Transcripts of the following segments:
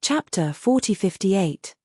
Chapter 4058.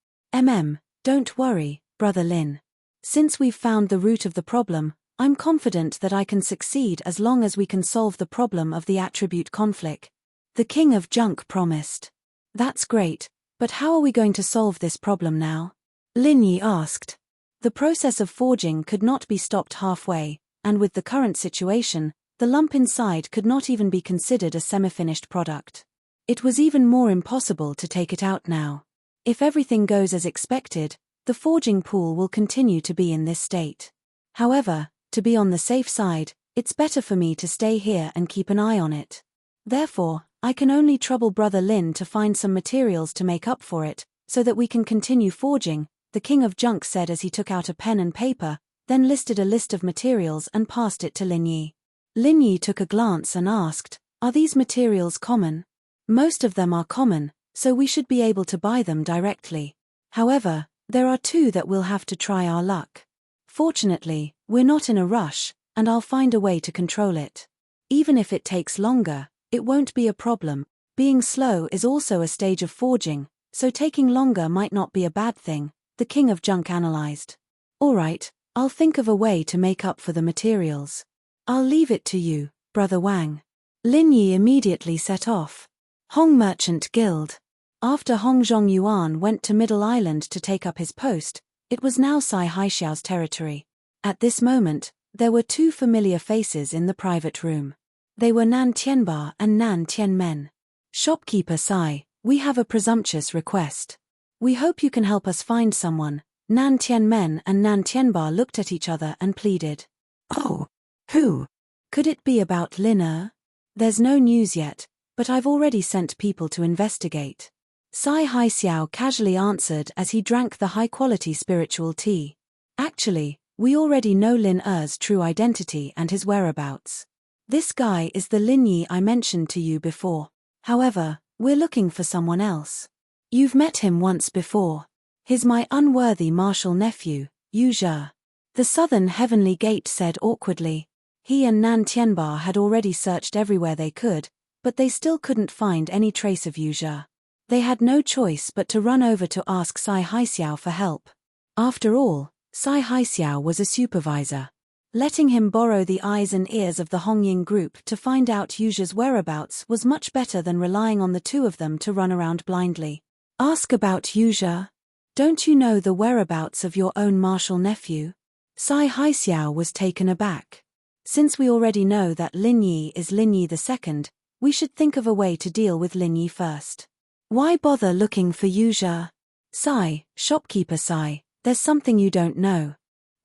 Don't worry, Brother Lin. Since we've found the root of the problem, I'm confident that I can succeed as long as we can solve the problem of the attribute conflict. The King of Junk promised. That's great, but how are we going to solve this problem now? Lin Yi asked. The process of forging could not be stopped halfway, and with the current situation, the lump inside could not even be considered a semi-finished product. It was even more impossible to take it out now. If everything goes as expected, the forging pool will continue to be in this state. However, to be on the safe side, it's better for me to stay here and keep an eye on it. Therefore, I can only trouble Brother Lin to find some materials to make up for it, so that we can continue forging, the King of Junk said as he took out a pen and paper, then listed a list of materials and passed it to Lin Yi. Lin Yi took a glance and asked, "Are these materials common?" "Most of them are common, so we should be able to buy them directly. However, there are two that we'll have to try our luck. Fortunately, we're not in a rush, and I'll find a way to control it. Even if it takes longer, it won't be a problem. Being slow is also a stage of forging, so taking longer might not be a bad thing," the King of Junk analyzed. "Alright, I'll think of a way to make up for the materials. I'll leave it to you, Brother Wang." Lin Yi immediately set off. Hong Merchant Guild. After Hong Zhongyuan went to Middle Island to take up his post, it was now Cai Haixiao's territory. At this moment, there were two familiar faces in the private room. They were Nan Tianba and Nan Tianmen. "Shopkeeper Cai, we have a presumptuous request. We hope you can help us find someone." Nan Tianmen and Nan Tianba looked at each other and pleaded. "Oh, who? Could it be about Lin Er? There's no news yet, but I've already sent people to investigate." Cai Haixiao casually answered as he drank the high-quality spiritual tea. "Actually, we already know Lin Er's true identity and his whereabouts. This guy is the Lin Yi I mentioned to you before. However, we're looking for someone else. You've met him once before. He's my unworthy martial nephew, Yu Zhe." The Southern Heavenly Gate said awkwardly. He and Nan Tianba had already searched everywhere they could, but they still couldn't find any trace of Yu Zhe. They had no choice but to run over to ask Cai Haixiao for help. After all, Cai Haixiao was a supervisor. Letting him borrow the eyes and ears of the Hongying group to find out Yu Zhe's whereabouts was much better than relying on the two of them to run around blindly. "Ask about Yu Zhe? Don't you know the whereabouts of your own martial nephew?" Cai Haixiao was taken aback. "Since we already know that Lin Yi is Lin Yi II, we should think of a way to deal with Lin Yi first. Why bother looking for Yu Zhe? Cai, shopkeeper Cai, there's something you don't know.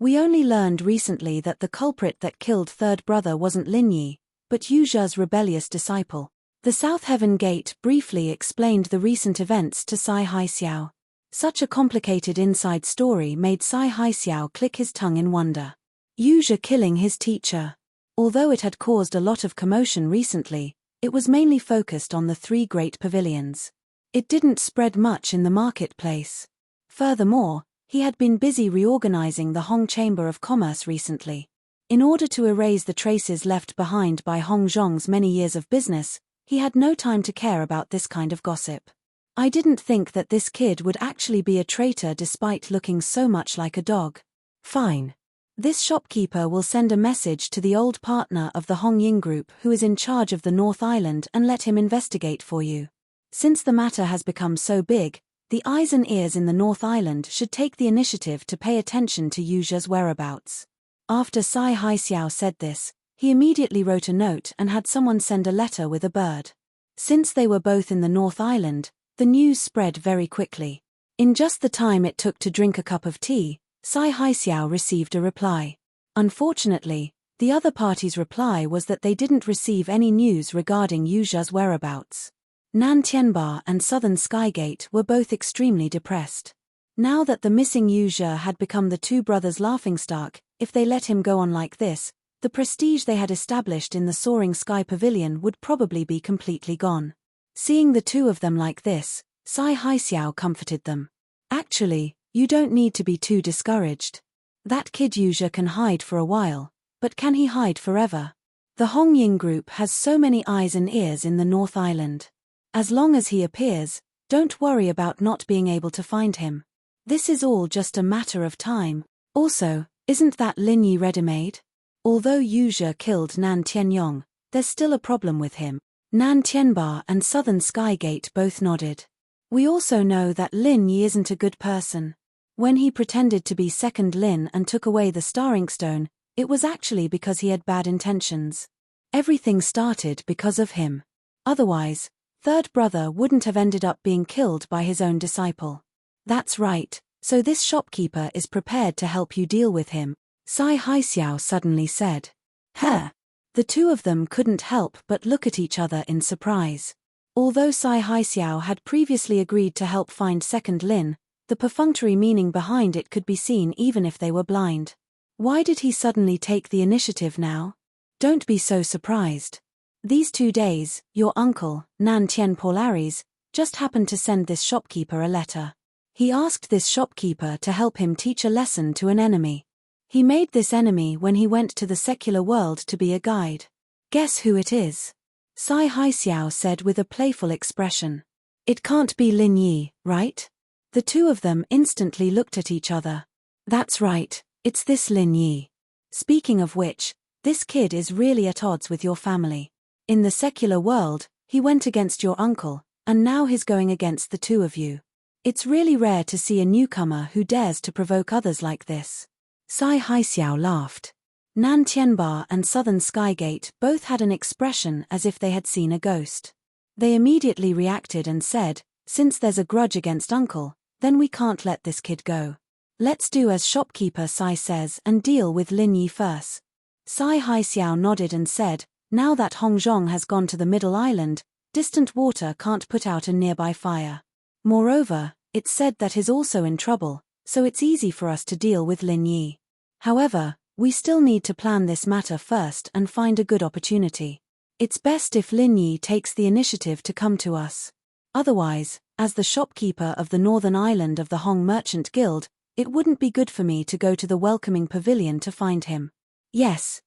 We only learned recently that the culprit that killed third brother wasn't Lin Yi, but Yu Zhe's rebellious disciple." The South Heaven Gate briefly explained the recent events to Cai Haixiao. Such a complicated inside story made Cai Haixiao click his tongue in wonder. Yu Zhe killing his teacher. Although it had caused a lot of commotion recently, it was mainly focused on the three great pavilions. It didn't spread much in the marketplace. Furthermore, he had been busy reorganizing the Hong Chamber of Commerce recently. In order to erase the traces left behind by Hong Zhong's many years of business, he had no time to care about this kind of gossip. "I didn't think that this kid would actually be a traitor despite looking so much like a dog." "Fine. This shopkeeper will send a message to the old partner of the Hongying group who is in charge of the North Island and let him investigate for you. Since the matter has become so big, the eyes and ears in the North Island should take the initiative to pay attention to Yu Zhe's whereabouts." After Cai Haixiao said this, he immediately wrote a note and had someone send a letter with a bird. Since they were both in the North Island, the news spread very quickly. In just the time it took to drink a cup of tea, Cai Haixiao received a reply. Unfortunately, the other party's reply was that they didn't receive any news regarding Yu Zhe's whereabouts. Nan Tianba and Southern Skygate were both extremely depressed. Now that the missing Yu Zhe had become the two brothers' laughingstock, if they let him go on like this, the prestige they had established in the Soaring Sky Pavilion would probably be completely gone. Seeing the two of them like this, Cai Haixiao comforted them. "Actually, you don't need to be too discouraged. That kid Yu Zhe can hide for a while, but can he hide forever? The Hongying group has so many eyes and ears in the North Island. As long as he appears, Don't worry about not being able to find him. This is all just a matter of time. Also, isn't that Lin Yi ready-made? Although Yu Zhe killed Nan Tianyong, there's still a problem with him. Nan Tianba and Southern Skygate both nodded. We also know that Lin Yi isn't a good person. When he pretended to be second Lin and took away the Star Inkstone, it was actually because he had bad intentions. Everything started because of him. Otherwise, third brother wouldn't have ended up being killed by his own disciple. That's right, so this shopkeeper is prepared to help you deal with him, Sai Haixiao suddenly said. Huh. The two of them couldn't help but look at each other in surprise. Although Sai Haixiao had previously agreed to help find second Lin, the perfunctory meaning behind it could be seen even if they were blind. Why did he suddenly take the initiative now? Don't be so surprised. These 2 days, your uncle, Nan Tien Polaris, just happened to send this shopkeeper a letter. He asked this shopkeeper to help him teach a lesson to an enemy. He made this enemy when he went to the secular world to be a guide. Guess who it is? Sai Haixiao said with a playful expression. It can't be Lin Yi, right? The two of them instantly looked at each other. That's right, it's this Lin Yi. Speaking of which, this kid is really at odds with your family. In the secular world, he went against your uncle, and now he's going against the two of you. It's really rare to see a newcomer who dares to provoke others like this. Sai Haixiao laughed. Nan Tianba and Southern Skygate both had an expression as if they had seen a ghost. They immediately reacted and said, since there's a grudge against uncle, then we can't let this kid go. Let's do as shopkeeper Sai says and deal with Lin Yi first. Sai Haixiao nodded and said, now that Hongzhong has gone to the Middle Island, distant water can't put out a nearby fire. Moreover, it's said that he's also in trouble, so it's easy for us to deal with Lin Yi. However, we still need to plan this matter first and find a good opportunity. It's best if Lin Yi takes the initiative to come to us. Otherwise, as the shopkeeper of the northern island of the Hong Merchant Guild, it wouldn't be good for me to go to the welcoming pavilion to find him. Yes,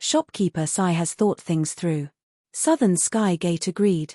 shopkeeper Sai has thought things through. Southern Skygate agreed.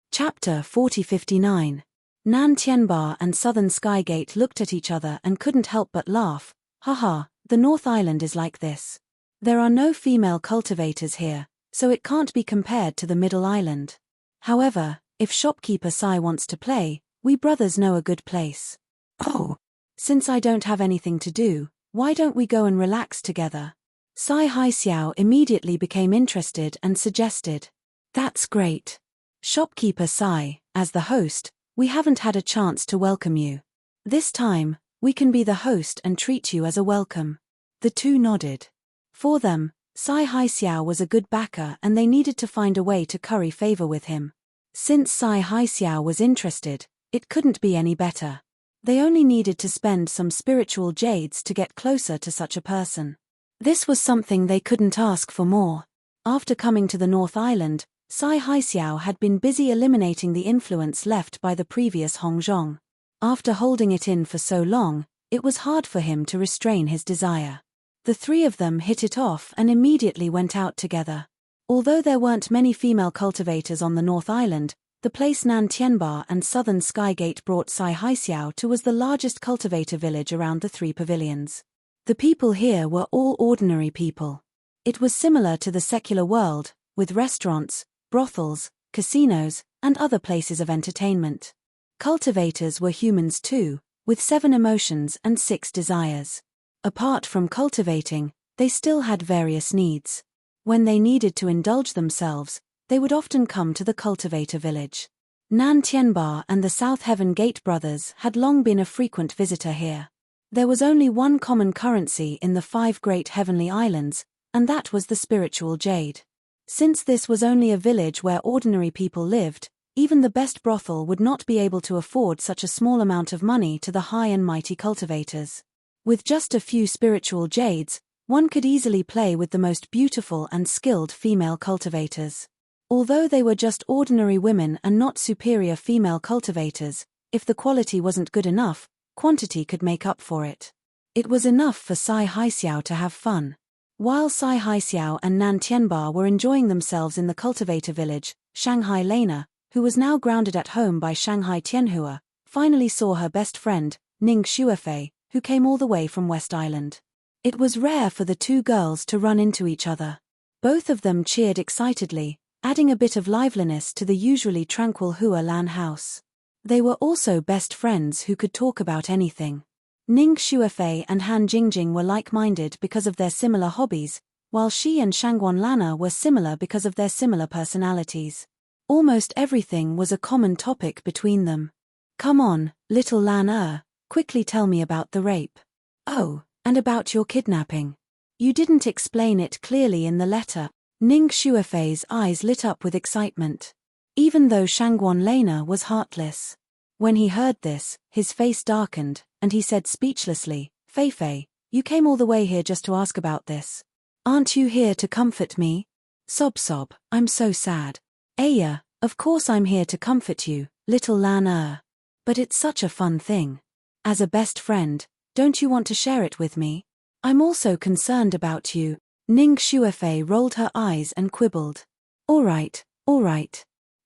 Chapter 4059. Nan Tianba and Southern Skygate looked at each other and couldn't help but laugh. Haha, the North Island is like this. There are no female cultivators here, so it can't be compared to the Middle Island. However, if shopkeeper Sai wants to play, we brothers know a good place. Oh. Since I don't have anything to do, why don't we go and relax together? Sai Haixiao immediately became interested and suggested. That's great. Shopkeeper Sai, as the host, we haven't had a chance to welcome you. This time, we can be the host and treat you as a welcome. The two nodded. For them, Sai Haixiao was a good backer and they needed to find a way to curry favor with him. Since Sai Haixiao was interested, it couldn't be any better. They only needed to spend some spiritual jades to get closer to such a person. This was something they couldn't ask for more. After coming to the North Island, Sai Haixiao had been busy eliminating the influence left by the previous Hongzhong. After holding it in for so long, it was hard for him to restrain his desire. The three of them hit it off and immediately went out together. Although there weren't many female cultivators on the North Island, the place Nan Tianba and Southern Skygate brought Sai Haixiao to was the largest cultivator village around the three pavilions. The people here were all ordinary people. It was similar to the secular world, with restaurants, brothels, casinos, and other places of entertainment. Cultivators were humans too, with 7 emotions and 6 desires. Apart from cultivating, they still had various needs. When they needed to indulge themselves, they would often come to the cultivator village. Nan Tianba and the South Heaven Gate brothers had long been a frequent visitor here. There was only one common currency in the 5 great heavenly islands, and that was the spiritual jade. Since this was only a village where ordinary people lived, even the best brothel would not be able to afford such a small amount of money to the high and mighty cultivators. With just a few spiritual jades, one could easily play with the most beautiful and skilled female cultivators. Although they were just ordinary women and not superior female cultivators, if the quality wasn't good enough, quantity could make up for it. It was enough for Sai Haixiao to have fun. While Sai Haixiao and Nan Tianba were enjoying themselves in the cultivator village, Shanghai Lena, who was now grounded at home by Shanghai Tianhua, finally saw her best friend, Ning Shuofei, who came all the way from West Island. It was rare for the two girls to run into each other. Both of them cheered excitedly, adding a bit of liveliness to the usually tranquil Hua Lan house. They were also best friends who could talk about anything. Ning Shuofei and Han Jingjing were like-minded because of their similar hobbies, while she and Shangguan Lana were similar because of their similar personalities. Almost everything was a common topic between them. "Come on, little Lan quickly tell me about the rape. Oh, and about your kidnapping. You didn't explain it clearly in the letter." Ning Shuofei's eyes lit up with excitement. Even though Shangguan Lana was heartless. When he heard this, his face darkened, and he said speechlessly, "Fei Fei, you came all the way here just to ask about this. Aren't you here to comfort me?" Sob sob, "I'm so sad." "Aya, of course I'm here to comfort you, little Lan But it's such a fun thing. As a best friend, don't you want to share it with me? I'm also concerned about you." Ning Shuofei rolled her eyes and quibbled. All right.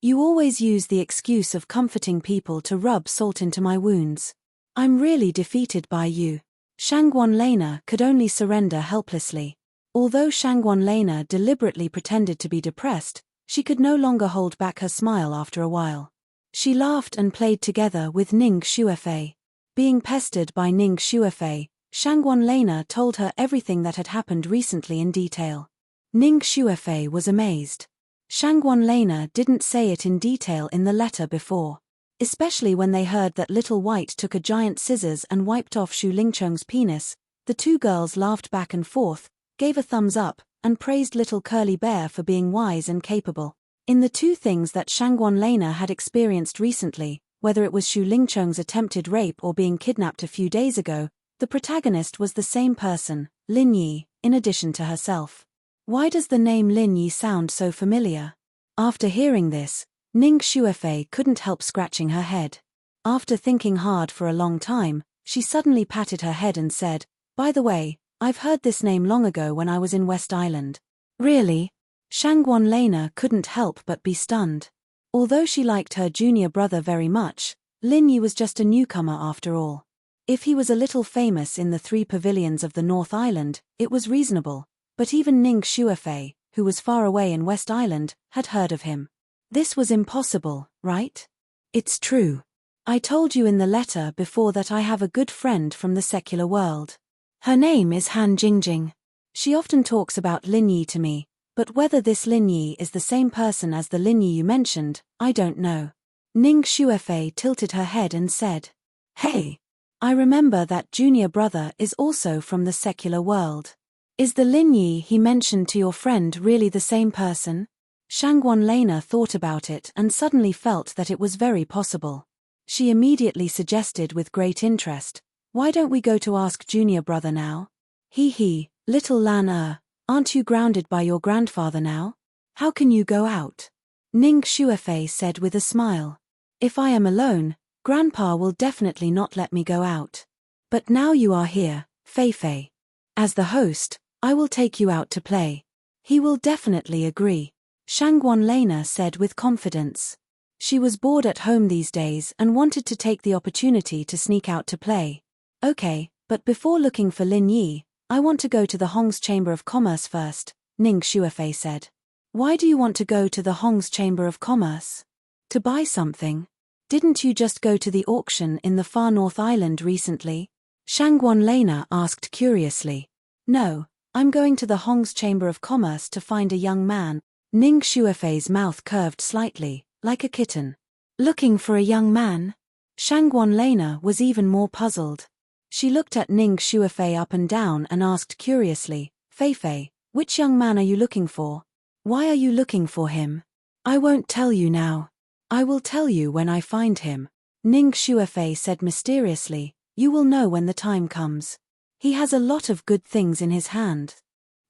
You always use the excuse of comforting people to rub salt into my wounds. I'm really defeated by you." Shangguan Lana could only surrender helplessly. Although Shangguan Lana deliberately pretended to be depressed, she could no longer hold back her smile after a while. She laughed and played together with Ning Shuofei. Being pestered by Ning Shuofei, Shangguan Lana told her everything that had happened recently in detail. Ning Shuofei was amazed. Shangguan Lana didn't say it in detail in the letter before. Especially when they heard that Little White took a giant scissors and wiped off Shu Lingcheng's penis, the two girls laughed back and forth, gave a thumbs up, and praised Little Curly Bear for being wise and capable. In the two things that Shangguan Lana had experienced recently, whether it was Shu Lingcheng's attempted rape or being kidnapped a few days ago, the protagonist was the same person, Lin Yi, in addition to herself. Why does the name Lin Yi sound so familiar? After hearing this, Ning Shuofei couldn't help scratching her head. After thinking hard for a long time, she suddenly patted her head and said, "By the way, I've heard this name long ago when I was in West Island." "Really?" Shangguan Lana couldn't help but be stunned. Although she liked her junior brother very much, Lin Yi was just a newcomer after all. If he was a little famous in the 3 pavilions of the North Island, it was reasonable, but even Ning Shuofei, who was far away in West Island, had heard of him. This was impossible, right? "It's true. I told you in the letter before that I have a good friend from the secular world. Her name is Han Jingjing. She often talks about Lin Yi to me, but whether this Lin Yi is the same person as the Lin Yi you mentioned, I don't know." Ning Shuofei tilted her head and said, "Hey, I remember that junior brother is also from the secular world. Is the Lin Yi he mentioned to your friend really the same person?" Shangguan Lana thought about it and suddenly felt that it was very possible. She immediately suggested with great interest, "Why don't we go to ask junior brother now?" He, little Lan aren't you grounded by your grandfather now? How can you go out?" Ning Shuofei said with a smile. "If I am alone, Grandpa will definitely not let me go out. But now you are here, Fei Fei. As the host, I will take you out to play. He will definitely agree," Shangguan Lana said with confidence. She was bored at home these days and wanted to take the opportunity to sneak out to play. "Okay, but before looking for Lin Yi, I want to go to the Hong's Chamber of Commerce first," Ning Shuofei said. "Why do you want to go to the Hong's Chamber of Commerce? To buy something? Didn't you just go to the auction in the far North Island recently?" Shangguan Lana asked curiously. "No, I'm going to the Hong's Chamber of Commerce to find a young man." Ning Shuofei's mouth curved slightly, like a kitten. "Looking for a young man?" Shangguan Lana was even more puzzled. She looked at Ning Shuofei up and down and asked curiously, "Fei Fei, which young man are you looking for? Why are you looking for him?" "I won't tell you now. I will tell you when I find him," Ning Shuofei said mysteriously. "You will know when the time comes. He has a lot of good things in his hand."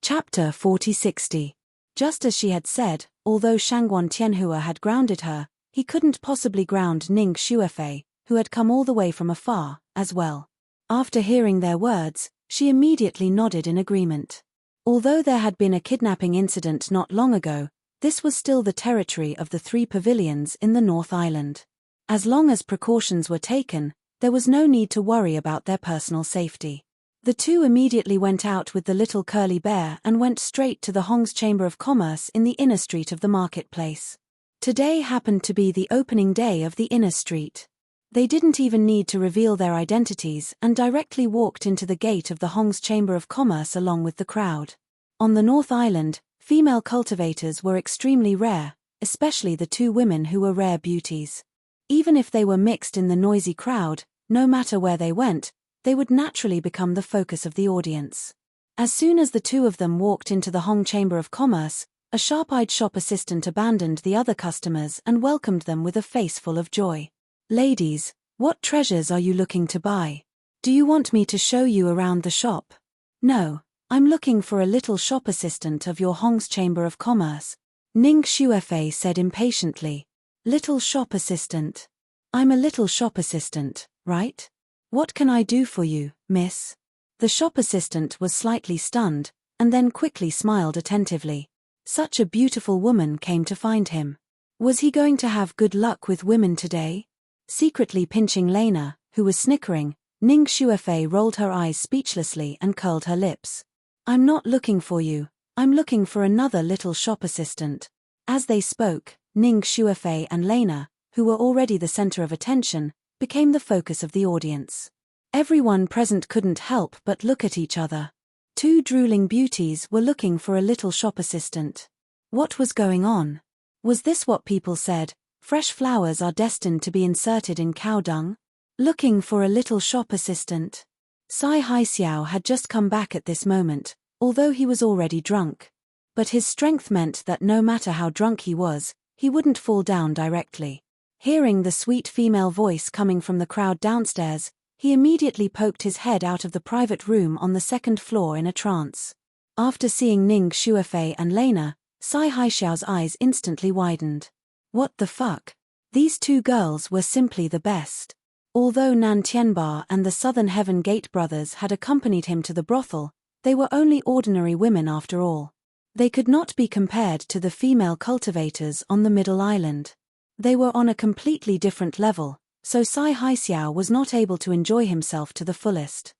Chapter 4060. Just as she had said, although Shangguan Tianhua had grounded her, he couldn't possibly ground Ning Shuofei, who had come all the way from afar, as well. After hearing their words, she immediately nodded in agreement. Although there had been a kidnapping incident not long ago, This was still the territory of the three pavilions in the North Island. As long as precautions were taken, there was no need to worry about their personal safety. The two immediately went out with the little curly bear and went straight to the Hong's Chamber of Commerce in the inner street of the marketplace. Today happened to be the opening day of the inner street. They didn't even need to reveal their identities and directly walked into the gate of the Hong's Chamber of Commerce along with the crowd. On the North Island, female cultivators were extremely rare, especially the two women who were rare beauties. Even if they were mixed in the noisy crowd, no matter where they went, they would naturally become the focus of the audience. As soon as the two of them walked into the Hong Chamber of Commerce, a sharp-eyed shop assistant abandoned the other customers and welcomed them with a face full of joy. "Ladies, what treasures are you looking to buy? Do you want me to show you around the shop?" "No, I'm looking for a little shop assistant of your Hong's Chamber of Commerce," Ning Xuefei said impatiently. "Little shop assistant? I'm a little shop assistant, right? What can I do for you, miss?" The shop assistant was slightly stunned, and then quickly smiled attentively. Such a beautiful woman came to find him. Was he going to have good luck with women today? Secretly pinching Lena, who was snickering, Ning Xuefei rolled her eyes speechlessly and curled her lips. "I'm not looking for you, I'm looking for another little shop assistant." As they spoke, Ning Xuefei and Lena, who were already the center of attention, became the focus of the audience. Everyone present couldn't help but look at each other. Two drooling beauties were looking for a little shop assistant. What was going on? Was this what people said, fresh flowers are destined to be inserted in cow dung? Looking for a little shop assistant? Sai Haixiao had just come back at this moment, although he was already drunk. But his strength meant that no matter how drunk he was, he wouldn't fall down directly. Hearing the sweet female voice coming from the crowd downstairs, he immediately poked his head out of the private room on the second floor in a trance. After seeing Ning Xuefei and Lena, Sai Haixiao's eyes instantly widened. What the fuck? These two girls were simply the best. Although Nan Tianba and the Southern Heaven Gate brothers had accompanied him to the brothel, they were only ordinary women after all. They could not be compared to the female cultivators on the Middle Island. They were on a completely different level, so Sai Haixiao was not able to enjoy himself to the fullest.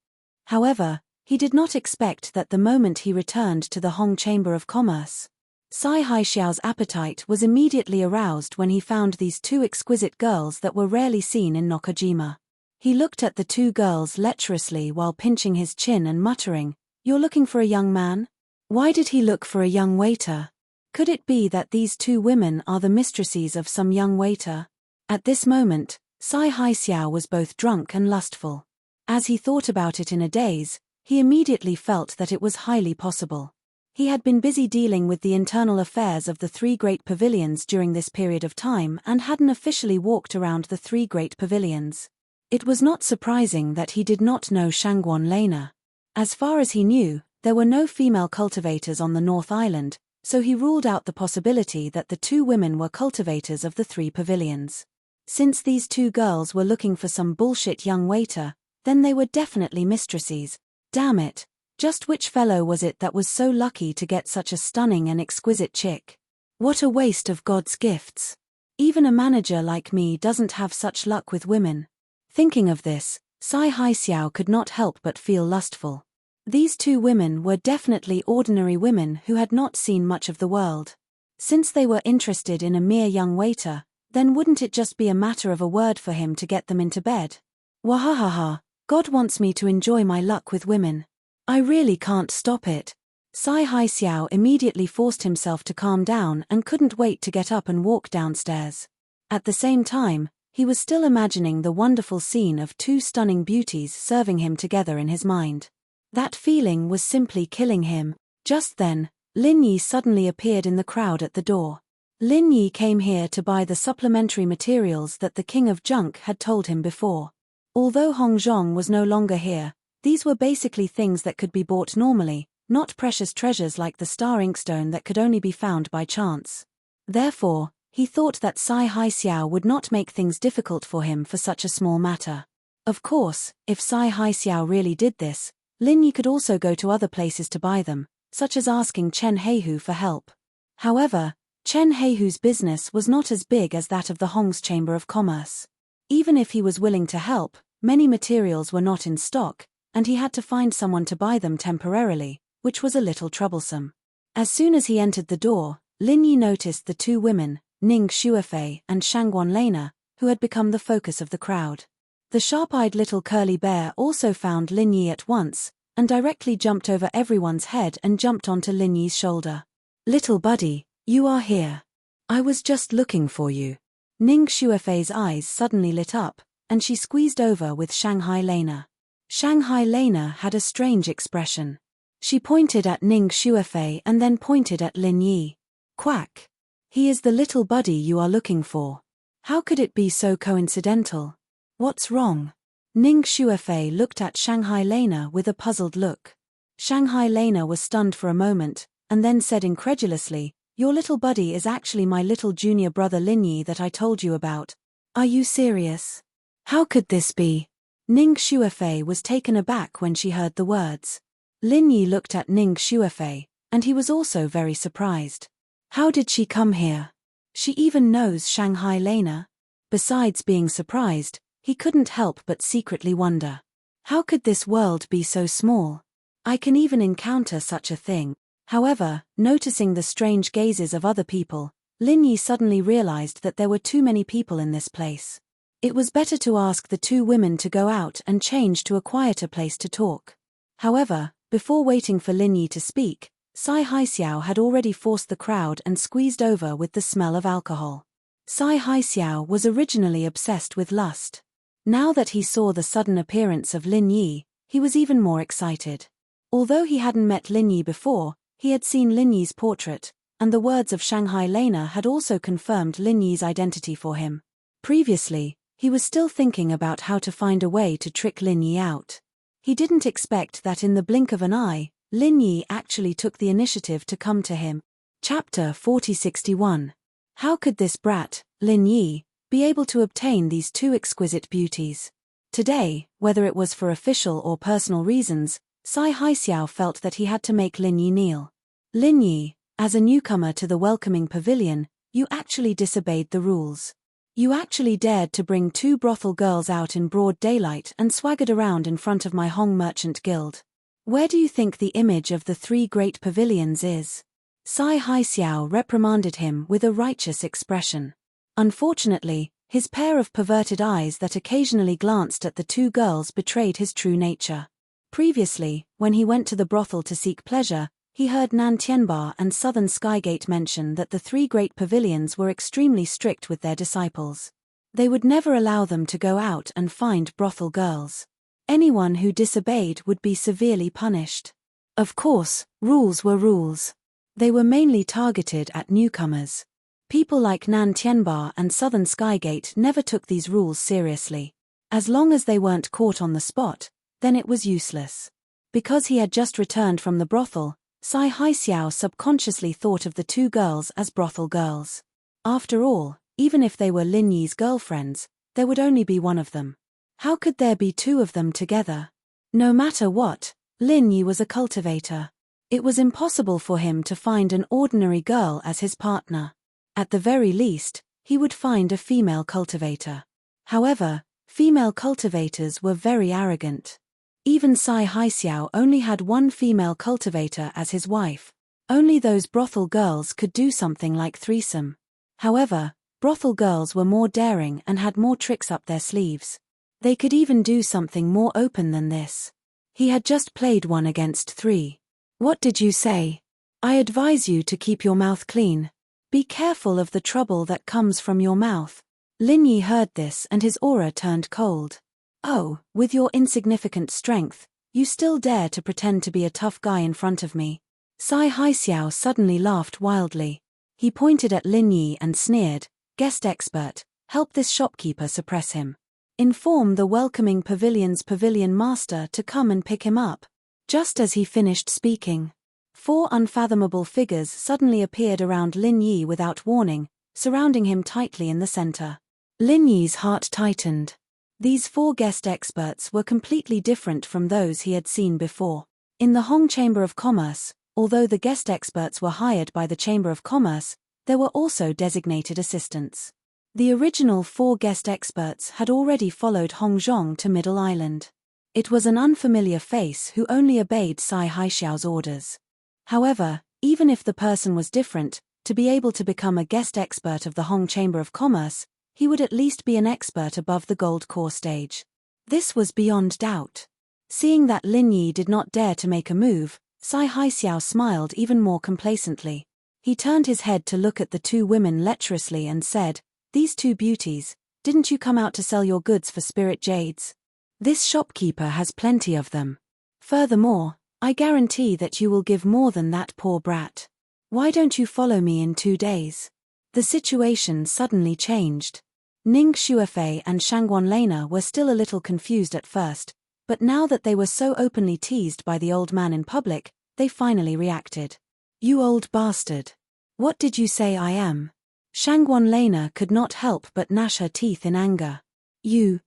However, he did not expect that the moment he returned to the Hong Chamber of Commerce. Sai Haixiao's appetite was immediately aroused when he found these two exquisite girls that were rarely seen in Nakajima. He looked at the two girls lecherously while pinching his chin and muttering, "You're looking for a young man?" Why did he look for a young waiter? Could it be that these two women are the mistresses of some young waiter? At this moment, Sai Haixiao was both drunk and lustful. As he thought about it in a daze, he immediately felt that it was highly possible. He had been busy dealing with the internal affairs of the three great pavilions during this period of time and hadn't officially walked around the three great pavilions. It was not surprising that he did not know Shangguan Lena. As far as he knew, there were no female cultivators on the North Island, so he ruled out the possibility that the two women were cultivators of the three pavilions. Since these two girls were looking for some bullshit young waiter, then they were definitely mistresses. Damn it, just which fellow was it that was so lucky to get such a stunning and exquisite chick? What a waste of God's gifts. Even a manager like me doesn't have such luck with women. Thinking of this, Sai Haixiao could not help but feel lustful. These two women were definitely ordinary women who had not seen much of the world. Since they were interested in a mere young waiter, then wouldn't it just be a matter of a word for him to get them into bed? Wahahaha, God wants me to enjoy my luck with women. I really can't stop it. Sai Haixiao immediately forced himself to calm down and couldn't wait to get up and walk downstairs. At the same time, he was still imagining the wonderful scene of two stunning beauties serving him together in his mind. That feeling was simply killing him. Just then, Lin Yi suddenly appeared in the crowd at the door. Lin Yi came here to buy the supplementary materials that the King of Junk had told him before. Although Hong Zhong was no longer here, these were basically things that could be bought normally, not precious treasures like the star inkstone that could only be found by chance. Therefore, he thought that Sai Haixiao would not make things difficult for him for such a small matter. Of course, if Sai Haixiao really did this, Lin Yi could also go to other places to buy them, such as asking Chen Heihu for help. However, Chen Heihu's business was not as big as that of the Hong's Chamber of Commerce. Even if he was willing to help, many materials were not in stock, and he had to find someone to buy them temporarily, which was a little troublesome. As soon as he entered the door, Lin Yi noticed the two women, Ning Shuofei and Shangguan Lena, who had become the focus of the crowd. The sharp-eyed little curly bear also found Lin Yi at once, and directly jumped over everyone's head and jumped onto Lin Yi's shoulder. "Little buddy, you are here. I was just looking for you." Ning Shuofei's eyes suddenly lit up, and she squeezed over with Shanghai Lena. Shanghai Lena had a strange expression. She pointed at Ning Shuofei and then pointed at Lin Yi. "Quack. He is the little buddy you are looking for. How could it be so coincidental? What's wrong?" Ning Shuofei looked at Shanghai Lena with a puzzled look. Shanghai Lena was stunned for a moment, and then said incredulously, "Your little buddy is actually my little junior brother Lin Yi that I told you about. Are you serious? How could this be?" Ning Shuofei was taken aback when she heard the words. Lin Yi looked at Ning Shuofei, and he was also very surprised. How did she come here? She even knows Shanghai Lena. Besides being surprised, he couldn't help but secretly wonder. How could this world be so small? I can even encounter such a thing. However, noticing the strange gazes of other people, Lin Yi suddenly realized that there were too many people in this place. It was better to ask the two women to go out and change to a quieter place to talk. However, before waiting for Lin Yi to speak, Sai Haixiao had already forced the crowd and squeezed over with the smell of alcohol. Sai Haixiao was originally obsessed with lust. Now that he saw the sudden appearance of Lin Yi, he was even more excited. Although he hadn't met Lin Yi before, he had seen Lin Yi's portrait, and the words of Shanghai Lena had also confirmed Lin Yi's identity for him. Previously, he was still thinking about how to find a way to trick Lin Yi out. He didn't expect that in the blink of an eye, Lin Yi actually took the initiative to come to him. Chapter 4061. How could this brat, Lin Yi, be able to obtain these two exquisite beauties? Today, whether it was for official or personal reasons, Sai Haixiao felt that he had to make Lin Yi kneel. "Lin Yi, as a newcomer to the welcoming pavilion, you actually disobeyed the rules. You actually dared to bring two brothel girls out in broad daylight and swaggered around in front of my Hong Merchant Guild. Where do you think the image of the three great pavilions is?" Sai Haixiao reprimanded him with a righteous expression. Unfortunately, his pair of perverted eyes that occasionally glanced at the two girls betrayed his true nature. Previously, when he went to the brothel to seek pleasure, he heard Nan Tianba and Southern Skygate mention that the three great pavilions were extremely strict with their disciples. They would never allow them to go out and find brothel girls. Anyone who disobeyed would be severely punished. Of course, rules were rules. They were mainly targeted at newcomers. People like Nan Tianba and Southern Skygate never took these rules seriously. As long as they weren't caught on the spot, then it was useless. Because he had just returned from the brothel, Sai Haixiao subconsciously thought of the two girls as brothel girls. After all, even if they were Lin Yi's girlfriends, there would only be one of them. How could there be two of them together? No matter what, Lin Yi was a cultivator. It was impossible for him to find an ordinary girl as his partner. At the very least, he would find a female cultivator. However, female cultivators were very arrogant. Even Sai Haixiao only had one female cultivator as his wife. Only those brothel girls could do something like threesome. However, brothel girls were more daring and had more tricks up their sleeves. They could even do something more open than this. He had just played 1 against 3. "What did you say? I advise you to keep your mouth clean. Be careful of the trouble that comes from your mouth." Lin Yi heard this and his aura turned cold. "Oh, with your insignificant strength, you still dare to pretend to be a tough guy in front of me?" Sai Haixiao suddenly laughed wildly. He pointed at Lin Yi and sneered, "Guest expert, help this shopkeeper suppress him. Inform the welcoming pavilion's pavilion master to come and pick him up." Just as he finished speaking, 4 unfathomable figures suddenly appeared around Lin Yi without warning, surrounding him tightly in the center. Lin Yi's heart tightened. These 4 guest experts were completely different from those he had seen before. In the Hong Chamber of Commerce, although the guest experts were hired by the Chamber of Commerce, There were also designated assistants. The original 4 guest experts had already followed Hongzhong to Middle Island. It was an unfamiliar face who only obeyed Sai Haixiao's orders. However, even if the person was different, to be able to become a guest expert of the Hong Chamber of Commerce, he would at least be an expert above the gold core stage. This was beyond doubt. Seeing that Lin Yi did not dare to make a move, Sai Haixiao smiled even more complacently. He turned his head to look at the 2 women lecherously and said, "These 2 beauties, didn't you come out to sell your goods for spirit jades? This shopkeeper has plenty of them. Furthermore, I guarantee that you will give more than that poor brat. Why don't you follow me in 2 days?" The situation suddenly changed. Ning Xuefei and Shangguan Lena were still a little confused at first, but now that they were so openly teased by the old man in public, they finally reacted. "You old bastard. What did you say I am?" Shangguan Lena could not help but gnash her teeth in anger. You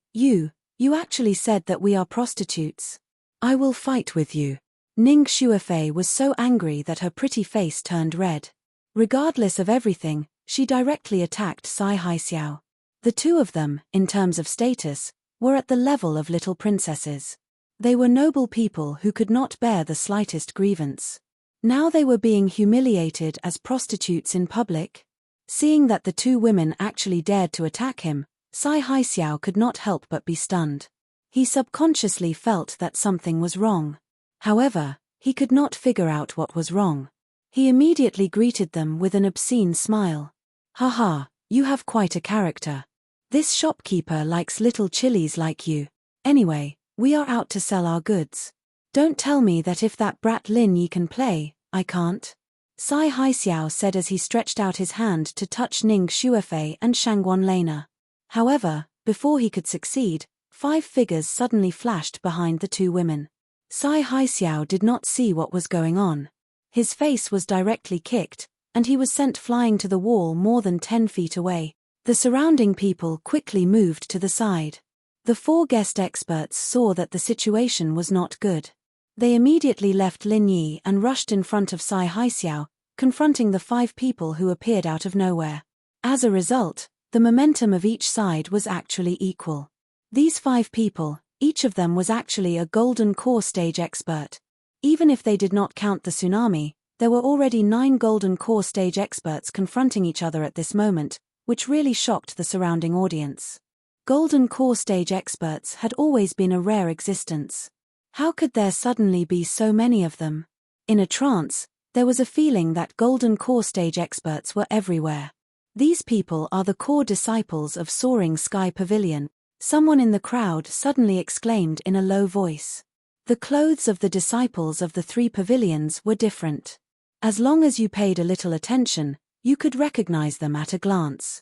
actually said that we are prostitutes. I will fight with you." Ning Xuefei was so angry that her pretty face turned red. Regardless of everything, she directly attacked Sai Haixiao. The 2 of them, in terms of status, were at the level of little princesses. They were noble people who could not bear the slightest grievance. Now they were being humiliated as prostitutes in public. Seeing that the 2 women actually dared to attack him, Sai Haixiao could not help but be stunned. He subconsciously felt that something was wrong. However, he could not figure out what was wrong. He immediately greeted them with an obscene smile. "Haha, you have quite a character. This shopkeeper likes little chillies like you. Anyway, we are out to sell our goods. Don't tell me that if that brat Lin Yi can play, I can't." Sai Haixiao said as he stretched out his hand to touch Ning Xuefei and Shangguan Lena. However, before he could succeed, 5 figures suddenly flashed behind the 2 women. Sai Haixiao did not see what was going on. His face was directly kicked, and he was sent flying to the wall more than 10 feet away. The surrounding people quickly moved to the side. The 4 guest experts saw that the situation was not good. They immediately left Lin Yi and rushed in front of Sai Haixiao, confronting the 5 people who appeared out of nowhere. As a result, the momentum of each side was actually equal. These 5 people, each of them was actually a golden core stage expert. Even if they did not count the tsunami, there were already 9 golden core stage experts confronting each other at this moment, which really shocked the surrounding audience. Golden core stage experts had always been a rare existence. How could there suddenly be so many of them? In a trance, there was a feeling that golden core stage experts were everywhere. These people are the core disciples of Soaring Sky Pavilion, someone in the crowd suddenly exclaimed in a low voice. The clothes of the disciples of the 3 pavilions were different. As long as you paid a little attention, you could recognize them at a glance.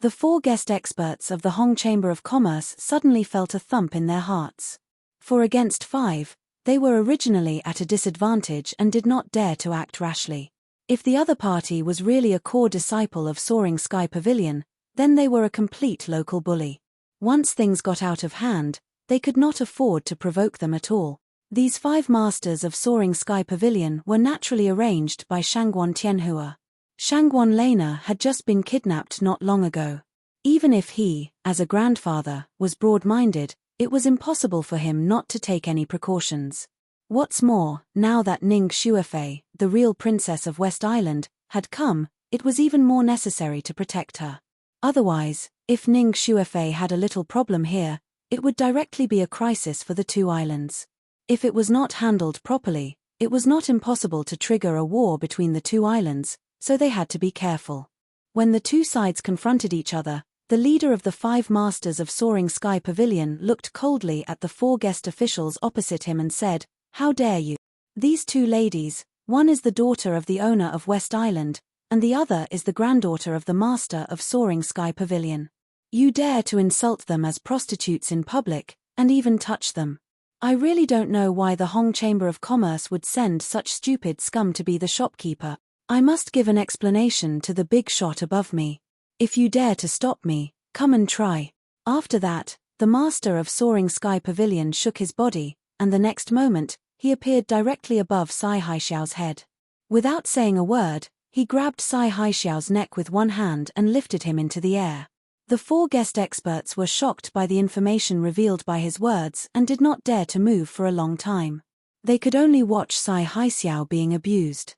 The 4 guest experts of the Hong Chamber of Commerce suddenly felt a thump in their hearts. For against 5, they were originally at a disadvantage and did not dare to act rashly. If the other party was really a core disciple of Soaring Sky Pavilion, then they were a complete local bully. Once things got out of hand, they could not afford to provoke them at all. These 5 masters of Soaring Sky Pavilion were naturally arranged by Shangguan Tianhua. Shangguan Lena had just been kidnapped not long ago. Even if he, as a grandfather, was broad-minded, it was impossible for him not to take any precautions. What's more, now that Ning Xuefei, the real princess of West Island, had come, it was even more necessary to protect her. Otherwise, if Ning Xuefei had a little problem here, it would directly be a crisis for the 2 islands. If it was not handled properly, it was not impossible to trigger a war between the 2 islands, so they had to be careful. When the 2 sides confronted each other, the leader of the 5 masters of Soaring Sky Pavilion looked coldly at the 4 guest officials opposite him and said, "How dare you? These 2 ladies, one is the daughter of the owner of West Island, and the other is the granddaughter of the master of Soaring Sky Pavilion. You dare to insult them as prostitutes in public, and even touch them. I really don't know why the Hong Chamber of Commerce would send such stupid scum to be the shopkeeper. I must give an explanation to the big shot above me. If you dare to stop me, come and try." After that, the master of Soaring Sky Pavilion shook his body, and the next moment, he appeared directly above Sai Haixiao's head. Without saying a word, He grabbed Sai Haixiao's neck with one hand and lifted him into the air. The 4 guest experts were shocked by the information revealed by his words and did not dare to move for a long time. They could only watch Sai Haixiao being abused.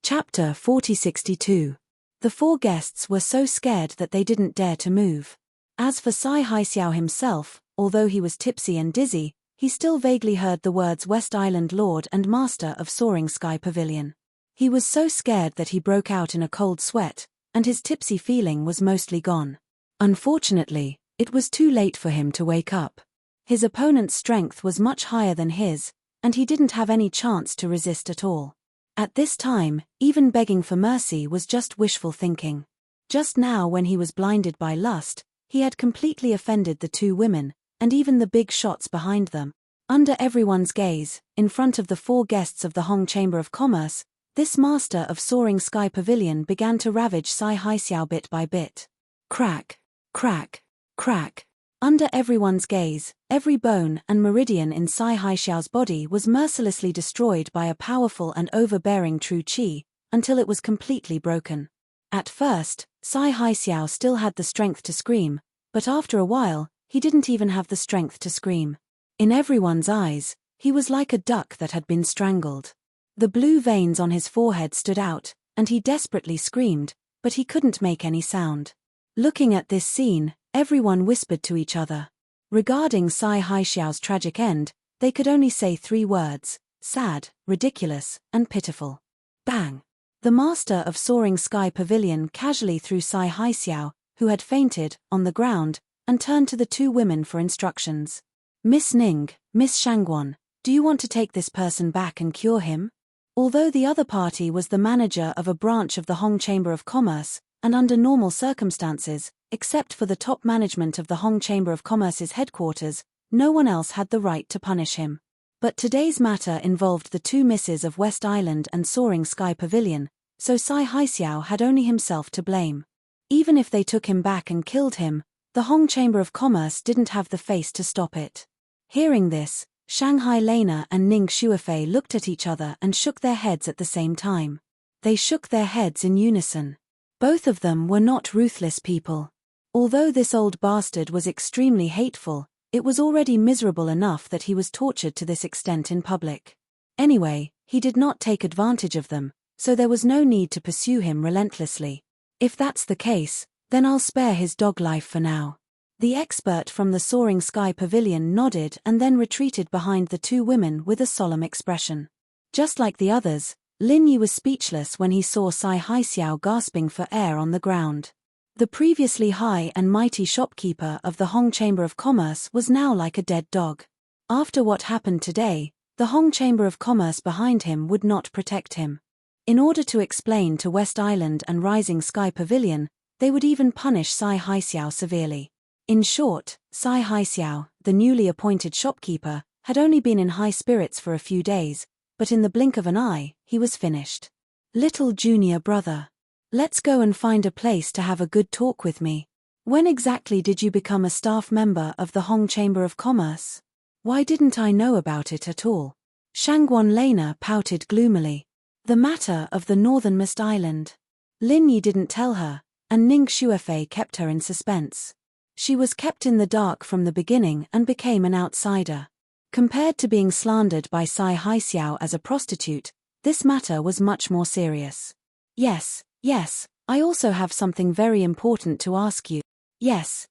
Chapter 4062. The 4 guests were so scared that they didn't dare to move. As for Sai Haixiao himself, although he was tipsy and dizzy, he still vaguely heard the words West Island Lord and Master of Soaring Sky Pavilion. He was so scared that he broke out in a cold sweat, and his tipsy feeling was mostly gone. Unfortunately, it was too late for him to wake up. His opponent's strength was much higher than his, and he didn't have any chance to resist at all. At this time, even begging for mercy was just wishful thinking. Just now, when he was blinded by lust, he had completely offended the 2 women, and even the big shots behind them. Under everyone's gaze, in front of the 4 guests of the Hong Chamber of Commerce, this master of Soaring Sky Pavilion began to ravage Sai Haixiao bit by bit. Crack, crack, crack. Under everyone's gaze, every bone and meridian in Sai Haixiao's body was mercilessly destroyed by a powerful and overbearing true qi, until it was completely broken. At first, Sai Haixiao still had the strength to scream, but after a while, he didn't even have the strength to scream. In everyone's eyes, he was like a duck that had been strangled. The blue veins on his forehead stood out, and he desperately screamed, but he couldn't make any sound. Looking at this scene, everyone whispered to each other. Regarding Sai Haixiao's tragic end, they could only say 3 words: sad, ridiculous, and pitiful. Bang! The master of Soaring Sky Pavilion casually threw Sai Haixiao, who had fainted, on the ground, and turned to the 2 women for instructions. Miss Ning, Miss Shangguan, do you want to take this person back and cure him? Although the other party was the manager of a branch of the Hong Chamber of Commerce, and under normal circumstances, except for the top management of the Hong Chamber of Commerce's headquarters, no one else had the right to punish him. But today's matter involved the 2 misses of West Island and Soaring Sky Pavilion, so Sai Haixiao had only himself to blame. Even if they took him back and killed him, the Hong Chamber of Commerce didn't have the face to stop it. Hearing this, Shanghai Lena and Ning Shuifei looked at each other and shook their heads at the same time. They shook their heads in unison. Both of them were not ruthless people. Although this old bastard was extremely hateful, it was already miserable enough that he was tortured to this extent in public. Anyway, he did not take advantage of them, so there was no need to pursue him relentlessly. If that's the case, then I'll spare his dog life for now. The expert from the Soaring Sky Pavilion nodded and then retreated behind the 2 women with a solemn expression. Just like the others, Lin Yi was speechless when he saw Sai Haixiao gasping for air on the ground. The previously high and mighty shopkeeper of the Hong Chamber of Commerce was now like a dead dog. After what happened today, the Hong Chamber of Commerce behind him would not protect him. In order to explain to West Island and Rising Sky Pavilion, they would even punish Sai Haixiao severely. In short, Sai Haixiao, the newly appointed shopkeeper, had only been in high spirits for a few days, but in the blink of an eye, he was finished. Little junior brother. Let's go and find a place to have a good talk with me. When exactly did you become a staff member of the Hong Chamber of Commerce? Why didn't I know about it at all? Shangguan Lena pouted gloomily. The matter of the northernmost island. Lin Yi didn't tell her, and Ning Shuifei kept her in suspense. She was kept in the dark from the beginning and became an outsider. Compared to being slandered by Sai Haixiao as a prostitute, this matter was much more serious. Yes, I also have something very important to ask you. Yes,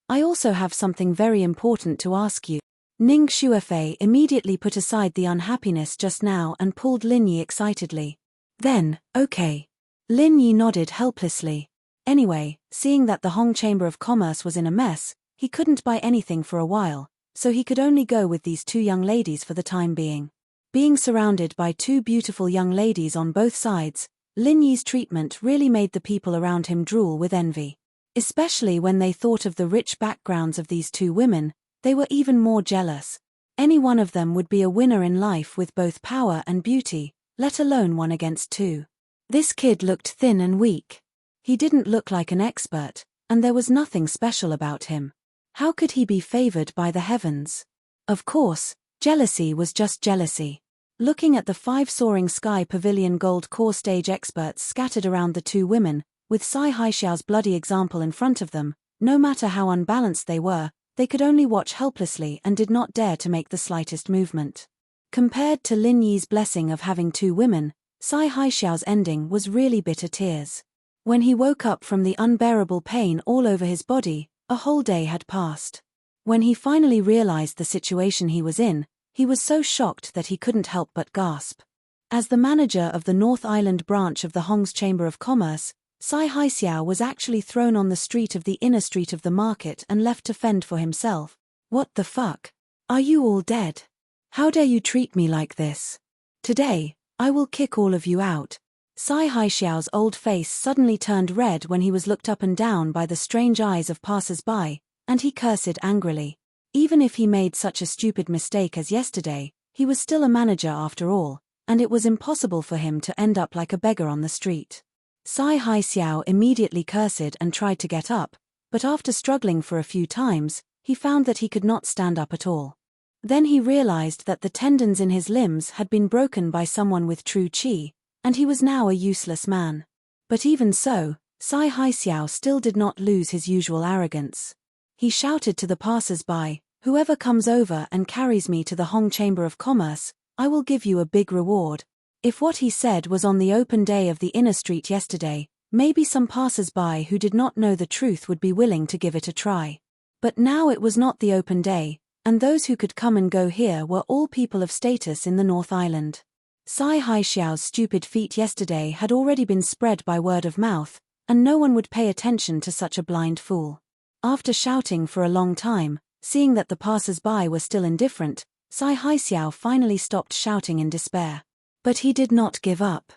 I also have something very important to ask you. Ning Shuifei immediately put aside the unhappiness just now and pulled Lin Yi excitedly. Then, okay. Lin Yi nodded helplessly. Anyway, seeing that the Hong Chamber of Commerce was in a mess, he couldn't buy anything for a while, so he could only go with these 2 young ladies for the time being. Being surrounded by 2 beautiful young ladies on both sides, Lin Yi's treatment really made the people around him drool with envy. Especially when they thought of the rich backgrounds of these 2 women, they were even more jealous. Any one of them would be a winner in life with both power and beauty, let alone 1 against 2. This kid looked thin and weak. He didn't look like an expert, and there was nothing special about him. How could he be favored by the heavens? Of course, jealousy was just jealousy. Looking at the 5 soaring sky pavilion gold core stage experts scattered around the 2 women, with Sai Haixiao's bloody example in front of them, no matter how unbalanced they were, they could only watch helplessly and did not dare to make the slightest movement. Compared to Lin Yi's blessing of having 2 women, Sai Haixiao's ending was really bitter tears. When he woke up from the unbearable pain all over his body, a whole day had passed. When he finally realized the situation he was in, he was so shocked that he couldn't help but gasp. As the manager of the North Island branch of the Hong's Chamber of Commerce, Sai Haixiao was actually thrown on the street of the inner street of the market and left to fend for himself. What the fuck? Are you all dead? How dare you treat me like this? Today, I will kick all of you out. Sai Haixiao's old face suddenly turned red when he was looked up and down by the strange eyes of passers-by, and he cursed angrily. Even if he made such a stupid mistake as yesterday, he was still a manager after all, and it was impossible for him to end up like a beggar on the street. Sai Haixiao immediately cursed and tried to get up, but after struggling for a few times, he found that he could not stand up at all. Then he realized that the tendons in his limbs had been broken by someone with true qi, and he was now a useless man. But even so, Sai Haixiao still did not lose his usual arrogance. He shouted to the passers-by, "Whoever comes over and carries me to the Hong Chamber of Commerce, I will give you a big reward." If what he said was on the open day of the inner street yesterday, maybe some passers-by who did not know the truth would be willing to give it a try. But now it was not the open day, and those who could come and go here were all people of status in the North Island. Sai Haixiao's stupid feat yesterday had already been spread by word of mouth, and no one would pay attention to such a blind fool. After shouting for a long time, seeing that the passers-by were still indifferent, Sai Haixiao finally stopped shouting in despair. But he did not give up.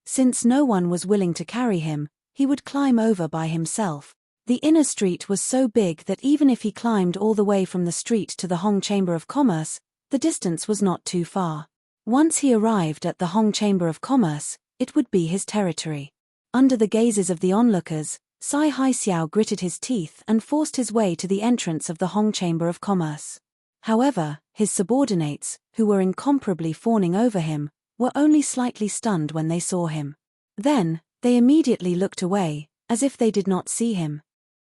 Since no one was willing to carry him, he would climb over by himself. The inner street was so big that even if he climbed all the way from the street to the Hong Chamber of Commerce, the distance was not too far. Once he arrived at the Hong Chamber of Commerce, it would be his territory. Under the gazes of the onlookers, Sai Haixiao gritted his teeth and forced his way to the entrance of the Hong Chamber of Commerce. However, his subordinates, who were incomparably fawning over him, were only slightly stunned when they saw him. Then, they immediately looked away, as if they did not see him.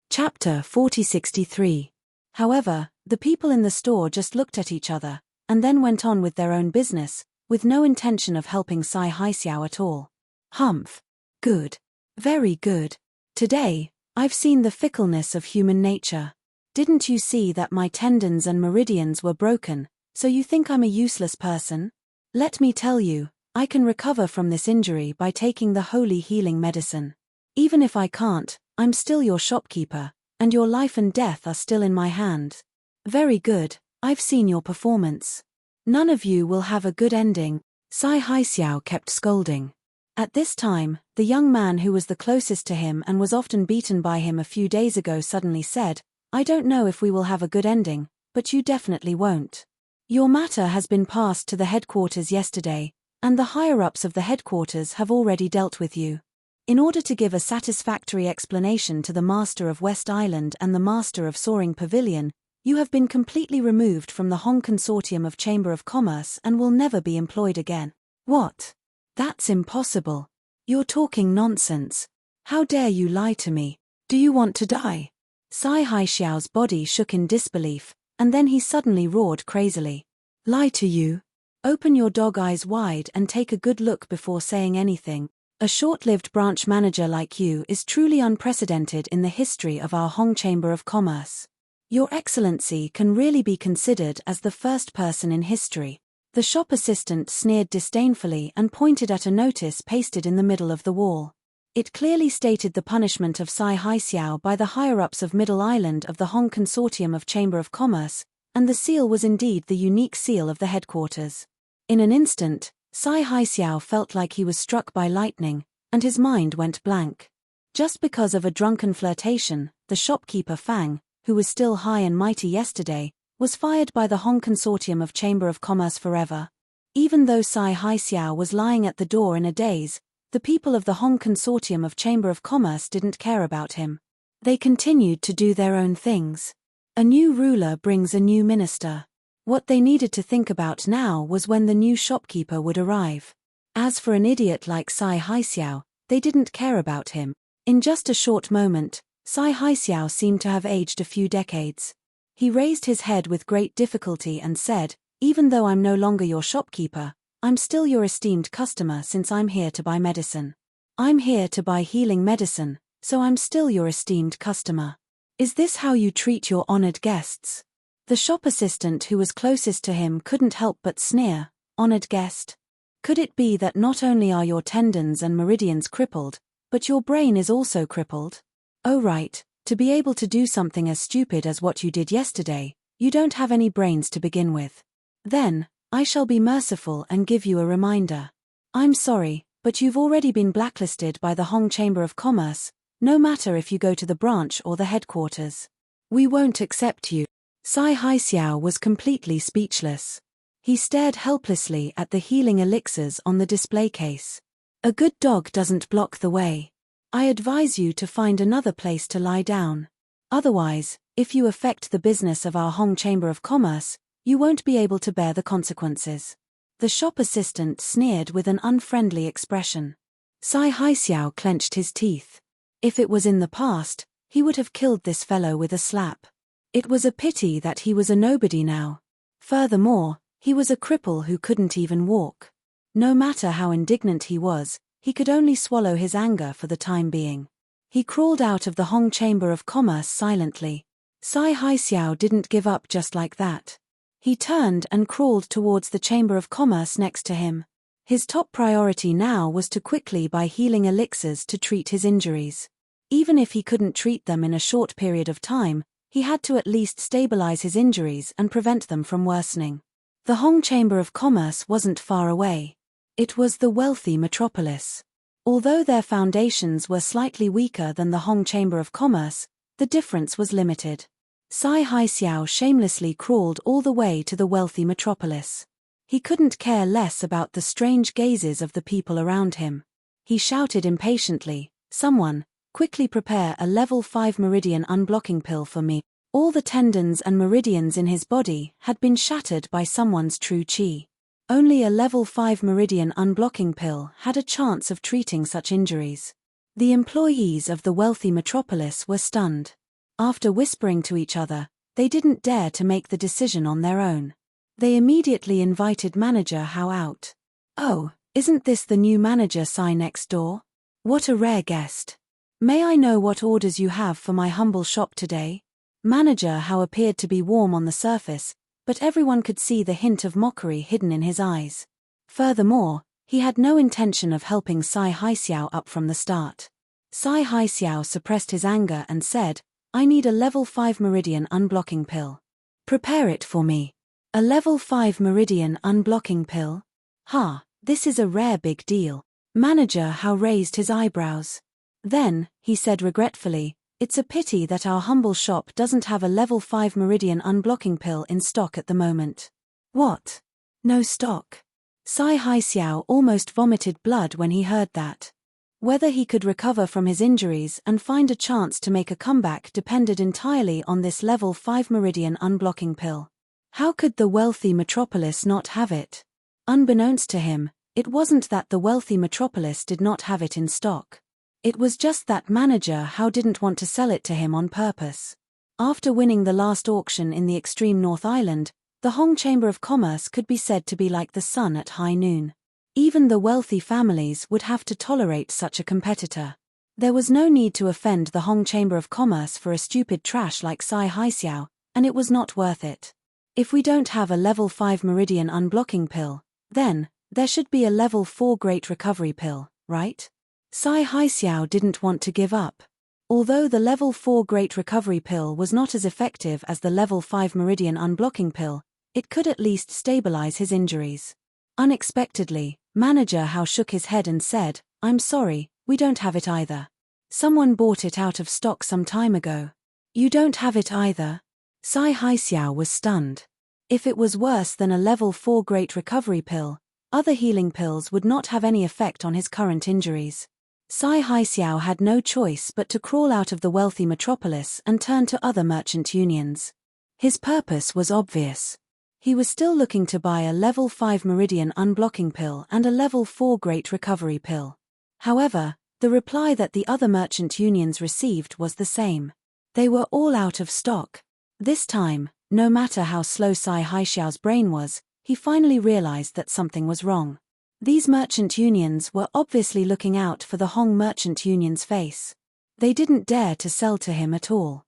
Chapter 4063. However, the people in the store just looked at each other, and then went on with their own business, with no intention of helping Sai Haixiao at all. Humph. Good. Very good. Today, I've seen the fickleness of human nature. Didn't you see that my tendons and meridians were broken, so you think I'm a useless person? Let me tell you, I can recover from this injury by taking the holy healing medicine. Even if I can't, I'm still your shopkeeper, and your life and death are still in my hands. Very good, I've seen your performance. None of you will have a good ending, Sai Haixiao kept scolding. At this time, the young man who was the closest to him and was often beaten by him a few days ago suddenly said, "I don't know if we will have a good ending, but you definitely won't. Your matter has been passed to the headquarters yesterday, and the higher-ups of the headquarters have already dealt with you. In order to give a satisfactory explanation to the Master of West Island and the Master of Soaring Pavilion, you have been completely removed from the Hong Consortium of Chamber of Commerce and will never be employed again." What? That's impossible. You're talking nonsense. How dare you lie to me? Do you want to die? Sai Haixiao's body shook in disbelief, and then he suddenly roared crazily. Lie to you? Open your dog eyes wide and take a good look before saying anything. A short-lived branch manager like you is truly unprecedented in the history of our Hong Chamber of Commerce. Your Excellency can really be considered as the first person in history. The shop assistant sneered disdainfully and pointed at a notice pasted in the middle of the wall. It clearly stated the punishment of Sai Haixiao by the higher-ups of Middle Island of the Hong Consortium of Chamber of Commerce, and the seal was indeed the unique seal of the headquarters. In an instant, Sai Haixiao felt like he was struck by lightning, and his mind went blank. Just because of a drunken flirtation, the shopkeeper Fang, who was still high and mighty yesterday, was fired by the Hong Consortium of Chamber of Commerce forever. Even though Sai Haixiao was lying at the door in a daze, the people of the Hong Consortium of Chamber of Commerce didn't care about him. They continued to do their own things. A new ruler brings a new minister. What they needed to think about now was when the new shopkeeper would arrive. As for an idiot like Sai Haixiao, they didn't care about him. In just a short moment, Sai Haixiao seemed to have aged a few decades. He raised his head with great difficulty and said, "Even though I'm no longer your shopkeeper, I'm still your esteemed customer since I'm here to buy medicine. I'm here to buy healing medicine, so I'm still your esteemed customer. Is this how you treat your honored guests?" The shop assistant who was closest to him couldn't help but sneer. "Honored guest? Could it be that not only are your tendons and meridians crippled, but your brain is also crippled? Oh right, to be able to do something as stupid as what you did yesterday, you don't have any brains to begin with. Then, I shall be merciful and give you a reminder. I'm sorry, but you've already been blacklisted by the Hong Chamber of Commerce, no matter if you go to the branch or the headquarters. We won't accept you." Sai Haixiao was completely speechless. He stared helplessly at the healing elixirs on the display case. "A good dog doesn't block the way. I advise you to find another place to lie down. Otherwise, if you affect the business of our Hong Chamber of Commerce, you won't be able to bear the consequences." The shop assistant sneered with an unfriendly expression. Sai Haixiao clenched his teeth. If it was in the past, he would have killed this fellow with a slap. It was a pity that he was a nobody now. Furthermore, he was a cripple who couldn't even walk. No matter how indignant he was, he could only swallow his anger for the time being. He crawled out of the Hong Chamber of Commerce silently. Sai Haixiao didn't give up just like that. He turned and crawled towards the Chamber of Commerce next to him. His top priority now was to quickly buy healing elixirs to treat his injuries. Even if he couldn't treat them in a short period of time, he had to at least stabilize his injuries and prevent them from worsening. The Hong Chamber of Commerce wasn't far away. It was the wealthy metropolis. Although their foundations were slightly weaker than the Hong Chamber of Commerce, the difference was limited. Sai Haixiao shamelessly crawled all the way to the wealthy metropolis. He couldn't care less about the strange gazes of the people around him. He shouted impatiently, "Someone, quickly prepare a level 5 meridian unblocking pill for me." All the tendons and meridians in his body had been shattered by someone's true qi. Only a level 5 meridian unblocking pill had a chance of treating such injuries. The employees of the wealthy metropolis were stunned. After whispering to each other, they didn't dare to make the decision on their own. They immediately invited Manager Hao out. "Oh, isn't this the new manager Sai next door? What a rare guest. May I know what orders you have for my humble shop today?" Manager Hao appeared to be warm on the surface, but everyone could see the hint of mockery hidden in his eyes. Furthermore, he had no intention of helping Sai Haixiao up from the start. Sai Haixiao suppressed his anger and said, "I need a level 5 meridian unblocking pill. Prepare it for me." "A level 5 meridian unblocking pill? Ha, this is a rare big deal." Manager Hao raised his eyebrows. Then, he said regretfully, "It's a pity that our humble shop doesn't have a level 5 meridian unblocking pill in stock at the moment." "What? No stock?" Sai Haixiao almost vomited blood when he heard that. Whether he could recover from his injuries and find a chance to make a comeback depended entirely on this level 5 meridian unblocking pill. How could the wealthy metropolis not have it? Unbeknownst to him, it wasn't that the wealthy metropolis did not have it in stock. It was just that Manager Hao didn't want to sell it to him on purpose. After winning the last auction in the extreme North Island, the Hong Chamber of Commerce could be said to be like the sun at high noon. Even the wealthy families would have to tolerate such a competitor. There was no need to offend the Hong Chamber of Commerce for a stupid trash like Sai Haixiao, and it was not worth it. If we don't have a level 5 meridian unblocking pill, then, there should be a level 4 great recovery pill, right? Sai Haixiao didn't want to give up. Although the level 4 great recovery pill was not as effective as the level 5 meridian unblocking pill, it could at least stabilize his injuries. Unexpectedly, Manager Hao shook his head and said, "I'm sorry, we don't have it either. Someone bought it out of stock some time ago." "You don't have it either?" Sai Haixiao was stunned. If it was worse than a level 4 great recovery pill, other healing pills would not have any effect on his current injuries. Sai Haixiao had no choice but to crawl out of the wealthy metropolis and turn to other merchant unions. His purpose was obvious. He was still looking to buy a level 5 Meridian unblocking pill and a level 4 Great Recovery pill. However, the reply that the other merchant unions received was the same. They were all out of stock. This time, no matter how slow Sai Haixiao's brain was, he finally realized that something was wrong. These merchant unions were obviously looking out for the Hong Merchant Union's face. They didn't dare to sell to him at all.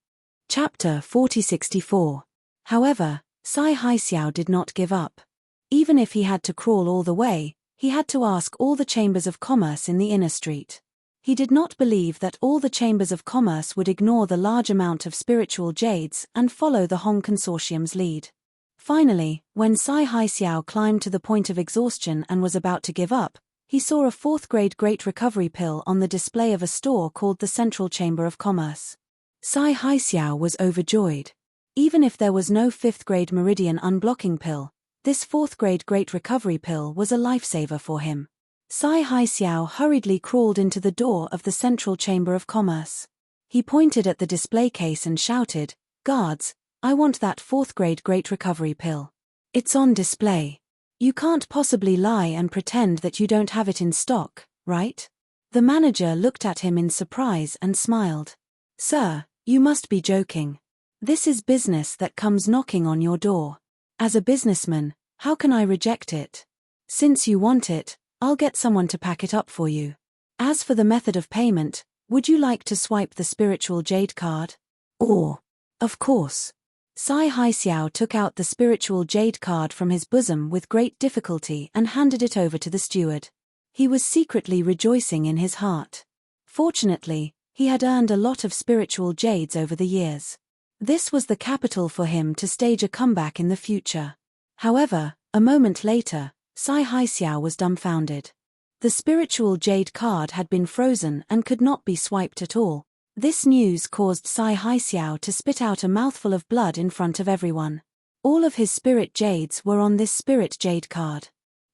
Chapter 4064. However, Sai Haixiao did not give up. Even if he had to crawl all the way, he had to ask all the chambers of commerce in the inner street. He did not believe that all the chambers of commerce would ignore the large amount of spiritual jades and follow the Hong Consortium's lead. Finally, when Sai Haixiao climbed to the point of exhaustion and was about to give up, he saw a 4th-grade Great Recovery pill on the display of a store called the Central Chamber of Commerce. Sai Haixiao was overjoyed. Even if there was no 5th-grade Meridian unblocking pill, this 4th-grade Great Recovery pill was a lifesaver for him. Sai Haixiao hurriedly crawled into the door of the Central Chamber of Commerce. He pointed at the display case and shouted, "Guards, I want that 4th-grade Great Recovery pill. It's on display. You can't possibly lie and pretend that you don't have it in stock, right?" The manager looked at him in surprise and smiled. "Sir, you must be joking. This is business that comes knocking on your door. As a businessman, how can I reject it? Since you want it, I'll get someone to pack it up for you. As for the method of payment, would you like to swipe the spiritual jade card? Or, of course." Sai Haixiao took out the spiritual jade card from his bosom with great difficulty and handed it over to the steward. He was secretly rejoicing in his heart. Fortunately, he had earned a lot of spiritual jades over the years. This was the capital for him to stage a comeback in the future. However, a moment later, Sai Haixiao was dumbfounded. The spiritual jade card had been frozen and could not be swiped at all. This news caused Sai Haixiao to spit out a mouthful of blood in front of everyone. All of his spirit jades were on this spirit jade card.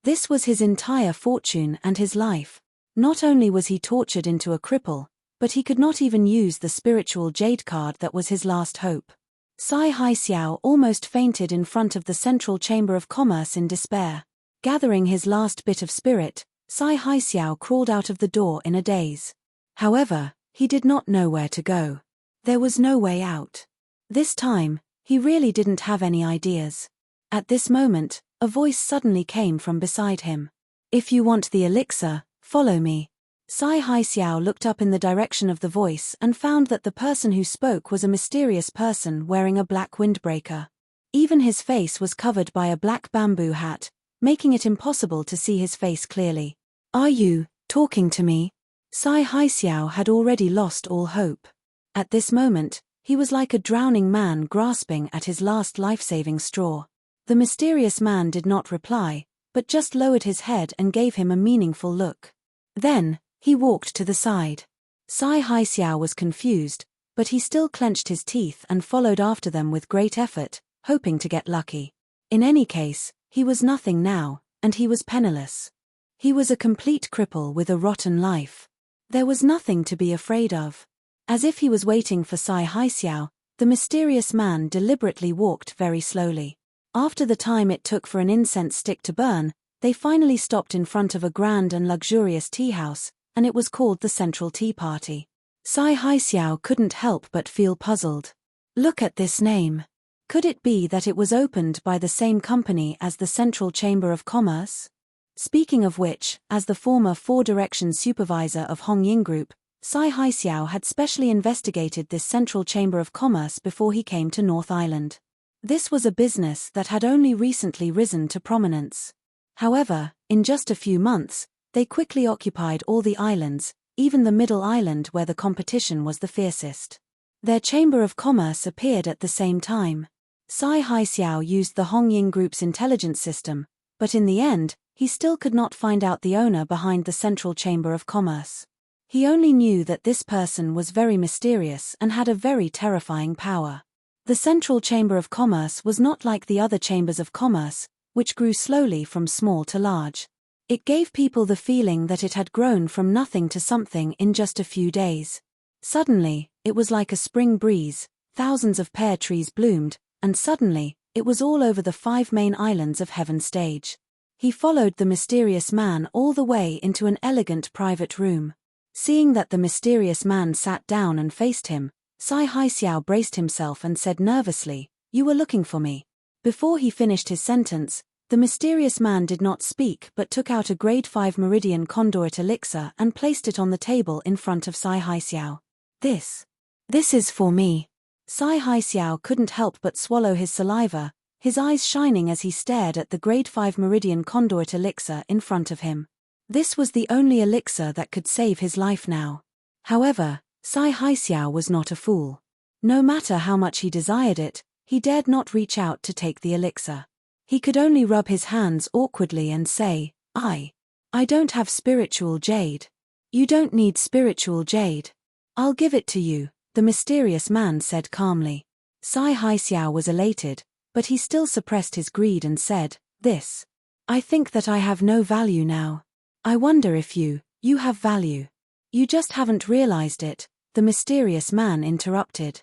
This was his entire fortune and his life. Not only was he tortured into a cripple, but he could not even use the spiritual jade card that was his last hope. Sai Haixiao almost fainted in front of the Central Chamber of Commerce in despair. Gathering his last bit of spirit, Sai Haixiao crawled out of the door in a daze. However, he did not know where to go. There was no way out. This time, he really didn't have any ideas. At this moment, a voice suddenly came from beside him. "If you want the elixir, follow me." Sai Haixiao looked up in the direction of the voice and found that the person who spoke was a mysterious person wearing a black windbreaker. Even his face was covered by a black bamboo hat, making it impossible to see his face clearly. "Are you talking to me?" Sai Haixiao had already lost all hope. At this moment, he was like a drowning man grasping at his last life-saving straw. The mysterious man did not reply, but just lowered his head and gave him a meaningful look. Then, he walked to the side. Sai Haixiao was confused, but he still clenched his teeth and followed after them with great effort, hoping to get lucky. In any case, he was nothing now, and he was penniless. He was a complete cripple with a rotten life. There was nothing to be afraid of. As if he was waiting for Sai Haixiao, the mysterious man deliberately walked very slowly. After the time it took for an incense stick to burn, they finally stopped in front of a grand and luxurious tea house, and it was called the Central Tea Party. Sai Haixiao couldn't help but feel puzzled. Look at this name. Could it be that it was opened by the same company as the Central Chamber of Commerce? Speaking of which, as the former Four Directions supervisor of Hong Ying Group, Sai Haixiao had specially investigated this Central Chamber of Commerce before he came to North Island. This was a business that had only recently risen to prominence. However, in just a few months, they quickly occupied all the islands, even the Middle Island where the competition was the fiercest. Their Chamber of Commerce appeared at the same time. Sai Haixiao used the Hong Ying Group's intelligence system, but in the end, he still could not find out the owner behind the Central Chamber of Commerce. He only knew that this person was very mysterious and had a very terrifying power. The Central Chamber of Commerce was not like the other chambers of commerce, which grew slowly from small to large. It gave people the feeling that it had grown from nothing to something in just a few days. Suddenly, it was like a spring breeze, thousands of pear trees bloomed, and suddenly, It was all over the 5 main islands of Heaven stage. He followed the mysterious man all the way into an elegant private room. Seeing that the mysterious man sat down and faced him, Sai Haixiao braced himself and said nervously, "You were looking for me." Before he finished his sentence, the mysterious man did not speak but took out a grade 5 meridian conduit elixir and placed it on the table in front of Sai Haixiao. This is for me." Sai Haixiao couldn't help but swallow his saliva, his eyes shining as he stared at the grade 5 meridian conduit elixir in front of him. This was the only elixir that could save his life now. However, Sai Haixiao was not a fool. No matter how much he desired it, he dared not reach out to take the elixir. He could only rub his hands awkwardly and say, I don't have spiritual jade." "You don't need spiritual jade. I'll give it to you," the mysterious man said calmly. Sai Haixiao was elated, but he still suppressed his greed and said, I think that I have no value now. I wonder if you have value." "You just haven't realized it," the mysterious man interrupted.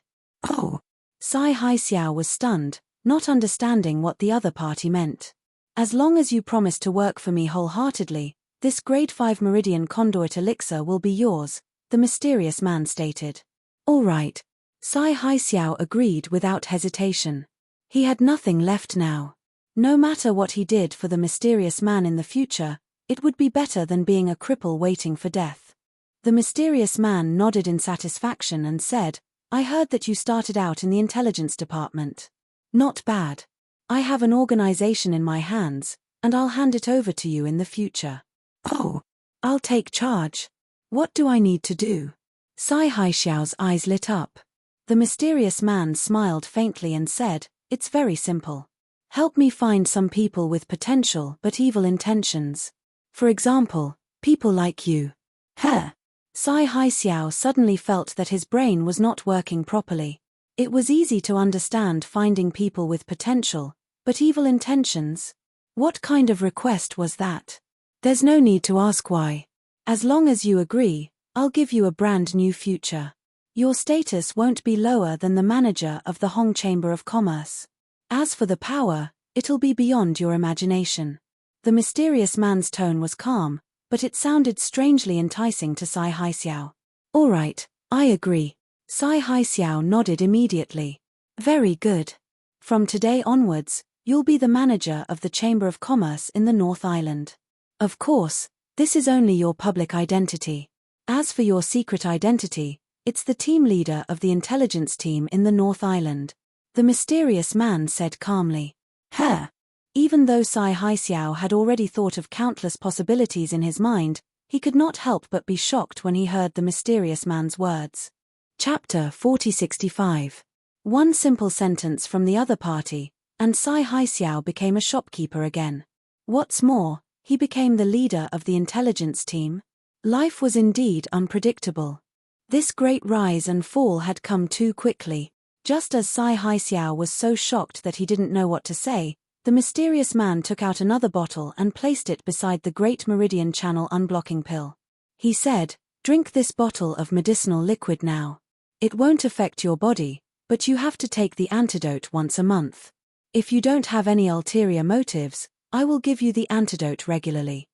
Oh. Sai Haixiao was stunned, not understanding what the other party meant. "As long as you promise to work for me wholeheartedly, this grade 5 meridian conduit elixir will be yours," the mysterious man stated. "All right." Sai Haixiao agreed without hesitation. He had nothing left now. No matter what he did for the mysterious man in the future, it would be better than being a cripple waiting for death. The mysterious man nodded in satisfaction and said, "I heard that you started out in the intelligence department. Not bad. I have an organization in my hands, and I'll hand it over to you in the future." Oh. "I'll take charge. What do I need to do?" Sai Haixiao's eyes lit up. The mysterious man smiled faintly and said, "It's very simple. Help me find some people with potential but evil intentions. For example, people like you." Huh. Sai Haixiao suddenly felt that his brain was not working properly. It was easy to understand finding people with potential, but evil intentions? What kind of request was that? "There's no need to ask why. As long as you agree, I'll give you a brand new future. Your status won't be lower than the manager of the Hong Chamber of Commerce. As for the power, it'll be beyond your imagination." The mysterious man's tone was calm, but it sounded strangely enticing to Sai Haixiao. "All right, I agree." Sai Haixiao nodded immediately. "Very good. From today onwards, you'll be the manager of the Chamber of Commerce in the North Island. Of course, this is only your public identity. As for your secret identity, it's the team leader of the intelligence team in the North Island," the mysterious man said calmly. Huh. Even though Sai Haixiao had already thought of countless possibilities in his mind, he could not help but be shocked when he heard the mysterious man's words. Chapter 4065. One simple sentence from the other party, and Sai Haixiao became a shopkeeper again. What's more, he became the leader of the intelligence team. Life was indeed unpredictable. This great rise and fall had come too quickly. Just as Sai Haixiao was so shocked that he didn't know what to say, the mysterious man took out another bottle and placed it beside the Great Meridian Channel unblocking pill. He said, "Drink this bottle of medicinal liquid now. It won't affect your body, but you have to take the antidote once a month. If you don't have any ulterior motives, I will give you the antidote regularly."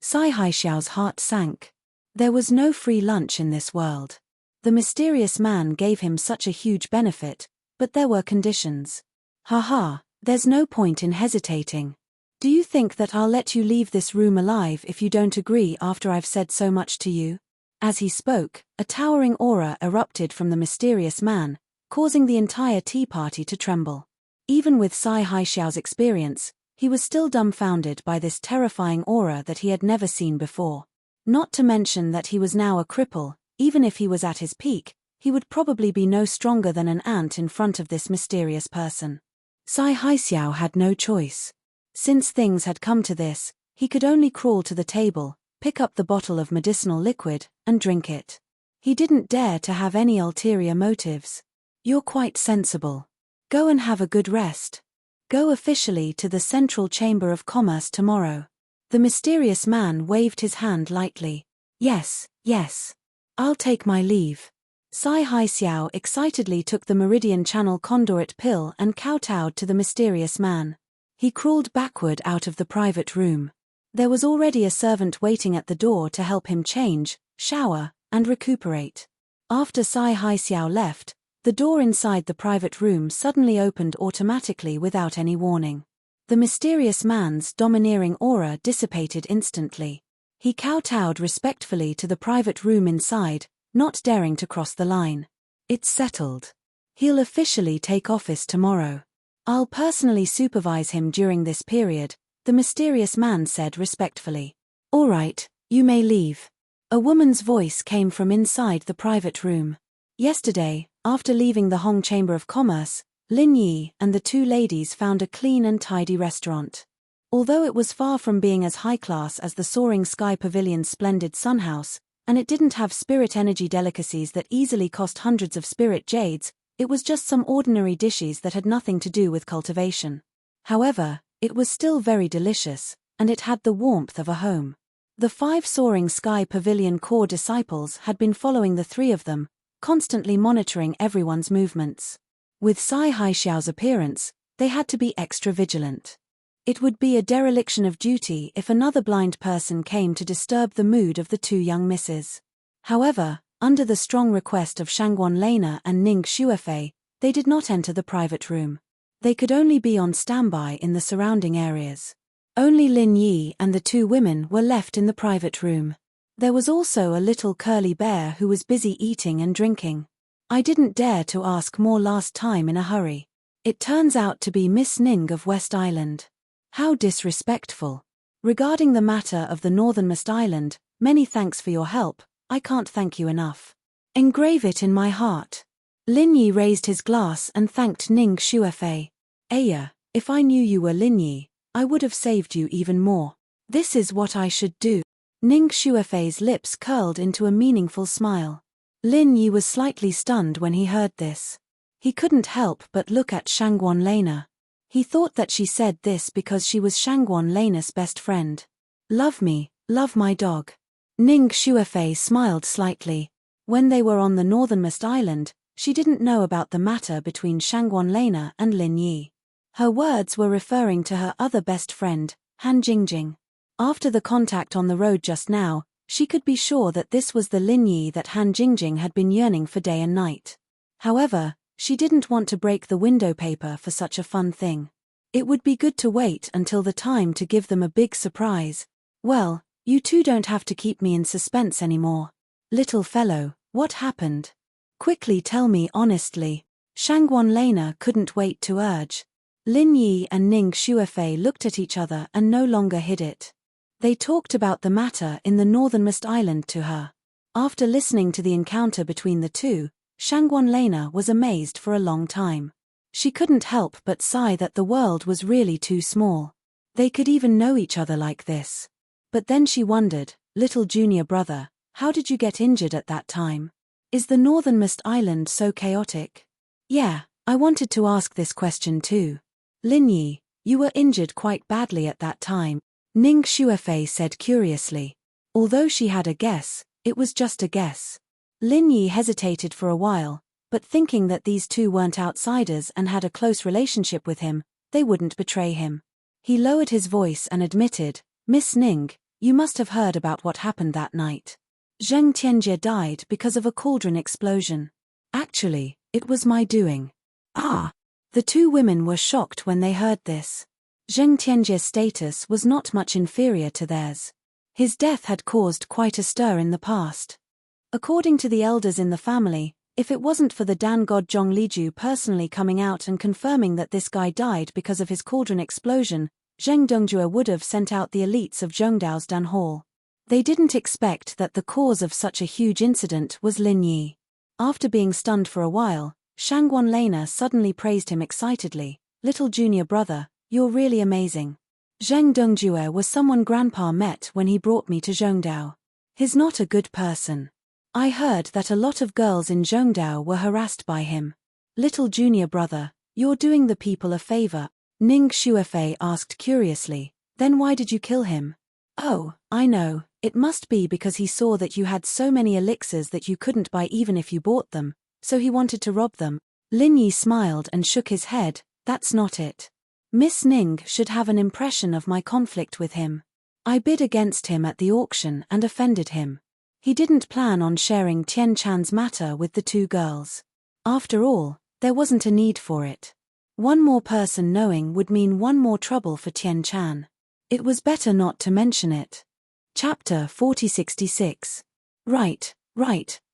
Sai Haixiao's heart sank. There was no free lunch in this world. The mysterious man gave him such a huge benefit, but there were conditions. "Haha, there's no point in hesitating. Do you think that I'll let you leave this room alive if you don't agree after I've said so much to you?" As he spoke, a towering aura erupted from the mysterious man, causing the entire tea party to tremble. Even with Sai Haixiao's experience, he was still dumbfounded by this terrifying aura that he had never seen before. Not to mention that he was now a cripple. Even if he was at his peak, he would probably be no stronger than an ant in front of this mysterious person. Sai Haixiao had no choice. Since things had come to this, he could only crawl to the table, pick up the bottle of medicinal liquid, and drink it. He didn't dare to have any ulterior motives. "You're quite sensible. Go and have a good rest. Go officially to the Central Chamber of Commerce tomorrow." The mysterious man waved his hand lightly. Yes. I'll take my leave." Sai Haixiao excitedly took the Meridian Channel Conduit pill and kowtowed to the mysterious man. He crawled backward out of the private room. There was already a servant waiting at the door to help him change, shower, and recuperate. After Sai Haixiao left, the door inside the private room suddenly opened automatically without any warning. The mysterious man's domineering aura dissipated instantly. He kowtowed respectfully to the private room inside, not daring to cross the line. It's settled. He'll officially take office tomorrow. I'll personally supervise him during this period, the mysterious man said respectfully. All right, you may leave. A woman's voice came from inside the private room. Yesterday, after leaving the Hong Chamber of Commerce, Lin Yi and the two ladies found a clean and tidy restaurant. Although it was far from being as high class as the Soaring Sky Pavilion's splendid sun house, and it didn't have spirit energy delicacies that easily cost hundreds of spirit jades, it was just some ordinary dishes that had nothing to do with cultivation. However, it was still very delicious, and it had the warmth of a home. The 5 Soaring Sky Pavilion core disciples had been following the 3 of them, constantly monitoring everyone's movements. With Sai Haixiao's appearance, they had to be extra vigilant. It would be a dereliction of duty if another blind person came to disturb the mood of the 2 young misses. However, under the strong request of Shangguan Lena and Ning Xuefei, they did not enter the private room. They could only be on standby in the surrounding areas. Only Lin Yi and the 2 women were left in the private room. There was also a little curly bear who was busy eating and drinking. I didn't dare to ask more last time in a hurry. It turns out to be Miss Ning of West Island. How disrespectful. Regarding the matter of the northernmost island, many thanks for your help, I can't thank you enough. Engrave it in my heart. Lin Yi raised his glass and thanked Ning Xuefei. Aya, if I knew you were Lin Yi, I would have saved you even more. This is what I should do. Ning Xuefei's lips curled into a meaningful smile. Lin Yi was slightly stunned when he heard this. He couldn't help but look at Shangguan Lena. He thought that she said this because she was Shangguan Lena's best friend. Love me, love my dog. Ning Xuefei smiled slightly. When they were on the northernmost island, she didn't know about the matter between Shangguan Lena and Lin Yi. Her words were referring to her other best friend, Han Jingjing. After the contact on the road just now, she could be sure that this was the Lin Yi that Han Jingjing had been yearning for day and night. However, she didn't want to break the window paper for such a fun thing. It would be good to wait until the time to give them a big surprise. Well, you two don't have to keep me in suspense anymore. Little fellow, what happened? Quickly tell me honestly. Shangguan Lena couldn't wait to urge. Lin Yi and Ning Xuefei looked at each other and no longer hid it. They talked about the matter in the northernmost island to her. After listening to the encounter between the two, Shangguan Lena was amazed for a long time. She couldn't help but sigh that the world was really too small. They could even know each other like this. But then she wondered, little junior brother, how did you get injured at that time? Is the northernmost island so chaotic? Yeah, I wanted to ask this question too. Lin Yi, you were injured quite badly at that time, Ning Xuefei said curiously. Although she had a guess, it was just a guess. Lin Yi hesitated for a while, but thinking that these two weren't outsiders and had a close relationship with him, they wouldn't betray him. He lowered his voice and admitted, Miss Ning, you must have heard about what happened that night. Zheng Tianjie died because of a cauldron explosion. Actually, it was my doing. Ah! The 2 women were shocked when they heard this. Zheng Tianjie's status was not much inferior to theirs. His death had caused quite a stir in the past. According to the elders in the family, if it wasn't for the Dan god Zhong Liju personally coming out and confirming that this guy died because of his cauldron explosion, Zheng Dongjue would have sent out the elites of Zhongdao's Dan Hall. They didn't expect that the cause of such a huge incident was Lin Yi. After being stunned for a while, Shangguan Lena suddenly praised him excitedly. Little junior brother, you're really amazing. Zheng Dongjue was someone Grandpa met when he brought me to Zhongdao. He's not a good person. I heard that a lot of girls in Zhongdao were harassed by him. Little junior brother, you're doing the people a favor. Ning Xuefei asked curiously, then why did you kill him? Oh, I know, It must be because he saw that you had so many elixirs that you couldn't buy even if you bought them, so he wanted to rob them. Lin Yi smiled and shook his head. That's not it. Miss Ning should have an impression of my conflict with him. I bid against him at the auction and offended him. He didn't plan on sharing Tian Chan's matter with the two girls. After all, there wasn't a need for it. One more person knowing would mean one more trouble for Tian Chan. It was better not to mention it. Chapter 4066. Right,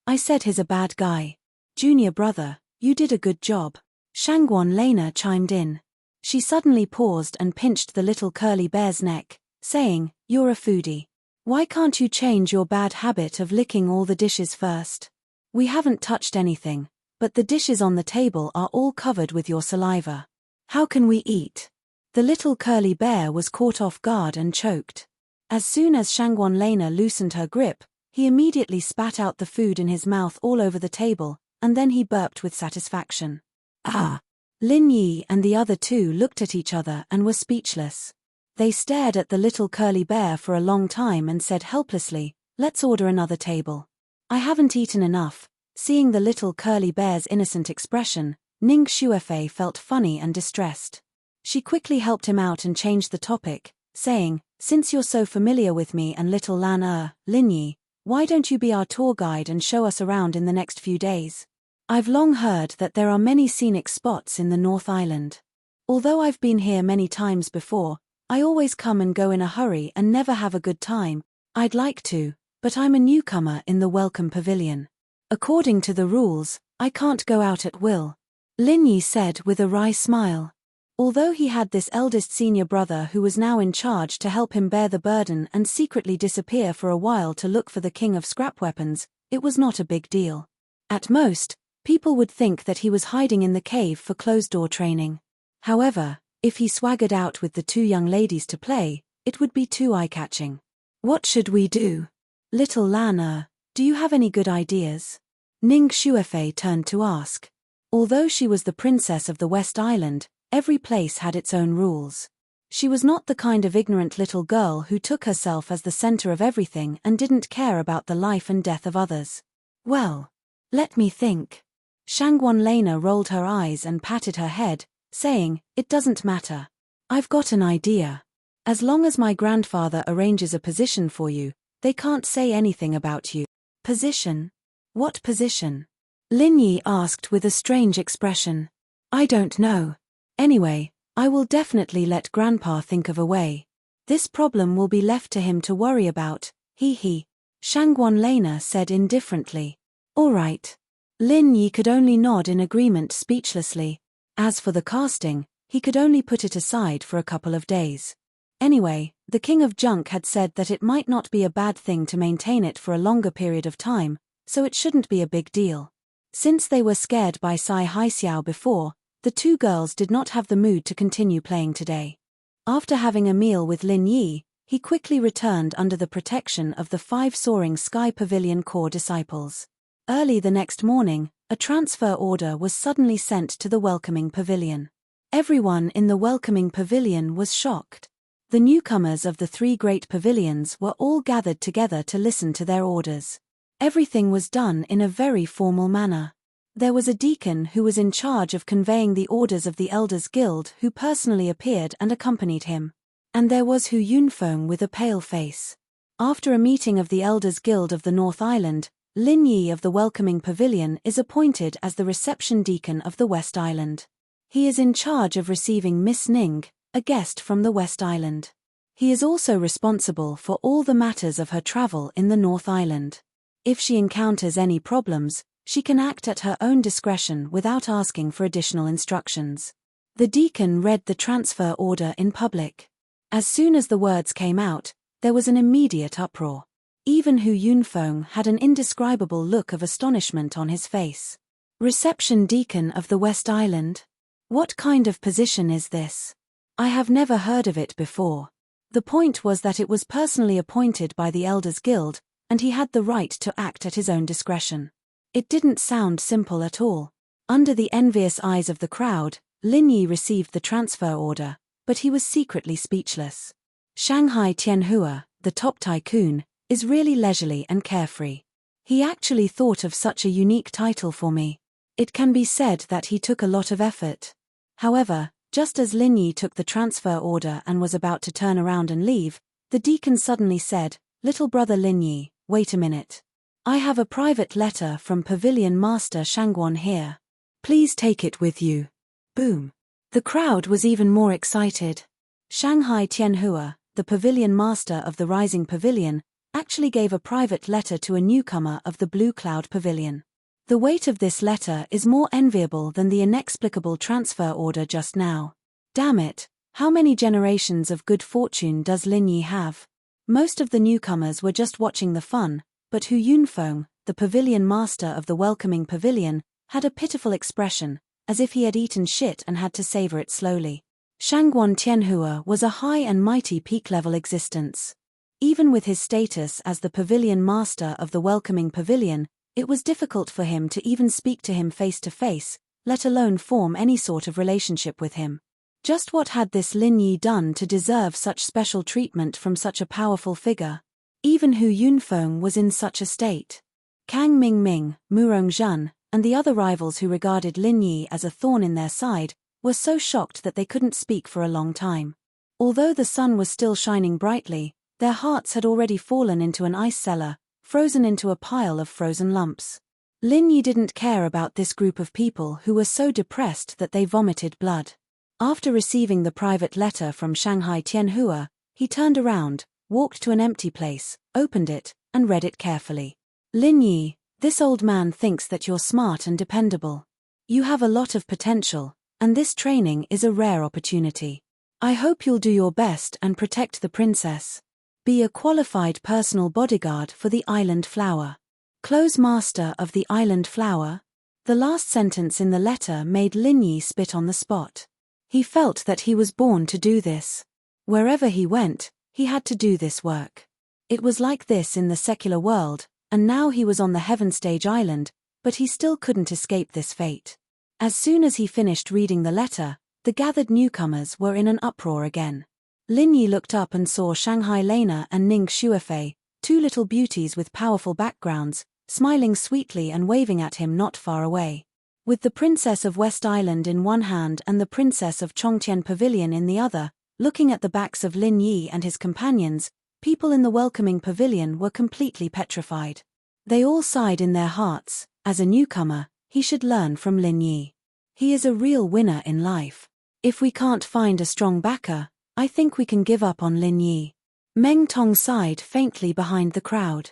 I said he's a bad guy. Junior brother, you did a good job. Shangguan Lena chimed in. She suddenly paused and pinched the little curly bear's neck, saying, "You're a foodie. Why can't you change your bad habit of licking all the dishes first? We haven't touched anything, but the dishes on the table are all covered with your saliva. How can we eat?" The little curly bear was caught off guard and choked. As soon as Shangguan Lena loosened her grip, he immediately spat out the food in his mouth all over the table, and then he burped with satisfaction. Ah! Lin Yi and the other two looked at each other and were speechless. They stared at the little curly bear for a long time and said helplessly, "Let's order another table." "I haven't eaten enough." Seeing the little curly bear's innocent expression, Ning Xuefei felt funny and distressed. She quickly helped him out and changed the topic, saying, "Since you're so familiar with me and little Lan Lin Yi, why don't you be our tour guide and show us around in the next few days? I've long heard that there are many scenic spots in the North Island. Although I've been here many times before, I always come and go in a hurry and never have a good time. I'd like to, but I'm a newcomer in the Welcome Pavilion. According to the rules, I can't go out at will," Lin Yi said with a wry smile. Although he had this eldest senior brother who was now in charge to help him bear the burden and secretly disappear for a while to look for the king of scrap weapons, it was not a big deal. At most, people would think that he was hiding in the cave for closed-door training. However, if he swaggered out with the two young ladies to play, it would be too eye-catching. "What should we do? Little Lan do you have any good ideas?" Ning Xuefei turned to ask. Although she was the princess of the West Island, every place had its own rules. She was not the kind of ignorant little girl who took herself as the center of everything and didn't care about the life and death of others. "Well, let me think." Shangguan Lena rolled her eyes and patted her head, saying, "It doesn't matter. I've got an idea. As long as my grandfather arranges a position for you, they can't say anything about you." "Position? What position?" Lin Yi asked with a strange expression. "I don't know. Anyway, I will definitely let Grandpa think of a way. This problem will be left to him to worry about, he. Shangguan Lena said indifferently. "All right." Lin Yi could only nod in agreement speechlessly. As for the casting, he could only put it aside for a couple of days. Anyway, the King of Junk had said that it might not be a bad thing to maintain it for a longer period of time, so it shouldn't be a big deal. Since they were scared by Sai Haixiao before, the two girls did not have the mood to continue playing today. After having a meal with Lin Yi, he quickly returned under the protection of the 5 soaring Sky Pavilion core disciples. Early the next morning, a transfer order was suddenly sent to the Welcoming Pavilion. Everyone in the Welcoming Pavilion was shocked. The newcomers of the 3 great pavilions were all gathered together to listen to their orders. Everything was done in a very formal manner. There was a deacon who was in charge of conveying the orders of the Elders Guild who personally appeared and accompanied him. And there was Hu Yunfeng with a pale face. After a meeting of the Elders Guild of the North Island, Lin Yi of the Welcoming Pavilion is appointed as the reception deacon of the West Island. He is in charge of receiving Miss Ning, a guest from the West Island. He is also responsible for all the matters of her travel in the North Island. If she encounters any problems, she can act at her own discretion without asking for additional instructions. The deacon read the transfer order in public. As soon as the words came out, there was an immediate uproar. Even Hu Yunfeng had an indescribable look of astonishment on his face. Reception deacon of the West Island? What kind of position is this? I have never heard of it before. The point was that it was personally appointed by the Elders Guild, and he had the right to act at his own discretion. It didn't sound simple at all. Under the envious eyes of the crowd, Lin Yi received the transfer order, but he was secretly speechless. Shanghai Tianhua, the top tycoon, is really leisurely and carefree. He actually thought of such a unique title for me. It can be said that he took a lot of effort. However, just as Lin Yi took the transfer order and was about to turn around and leave, the deacon suddenly said, "Little brother Lin Yi, wait a minute. I have a private letter from Pavilion Master Shangguan here. Please take it with you." Boom. The crowd was even more excited. Shanghai Tianhua, the pavilion master of the Rising Pavilion, actually gave a private letter to a newcomer of the Blue Cloud Pavilion. The weight of this letter is more enviable than the inexplicable transfer order just now. Damn it, how many generations of good fortune does Lin Yi have? Most of the newcomers were just watching the fun, but Hu Yunfeng, the pavilion master of the welcoming pavilion, had a pitiful expression, as if he had eaten shit and had to savor it slowly. Shangguan Tianhua was a high and mighty peak-level existence. Even with his status as the pavilion master of the welcoming pavilion, it was difficult for him to even speak to him face to face, let alone form any sort of relationship with him. Just what had this Lin Yi done to deserve such special treatment from such a powerful figure? Even Hu Yunfeng was in such a state. Kang Mingming, Murong Zhan, and the other rivals who regarded Lin Yi as a thorn in their side, were so shocked that they couldn't speak for a long time. Although the sun was still shining brightly, their hearts had already fallen into an ice cellar, frozen into a pile of frozen lumps. Lin Yi didn't care about this group of people who were so depressed that they vomited blood. After receiving the private letter from Shanghai Tianhua, he turned around, walked to an empty place, opened it, and read it carefully. "Lin Yi, this old man thinks that you're smart and dependable. You have a lot of potential, and this training is a rare opportunity. I hope you'll do your best and protect the princess. Be a qualified personal bodyguard for the Island Flower. Close master of the Island Flower." The last sentence in the letter made Lin Yi spit on the spot. He felt that he was born to do this. Wherever he went, he had to do this work. It was like this in the secular world, and now he was on the Heaven Stage Island, but he still couldn't escape this fate. As soon as he finished reading the letter, the gathered newcomers were in an uproar again. Lin Yi looked up and saw Shanghai Lena and Ning Shuefei, two little beauties with powerful backgrounds, smiling sweetly and waving at him not far away. With the Princess of West Island in one hand and the Princess of Chongtian Pavilion in the other, looking at the backs of Lin Yi and his companions, people in the welcoming pavilion were completely petrified. They all sighed in their hearts. As a newcomer, he should learn from Lin Yi. He is a real winner in life. If we can't find a strong backer, I think we can give up on Lin Yi. Meng Tong sighed faintly behind the crowd.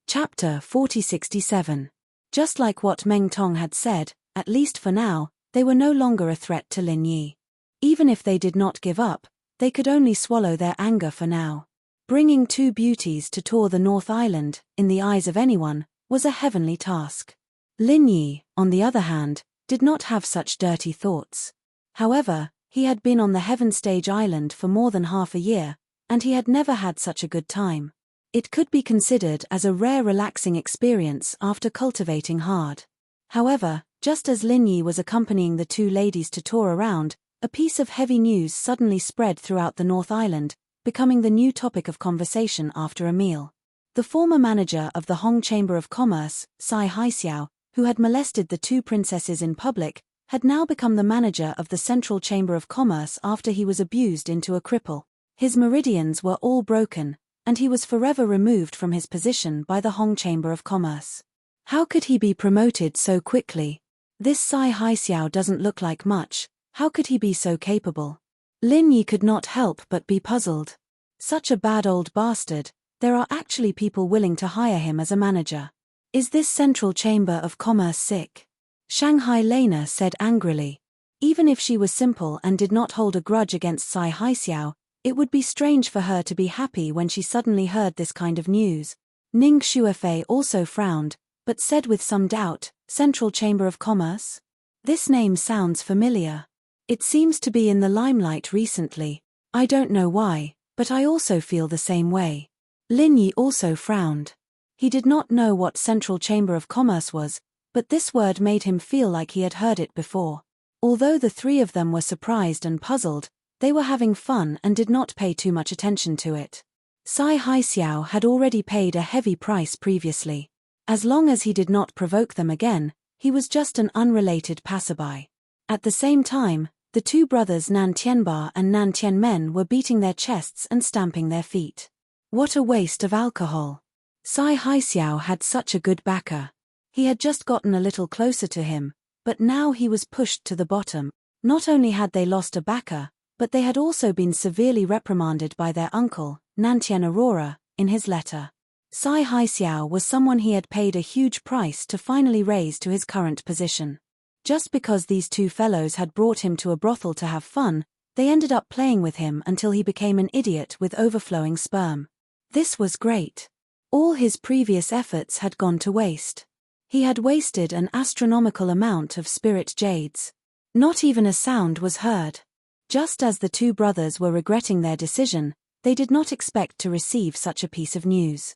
Chapter 4067. Just like what Meng Tong had said, at least for now, they were no longer a threat to Lin Yi. Even if they did not give up, they could only swallow their anger for now. Bringing two beauties to tour the North Island, in the eyes of anyone, was a heavenly task. Lin Yi, on the other hand, did not have such dirty thoughts. However, he had been on the Heaven Stage Island for more than half a year, and he had never had such a good time. It could be considered as a rare relaxing experience after cultivating hard. However, just as Lin Yi was accompanying the two ladies to tour around, a piece of heavy news suddenly spread throughout the North Island, becoming the new topic of conversation after a meal. The former manager of the Hong Chamber of Commerce, Cai Haixiao, who had molested the two princesses in public, had now become the manager of the Central Chamber of Commerce after he was abused into a cripple. His meridians were all broken, and he was forever removed from his position by the Hong Chamber of Commerce. How could he be promoted so quickly? This Cai Haixiao doesn't look like much. How could he be so capable? Lin Yi could not help but be puzzled. Such a bad old bastard, there are actually people willing to hire him as a manager. Is this Central Chamber of Commerce sick? Shanghai Lena said angrily. Even if she was simple and did not hold a grudge against Cai Haixiao, it would be strange for her to be happy when she suddenly heard this kind of news. Ning Shuefei also frowned, but said with some doubt, Central Chamber of Commerce? This name sounds familiar. It seems to be in the limelight recently. I don't know why, but I also feel the same way. Lin Yi also frowned. He did not know what Central Chamber of Commerce was, but this word made him feel like he had heard it before. Although the three of them were surprised and puzzled, they were having fun and did not pay too much attention to it. Sai Haixiao had already paid a heavy price previously. As long as he did not provoke them again, he was just an unrelated passerby. At the same time, the two brothers Nan Tianba and Nan Tianmen were beating their chests and stamping their feet. What a waste of alcohol. Sai Haixiao had such a good backer. He had just gotten a little closer to him, but now he was pushed to the bottom. Not only had they lost a backer, but they had also been severely reprimanded by their uncle, Nantian Aurora, in his letter. Sai Haixiao was someone he had paid a huge price to finally raise to his current position. Just because these two fellows had brought him to a brothel to have fun, they ended up playing with him until he became an idiot with overflowing sperm. This was great. All his previous efforts had gone to waste. He had wasted an astronomical amount of spirit jades. Not even a sound was heard. Just as the two brothers were regretting their decision, they did not expect to receive such a piece of news.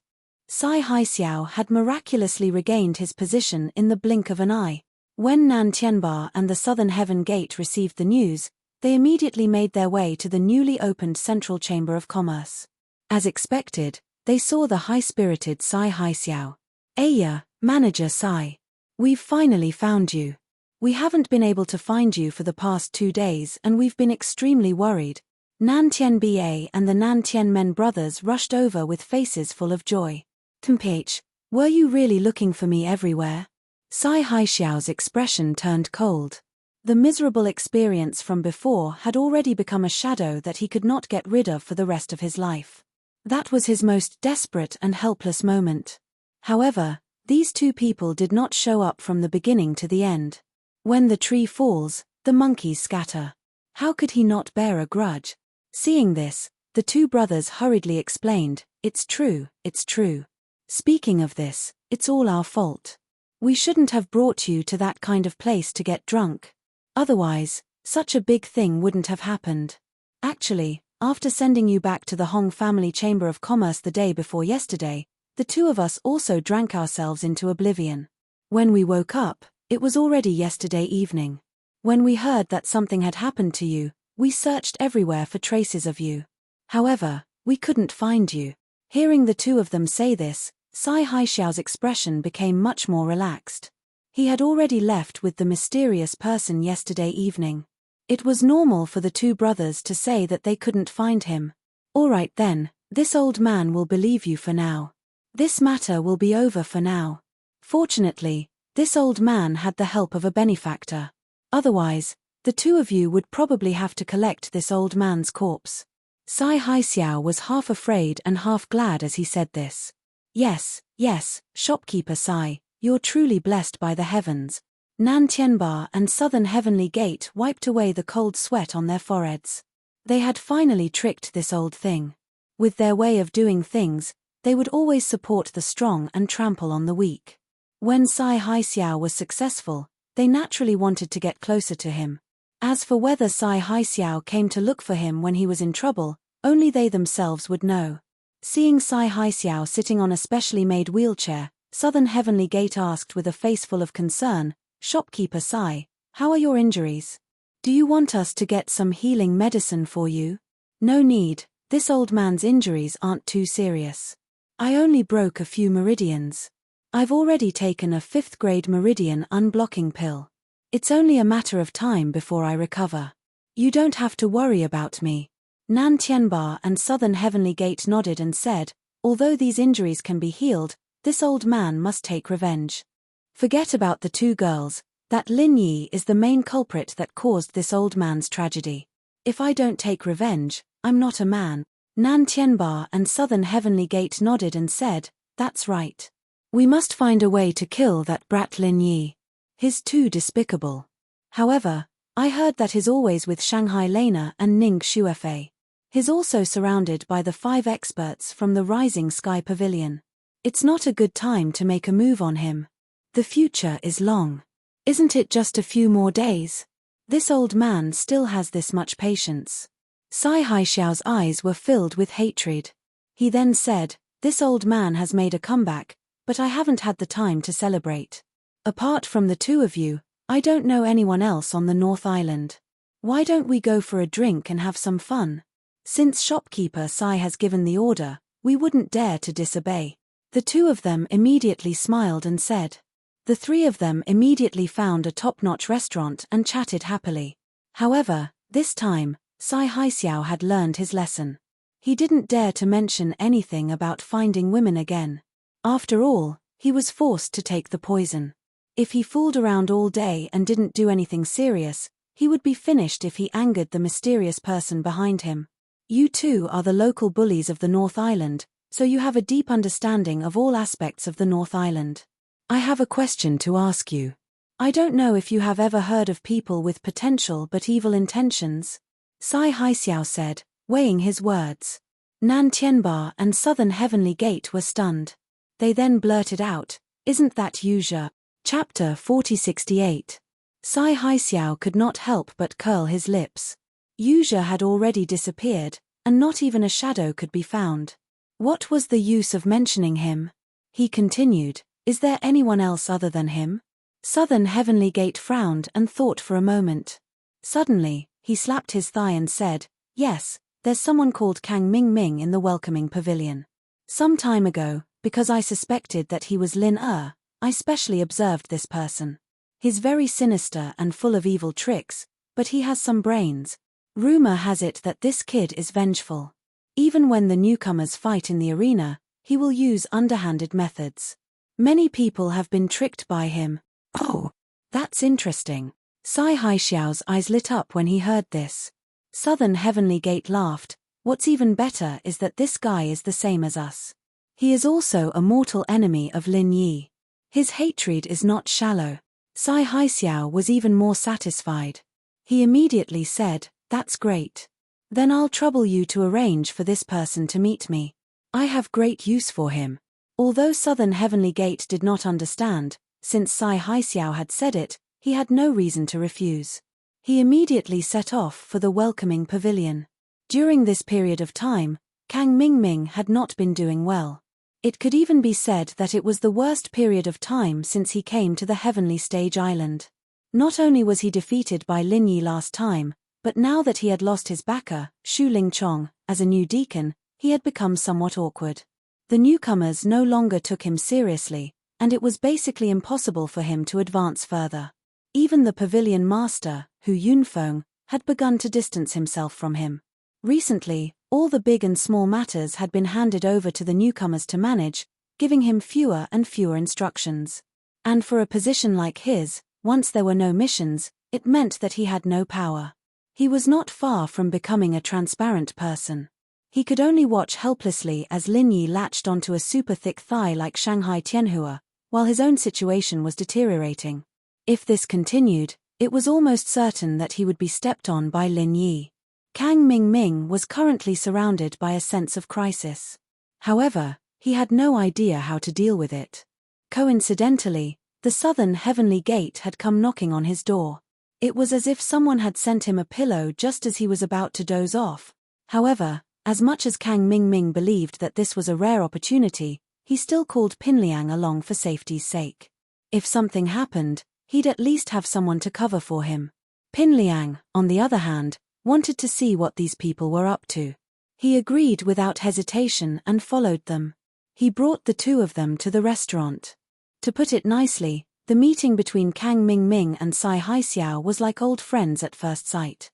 Sai Haixiao had miraculously regained his position in the blink of an eye. When Nan Tianba and the Southern Heaven Gate received the news, they immediately made their way to the newly opened Central Chamber of Commerce. As expected, they saw the high-spirited Sai Haixiao. "Aya, Manager Sai. We've finally found you. We haven't been able to find you for the past 2 days and we've been extremely worried." Nan Tianba and the Nan Tianmen brothers rushed over with faces full of joy. "Temph, were you really looking for me everywhere?" Sai Haixiao's expression turned cold. The miserable experience from before had already become a shadow that he could not get rid of for the rest of his life. That was his most desperate and helpless moment. However, these two people did not show up from the beginning to the end. When the tree falls, the monkeys scatter. How could he not bear a grudge? Seeing this, the two brothers hurriedly explained, "It's true, it's true. Speaking of this, it's all our fault. We shouldn't have brought you to that kind of place to get drunk. Otherwise, such a big thing wouldn't have happened. Actually, after sending you back to the Hong family Chamber of Commerce the day before yesterday, the two of us also drank ourselves into oblivion. When we woke up, it was already yesterday evening. When we heard that something had happened to you, we searched everywhere for traces of you. However, we couldn't find you." Hearing the two of them say this, Sai Haixiao's expression became much more relaxed. He had already left with the mysterious person yesterday evening. It was normal for the two brothers to say that they couldn't find him. "All right then, this old man will believe you for now. This matter will be over for now." Fortunately, this old man had the help of a benefactor. Otherwise, the two of you would probably have to collect this old man's corpse. Sai Haixiao was half afraid and half glad as he said this. Yes, shopkeeper Sai, you're truly blessed by the heavens." Nan Tianba and Southern Heavenly Gate wiped away the cold sweat on their foreheads. They had finally tricked this old thing. With their way of doing things, they would always support the strong and trample on the weak. When Sai Haixiao was successful, they naturally wanted to get closer to him. As for whether Sai Haixiao came to look for him when he was in trouble, only they themselves would know. Seeing Sai Haixiao sitting on a specially made wheelchair, Southern Heavenly Gate asked with a face full of concern, "Shopkeeper Sai, how are your injuries? Do you want us to get some healing medicine for you?" "No need, this old man's injuries aren't too serious. I only broke a few meridians. I've already taken a 5th grade meridian unblocking pill. It's only a matter of time before I recover. You don't have to worry about me." Nan Tianba and Southern Heavenly Gate nodded and said, "Although these injuries can be healed, this old man must take revenge. Forget about the two girls, that Lin Yi is the main culprit that caused this old man's tragedy. If I don't take revenge, I'm not a man." Nan Tianba and Southern Heavenly Gate nodded and said, "That's right. We must find a way to kill that brat Lin Yi. He's too despicable. However, I heard that he's always with Shanghai Lena and Ning Xuefei. He's also surrounded by the 5 experts from the Rising Sky Pavilion. It's not a good time to make a move on him. The future is long. Isn't it just a few more days? This old man still has this much patience." Sai Haixiao's eyes were filled with hatred. He then said, "This old man has made a comeback, but I haven't had the time to celebrate. Apart from the two of you, I don't know anyone else on the North Island. Why don't we go for a drink and have some fun? Since shopkeeper Sai has given the order, We wouldn't dare to disobey. The two of them immediately smiled and said. The three of them immediately found a top-notch restaurant and chatted happily. However, this time, Sai Haixiao had learned his lesson. He didn't dare to mention anything about finding women again. After all, he was forced to take the poison. If he fooled around all day and didn't do anything serious, he would be finished if he angered the mysterious person behind him. You two are the local bullies of the North Island, so you have a deep understanding of all aspects of the North Island. I have a question to ask you. I don't know if you have ever heard of people with potential but evil intentions. Sai Haixiao said, weighing his words. Nan Tianba and Southern Heavenly Gate were stunned. They then blurted out, "Isn't that Yuja?" Chapter 4068. Sai Haixiao could not help but curl his lips. Yuja had already disappeared, and not even a shadow could be found. What was the use of mentioning him? He continued, "Is there anyone else other than him?" Southern Heavenly Gate frowned and thought for a moment. Suddenly, he slapped his thigh and said, "Yes, there's someone called Kang Ming in the welcoming pavilion. Some time ago, because I suspected that he was Lin I specially observed this person. He's very sinister and full of evil tricks, but he has some brains. Rumor has it that this kid is vengeful. Even when the newcomers fight in the arena, he will use underhanded methods. Many people have been tricked by him." Oh, That's interesting. Sai Haixiao's eyes lit up when he heard this. Southern Heavenly Gate laughed. What's even better is that this guy is the same as us. He is also a mortal enemy of Lin Yi. His hatred is not shallow. Sai Haixiao was even more satisfied. He immediately said, "That's great. Then I'll trouble you to arrange for this person to meet me. I have great use for him." Although Southern Heavenly Gate did not understand, since Sai Haixiao had said it, he had no reason to refuse. He immediately set off for the welcoming pavilion. During this period of time, Kang Ming had not been doing well. It could even be said that it was the worst period of time since he came to the Heavenly Stage Island. Not only was he defeated by Lin Yi last time, but now that he had lost his backer, Shu Lingchong, as a new deacon, he had become somewhat awkward. The newcomers no longer took him seriously, and it was basically impossible for him to advance further. Even the pavilion master, Hu Yunfeng, had begun to distance himself from him. Recently, all the big and small matters had been handed over to the newcomers to manage, giving him fewer and fewer instructions. And for a position like his, once there were no missions, it meant that he had no power. He was not far from becoming a transparent person. He could only watch helplessly as Lin Yi latched onto a super thick thigh like Shanghai Tianhua, while his own situation was deteriorating. If this continued, it was almost certain that he would be stepped on by Lin Yi. Kang Ming was currently surrounded by a sense of crisis. However, he had no idea how to deal with it. Coincidentally, the Southern Heavenly Gate had come knocking on his door. It was as if someone had sent him a pillow just as he was about to doze off. However, as much as Kang Ming believed that this was a rare opportunity, he still called Pinliang along for safety's sake. If something happened, he'd at least have someone to cover for him. Pinliang, on the other hand, wanted to see what these people were up to. He agreed without hesitation and followed them. He brought the two of them to the restaurant. To put it nicely, the meeting between Kang Ming and Sai Haixiao was like old friends at first sight.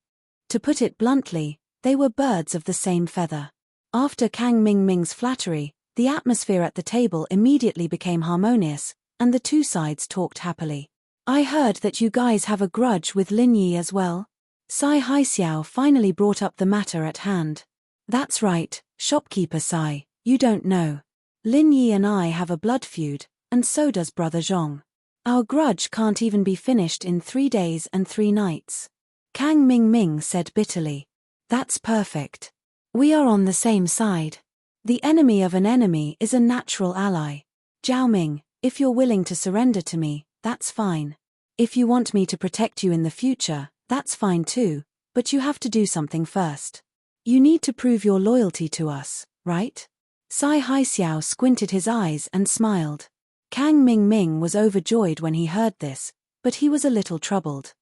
To put it bluntly, they were birds of the same feather. After Kang Ming's flattery, the atmosphere at the table immediately became harmonious, and the two sides talked happily. "I heard that you guys have a grudge with Lin Yi as well?" Sai Haixiao finally brought up the matter at hand. "That's right, shopkeeper Sai, you don't know. Lin Yi and I have a blood feud, and so does brother Zhong. Our grudge can't even be finished in 3 days and 3 nights. Kang Ming said bitterly. "That's perfect. We are on the same side. The enemy of an enemy is a natural ally. Zhao Ming, if you're willing to surrender to me, that's fine. If you want me to protect you in the future, that's fine too, but you have to do something first. You need to prove your loyalty to us, right?" Sai Haixiao squinted his eyes and smiled. Kang Ming was overjoyed when he heard this, but he was a little troubled.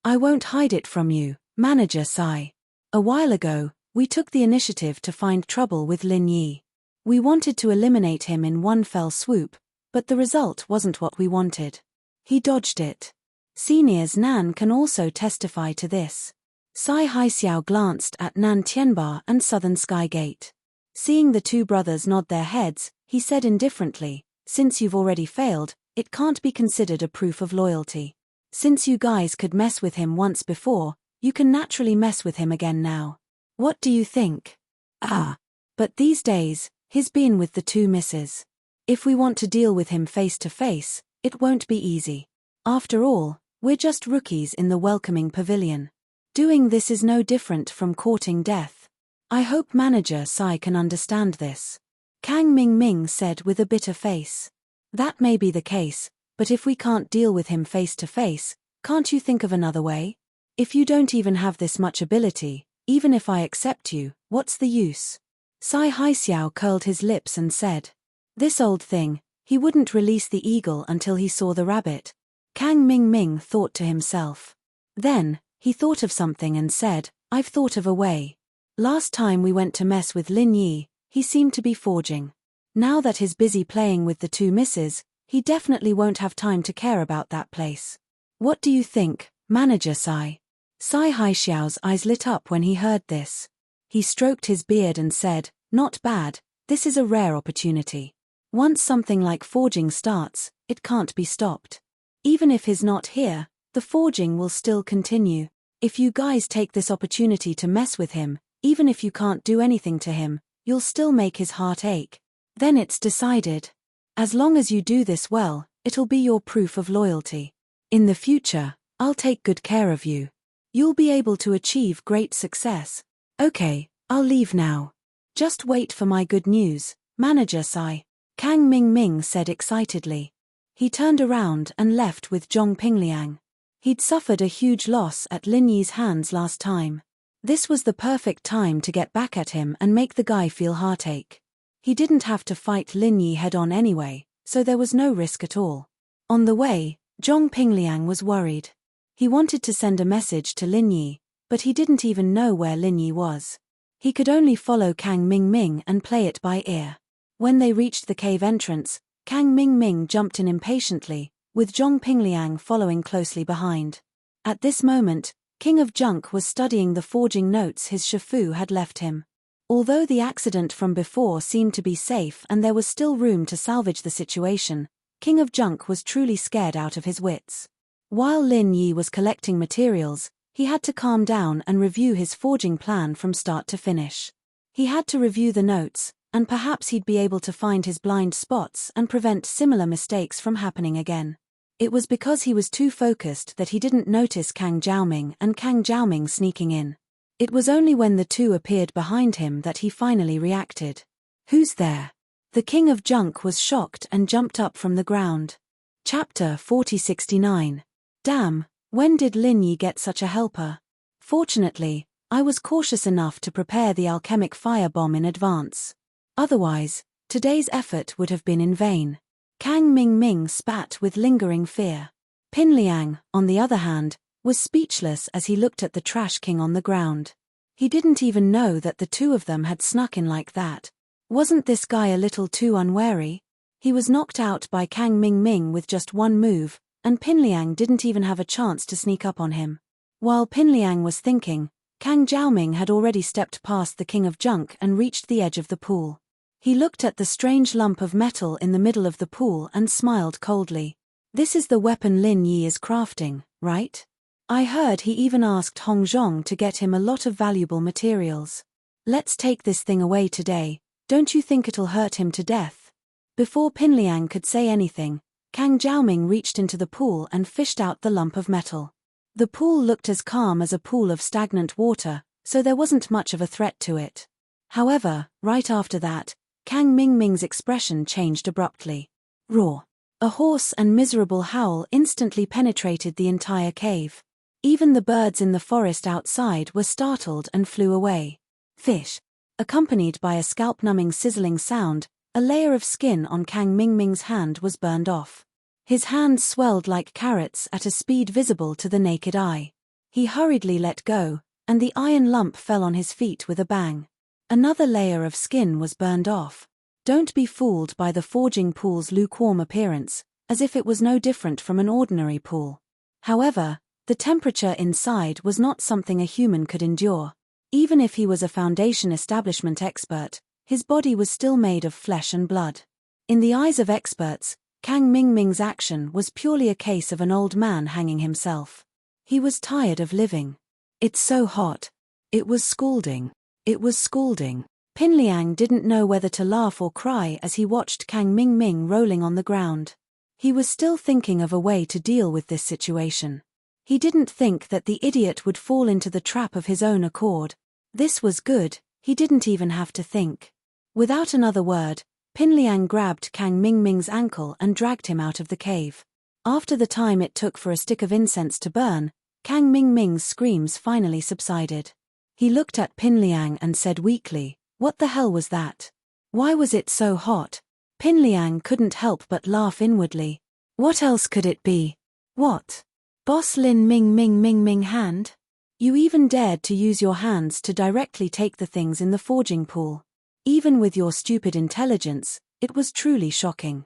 "I won't hide it from you, Manager Sai. A while ago, We took the initiative to find trouble with Lin Yi. We wanted to eliminate him in one fell swoop, but the result wasn't what we wanted. He dodged it. Seniors Nan can also testify to this. Sai Haixiao glanced at Nan Tianba and Southern Sky Gate. Seeing the two brothers nod their heads, he said indifferently, "Since you've already failed, it can't be considered a proof of loyalty. Since you guys could mess with him once before, you can naturally mess with him again now. What do you think?" But these days, he's been with the two misses. If we want to deal with him face to face, it won't be easy. After all, we're just rookies in the welcoming pavilion. Doing this is no different from courting death. I hope Manager Sai can understand this. Kang Ming said with a bitter face. That may be the case, but if we can't deal with him face to face, can't you think of another way? If you don't even have this much ability, even if I accept you, what's the use? Sai Haixiao curled his lips and said. This old thing, he wouldn't release the eagle until he saw the rabbit. Kang Ming thought to himself. Then, he thought of something and said, I've thought of a way. Last time we went to mess with Lin Yi, he seemed to be forging. Now that he's busy playing with the two misses, he definitely won't have time to care about that place. What do you think, Manager Sai? Sai Haixiao's eyes lit up when he heard this. He stroked his beard and said, Not bad, this is a rare opportunity. Once something like forging starts, it can't be stopped. Even if he's not here, the forging will still continue. If you guys take this opportunity to mess with him, even if you can't do anything to him, you'll still make his heart ache. Then it's decided. As long as you do this well, it'll be your proof of loyalty. In the future, I'll take good care of you. You'll be able to achieve great success. Okay, I'll leave now. Just wait for my good news, Manager Sai. Kang Ming said excitedly. He turned around and left with Zhong Pingliang. He'd suffered a huge loss at Lin Yi's hands last time. This was the perfect time to get back at him and make the guy feel heartache. He didn't have to fight Lin Yi head-on anyway, so there was no risk at all. On the way, Zhong Pingliang was worried. He wanted to send a message to Lin Yi, but he didn't even know where Lin Yi was. He could only follow Kang Ming and play it by ear. When they reached the cave entrance, Kang Ming jumped in impatiently, with Zhong Pingliang following closely behind. At this moment, King of Junk was studying the forging notes his Shifu had left him. Although the accident from before seemed to be safe and there was still room to salvage the situation, King of Junk was truly scared out of his wits. While Lin Yi was collecting materials, he had to calm down and review his forging plan from start to finish. He had to review the notes, and perhaps he'd be able to find his blind spots and prevent similar mistakes from happening again. It was because he was too focused that he didn't notice Kang Zhaoming and Kang Zhaoming sneaking in. It was only when the two appeared behind him that he finally reacted. Who's there? The King of Junk was shocked and jumped up from the ground. Chapter 4069. Damn, when did Lin Yi get such a helper? Fortunately, I was cautious enough to prepare the alchemic fire bomb in advance. Otherwise, today's effort would have been in vain. Kang Ming spat with lingering fear. Pinliang, on the other hand, was speechless as he looked at the trash king on the ground. He didn't even know that the two of them had snuck in like that. Wasn't this guy a little too unwary? He was knocked out by Kang Ming with just one move, and Pinliang didn't even have a chance to sneak up on him. While Pinliang was thinking, Kang Zhaoming had already stepped past the King of Junk and reached the edge of the pool. He looked at the strange lump of metal in the middle of the pool and smiled coldly. This is the weapon Lin Yi is crafting, right? I heard he even asked Hong Zhong to get him a lot of valuable materials. Let's take this thing away today, don't you think it'll hurt him to death? Before Pinliang could say anything, Kang Zhaoming reached into the pool and fished out the lump of metal. The pool looked as calm as a pool of stagnant water, so there wasn't much of a threat to it. However, right after that, Kang Ming's expression changed abruptly. Roar! A hoarse and miserable howl instantly penetrated the entire cave. Even the birds in the forest outside were startled and flew away. Fish! Accompanied by a scalp-numbing sizzling sound, a layer of skin on Kang Ming's hand was burned off. His hands swelled like carrots at a speed visible to the naked eye. He hurriedly let go, and the iron lump fell on his feet with a bang. Another layer of skin was burned off. Don't be fooled by the forging pool's lukewarm appearance, as if it was no different from an ordinary pool. However, the temperature inside was not something a human could endure. Even if he was a foundation establishment expert, his body was still made of flesh and blood. In the eyes of experts, Kang Mingming's action was purely a case of an old man hanging himself. He was tired of living. It's so hot. It was scalding. It was scalding. Pin Liang didn't know whether to laugh or cry as he watched Kang Mingming rolling on the ground. He was still thinking of a way to deal with this situation. He didn't think that the idiot would fall into the trap of his own accord. This was good, he didn't even have to think. Without another word, Pin Liang grabbed Kang Mingming's ankle and dragged him out of the cave. After the time it took for a stick of incense to burn, Kang Mingming's screams finally subsided. He looked at Pin Liang and said weakly, "What the hell was that? Why was it so hot?" Pin Liang couldn't help but laugh inwardly. What else could it be? What? Boss Lin Ming hand? You even dared to use your hands to directly take the things in the forging pool. Even with your stupid intelligence, it was truly shocking.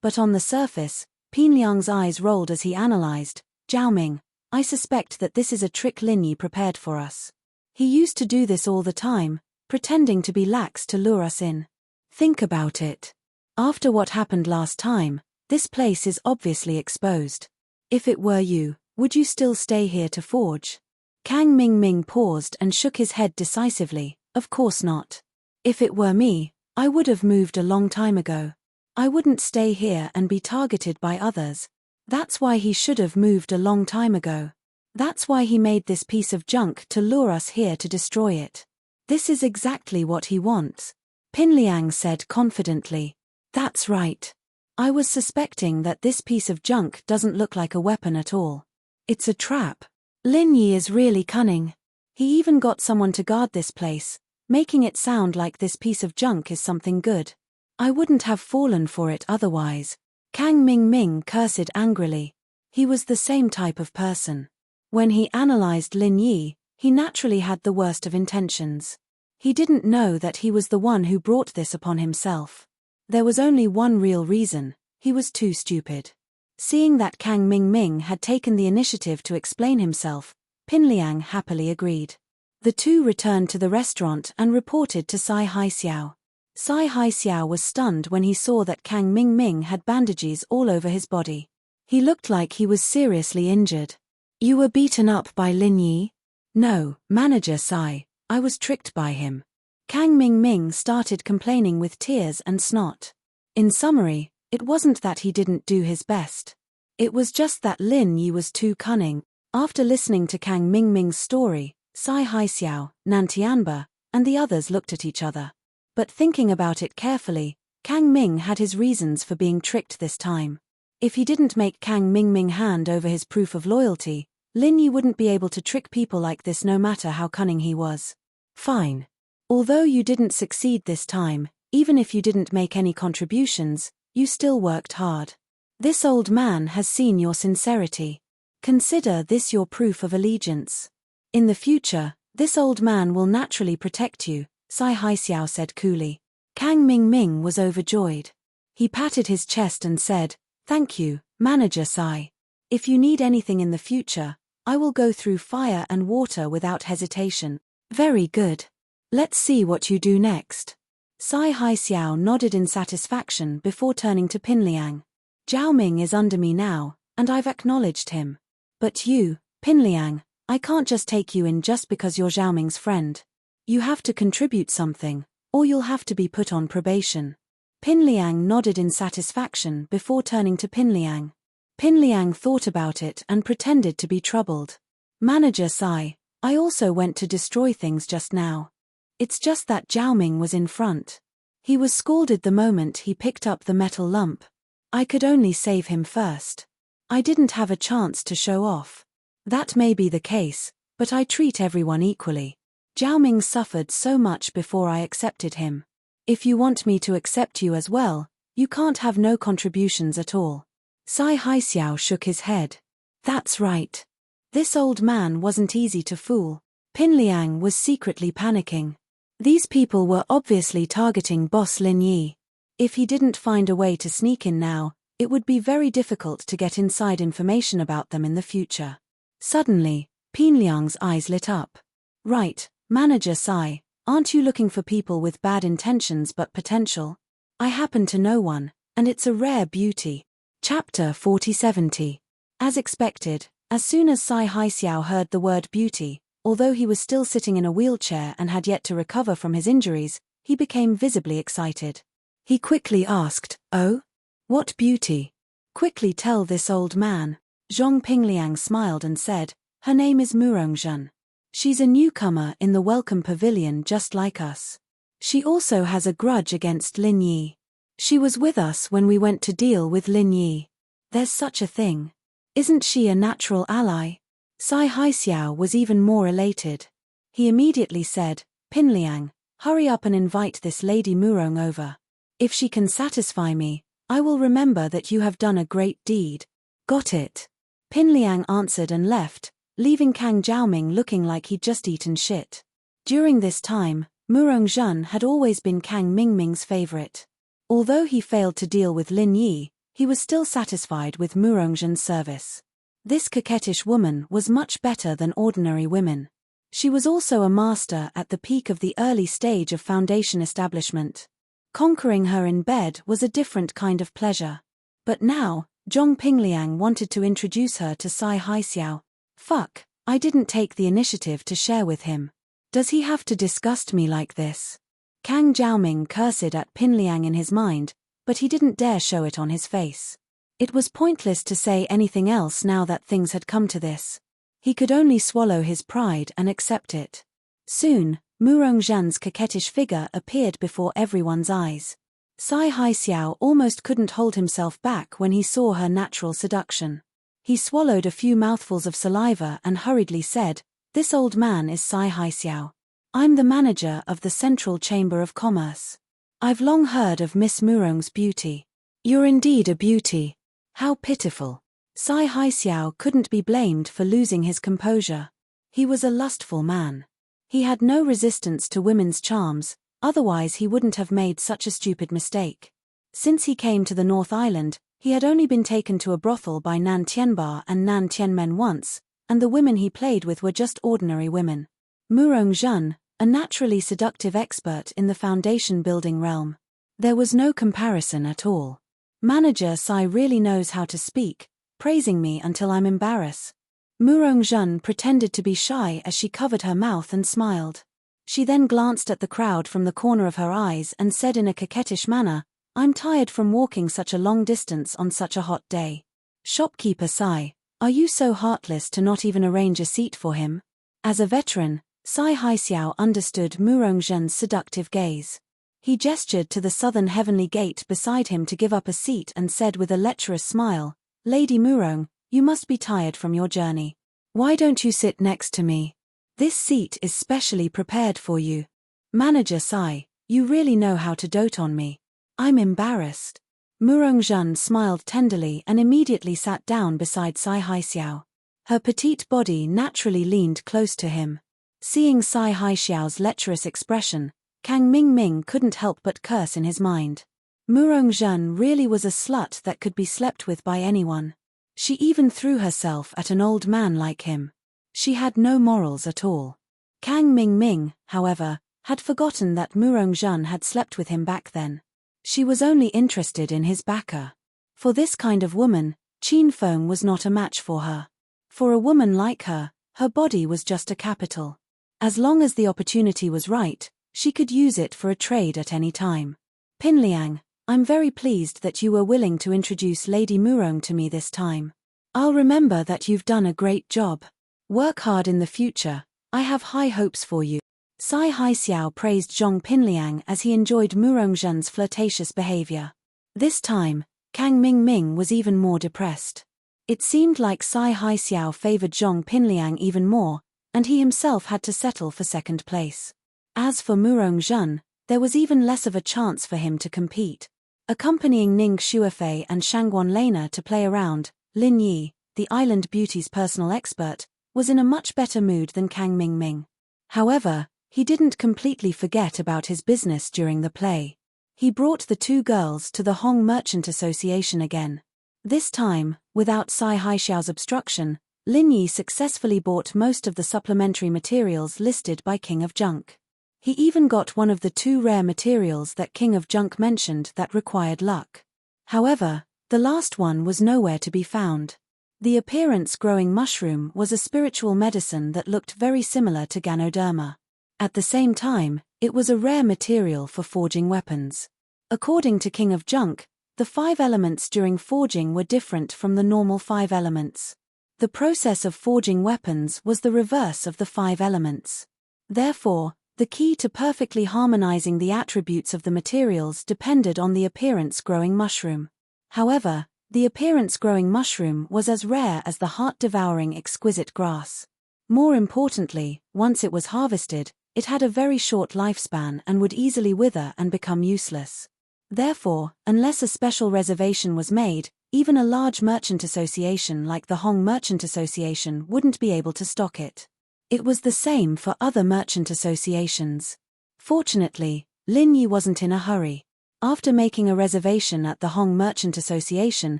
But on the surface, Pin Liang's eyes rolled as he analyzed, "Zhao Ming, I suspect that this is a trick Lin Yi prepared for us. He used to do this all the time, pretending to be lax to lure us in. Think about it. After what happened last time, this place is obviously exposed. If it were you, would you still stay here to forge?" Kang Mingming paused and shook his head decisively. "Of course not. If it were me, I would have moved a long time ago. I wouldn't stay here and be targeted by others. That's why he should have moved a long time ago. That's why he made this piece of junk to lure us here to destroy it. This is exactly what he wants." Pin Liang said confidently. "That's right. I was suspecting that this piece of junk doesn't look like a weapon at all. It's a trap. Lin Yi is really cunning. He even got someone to guard this place, making it sound like this piece of junk is something good. I wouldn't have fallen for it otherwise." Kang Mingming cursed angrily. He was the same type of person. When he analyzed Lin Yi, he naturally had the worst of intentions. He didn't know that he was the one who brought this upon himself. There was only one real reason: he was too stupid. Seeing that Kang Mingming had taken the initiative to explain himself, Pin Liang happily agreed. The two returned to the restaurant and reported to Sai Haixiao. Sai Haixiao was stunned when he saw that Kang Mingming had bandages all over his body. He looked like he was seriously injured. "You were beaten up by Lin Yi?" "No, Manager Sai, I was tricked by him." Kang Mingming started complaining with tears and snot. In summary, it wasn't that he didn't do his best. It was just that Lin Yi was too cunning. After listening to Kang Mingming's story, Sai Haixiao, Nantianba, and the others looked at each other. But thinking about it carefully, Kang Ming had his reasons for being tricked this time. If he didn't make Kang Mingming hand over his proof of loyalty, Lin Yi wouldn't be able to trick people like this no matter how cunning he was. "Fine. Although you didn't succeed this time, even if you didn't make any contributions, you still worked hard. This old man has seen your sincerity. Consider this your proof of allegiance. In the future, this old man will naturally protect you," Sai Haixiao said coolly. Kang Mingming was overjoyed. He patted his chest and said, "Thank you, Manager Sai. If you need anything in the future, I will go through fire and water without hesitation." "Very good. Let's see what you do next." Sai Haixiao nodded in satisfaction before turning to Pin Liang. "Zhao Ming is under me now, and I've acknowledged him. But you, Pin Liang, I can't just take you in just because you're Zhao Ming's friend. You have to contribute something, or you'll have to be put on probation." Pin Liang nodded in satisfaction before turning to Pin Liang. Pin Liang thought about it and pretended to be troubled. "Manager Sai, I also went to destroy things just now. It's just that Zhao Ming was in front. He was scalded the moment he picked up the metal lump. I could only save him first. I didn't have a chance to show off. That may be the case, but I treat everyone equally. Zhao Ming suffered so much before I accepted him. If you want me to accept you as well, you can't have no contributions at all." Sai Haixiao shook his head. "That's right. This old man wasn't easy to fool. Pin Liang was secretly panicking. These people were obviously targeting boss Lin Yi. If he didn't find a way to sneak in now, it would be very difficult to get inside information about them in the future. Suddenly, Pin Liang's eyes lit up. Right, Manager Sai, aren't you looking for people with bad intentions but potential? I happen to know one, and it's a rare beauty. Chapter 4070. As expected, as soon as Sai Haixiao heard the word beauty, although he was still sitting in a wheelchair and had yet to recover from his injuries, he became visibly excited. He quickly asked, "Oh? What beauty? Quickly tell this old man." Zhong Pingliang smiled and said, "Her name is Murongzhen. She's a newcomer in the welcome pavilion just like us. She also has a grudge against Lin Yi. She was with us when we went to deal with Lin Yi. There's such a thing. Isn't she a natural ally?" Sai Haixiao was even more elated. He immediately said, "Pin Liang, hurry up and invite this Lady Murong over. If she can satisfy me, I will remember that you have done a great deed." "Got it." Pin Liang answered and left, leaving Kang Jiaoming looking like he'd just eaten shit. During this time, Murongzhen had always been Kang Mingming's favorite. Although he failed to deal with Lin Yi, he was still satisfied with Murongzhen's service. This coquettish woman was much better than ordinary women. She was also a master at the peak of the early stage of foundation establishment. Conquering her in bed was a different kind of pleasure. But now, Zhong Pingliang wanted to introduce her to Sai Haixiao. Fuck, I didn't take the initiative to share with him. Does he have to disgust me like this? Kang Jiaoming cursed at Pin Liang in his mind, but he didn't dare show it on his face. It was pointless to say anything else now that things had come to this. He could only swallow his pride and accept it. Soon, Murongzhen's coquettish figure appeared before everyone's eyes. Sai Haixiao almost couldn't hold himself back when he saw her natural seduction. He swallowed a few mouthfuls of saliva and hurriedly said, "This old man is Sai Haixiao. I'm the manager of the Central Chamber of Commerce. I've long heard of Miss Murong's beauty." "You're indeed a beauty. How pitiful." Sai Haixiao couldn't be blamed for losing his composure. He was a lustful man. He had no resistance to women's charms, otherwise he wouldn't have made such a stupid mistake. Since he came to the North Island, he had only been taken to a brothel by Nan Tianba and Nan Tianmen once, and the women he played with were just ordinary women. Murongzhen, a naturally seductive expert in the foundation building realm. There was no comparison at all. Manager Sai really knows how to speak, praising me until I'm embarrassed. Murongzhen pretended to be shy as she covered her mouth and smiled. She then glanced at the crowd from the corner of her eyes and said in a coquettish manner, "I'm tired from walking such a long distance on such a hot day. Shopkeeper Sai, are you so heartless to not even arrange a seat for him?" As a veteran, Sai Haixiao understood Murongzhen's seductive gaze. He gestured to the southern heavenly gate beside him to give up a seat and said with a lecherous smile, "Lady Murong, you must be tired from your journey. Why don't you sit next to me? This seat is specially prepared for you." "Manager Sai, you really know how to dote on me. I'm embarrassed." Murongzhen smiled tenderly and immediately sat down beside Sai Haixiao. Her petite body naturally leaned close to him. Seeing Sai Haixiao's lecherous expression, Kang Mingming couldn't help but curse in his mind. Murongzhen really was a slut that could be slept with by anyone. She even threw herself at an old man like him. She had no morals at all. Kang Mingming, however, had forgotten that Murongzhen had slept with him back then. She was only interested in his backer. For this kind of woman, Qin Feng was not a match for her. For a woman like her, her body was just a capital. As long as the opportunity was right, she could use it for a trade at any time. "Pin Liang, I'm very pleased that you were willing to introduce Lady Murong to me this time. I'll remember that you've done a great job. Work hard in the future, I have high hopes for you." Sai Haixiao praised Zhong Pinliang as he enjoyed Murongzhen's flirtatious behavior. This time, Kang Mingming was even more depressed. It seemed like Sai Haixiao favored Zhong Pinliang even more, and he himself had to settle for second place. As for Murongzhen, there was even less of a chance for him to compete. Accompanying Ning Shuofei and Shangguan Lena to play around, Lin Yi, the island beauty's personal expert, was in a much better mood than Kang Mingming. However, he didn't completely forget about his business during the play. He brought the two girls to the Hong Merchant Association again. This time, without Sai Haixiao's obstruction, Lin Yi successfully bought most of the supplementary materials listed by King of Junk. He even got one of the two rare materials that King of Junk mentioned that required luck. However, the last one was nowhere to be found. The appearance-growing mushroom was a spiritual medicine that looked very similar to Ganoderma. At the same time, it was a rare material for forging weapons. According to King of Junk, the 5 elements during forging were different from the normal 5 elements. The process of forging weapons was the reverse of the 5 elements. Therefore, the key to perfectly harmonizing the attributes of the materials depended on the appearance-growing mushroom. However, the appearance-growing mushroom was as rare as the heart-devouring exquisite grass. More importantly, once it was harvested, it had a very short lifespan and would easily wither and become useless. Therefore, unless a special reservation was made, even a large merchant association like the Hong Merchant Association wouldn't be able to stock it. It was the same for other merchant associations. Fortunately, Lin Yi wasn't in a hurry. After making a reservation at the Hong Merchant Association,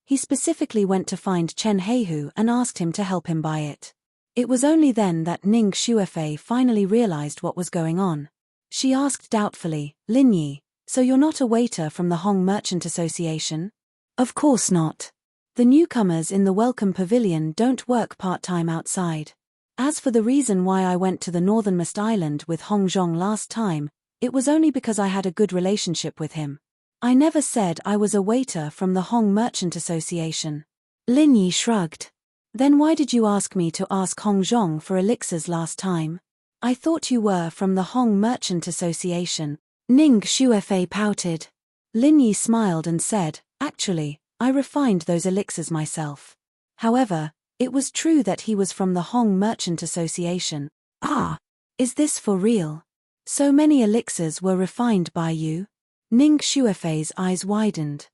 he specifically went to find Chen Heihu and asked him to help him buy it. It was only then that Ning Xuefei finally realized what was going on. She asked doubtfully, "Lin Yi, so you're not a waiter from the Hong Merchant Association?" "Of course not. The newcomers in the Welcome Pavilion don't work part-time outside. As for the reason why I went to the northernmost island with Hong Zhong last time, it was only because I had a good relationship with him. I never said I was a waiter from the Hong Merchant Association." Lin Yi shrugged. "Then why did you ask me to ask Hong Zhong for elixirs last time? I thought you were from the Hong Merchant Association." Ning Xuefei pouted. Lin Yi smiled and said, "Actually, I refined those elixirs myself." However, it was true that he was from the Hong Merchant Association. "Ah, is this for real? So many elixirs were refined by you?" Ning Xuefei's eyes widened.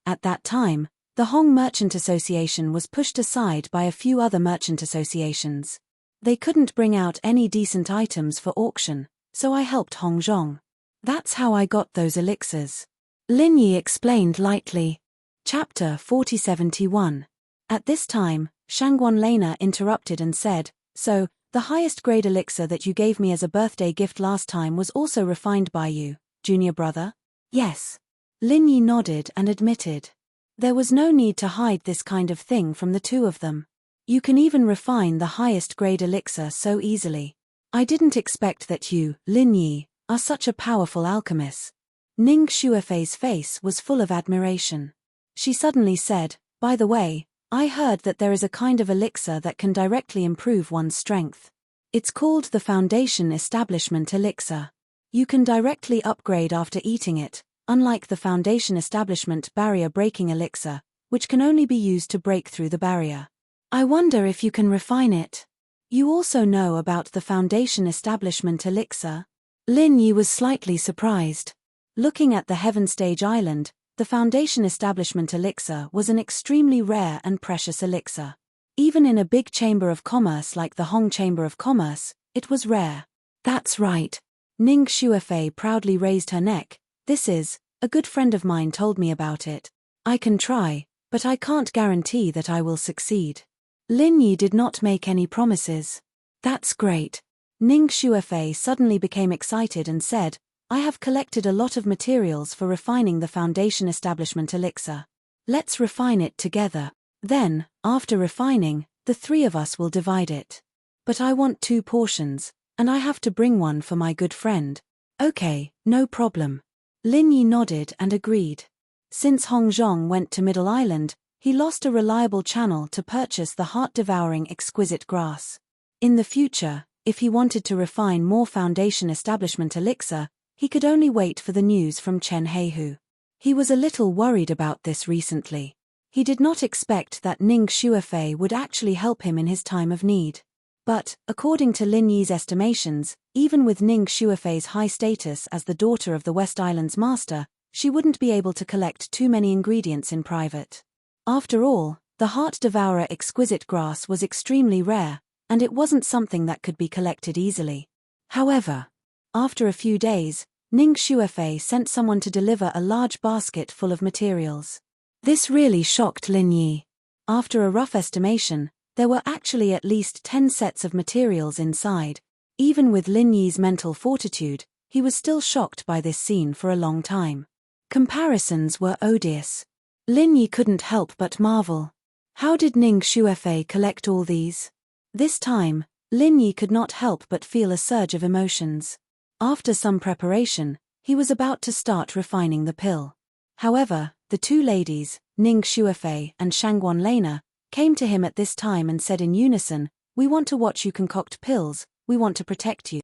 At that time, the Hong Merchant Association was pushed aside by a few other merchant associations. They couldn't bring out any decent items for auction, so I helped Hong Zhong. That's how I got those elixirs. Lin Yi explained lightly. Chapter 4071. At this time, Shangguan Lena interrupted and said, "So, the highest grade elixir that you gave me as a birthday gift last time was also refined by you, junior brother?" "Yes." Lin Yi nodded and admitted. There was no need to hide this kind of thing from the two of them. You can even refine the highest grade elixir so easily. I didn't expect that you, Lin Yi, are such a powerful alchemist. Ning Xuefei's face was full of admiration. She suddenly said, "By the way, I heard that there is a kind of elixir that can directly improve one's strength. It's called the Foundation Establishment Elixir. You can directly upgrade after eating it, unlike the Foundation Establishment Barrier Breaking Elixir, which can only be used to break through the barrier. I wonder if you can refine it. You also know about the Foundation Establishment Elixir?" Lin Yi was slightly surprised. Looking at the Heaven Stage Island, the Foundation Establishment Elixir was an extremely rare and precious elixir. Even in a big chamber of commerce like the Hong Chamber of Commerce, it was rare. "That's right." Ning Xuefei proudly raised her neck. A good friend of mine told me about it. I can try, but I can't guarantee that I will succeed." Lin Yi did not make any promises. "That's great." Ning Xuefei suddenly became excited and said, "I have collected a lot of materials for refining the Foundation Establishment Elixir. Let's refine it together. Then, after refining, the 3 of us will divide it. But I want 2 portions, and I have to bring one for my good friend." "Okay, no problem." Lin Yi nodded and agreed. Since Hong Zhong went to Middle Island, he lost a reliable channel to purchase the heart-devouring exquisite grass. In the future, if he wanted to refine more Foundation Establishment Elixir, he could only wait for the news from Chen Heihu. He was a little worried about this recently. He did not expect that Ning Xuefei would actually help him in his time of need. But, according to Lin Yi's estimations, even with Ning Xuefei's high status as the daughter of the West Island's master, she wouldn't be able to collect too many ingredients in private. After all, the Heart Devourer exquisite grass was extremely rare, and it wasn't something that could be collected easily. However, after a few days, Ning Shuefei sent someone to deliver a large basket full of materials. This really shocked Lin Yi. After a rough estimation, there were actually at least 10 sets of materials inside. Even with Lin Yi's mental fortitude, he was still shocked by this scene for a long time. Comparisons were odious. Lin Yi couldn't help but marvel. How did Ning Shuefei collect all these? This time, Lin Yi could not help but feel a surge of emotions. After some preparation, he was about to start refining the pill. However, the two ladies, Ning Shuefei and Shangguan Lena, came to him at this time and said in unison, "We want to watch you concoct pills, we want to protect you."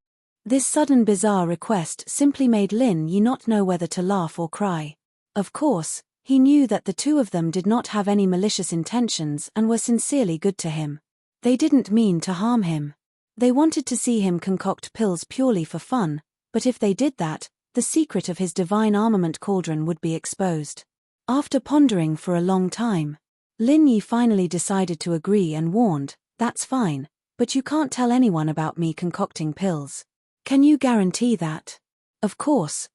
This sudden bizarre request simply made Lin Yi not know whether to laugh or cry. Of course, he knew that the two of them did not have any malicious intentions and were sincerely good to him. They didn't mean to harm him. They wanted to see him concoct pills purely for fun, but if they did that, the secret of his divine armament cauldron would be exposed. After pondering for a long time, Lin Yi finally decided to agree and warned, "That's fine, but you can't tell anyone about me concocting pills. Can you guarantee that?" Of course,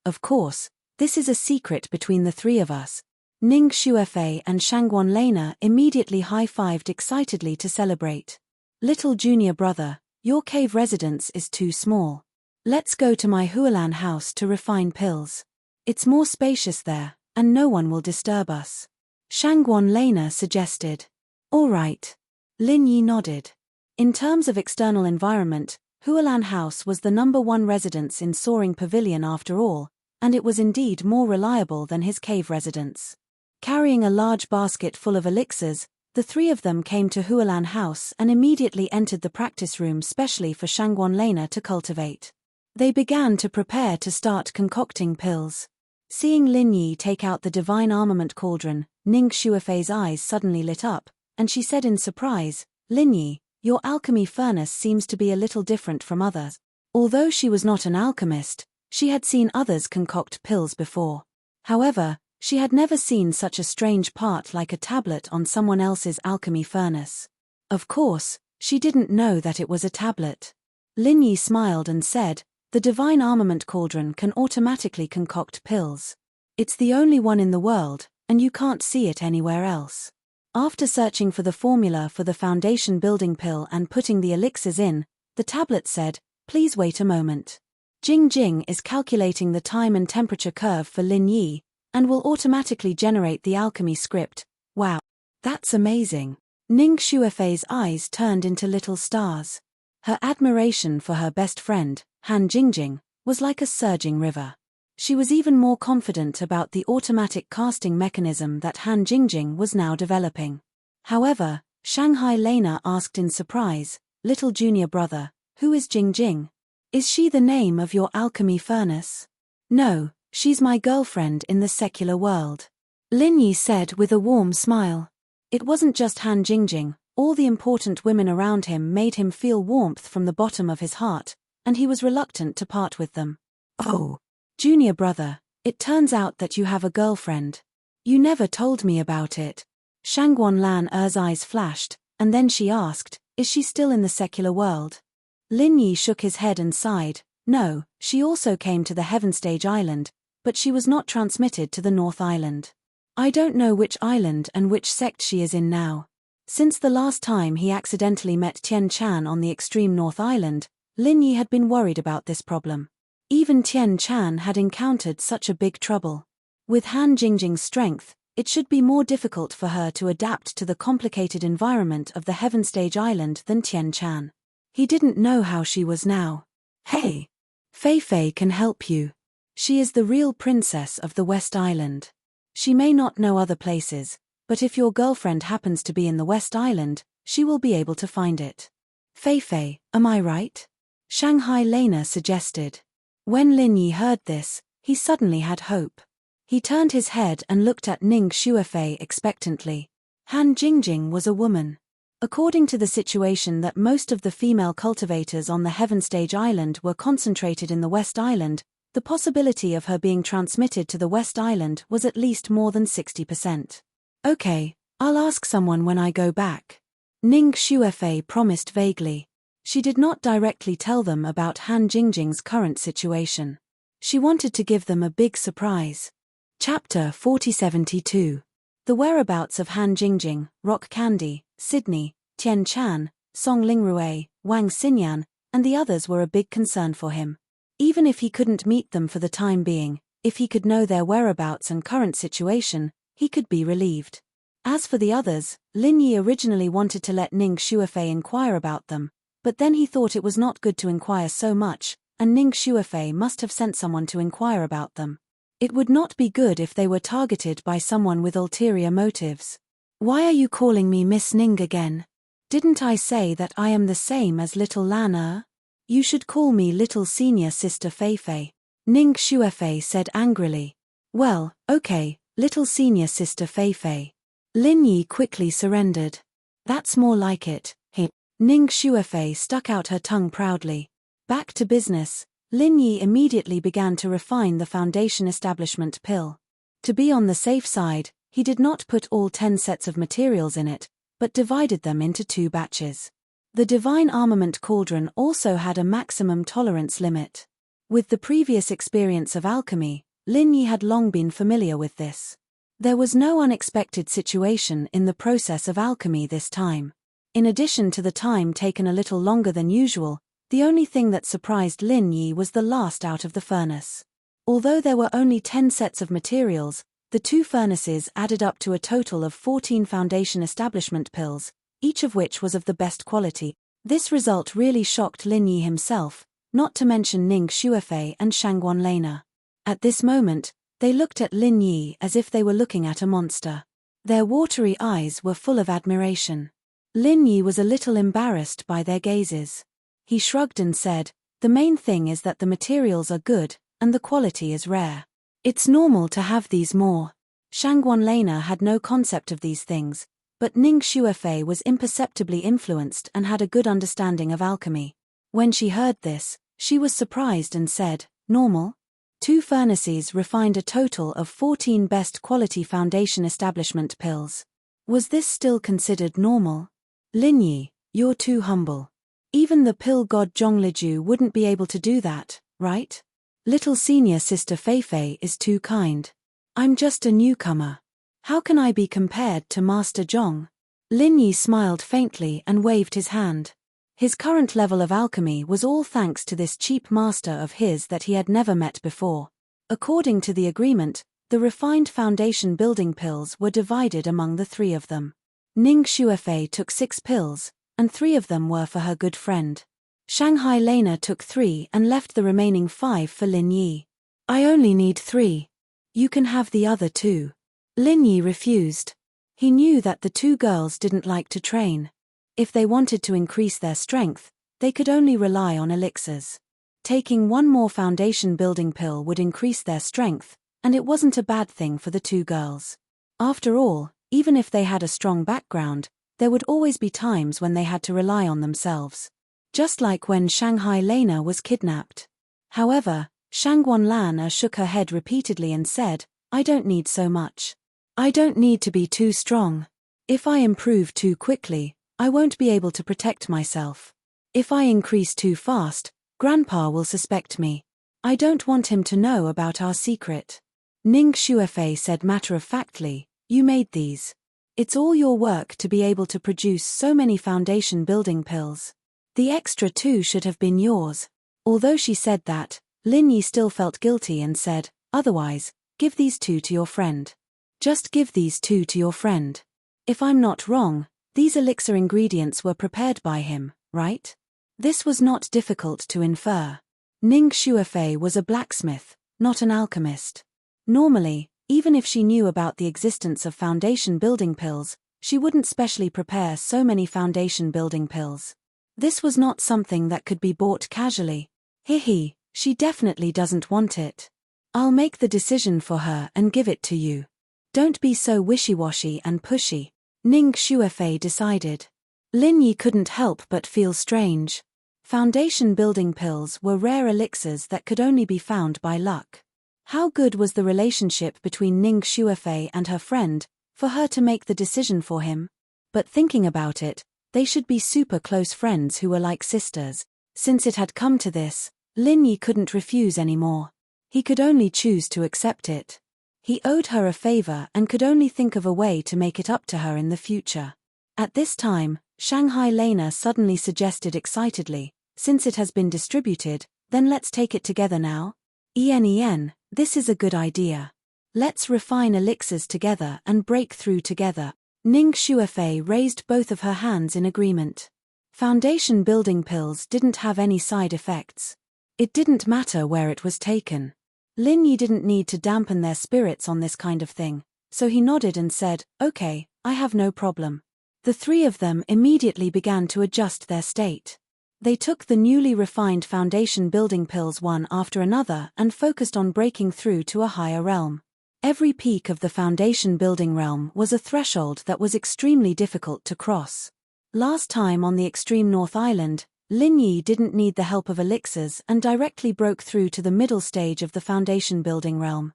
this is a secret between the three of us." Ning Shuefei and Shangguan Lena immediately high-fived excitedly to celebrate. "Little junior brother, your cave residence is too small. Let's go to my Hualan house to refine pills. It's more spacious there, and no one will disturb us," Shangguan Lena suggested. "All right." Lin Yi nodded. In terms of external environment, Hualan House was the #1 residence in Soaring Pavilion after all, and it was indeed more reliable than his cave residence. Carrying a large basket full of elixirs, the three of them came to Hualan House and immediately entered the practice room specially for Shangguan Lena to cultivate. They began to prepare to start concocting pills. Seeing Lin Yi take out the divine armament cauldron, Ning Shuefei's eyes suddenly lit up, and she said in surprise, "Lin Yi, your alchemy furnace seems to be a little different from others." Although she was not an alchemist, she had seen others concoct pills before. However, she had never seen such a strange part like a tablet on someone else's alchemy furnace. Of course, she didn't know that it was a tablet. Lin Yi smiled and said, "The divine armament cauldron can automatically concoct pills. It's the only one in the world, and you can't see it anywhere else." After searching for the formula for the foundation building pill and putting the elixirs in, the tablet said, "Please wait a moment. Jing Jing is calculating the time and temperature curve for Lin Yi, and will automatically generate the alchemy script." Wow. That's amazing. Ning Shuefei's eyes turned into little stars. Her admiration for her best friend, Han Jingjing, was like a surging river. She was even more confident about the automatic casting mechanism that Han Jingjing was now developing. However, Shanghai Lena asked in surprise, "Little junior brother, who is Jingjing? Is she the name of your alchemy furnace?" "No, she's my girlfriend in the secular world," Lin Yi said with a warm smile. It wasn't just Han Jingjing, all the important women around him made him feel warmth from the bottom of his heart, and he was reluctant to part with them. "Oh, junior brother, it turns out that you have a girlfriend. You never told me about it." Shangguan Lan's eyes flashed, and then she asked, "Is she still in the secular world?" Lin Yi shook his head and sighed. "No, she also came to the Heaven Stage Island, but she was not transmitted to the North Island. I don't know which island and which sect she is in now." Since the last time he accidentally met Tian Chan on the extreme North Island, Lin Yi had been worried about this problem. Even Tian Chan had encountered such a big trouble. With Han Jingjing's strength, it should be more difficult for her to adapt to the complicated environment of the Heaven Stage Island than Tian Chan. He didn't know how she was now. "Hey, Fei Fei can help you. She is the real princess of the West Island. She may not know other places, but if your girlfriend happens to be in the West Island, she will be able to find it." "Fei Fei, am I right?" Shanghai Lena suggested. When Lin Yi heard this, he suddenly had hope. He turned his head and looked at Ning Shuefei expectantly. Han Jingjing was a woman. According to the situation that most of the female cultivators on the Heaven Stage Island were concentrated in the West Island, the possibility of her being transmitted to the West Island was at least more than 60%. "Okay, I'll ask someone when I go back," Ning Shuefei promised vaguely. She did not directly tell them about Han Jingjing's current situation. She wanted to give them a big surprise. Chapter 4072. The whereabouts of Han Jingjing, Rock Candy, Sydney, Tian Chan, Song Lingrui, Wang Xinyan, and the others were a big concern for him. Even if he couldn't meet them for the time being, if he could know their whereabouts and current situation, he could be relieved. As for the others, Lin Yi originally wanted to let Ning Shuofei inquire about them, but then he thought it was not good to inquire so much, and Ning Shuofei must have sent someone to inquire about them. It would not be good if they were targeted by someone with ulterior motives. Why are you calling me Miss Ning again? Didn't I say that I am the same as little Lan? You should call me little senior sister Fei Fei. Ning Shuofei said angrily. Well, okay, little senior sister Fei Fei. Lin Yi quickly surrendered. That's more like it, he. Ning Shuofei stuck out her tongue proudly. Back to business, Lin Yi immediately began to refine the foundation establishment pill. To be on the safe side, he did not put all 10 sets of materials in it, but divided them into 2 batches. The divine armament cauldron also had a maximum tolerance limit. With the previous experience of alchemy, Lin Yi had long been familiar with this. There was no unexpected situation in the process of alchemy this time. In addition to the time taken a little longer than usual, the only thing that surprised Lin Yi was the last out of the furnace. Although there were only 10 sets of materials, the 2 furnaces added up to a total of 14 foundation establishment pills, each of which was of the best quality. This result really shocked Lin Yi himself, not to mention Ning Shuofei and Shangguan Lena. At this moment, they looked at Lin Yi as if they were looking at a monster. Their watery eyes were full of admiration. Lin Yi was a little embarrassed by their gazes. He shrugged and said, the main thing is that the materials are good, and the quality is rare. It's normal to have these more. Shangguan Lena had no concept of these things, but Ning Shuofei was imperceptibly influenced and had a good understanding of alchemy. When she heard this, she was surprised and said, normal? 2 furnaces refined a total of 14 best quality foundation establishment pills. Was this still considered normal? Lin Yi, you're too humble. Even the pill god Zhongliju wouldn't be able to do that, right? Little senior sister Fei Fei is too kind. I'm just a newcomer. How can I be compared to Master Zhong? Lin Yi smiled faintly and waved his hand. His current level of alchemy was all thanks to this cheap master of his that he had never met before. According to the agreement, the refined foundation building pills were divided among the 3 of them. Ning Shuofei took 6 pills, and 3 of them were for her good friend. Shanghai Lena took 3 and left the remaining 5 for Lin Yi. I only need 3. You can have the other 2. Lin Yi refused. He knew that the 2 girls didn't like to train. If they wanted to increase their strength, they could only rely on elixirs. Taking 1 more foundation building pill would increase their strength, and it wasn't a bad thing for the 2 girls. After all, even if they had a strong background, there would always be times when they had to rely on themselves. Just like when Shanghai Lena was kidnapped. However, Shangguan Lana shook her head repeatedly and said, I don't need so much. I don't need to be too strong. If I improve too quickly, I won't be able to protect myself. If I increase too fast, Grandpa will suspect me. I don't want him to know about our secret. Ning Shuofei said matter-of-factly, you made these. It's all your work to be able to produce so many foundation building pills. The extra 2 should have been yours. Although she said that, Lin Yi still felt guilty and said, otherwise, give these 2 to your friend. Just give these 2 to your friend. If I'm not wrong, these elixir ingredients were prepared by him, right? This was not difficult to infer. Ning Shuofei was a blacksmith, not an alchemist. Normally, even if she knew about the existence of foundation building pills, she wouldn't specially prepare so many foundation building pills. This was not something that could be bought casually. He, she definitely doesn't want it. I'll make the decision for her and give it to you. Don't be so wishy-washy and pushy, Ning Shuofei decided. Lin Yi couldn't help but feel strange. Foundation building pills were rare elixirs that could only be found by luck. How good was the relationship between Ning Shuofei and her friend, for her to make the decision for him? But thinking about it, They should be super close friends who were like sisters. Since it had come to this, Lin Yi couldn't refuse anymore. He could only choose to accept it. He owed her a favor and could only think of a way to make it up to her in the future. At this time, Shanghai Lena suddenly suggested excitedly, "Since it has been distributed, then let's take it together now? This is a good idea. Let's refine elixirs together and break through together." Ning Shuefei raised both of her hands in agreement. Foundation building pills didn't have any side effects. It didn't matter where it was taken. Lin Yi didn't need to dampen their spirits on this kind of thing, so he nodded and said, "Okay, I have no problem." The three of them immediately began to adjust their state. They took the newly refined foundation building pills one after another and focused on breaking through to a higher realm. Every peak of the foundation building realm was a threshold that was extremely difficult to cross. Last time on the extreme North Island, Lin Yi didn't need the help of elixirs and directly broke through to the middle stage of the foundation building realm.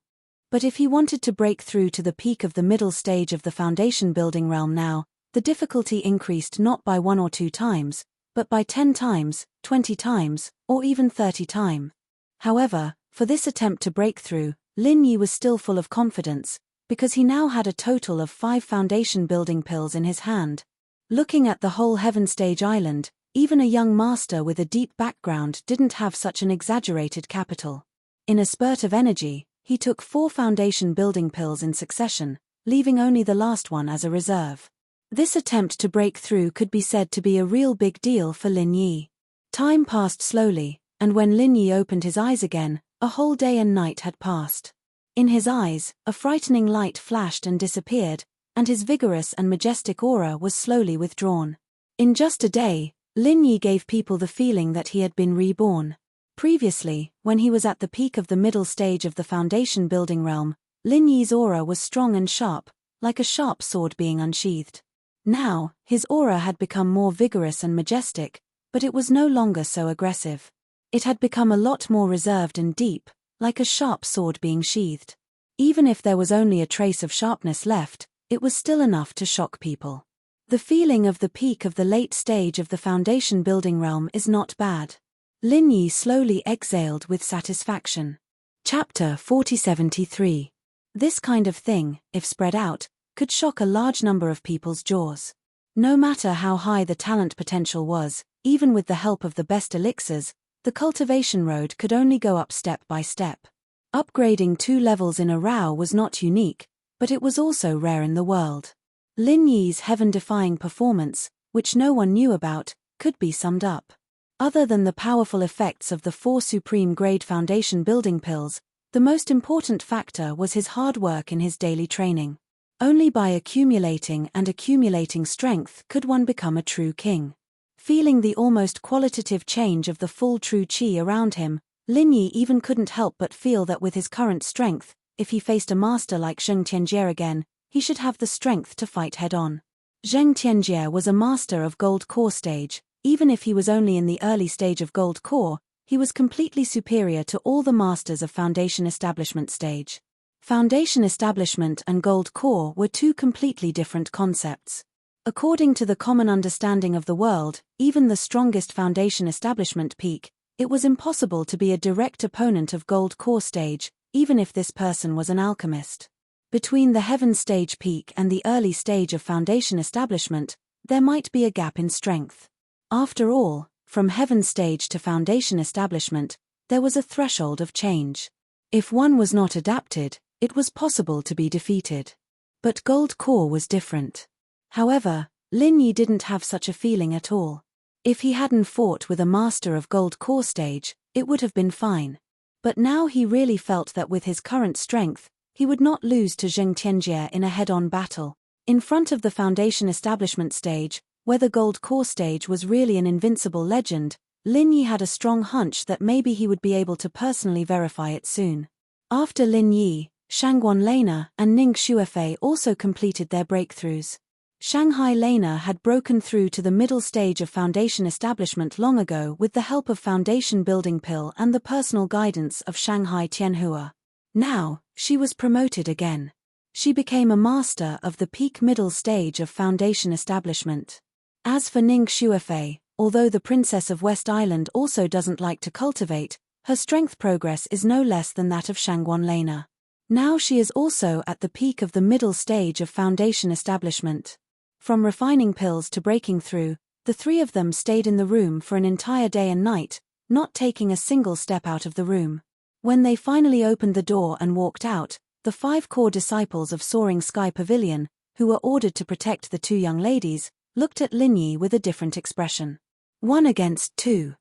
But if he wanted to break through to the peak of the middle stage of the foundation building realm now, the difficulty increased not by 1 or 2 times, but by 10 times, 20 times, or even 30 times. However, for this attempt to break through, Lin Yi was still full of confidence, because he now had a total of 5 foundation building pills in his hand. Looking at the whole Heaven Stage Island, even a young master with a deep background didn't have such an exaggerated capital. In a spurt of energy, he took 4 foundation building pills in succession, leaving only the last one as a reserve. This attempt to break through could be said to be a real big deal for Lin Yi. Time passed slowly, and when Lin Yi opened his eyes again, a whole day and night had passed. In his eyes, a frightening light flashed and disappeared, and his vigorous and majestic aura was slowly withdrawn. In just a day, Lin Yi gave people the feeling that he had been reborn. Previously, when he was at the peak of the middle stage of the foundation building realm, Lin Yi's aura was strong and sharp, like a sharp sword being unsheathed. Now, his aura had become more vigorous and majestic, but it was no longer so aggressive. It had become a lot more reserved and deep, like a sharp sword being sheathed. Even if there was only a trace of sharpness left, it was still enough to shock people. The feeling of the peak of the late stage of the foundation building realm is not bad. Lin Yi slowly exhaled with satisfaction. Chapter 4073. This kind of thing, if spread out, could shock a large number of people's jaws. No matter how high the talent potential was, even with the help of the best elixirs, the cultivation road could only go up step by step. Upgrading 2 levels in a row was not unique, but it was also rare in the world. Lin Yi's heaven-defying performance, which no one knew about, could be summed up. Other than the powerful effects of the 4 supreme-grade foundation building pills, the most important factor was his hard work in his daily training. Only by accumulating and accumulating strength could one become a true king. Feeling the almost qualitative change of the full true qi around him, Lin Yi even couldn't help but feel that with his current strength, if he faced a master like Zheng Tianjie again, he should have the strength to fight head-on. Zheng Tianjie was a master of Gold Core stage. Even if he was only in the early stage of Gold Core, he was completely superior to all the masters of Foundation Establishment stage. Foundation Establishment and Gold Core were 2 completely different concepts. According to the common understanding of the world, even the strongest Foundation Establishment peak, it was impossible to be a direct opponent of Gold Core stage, even if this person was an alchemist. Between the Heaven stage peak and the early stage of Foundation Establishment, there might be a gap in strength. After all, from Heaven stage to Foundation Establishment, there was a threshold of change. If one was not adapted, it was possible to be defeated. But Gold Core was different. However, Lin Yi didn't have such a feeling at all. If he hadn't fought with a master of Gold Core stage, it would have been fine. But now he really felt that with his current strength, he would not lose to Zheng Tianjie in a head-on battle. In front of the Foundation Establishment stage, where the Gold Core stage was really an invincible legend, Lin Yi had a strong hunch that maybe he would be able to personally verify it soon. After Lin Yi, Shangguan Lena and Ning Shuefei also completed their breakthroughs. Shanghai Lena had broken through to the middle stage of Foundation Establishment long ago with the help of Foundation Building Pill and the personal guidance of Shanghai Tianhua. Now, she was promoted again. She became a master of the peak middle stage of Foundation Establishment. As for Ning Shuafei, although the Princess of West Island also doesn't like to cultivate, her strength progress is no less than that of Shangguan Lena. Now she is also at the peak of the middle stage of foundation establishment. From refining pills to breaking through, the three of them stayed in the room for an entire day and night, not taking a single step out of the room. When they finally opened the door and walked out, the 5 core disciples of Soaring Sky Pavilion, who were ordered to protect the 2 young ladies, looked at Lin Yi with a different expression. 1 against 2.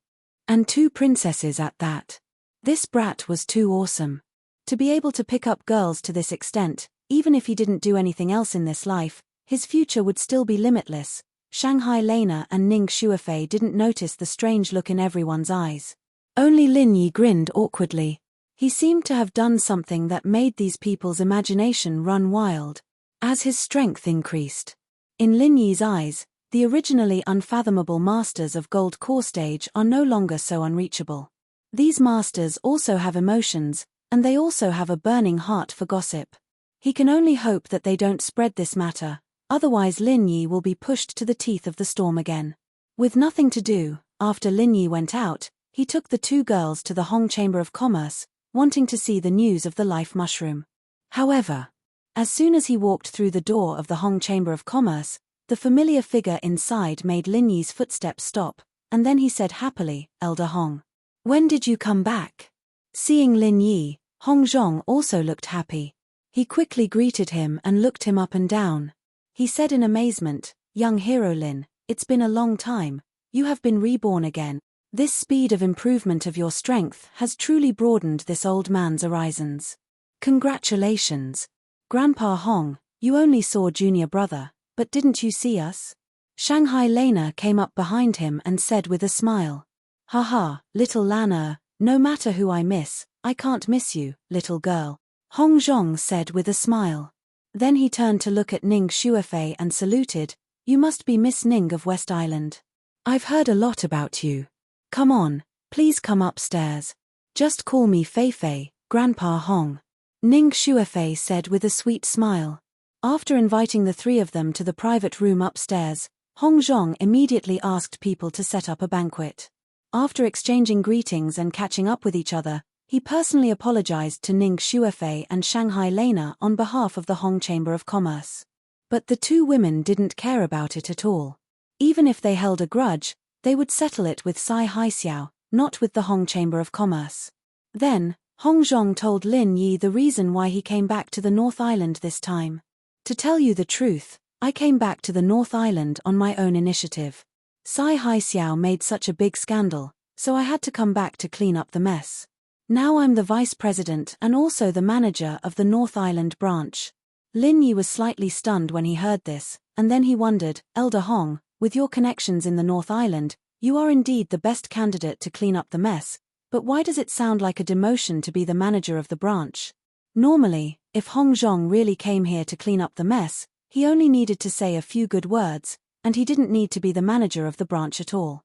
And 2 princesses at that. This brat was too awesome. To be able to pick up girls to this extent, even if he didn't do anything else in this life, his future would still be limitless. Shanghai Lena and Ning Shuafei didn't notice the strange look in everyone's eyes. Only Lin Yi grinned awkwardly. He seemed to have done something that made these people's imagination run wild. As his strength increased. In Lin Yi's eyes, the originally unfathomable masters of Gold Core Stage are no longer so unreachable. These masters also have emotions, and they also have a burning heart for gossip. He can only hope that they don't spread this matter, otherwise Lin Yi will be pushed to the teeth of the storm again. With nothing to do, after Lin Yi went out, he took the 2 girls to the Hong Chamber of Commerce, wanting to see the news of the life mushroom. However, as soon as he walked through the door of the Hong Chamber of Commerce, the familiar figure inside made Lin Yi's footsteps stop, and then he said happily, "Elder Hong. When did you come back?" Seeing Lin Yi, Hong Zhong also looked happy. He quickly greeted him and looked him up and down. He said in amazement, "Young hero Lin, it's been a long time, you have been reborn again. This speed of improvement of your strength has truly broadened this old man's horizons. Congratulations. Grandpa Hong, you only saw junior brother, but didn't you see us?" Shanghai Lena came up behind him and said with a smile. "Haha, little Lana, no matter who I miss, I can't miss you, little girl," Hong Zhong said with a smile. Then he turned to look at Ning Shuafei and saluted, "You must be Miss Ning of West Island. I've heard a lot about you. Come on, please come upstairs. Just call me Fei Fei, Grandpa Hong," Ning Shuafei said with a sweet smile. After inviting the 3 of them to the private room upstairs, Hong Zhong immediately asked people to set up a banquet. After exchanging greetings and catching up with each other, he personally apologized to Ning Shuafei and Shanghai Lena on behalf of the Hong Chamber of Commerce. But the 2 women didn't care about it at all. Even if they held a grudge, they would settle it with Sai Haixiao, not with the Hong Chamber of Commerce. Then, Hong Zhong told Lin Yi the reason why he came back to the North Island this time. "To tell you the truth, I came back to the North Island on my own initiative. Sai Haixiao made such a big scandal, so I had to come back to clean up the mess. Now I'm the vice president and also the manager of the North Island branch." Lin Yi was slightly stunned when he heard this, and then he wondered, "Elder Hong, with your connections in the North Island, you are indeed the best candidate to clean up the mess, but why does it sound like a demotion to be the manager of the branch?" Normally, if Hong Zhong really came here to clean up the mess, he only needed to say a few good words, and he didn't need to be the manager of the branch at all.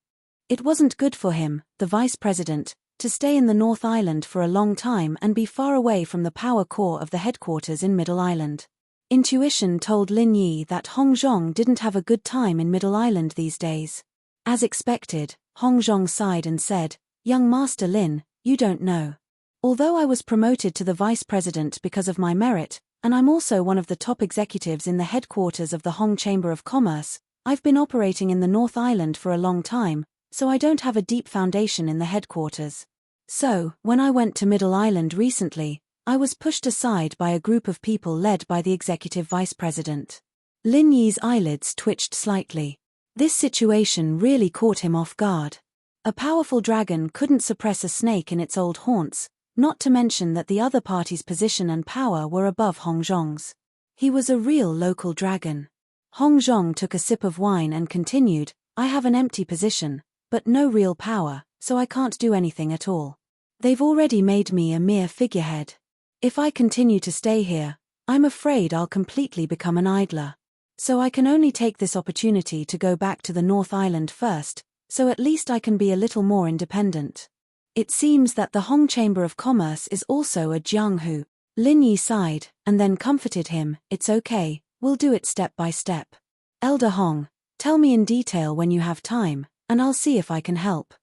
It wasn't good for him, the vice president, to stay in the North Island for a long time and be far away from the power core of the headquarters in Middle Island. Intuition told Lin Yi that Hong Zhong didn't have a good time in Middle Island these days. As expected, Hong Zhong sighed and said, "Young Master Lin, you don't know. Although I was promoted to the vice president because of my merit, and I'm also one of the top executives in the headquarters of the Hong Chamber of Commerce, I've been operating in the North Island for a long time, so I don't have a deep foundation in the headquarters. So, when I went to Middle Island recently, I was pushed aside by a group of people led by the executive vice president." Lin Yi's eyelids twitched slightly. This situation really caught him off guard. A powerful dragon couldn't suppress a snake in its old haunts, not to mention that the other party's position and power were above Hong Zhong's. He was a real local dragon. Hong Zhong took a sip of wine and continued, "I have an empty position, but no real power, so I can't do anything at all. They've already made me a mere figurehead. If I continue to stay here, I'm afraid I'll completely become an idler. So I can only take this opportunity to go back to the North Island first, so at least I can be a little more independent." It seems that the Hong Chamber of Commerce is also a Jianghu. Lin Yi sighed, and then comforted him, "It's okay, we'll do it step by step. Elder Hong, Tell me in detail when you have time, and I'll see if I can help.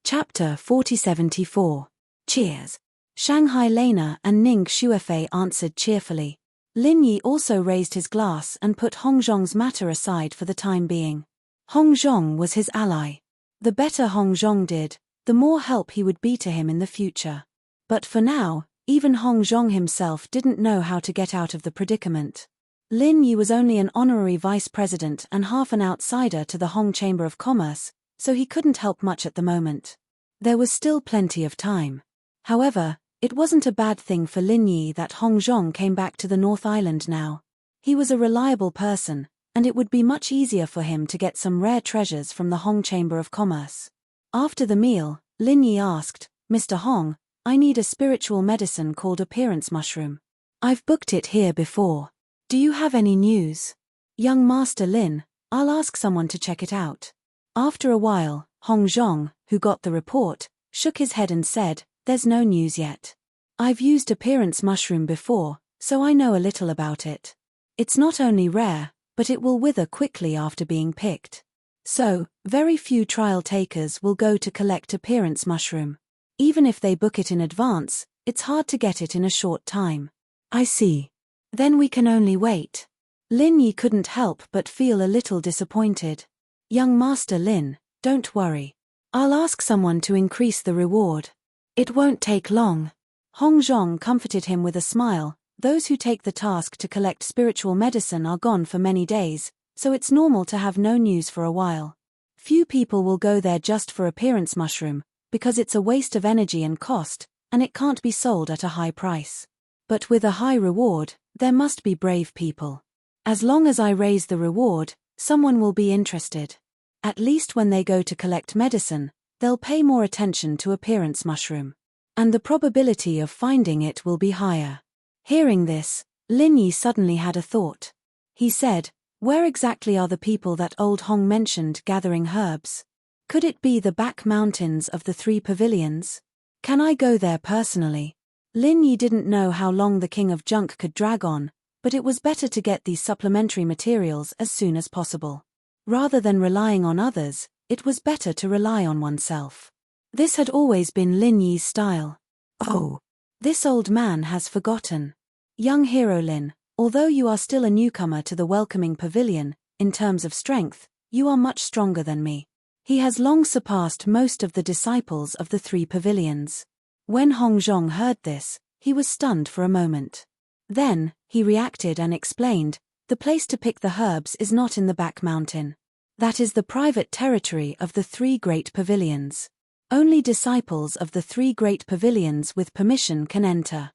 Chapter 4074. Cheers. Shanghai Lena and Ning Xuefei answered cheerfully. Lin Yi also raised his glass and put Hong Zhong's matter aside for the time being. Hong Zhong was his ally. The better Hong Zhong did, the more help he would be to him in the future. But for now, even Hong Zhong himself didn't know how to get out of the predicament. Lin Yi was only an honorary vice president and half an outsider to the Hong Chamber of Commerce, so he couldn't help much at the moment. There was still plenty of time. However, it wasn't a bad thing for Lin Yi that Hong Zhong came back to the North Island now. He was a reliable person, and it would be much easier for him to get some rare treasures from the Hong Chamber of Commerce. After the meal, Lin Yi asked, "Mr. Hong, I need a spiritual medicine called Appearance Mushroom. I've booked it here before. Do you have any news?" "Young Master Lin, I'll ask someone to check it out." After a while, Hong Zhong, who got the report, shook his head and said, "There's no news yet. I've used Appearance Mushroom before, so I know a little about it. It's not only rare, but it will wither quickly after being picked. So, very few trial takers will go to collect Appearance Mushroom. Even if they book it in advance, it's hard to get it in a short time." "I see. Then we can only wait." Lin Yi couldn't help but feel a little disappointed. "Young Master Lin, don't worry. I'll ask someone to increase the reward. It won't take long." Hong Zhong comforted him with a smile. Those who take the task to collect spiritual medicine are gone for many days, so it's normal to have no news for a while. Few people will go there just for Appearance Mushroom, because it's a waste of energy and cost, and it can't be sold at a high price. But with a high reward, there must be brave people. As long as I raise the reward, someone will be interested. At least when they go to collect medicine, they'll pay more attention to Appearance Mushroom. And the probability of finding it will be higher. Hearing this, Lin Yi suddenly had a thought. He said, "Where exactly are the people that old Hong mentioned gathering herbs? Could it be the back mountains of the 3 pavilions? Can I go there personally?" Lin Yi didn't know how long the King of Junk could drag on, but it was better to get these supplementary materials as soon as possible. Rather than relying on others, it was better to rely on oneself. This had always been Lin Yi's style. "Oh, this old man has forgotten. Young hero Lin, although you are still a newcomer to the welcoming pavilion, in terms of strength, you are much stronger than me." He has long surpassed most of the disciples of the 3 pavilions. When Hong Zhong heard this, he was stunned for a moment. Then, he reacted and explained, "The place to pick the herbs is not in the back mountain. That is the private territory of the 3 great pavilions. Only disciples of the 3 great pavilions with permission can enter.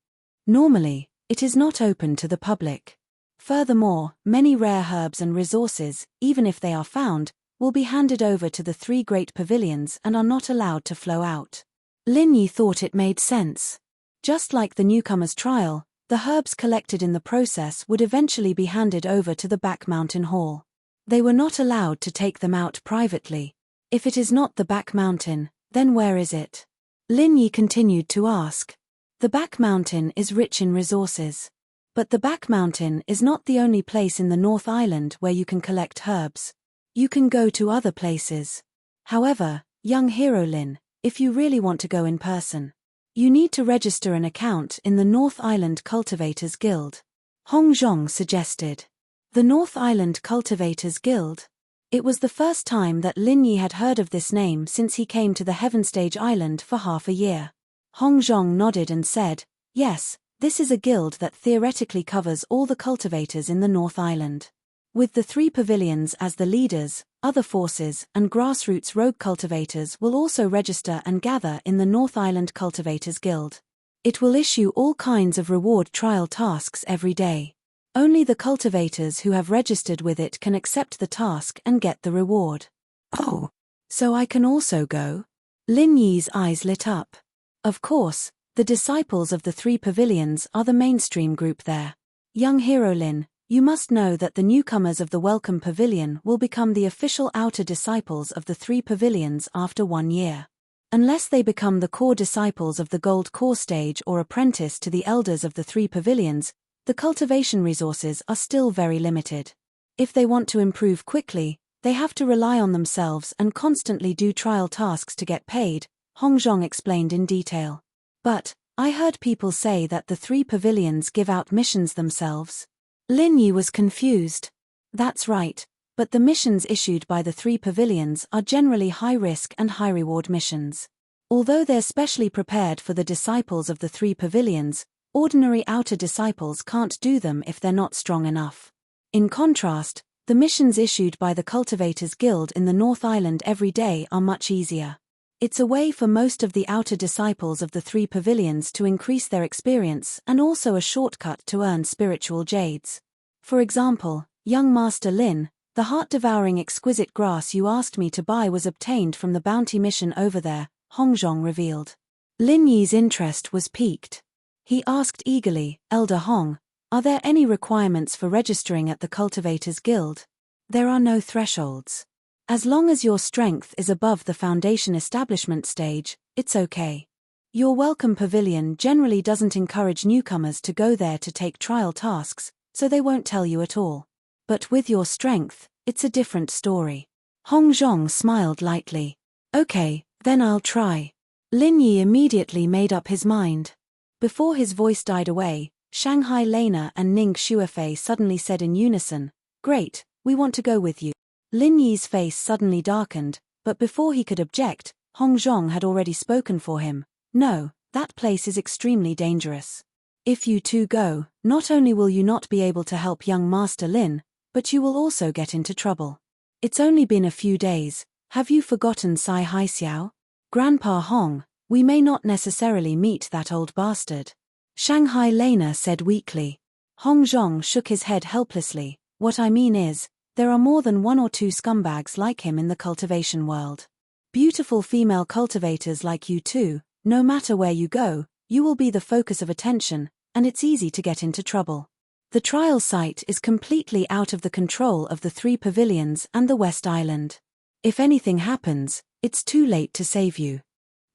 Normally, it is not open to the public. Furthermore, many rare herbs and resources, even if they are found, will be handed over to the 3 great pavilions and are not allowed to flow out." Lin Yi thought it made sense. Just like the newcomer's trial, the herbs collected in the process would eventually be handed over to the back mountain hall. They were not allowed to take them out privately. If it is not the back mountain, then where is it? Lin Yi continued to ask. The back mountain is rich in resources. But the back mountain is not the only place in the North Island where you can collect herbs. You can go to other places. However, young hero Lin, if you really want to go in person, you need to register an account in the North Island Cultivators Guild. Hong Zhong suggested. The North Island Cultivators Guild? It was the first time that Lin Yi had heard of this name since he came to the Heaven Stage Island for half a year. Hong Zhong nodded and said, "Yes, this is a guild that theoretically covers all the cultivators in the North Island. With the 3 pavilions as the leaders, other forces and grassroots rogue cultivators will also register and gather in the North Island Cultivators Guild. It will issue all kinds of reward trial tasks every day. Only the cultivators who have registered with it can accept the task and get the reward." "Oh, so I can also go?" Lin Yi's eyes lit up. Of course, the disciples of the 3 pavilions are the mainstream group there. Young hero Lin, you must know that the newcomers of the Welcome Pavilion will become the official outer disciples of the 3 pavilions after 1 year. Unless they become the core disciples of the Gold Core Stage or apprentice to the elders of the 3 pavilions, the cultivation resources are still very limited. If they want to improve quickly, They have to rely on themselves and constantly do trial tasks to get paid, Hongzhong explained in detail. But, I heard people say that the 3 pavilions give out missions themselves. Lin Yi was confused. That's right, but the missions issued by the 3 pavilions are generally high-risk and high-reward missions. Although they're specially prepared for the disciples of the 3 pavilions, ordinary outer disciples can't do them if they're not strong enough. In contrast, the missions issued by the Cultivators Guild in the North Island every day are much easier. It's a way for most of the outer disciples of the 3 pavilions to increase their experience and also a shortcut to earn spiritual jades. For example, young Master Lin, the heart-devouring exquisite grass you asked me to buy was obtained from the bounty mission over there, Hongzhong revealed. Lin Yi's interest was piqued. He asked eagerly, Elder Hong, are there any requirements for registering at the Cultivators Guild? There are no thresholds. As long as your strength is above the foundation establishment stage, it's okay. Your welcome pavilion generally doesn't encourage newcomers to go there to take trial tasks, so they won't tell you at all. But with your strength, it's a different story. Hongzhong smiled lightly. Okay, then I'll try. Lin Yi immediately made up his mind. Before his voice died away, Shanghai Lena and Ning Shuofei suddenly said in unison, Great, we want to go with you. Lin Yi's face suddenly darkened, but before he could object, Hongzhong had already spoken for him. No, that place is extremely dangerous. If you two go, not only will you not be able to help young Master Lin, but you will also get into trouble. It's only been a few days, have you forgotten Sai Haixiao? Grandpa Hong, we may not necessarily meet that old bastard. Shanghai Lena said weakly. Hongzhong shook his head helplessly. What I mean is, there are more than 1 or 2 scumbags like him in the cultivation world. Beautiful female cultivators like you too, no matter where you go, you will be the focus of attention, and it's easy to get into trouble. The trial site is completely out of the control of the 3 pavilions and the West Island. If anything happens, it's too late to save you.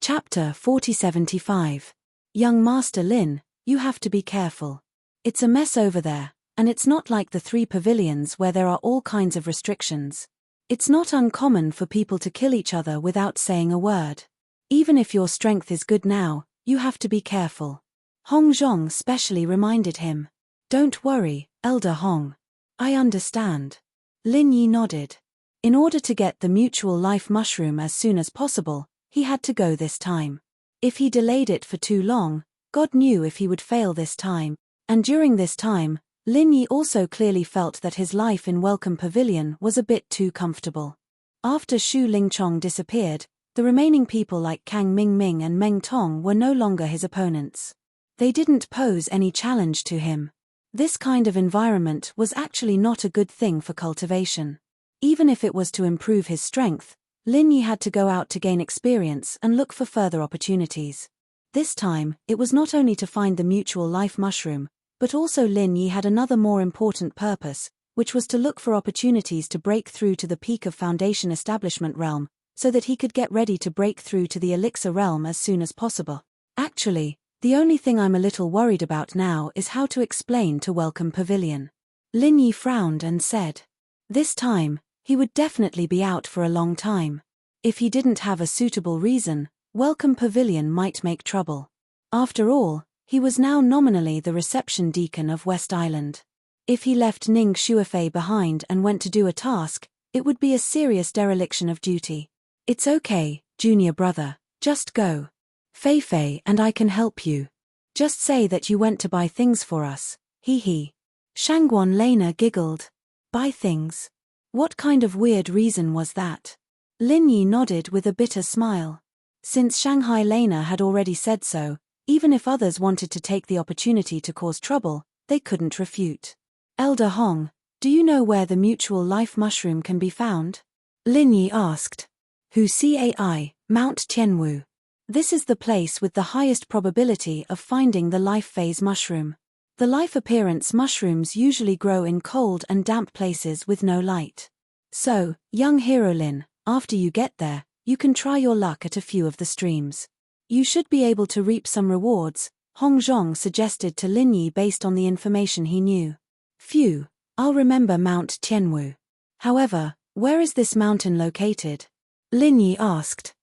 Chapter 4075. Young Master Lin, you have to be careful. It's a mess over there, and it's not like the 3 pavilions where there are all kinds of restrictions. It's not uncommon for people to kill each other without saying a word. Even if your strength is good now, you have to be careful. Hongzhong specially reminded him. Don't worry, Elder Hong. I understand. Lin Yi nodded. In order to get the mutual life mushroom as soon as possible, he had to go this time. If he delayed it for too long, God knew if he would fail this time, and during this time, Lin Yi also clearly felt that his life in Welcome Pavilion was a bit too comfortable. After Shu Lingchong disappeared, the remaining people like Kang Mingming and Meng Tong were no longer his opponents. They didn't pose any challenge to him. This kind of environment was actually not a good thing for cultivation. Even if it was to improve his strength, Lin Yi had to go out to gain experience and look for further opportunities. This time, it was not only to find the mutual life mushroom, but also Lin Yi had another more important purpose, which was to look for opportunities to break through to the peak of Foundation Establishment realm, so that he could get ready to break through to the Elixir realm as soon as possible. Actually, the only thing I'm a little worried about now is how to explain to Welcome Pavilion. Lin Yi frowned and said. This time, he would definitely be out for a long time. If he didn't have a suitable reason, Welcome Pavilion might make trouble. After all, he was now nominally the reception deacon of West Island. If he left Ning Shuofei behind and went to do a task, it would be a serious dereliction of duty. It's okay, junior brother, just go. Fei Fei and I can help you. Just say that you went to buy things for us, hee. Shangguan Lena giggled. Buy things? What kind of weird reason was that? Lin Yi nodded with a bitter smile. Since Shanghai Lena had already said so, even if others wanted to take the opportunity to cause trouble, they couldn't refute. Elder Hong, do you know where the mutual life mushroom can be found? Lin Yi asked. Hu Cai, Mount Tianwu. This is the place with the highest probability of finding the life phase mushroom. The life appearance mushrooms usually grow in cold and damp places with no light. So, young hero Lin, after you get there, you can try your luck at a few of the streams. You should be able to reap some rewards, Hongzhong suggested to Lin Yi based on the information he knew. Phew, I'll remember Mount Tianwu. However, Where is this mountain located? Lin Yi asked.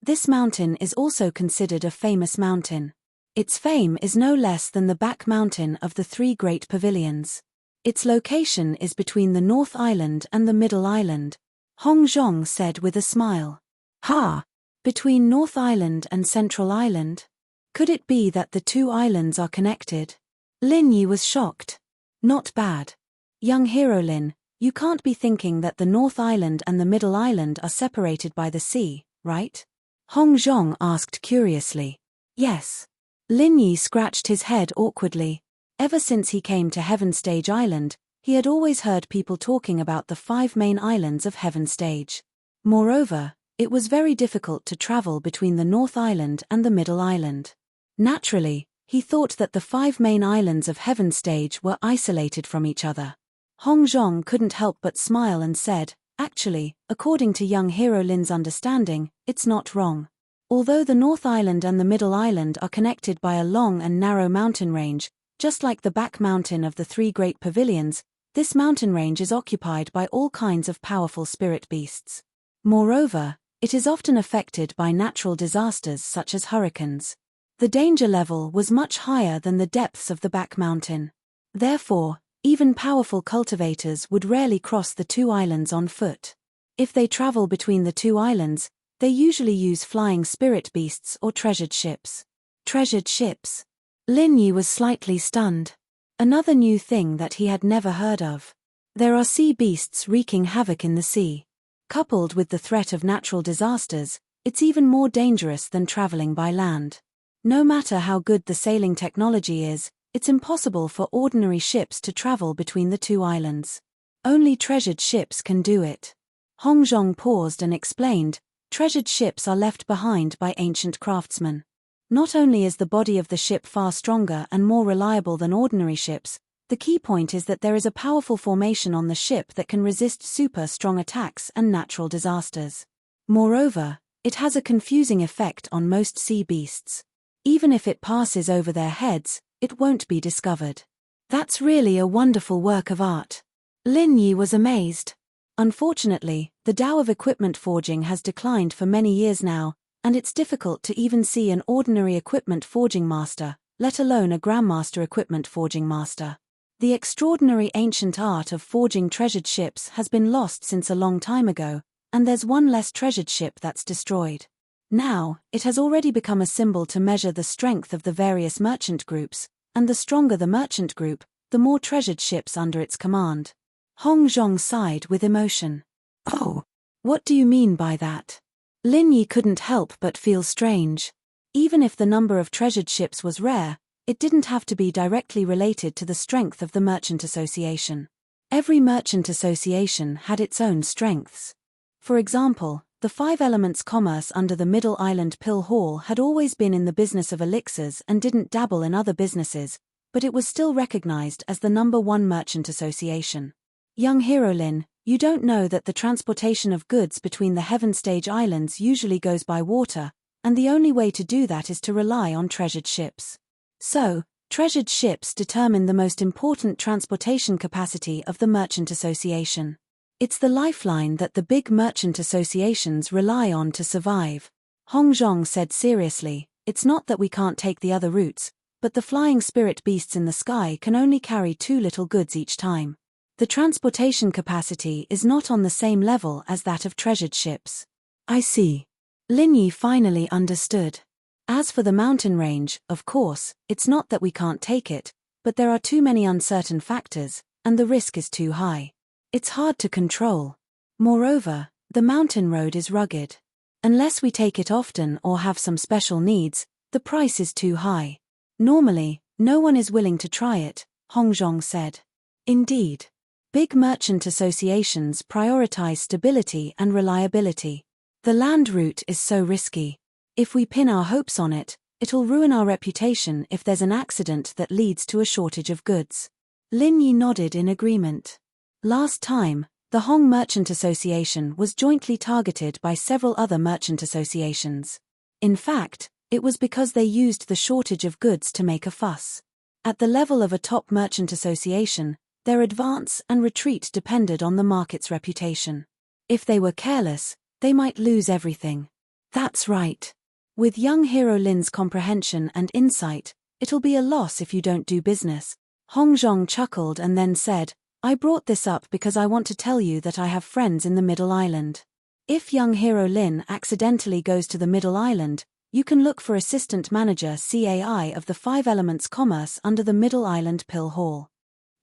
This mountain is also considered a famous mountain. Its fame is no less than the back mountain of the three great pavilions. Its location is between the North Island and the Middle Island, Hong Zhong said with a smile. Ha! Between North Island and Central Island? Could it be that the two islands are connected? Lin Yi was shocked. Not bad. Young hero Lin, you can't be thinking that the North Island and the Middle Island are separated by the sea, right? Hong Zhong asked curiously. Yes. Lin Yi scratched his head awkwardly. Ever since he came to Heaven Stage Island, he had always heard people talking about the 5 main islands of Heaven Stage. Moreover, it was very difficult to travel between the North Island and the Middle Island. Naturally, he thought that the 5 main islands of Heaven Stage were isolated from each other. Hong Zhong couldn't help but smile and said, actually, according to young hero Lin's understanding, it's not wrong. Although the North Island and the Middle Island are connected by a long and narrow mountain range, just like the back mountain of the three great pavilions, this mountain range is occupied by all kinds of powerful spirit beasts. Moreover, it is often affected by natural disasters such as hurricanes. The danger level was much higher than the depths of the back mountain. Therefore, even powerful cultivators would rarely cross the two islands on foot. If they travel between the two islands, they usually use flying spirit beasts or treasured ships. Treasured ships? Lin Yi was slightly stunned. Another new thing that he had never heard of. There are sea beasts wreaking havoc in the sea. Coupled with the threat of natural disasters, it's even more dangerous than traveling by land. No matter how good the sailing technology is, it's impossible for ordinary ships to travel between the two islands. Only treasured ships can do it. Hong Zhong paused and explained, treasured ships are left behind by ancient craftsmen. Not only is the body of the ship far stronger and more reliable than ordinary ships, the key point is that there is a powerful formation on the ship that can resist super strong attacks and natural disasters. Moreover, it has a confusing effect on most sea beasts. Even if it passes over their heads, it won't be discovered. That's really a wonderful work of art. Lin Yi was amazed. Unfortunately, the Tao of equipment forging has declined for many years now, and it's difficult to even see an ordinary equipment forging master, let alone a grandmaster equipment forging master. The extraordinary ancient art of forging treasured ships has been lost since a long time ago, and there's one less treasured ship that's destroyed. Now, it has already become a symbol to measure the strength of the various merchant groups, and the stronger the merchant group, the more treasured ships under its command. Hong Zhong sighed with emotion. Oh, what do you mean by that? Lin Yi couldn't help but feel strange. Even if the number of treasured ships was rare, it didn't have to be directly related to the strength of the merchant association. Every merchant association had its own strengths. For example, the 5 Elements commerce under the Middle Island Pill Hall had always been in the business of elixirs and didn't dabble in other businesses, but it was still recognized as the #1 merchant association. Young hero Lin, you don't know that the transportation of goods between the Heaven Stage Islands usually goes by water, and the only way to do that is to rely on treasured ships. So, treasured ships determine the most important transportation capacity of the merchant association. It's the lifeline that the big merchant associations rely on to survive. Hong Zhong said seriously, it's not that we can't take the other routes, but the flying spirit beasts in the sky can only carry too little goods each time. The transportation capacity is not on the same level as that of treasured ships. I see. Lin Yi finally understood. As for the mountain range, of course, it's not that we can't take it, but there are too many uncertain factors, and the risk is too high. It's hard to control. Moreover, the mountain road is rugged. Unless we take it often or have some special needs, the price is too high. Normally, no one is willing to try it, Hong Zhong said. Indeed. Big merchant associations prioritize stability and reliability. The land route is so risky. If we pin our hopes on it, it'll ruin our reputation if there's an accident that leads to a shortage of goods. Lin Yi nodded in agreement. Last time, the Hong Merchant Association was jointly targeted by several other merchant associations. In fact, it was because they used the shortage of goods to make a fuss. At the level of a top merchant association, Their advance and retreat depended on the market's reputation. If they were careless, they might lose everything. That's right. With young hero Lin's comprehension and insight, it'll be a loss if you don't do business. Hong Zhong chuckled and then said, I brought this up because I want to tell you that I have friends in the Middle Island. If young hero Lin accidentally goes to the Middle Island, you can look for Assistant Manager CAI of the 5 Elements Commerce under the Middle Island Pill Hall.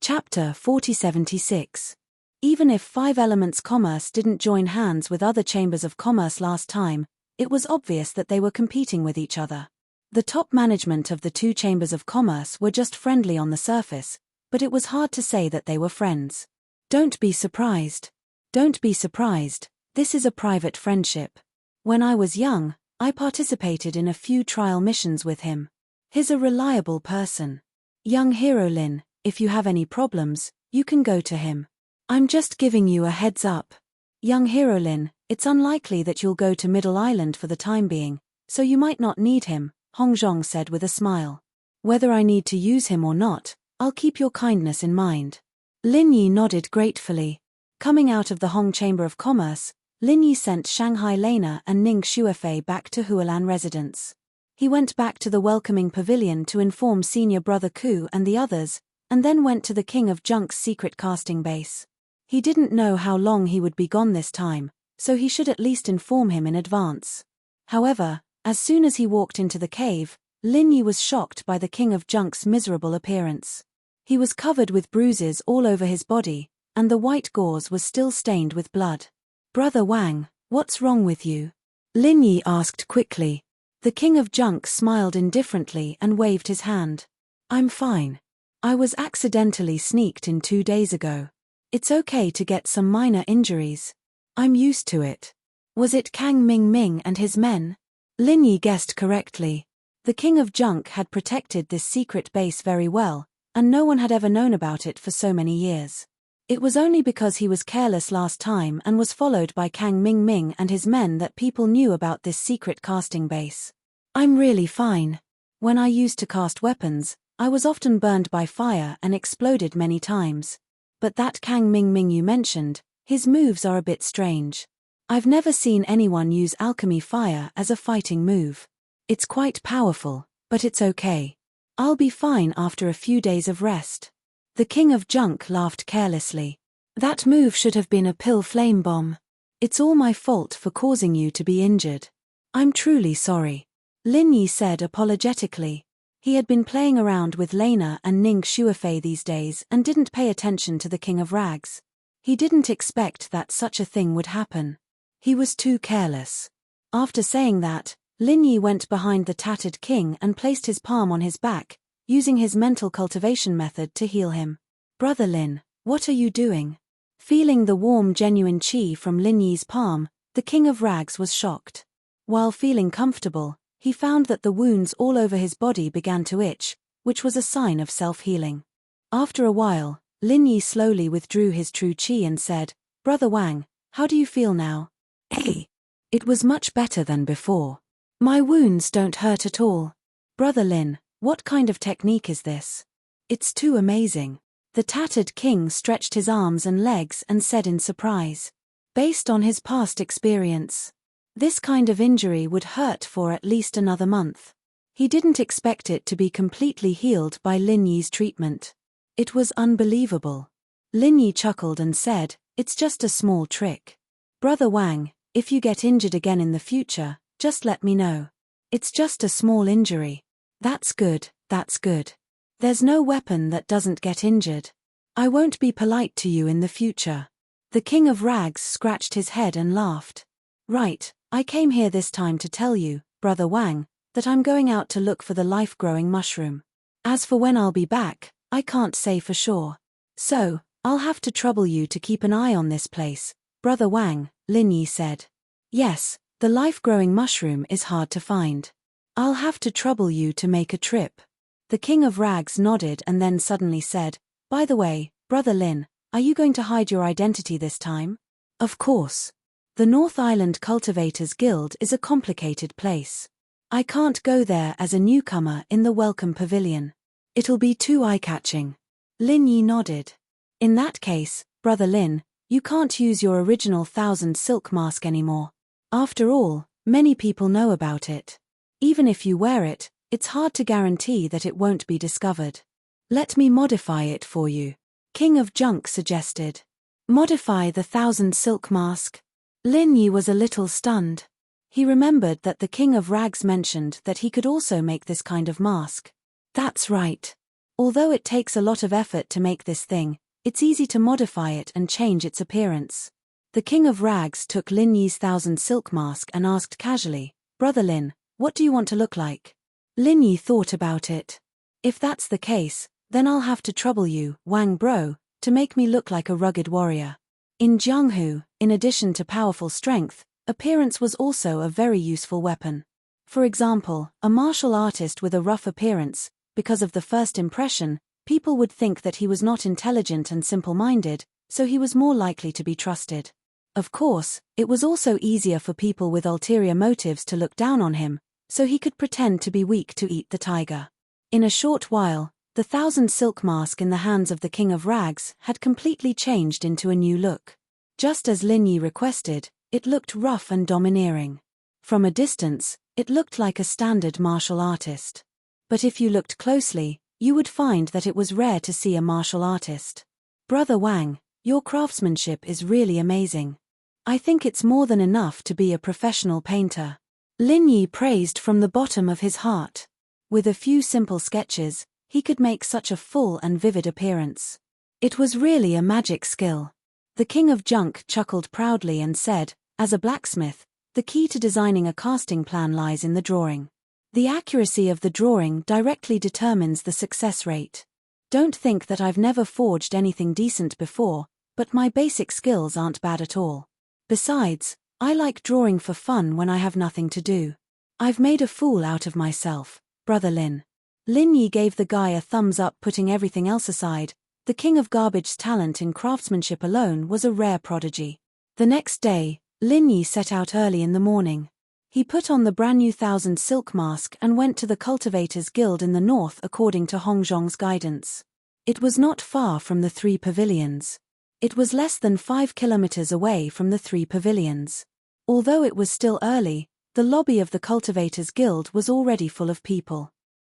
Chapter 4076. Even if 5 Elements Commerce didn't join hands with other chambers of commerce last time, it was obvious that they were competing with each other. The top management of the 2 chambers of commerce were just friendly on the surface, but it was hard to say that they were friends. Don't be surprised. Don't be surprised, this is a private friendship. When I was young, I participated in a few trial missions with him. He's a reliable person. Young hero Lin, if you have any problems, you can go to him. I'm just giving you a heads up. Young hero Lin, it's unlikely that you'll go to Middle Island for the time being, so you might not need him, Hong Zhong said with a smile. Whether I need to use him or not, I'll keep your kindness in mind. Lin Yi nodded gratefully. Coming out of the Hong Chamber of Commerce, Lin Yi sent Shanghai Lena and Ning Shuefei back to Hualan residence. He went back to the welcoming pavilion to inform senior brother Ku and the others, and then went to the King of Junk's secret casting base. He didn't know how long he would be gone this time, so he should at least inform him in advance. However, as soon as he walked into the cave, Lin Yi was shocked by the King of Junk's miserable appearance. He was covered with bruises all over his body, and the white gauze was still stained with blood. Brother Wang, what's wrong with you? Lin Yi asked quickly. The King of Junk smiled indifferently and waved his hand. I'm fine. I was accidentally sneaked in 2 days ago. It's okay to get some minor injuries. I'm used to it. Was it Kang Ming Ming and his men? Lin Yi guessed correctly. The King of Junk had protected this secret base very well, and no one had ever known about it for so many years. It was only because he was careless last time and was followed by Kang Ming Ming and his men that people knew about this secret casting base. I'm really fine. When I used to cast weapons, I was often burned by fire and exploded many times. But that Kang Ming Ming you mentioned, his moves are a bit strange. I've never seen anyone use alchemy fire as a fighting move. It's quite powerful, but it's okay. I'll be fine after a few days of rest. The King of Junk laughed carelessly. That move should have been a pill flame bomb. It's all my fault for causing you to be injured. I'm truly sorry. Lin Yi said apologetically. He had been playing around with Lena and Ning Shuefei these days and didn't pay attention to the King of Rags. He didn't expect that such a thing would happen. He was too careless. After saying that, Lin Yi went behind the tattered king and placed his palm on his back, using his mental cultivation method to heal him. Brother Lin, what are you doing? Feeling the warm genuine qi from Lin Yi's palm, the King of Rags was shocked. While feeling comfortable, he found that the wounds all over his body began to itch, which was a sign of self-healing. After a while, Lin Yi slowly withdrew his true qi and said, Brother Wang, how do you feel now? Hey! It was much better than before. My wounds don't hurt at all. Brother Lin, what kind of technique is this? It's too amazing. The tattered king stretched his arms and legs and said in surprise. Based on his past experience, this kind of injury would hurt for at least another month. He didn't expect it to be completely healed by Lin Yi's treatment. It was unbelievable. Lin Yi chuckled and said, It's just a small trick. Brother Wang, if you get injured again in the future, just let me know. It's just a small injury. That's good, that's good. There's no weapon that doesn't get injured. I won't be polite to you in the future. The King of Rags scratched his head and laughed. Right, I came here this time to tell you, Brother Wang, that I'm going out to look for the life-growing mushroom. As for when I'll be back, I can't say for sure. So, I'll have to trouble you to keep an eye on this place, Brother Wang, Lin Yi said. Yes, the life-growing mushroom is hard to find. I'll have to trouble you to make a trip. The King of Rags nodded and then suddenly said, By the way, Brother Lin, are you going to hide your identity this time? Of course. The North Island Cultivators Guild is a complicated place. I can't go there as a newcomer in the Welcome Pavilion. It'll be too eye-catching. Lin Yi nodded. In that case, Brother Lin, you can't use your original 1,000 silk mask anymore. After all, many people know about it. Even if you wear it, it's hard to guarantee that it won't be discovered. Let me modify it for you, King of Junk suggested. Modify the 1,000 silk mask? Lin Yi was a little stunned. He remembered that the King of Rags mentioned that he could also make this kind of mask. That's right. Although it takes a lot of effort to make this thing, it's easy to modify it and change its appearance. The King of Rags took Lin Yi's 1,000 silk mask and asked casually, Brother Lin, what do you want to look like? Lin Yi thought about it. If that's the case, then I'll have to trouble you, Wang Bro, to make me look like a rugged warrior. In Jianghu, in addition to powerful strength, appearance was also a very useful weapon. For example, a martial artist with a rough appearance, because of the first impression, people would think that he was not intelligent and simple-minded, so he was more likely to be trusted. Of course, it was also easier for people with ulterior motives to look down on him, so he could pretend to be weak to eat the tiger. In a short while, the 1,000 silk mask in the hands of the King of Rags had completely changed into a new look. Just as Lin Yi requested, it looked rough and domineering. From a distance, it looked like a standard martial artist. But if you looked closely, you would find that it was rare to see a martial artist. Brother Wang, your craftsmanship is really amazing. I think it's more than enough to be a professional painter. Lin Yi praised from the bottom of his heart. With a few simple sketches, he could make such a full and vivid appearance. It was really a magic skill. The King of Junk chuckled proudly and said, as a blacksmith, the key to designing a casting plan lies in the drawing. The accuracy of the drawing directly determines the success rate. Don't think that I've never forged anything decent before, but my basic skills aren't bad at all. Besides, I like drawing for fun when I have nothing to do. I've made a fool out of myself, Brother Lin. Lin Yi gave the guy a thumbs up, putting everything else aside. The King of Garbage's talent in craftsmanship alone was a rare prodigy. The next day, Lin Yi set out early in the morning. He put on the brand new 1,000 silk mask and went to the Cultivators Guild in the north according to Hong Zhong's guidance. It was not far from the 3 pavilions. It was less than 5 kilometers away from the 3 pavilions. Although it was still early, the lobby of the Cultivators Guild was already full of people.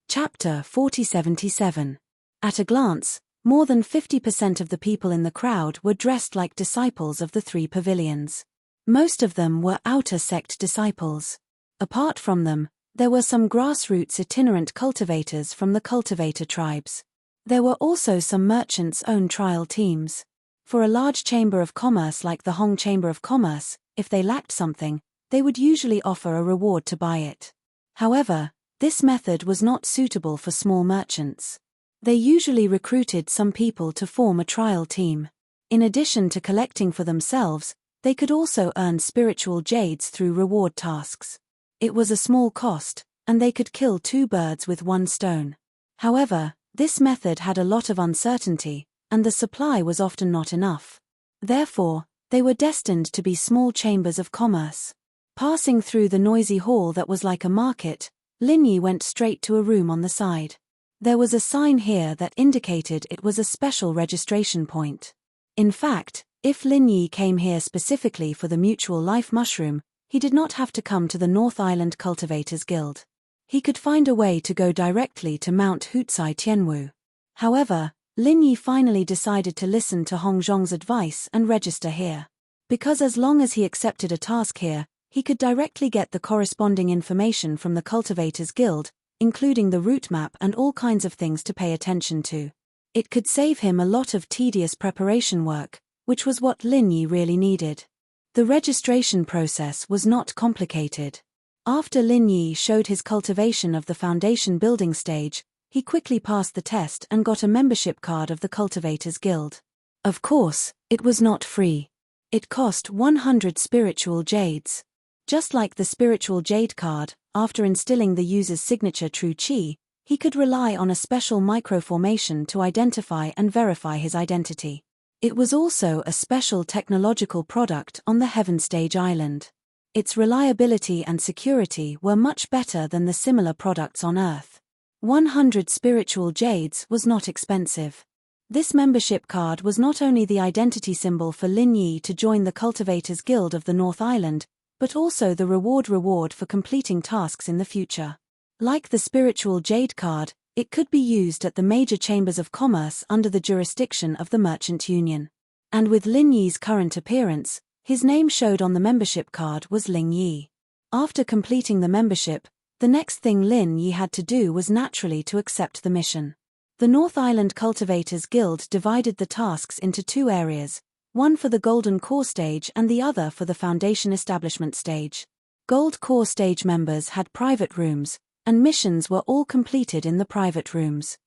Chapter 4077. At a glance, more than 50% of the people in the crowd were dressed like disciples of the 3 pavilions. Most of them were outer sect disciples. Apart from them, there were some grassroots itinerant cultivators from the cultivator tribes. There were also some merchants' own trial teams. For a large chamber of commerce like the Hong Chamber of Commerce, if they lacked something, they would usually offer a reward to buy it. However, this method was not suitable for small merchants. They usually recruited some people to form a trial team. In addition to collecting for themselves, they could also earn spiritual jades through reward tasks. It was a small cost, and they could kill 2 birds with 1 stone. However, this method had a lot of uncertainty, and the supply was often not enough. Therefore, they were destined to be small chambers of commerce. Passing through the noisy hall that was like a market, Lin Yi went straight to a room on the side. There was a sign here that indicated it was a special registration point. In fact, if Lin Yi came here specifically for the Mutual Life Mushroom, he did not have to come to the North Island Cultivators Guild. He could find a way to go directly to Mount Hutsai Tianwu. However, Lin Yi finally decided to listen to Hong Zhong's advice and register here. Because as long as he accepted a task here, he could directly get the corresponding information from the Cultivators Guild, including the route map and all kinds of things to pay attention to. It could save him a lot of tedious preparation work, which was what Lin Yi really needed. The registration process was not complicated. After Lin Yi showed his cultivation of the foundation building stage, he quickly passed the test and got a membership card of the Cultivators Guild. Of course, it was not free. It cost 100 spiritual jades. Just like the spiritual jade card, after instilling the user's signature true chi, he could rely on a special microformation to identify and verify his identity. It was also a special technological product on the Heaven Stage Island. Its reliability and security were much better than the similar products on Earth. 100 spiritual jades was not expensive. This membership card was not only the identity symbol for Lin Yi to join the Cultivators Guild of the North Island, but also the reward for completing tasks in the future. Like the spiritual jade card, it could be used at the major chambers of commerce under the jurisdiction of the Merchant Union. And with Lin Yi's current appearance, his name showed on the membership card was Ling Yi. After completing the membership, the next thing Lin Yi had to do was naturally to accept the mission. The North Island Cultivators Guild divided the tasks into two areas, one for the Golden Core stage and the other for the Foundation Establishment stage. Gold Core stage members had private rooms, and missions were all completed in the private rooms.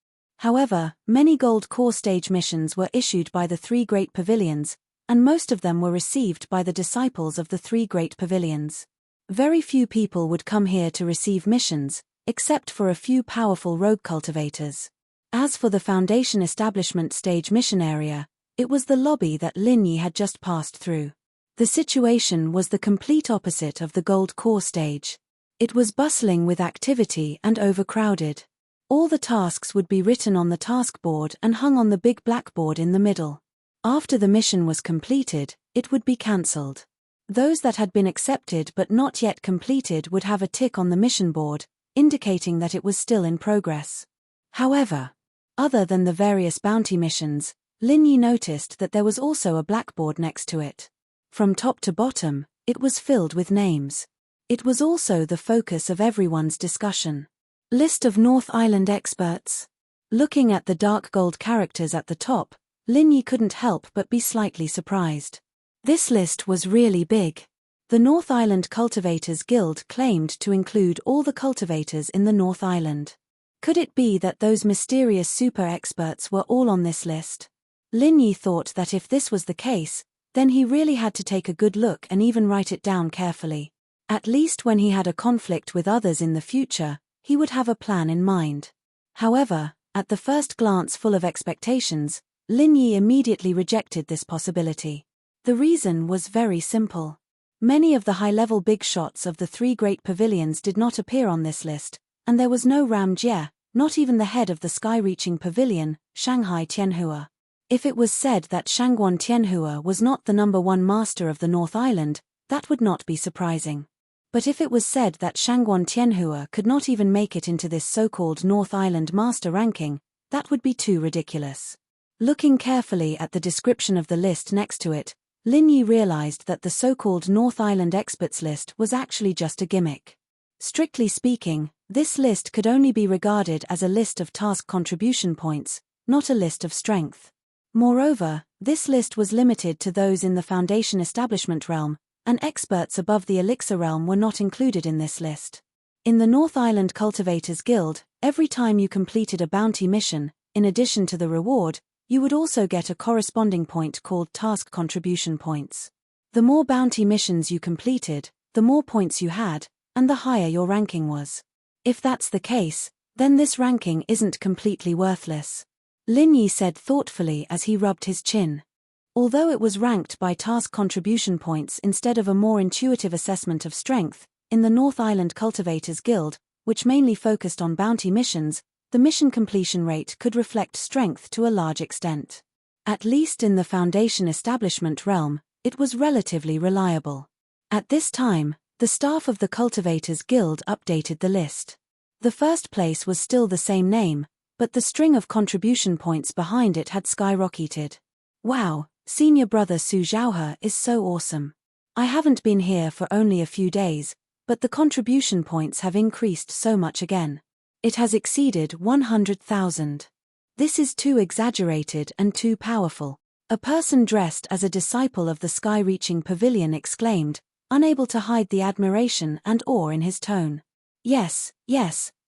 However, many Gold Core stage missions were issued by the three Great Pavilions, and most of them were received by the disciples of the three Great Pavilions. Very few people would come here to receive missions, except for a few powerful rogue cultivators. As for the Foundation Establishment stage mission area, it was the lobby that Lin Yi had just passed through. The situation was the complete opposite of the Gold Core stage. It was bustling with activity and overcrowded. All the tasks would be written on the task board and hung on the big blackboard in the middle. After the mission was completed, it would be cancelled. Those that had been accepted but not yet completed would have a tick on the mission board, indicating that it was still in progress. However, other than the various bounty missions, Lin Yi noticed that there was also a blackboard next to it. From top to bottom, it was filled with names. It was also the focus of everyone's discussion. List of North Island experts. Looking at the dark gold characters at the top, Lin Yi couldn't help but be slightly surprised. This list was really big. The North Island Cultivators Guild claimed to include all the cultivators in the North Island. Could it be that those mysterious super experts were all on this list? Lin Yi thought that if this was the case, then he really had to take a good look and even write it down carefully. At least when he had a conflict with others in the future, he would have a plan in mind. However, at the first glance full of expectations, Lin Yi immediately rejected this possibility. The reason was very simple. Many of the high-level big shots of the three Great Pavilions did not appear on this list, and there was no Ram Jie, not even the head of the sky-reaching pavilion, Shanghai Tianhua. If it was said that Shangguan Tianhua was not the #1 master of the North Island, that would not be surprising. But if it was said that Shangguan Tianhua could not even make it into this so-called North Island master ranking, that would be too ridiculous. Looking carefully at the description of the list next to it, Lin Yi realized that the so-called North Island experts list was actually just a gimmick. Strictly speaking, this list could only be regarded as a list of task contribution points, not a list of strength. Moreover, this list was limited to those in the Foundation Establishment realm, and experts above the Elixir realm were not included in this list. In the North Island Cultivators Guild, every time you completed a bounty mission, in addition to the reward, you would also get a corresponding point called task contribution points. The more bounty missions you completed, the more points you had, and the higher your ranking was. If that's the case, then this ranking isn't completely worthless. Lin Yi said thoughtfully as he rubbed his chin. Although it was ranked by task contribution points instead of a more intuitive assessment of strength, in the North Island Cultivators Guild, which mainly focused on bounty missions, the mission completion rate could reflect strength to a large extent. At least in the Foundation Establishment realm, it was relatively reliable. At this time, the staff of the Cultivators Guild updated the list. The first place was still the same name, but the string of contribution points behind it had skyrocketed. Wow, Senior Brother Su Zhaohe is so awesome. I haven't been here for only a few days, but the contribution points have increased so much again. It has exceeded 100,000. This is too exaggerated and too powerful. A person dressed as a disciple of the sky-reaching pavilion exclaimed, unable to hide the admiration and awe in his tone. Yes,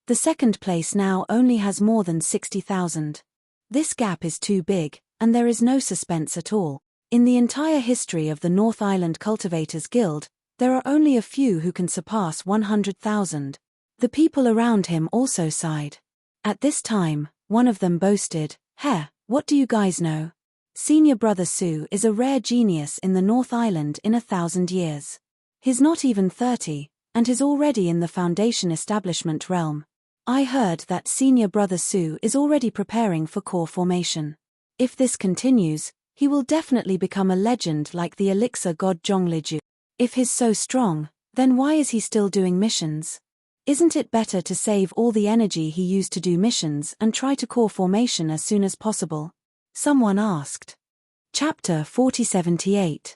the second place now only has more than 60,000. This gap is too big, and there is no suspense at all. In the entire history of the North Island Cultivators Guild, there are only a few who can surpass 100,000. The people around him also sighed. At this time, one of them boasted, what do you guys know? Senior Brother Su is a rare genius in the North Island in 1,000 years. He's not even 30, and is already in the Foundation Establishment realm. I heard that Senior Brother Su is already preparing for core formation. If this continues, he will definitely become a legend like the elixir god Zhongliju. If he's so strong, then why is he still doing missions? Isn't it better to save all the energy he used to do missions and try to core formation as soon as possible? Someone asked. Chapter 4078.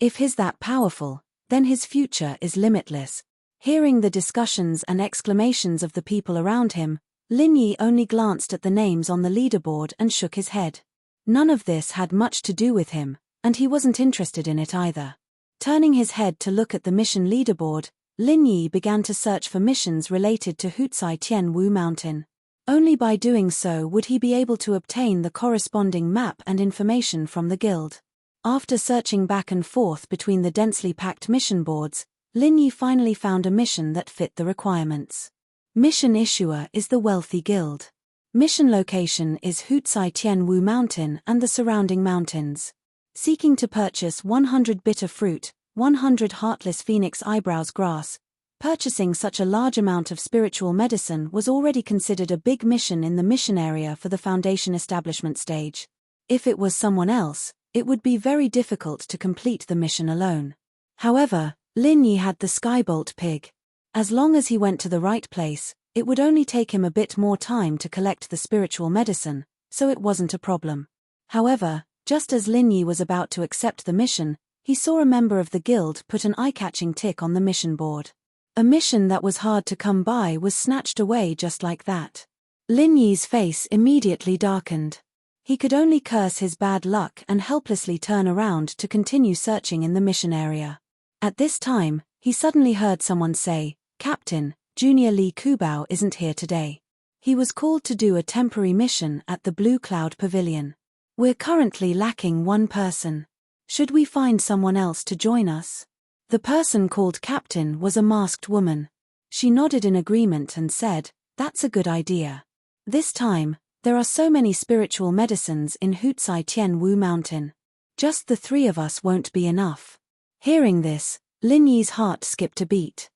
If he's that powerful, then his future is limitless. Hearing the discussions and exclamations of the people around him, Lin Yi only glanced at the names on the leaderboard and shook his head. None of this had much to do with him, and he wasn't interested in it either. Turning his head to look at the mission leaderboard, Lin Yi began to search for missions related to Hutsai Tian Wu Mountain. Only by doing so would he be able to obtain the corresponding map and information from the guild. After searching back and forth between the densely packed mission boards, Lin Yi finally found a mission that fit the requirements. Mission issuer is the wealthy guild. Mission location is Hutsai Tian Wu Mountain and the surrounding mountains. Seeking to purchase 100 bitter fruit, 100 heartless phoenix eyebrows grass. Purchasing such a large amount of spiritual medicine was already considered a big mission in the mission area for the foundation establishment stage. If it was someone else, it would be very difficult to complete the mission alone. However, Lin Yi had the Skybolt pig. As long as he went to the right place, it would only take him a bit more time to collect the spiritual medicine, so it wasn't a problem. However, just as Lin Yi was about to accept the mission, he saw a member of the guild put an eye-catching tick on the mission board. A mission that was hard to come by was snatched away just like that. Lin Yi's face immediately darkened. He could only curse his bad luck and helplessly turn around to continue searching in the mission area. At this time, he suddenly heard someone say, "Captain, Junior Li Kubao isn't here today. He was called to do a temporary mission at the Blue Cloud Pavilion. We're currently lacking one person. Should we find someone else to join us?" The person called Captain was a masked woman. She nodded in agreement and said, "That's a good idea. This time, there are so many spiritual medicines in Hutsai Tian Wu Mountain. Just the three of us won't be enough." Hearing this, Lin Yi's heart skipped a beat.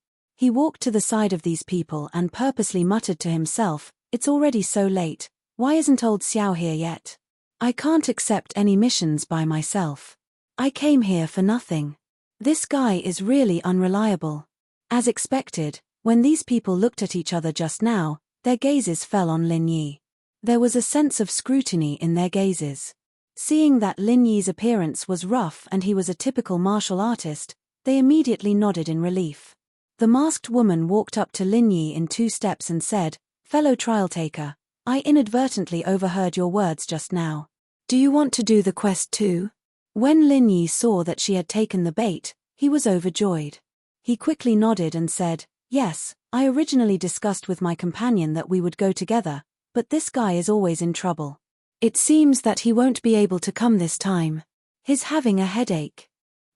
He walked to the side of these people and purposely muttered to himself, "It's already so late, why isn't old Xiao here yet? I can't accept any missions by myself. I came here for nothing. This guy is really unreliable." As expected, when these people looked at each other just now, their gazes fell on Lin Yi. There was a sense of scrutiny in their gazes. Seeing that Lin Yi's appearance was rough and he was a typical martial artist, they immediately nodded in relief. The masked woman walked up to Lin Yi in 2 steps and said, "Fellow trial taker, I inadvertently overheard your words just now. Do you want to do the quest too?" When Lin Yi saw that she had taken the bait, he was overjoyed. He quickly nodded and said, "Yes, I originally discussed with my companion that we would go together, but this guy is always in trouble. It seems that he won't be able to come this time. He's having a headache.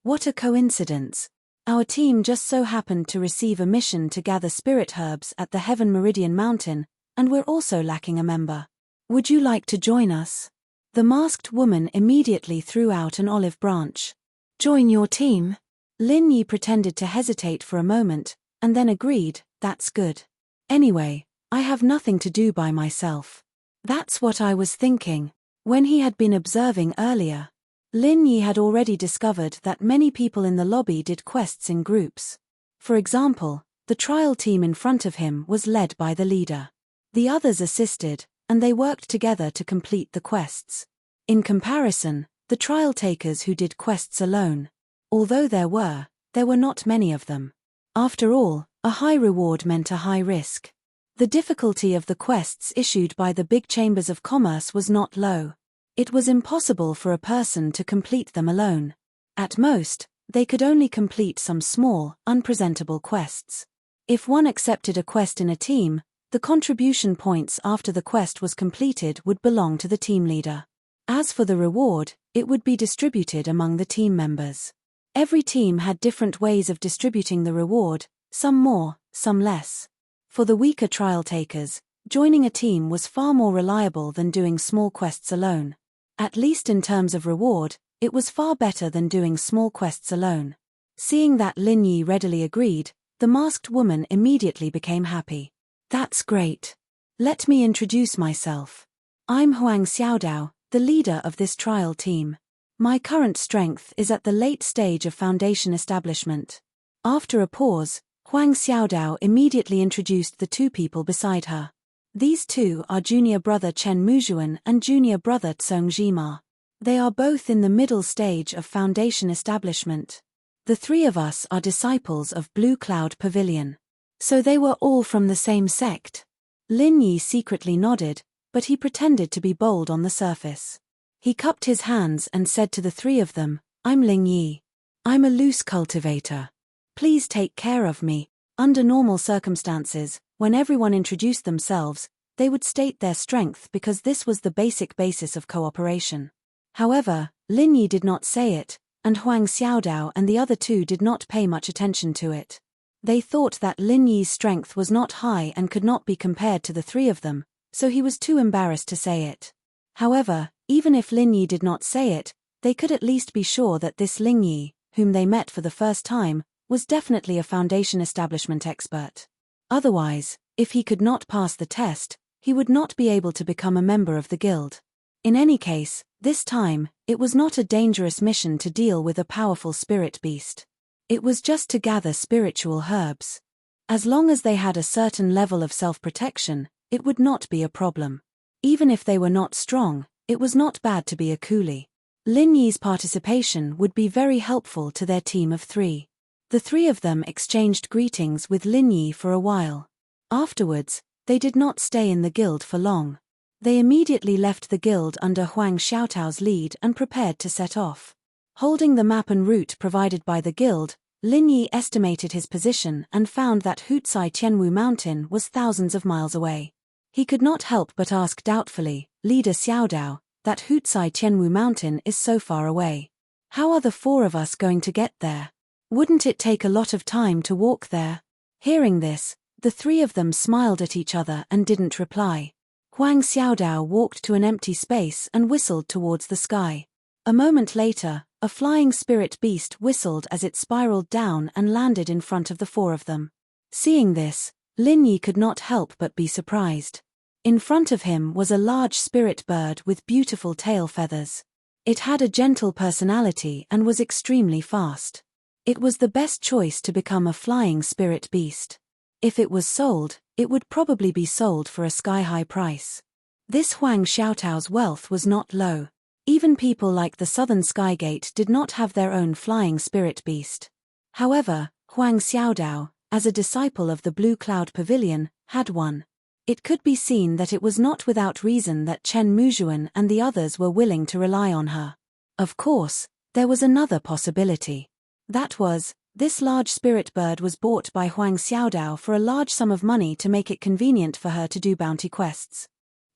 What a coincidence. Our team just so happened to receive a mission to gather spirit herbs at the Heaven Meridian Mountain, and we're also lacking a member. Would you like to join us?" The masked woman immediately threw out an olive branch. "Join your team?" Lin Yi pretended to hesitate for a moment, and then agreed, "That's good. Anyway, I have nothing to do by myself." That's what I was thinking. When he had been observing earlier, Lin Yi had already discovered that many people in the lobby did quests in groups. For example, the trial team in front of him was led by the leader. The others assisted, and they worked together to complete the quests. In comparison, the trial takers who did quests alone, although there were not many of them. After all, a high reward meant a high risk. The difficulty of the quests issued by the big chambers of commerce was not low. It was impossible for a person to complete them alone. At most, they could only complete some small, unpresentable quests. If one accepted a quest in a team, the contribution points after the quest was completed would belong to the team leader. As for the reward, it would be distributed among the team members. Every team had different ways of distributing the reward, some more, some less. For the weaker trial takers, joining a team was far more reliable than doing small quests alone. At least in terms of reward, it was far better than doing small quests alone. Seeing that Lin Yi readily agreed, the masked woman immediately became happy. "That's great. Let me introduce myself. I'm Huang Xiaodao, the leader of this trial team. My current strength is at the late stage of foundation establishment. After a pause, Huang Xiaodao immediately introduced the two people beside her. These two are junior brother Chen Muzhuan and junior brother Tsong Jima. They are both in the middle stage of foundation establishment. The three of us are disciples of Blue Cloud Pavilion. So they were all from the same sect. Lin Yi secretly nodded, but he pretended to be bold on the surface. He cupped his hands and said to the three of them, "I'm Ling Yi. I'm a loose cultivator. Please take care of me." Under normal circumstances, when everyone introduced themselves, they would state their strength because this was the basic basis of cooperation. However, Lin Yi did not say it, and Huang Xiaodao and the other two did not pay much attention to it. They thought that Lin Yi's strength was not high and could not be compared to the three of them, so he was too embarrassed to say it. However, even if Lin Yi did not say it, they could at least be sure that this Ling Yi, whom they met for the first time, was definitely a foundation establishment expert. Otherwise, if he could not pass the test, he would not be able to become a member of the guild. In any case, this time, it was not a dangerous mission to deal with a powerful spirit beast. It was just to gather spiritual herbs. As long as they had a certain level of self-protection, it would not be a problem. Even if they were not strong, it was not bad to be a coolie. Lin Yi's participation would be very helpful to their team of three. The three of them exchanged greetings with Lin Yi for a while. Afterwards, they did not stay in the guild for long. They immediately left the guild under Huang Xiaotao's lead and prepared to set off. Holding the map and route provided by the guild, Lin Yi estimated his position and found that Hutsai Tianwu Mountain was thousands of miles away. He could not help but ask doubtfully, "Leader Xiaodao, that Hutsai Tianwu Mountain is so far away. How are the four of us going to get there? Wouldn't it take a lot of time to walk there?" Hearing this, the three of them smiled at each other and didn't reply. Huang Xiaodao walked to an empty space and whistled towards the sky. A moment later, a flying spirit beast whistled as it spiraled down and landed in front of the four of them. Seeing this, Lin Yi could not help but be surprised. In front of him was a large spirit bird with beautiful tail feathers. It had a gentle personality and was extremely fast. It was the best choice to become a flying spirit beast. If it was sold, it would probably be sold for a sky-high price. This Huang Xiaotao's wealth was not low. Even people like the Southern Skygate did not have their own flying spirit beast. However, Huang Xiaodao, as a disciple of the Blue Cloud Pavilion, had one. It could be seen that it was not without reason that Chen Muzhuan and the others were willing to rely on her. Of course, there was another possibility. That was, this large spirit bird was bought by Huang Xiaodao for a large sum of money to make it convenient for her to do bounty quests.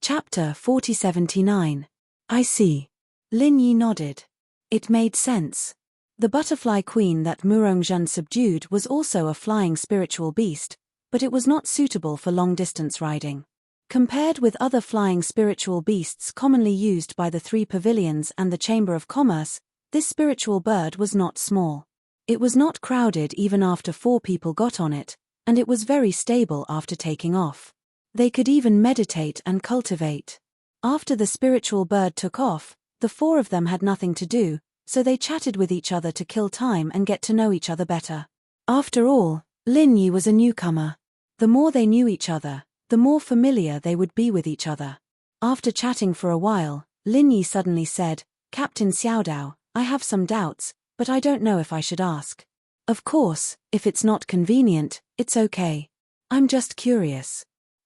Chapter 4079. I see. Lin Yi nodded. It made sense. The butterfly queen that Murongzhen subdued was also a flying spiritual beast, but it was not suitable for long-distance riding. Compared with other flying spiritual beasts commonly used by the three pavilions and the Chamber of Commerce, this spiritual bird was not small. It was not crowded even after 4 people got on it, and it was very stable after taking off. They could even meditate and cultivate. After the spiritual bird took off, the 4 of them had nothing to do, so they chatted with each other to kill time and get to know each other better. After all, Lin Yi was a newcomer. The more they knew each other, the more familiar they would be with each other. After chatting for a while, Lin Yi suddenly said, "Captain Xiaodao, I have some doubts, but I don't know if I should ask." "Of course, if it's not convenient, it's okay. I'm just curious."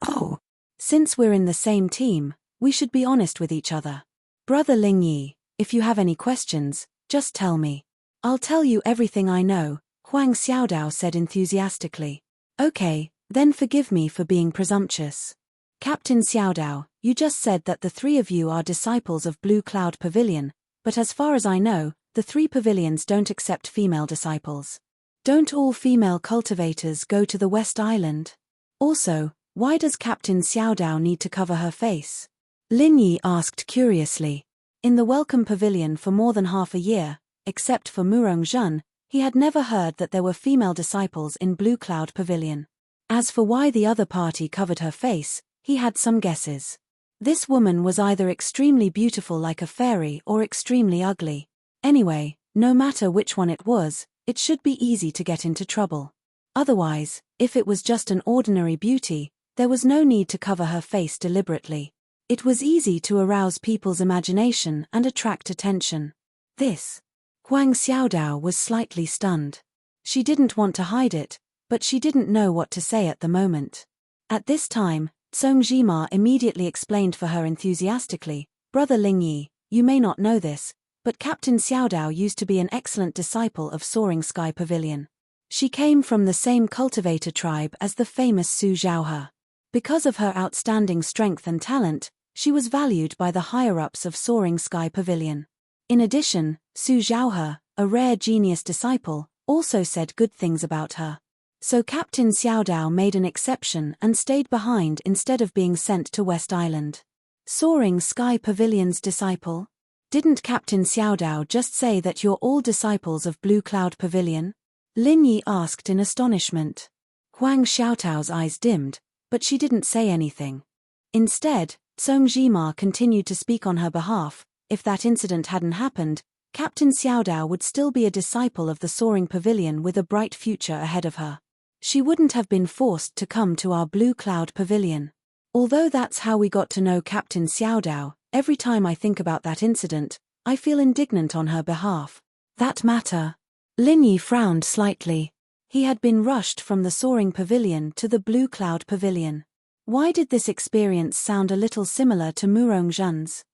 "Oh. Since we're in the same team, we should be honest with each other. Brother Ling Yi, if you have any questions, just tell me. I'll tell you everything I know," Huang Xiaodao said enthusiastically. "Okay, then forgive me for being presumptuous. Captain Xiaodao, you just said that the 3 of you are disciples of Blue Cloud Pavilion, but as far as I know, the 3 pavilions don't accept female disciples. Don't all female cultivators go to the West Island? Also, why does Captain Xiaodao need to cover her face?" Lin Yi asked curiously. In the Welcome Pavilion for more than half a year, except for Murongzhen, he had never heard that there were female disciples in Blue Cloud Pavilion. As for why the other party covered her face, he had some guesses. This woman was either extremely beautiful like a fairy or extremely ugly. Anyway, no matter which one it was, it should be easy to get into trouble. Otherwise, if it was just an ordinary beauty, there was no need to cover her face deliberately. It was easy to arouse people's imagination and attract attention. Huang Xiaodao was slightly stunned. She didn't want to hide it, but she didn't know what to say at the moment. At this time, Song Jima immediately explained for her enthusiastically, "Brother Lingyi, you may not know this, but Captain Xiaodao used to be an excellent disciple of Soaring Sky Pavilion. She came from the same cultivator tribe as the famous Su Zhaohe. Because of her outstanding strength and talent, she was valued by the higher-ups of Soaring Sky Pavilion. In addition, Su Zhaohe, a rare genius disciple, also said good things about her. So Captain Xiaodao made an exception and stayed behind instead of being sent to West Island. Soaring Sky Pavilion's disciple? Didn't Captain Xiaodao just say that you're all disciples of Blue Cloud Pavilion?" Lin Yi asked in astonishment. Huang Xiaotao's eyes dimmed, but she didn't say anything. Instead, Song Jima continued to speak on her behalf. If that incident hadn't happened, Captain Xiaodao would still be a disciple of the Soaring Pavilion with a bright future ahead of her. She wouldn't have been forced to come to our Blue Cloud Pavilion. Although that's how we got to know Captain Xiaodao, every time I think about that incident, I feel indignant on her behalf. That matter. Lin Yi frowned slightly. He had been rushed from the Soaring Pavilion to the Blue Cloud Pavilion. Why did this experience sound a little similar to Murong Zhen's?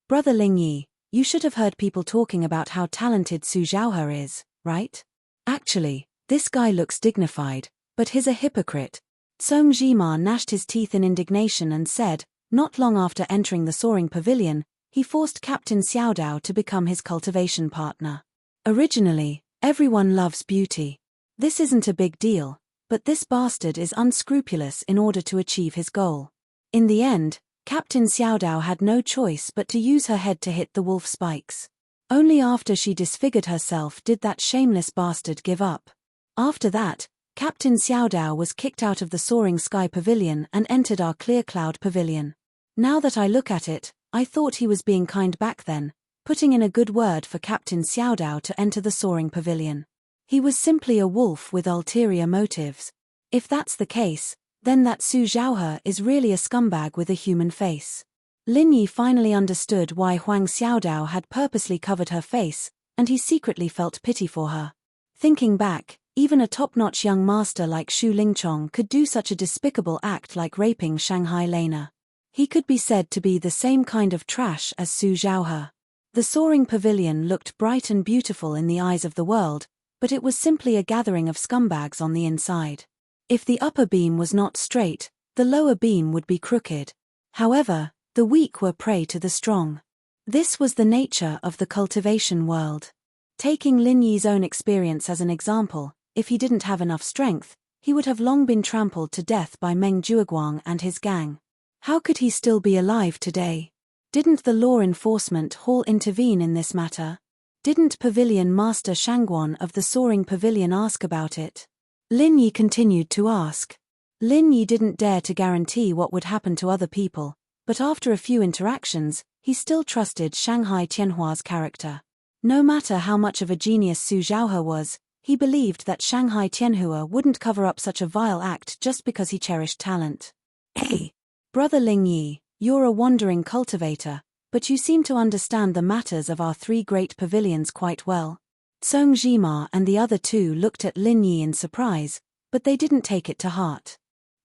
Brother Ling Yi, you should have heard people talking about how talented Su Zhaohe is, right? Actually, this guy looks dignified, but he's a hypocrite. Song Jima gnashed his teeth in indignation and said, not long after entering the Soaring Pavilion, he forced Captain Xiaodao to become his cultivation partner. Originally, everyone loves beauty. This isn't a big deal, but this bastard is unscrupulous in order to achieve his goal. In the end, Captain Xiaodao had no choice but to use her head to hit the wolf spikes. Only after she disfigured herself did that shameless bastard give up. After that, Captain Xiaodao was kicked out of the Soaring Sky Pavilion and entered our Clear Cloud Pavilion. Now that I look at it, I thought he was being kind back then, putting in a good word for Captain Xiaodao to enter the Soaring Pavilion. He was simply a wolf with ulterior motives. If that's the case, then that Su Zhaohe is really a scumbag with a human face. Lin Yi finally understood why Huang Xiaodao had purposely covered her face, and he secretly felt pity for her. Thinking back, even a top-notch young master like Xu Lingchong could do such a despicable act like raping Shanghai Lena. He could be said to be the same kind of trash as Su Zhaohe. The Soaring Pavilion looked bright and beautiful in the eyes of the world, but it was simply a gathering of scumbags on the inside. If the upper beam was not straight, the lower beam would be crooked. However, the weak were prey to the strong. This was the nature of the cultivation world. Taking Lin Yi's own experience as an example, if he didn't have enough strength, he would have long been trampled to death by Meng Jueguang and his gang. How could he still be alive today? Didn't the law enforcement hall intervene in this matter? Didn't Pavilion Master Shangguan of the Soaring Pavilion ask about it? Lin Yi continued to ask. Lin Yi didn't dare to guarantee what would happen to other people, but after a few interactions, he still trusted Shanghai Tianhua's character. No matter how much of a genius Su Zhaohe was, he believed that Shanghai Tianhua wouldn't cover up such a vile act just because he cherished talent. Hey, Brother Ling Yi, you're a wandering cultivator, but you seem to understand the matters of our three great pavilions quite well. Song Jima and the other two looked at Lin Yi in surprise, but they didn't take it to heart.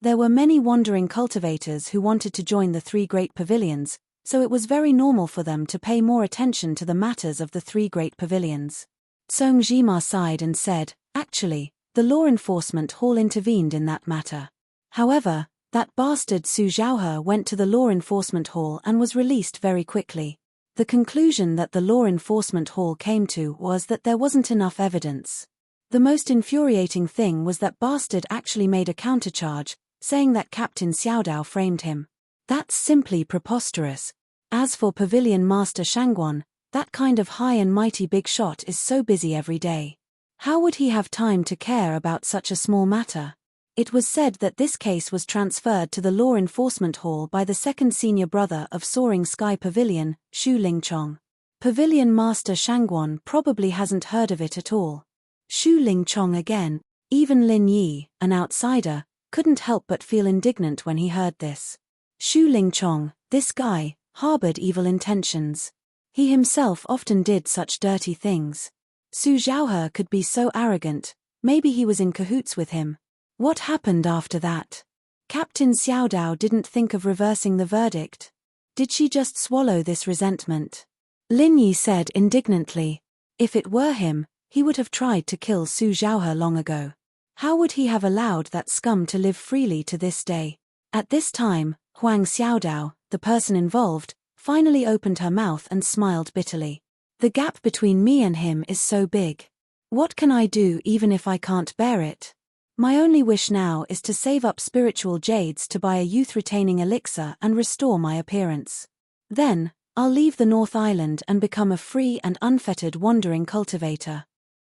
There were many wandering cultivators who wanted to join the three great pavilions, so it was very normal for them to pay more attention to the matters of the three great pavilions. Song Jima sighed and said, actually, the law enforcement hall intervened in that matter. However, that bastard Su Zhaohe went to the law enforcement hall and was released very quickly. The conclusion that the law enforcement hall came to was that there wasn't enough evidence. The most infuriating thing was that bastard actually made a countercharge, saying that Captain Xiaodao framed him. That's simply preposterous. As for Pavilion Master Shangguan, that kind of high and mighty big shot is so busy every day. How would he have time to care about such a small matter? It was said that this case was transferred to the Law Enforcement Hall by the second senior brother of Soaring Sky Pavilion, Xu Lingchong. Pavilion Master Shangguan probably hasn't heard of it at all. Xu Lingchong again. Even Lin Yi, an outsider, couldn't help but feel indignant when he heard this. Xu Lingchong, this guy, harbored evil intentions. He himself often did such dirty things. Su Zhaohe could be so arrogant, maybe he was in cahoots with him. What happened after that? Captain Xiaodao didn't think of reversing the verdict. Did she just swallow this resentment? Lin Yi said indignantly. If it were him, he would have tried to kill Su Zhaohe long ago. How would he have allowed that scum to live freely to this day? At this time, Huang Xiaodao, the person involved, finally opened her mouth and smiled bitterly. The gap between me and him is so big. What can I do even if I can't bear it? My only wish now is to save up spiritual jades to buy a youth-retaining elixir and restore my appearance. Then, I'll leave the North Island and become a free and unfettered wandering cultivator.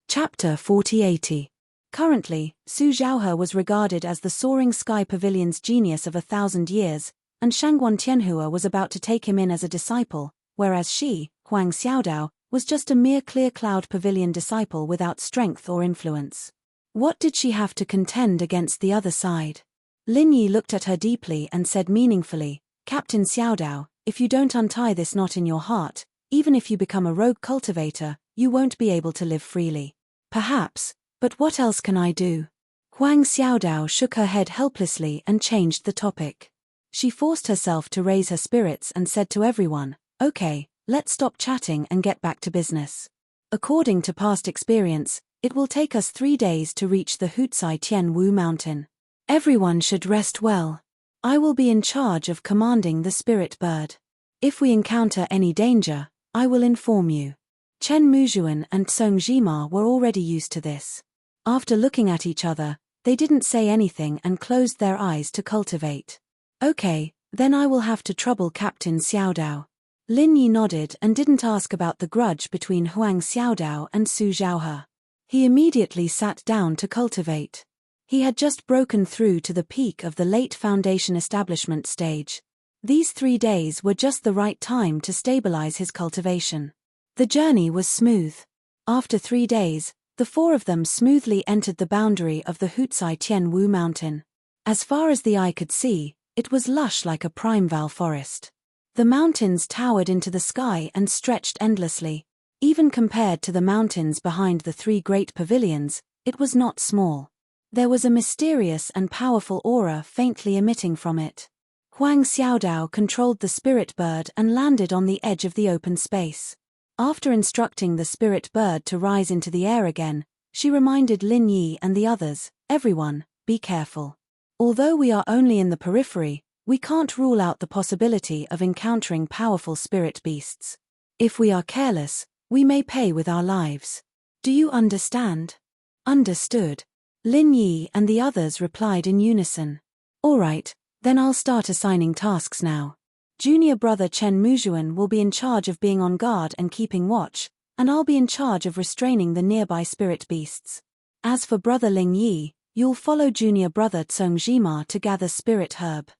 Chapter 4080. Currently, Su Zhaohe was regarded as the Soaring Sky Pavilion's genius of 1,000 years, and Shangguan Tianhua was about to take him in as a disciple, whereas she, Huang Xiaodao, was just a mere Clear Cloud Pavilion disciple without strength or influence. What did she have to contend against the other side? Lin Yi looked at her deeply and said meaningfully, Captain Xiaodao, if you don't untie this knot in your heart, even if you become a rogue cultivator, you won't be able to live freely. Perhaps, but what else can I do? Huang Xiaodao shook her head helplessly and changed the topic. She forced herself to raise her spirits and said to everyone, okay, let's stop chatting and get back to business. According to past experience, it will take us 3 days to reach the Hutsai Tianwu mountain. Everyone should rest well. I will be in charge of commanding the spirit bird. If we encounter any danger, I will inform you. Chen Muzhuan and Song Jima were already used to this. After looking at each other, they didn't say anything and closed their eyes to cultivate. Okay, then I will have to trouble Captain Xiaodao. Lin Yi nodded and didn't ask about the grudge between Huang Xiaodao and Su Zhaohe. He immediately sat down to cultivate. He had just broken through to the peak of the late foundation establishment stage. These 3 days were just the right time to stabilize his cultivation. The journey was smooth. After 3 days, the 4 of them smoothly entered the boundary of the Hutsai Tianwu mountain. As far as the eye could see, it was lush like a primeval forest. The mountains towered into the sky and stretched endlessly. Even compared to the mountains behind the 3 great pavilions, it was not small. There was a mysterious and powerful aura faintly emitting from it. Huang Xiaodao controlled the spirit bird and landed on the edge of the open space. After instructing the spirit bird to rise into the air again, she reminded Lin Yi and the others, everyone, be careful. Although we are only in the periphery, we can't rule out the possibility of encountering powerful spirit beasts. If we are careless, we may pay with our lives. Do you understand? Understood. Lin Yi and the others replied in unison. All right, then I'll start assigning tasks now. Junior brother Chen Muzhuan will be in charge of being on guard and keeping watch, and I'll be in charge of restraining the nearby spirit beasts. As for brother Ling Yi, you'll follow junior brother Song Jima to gather spirit herb.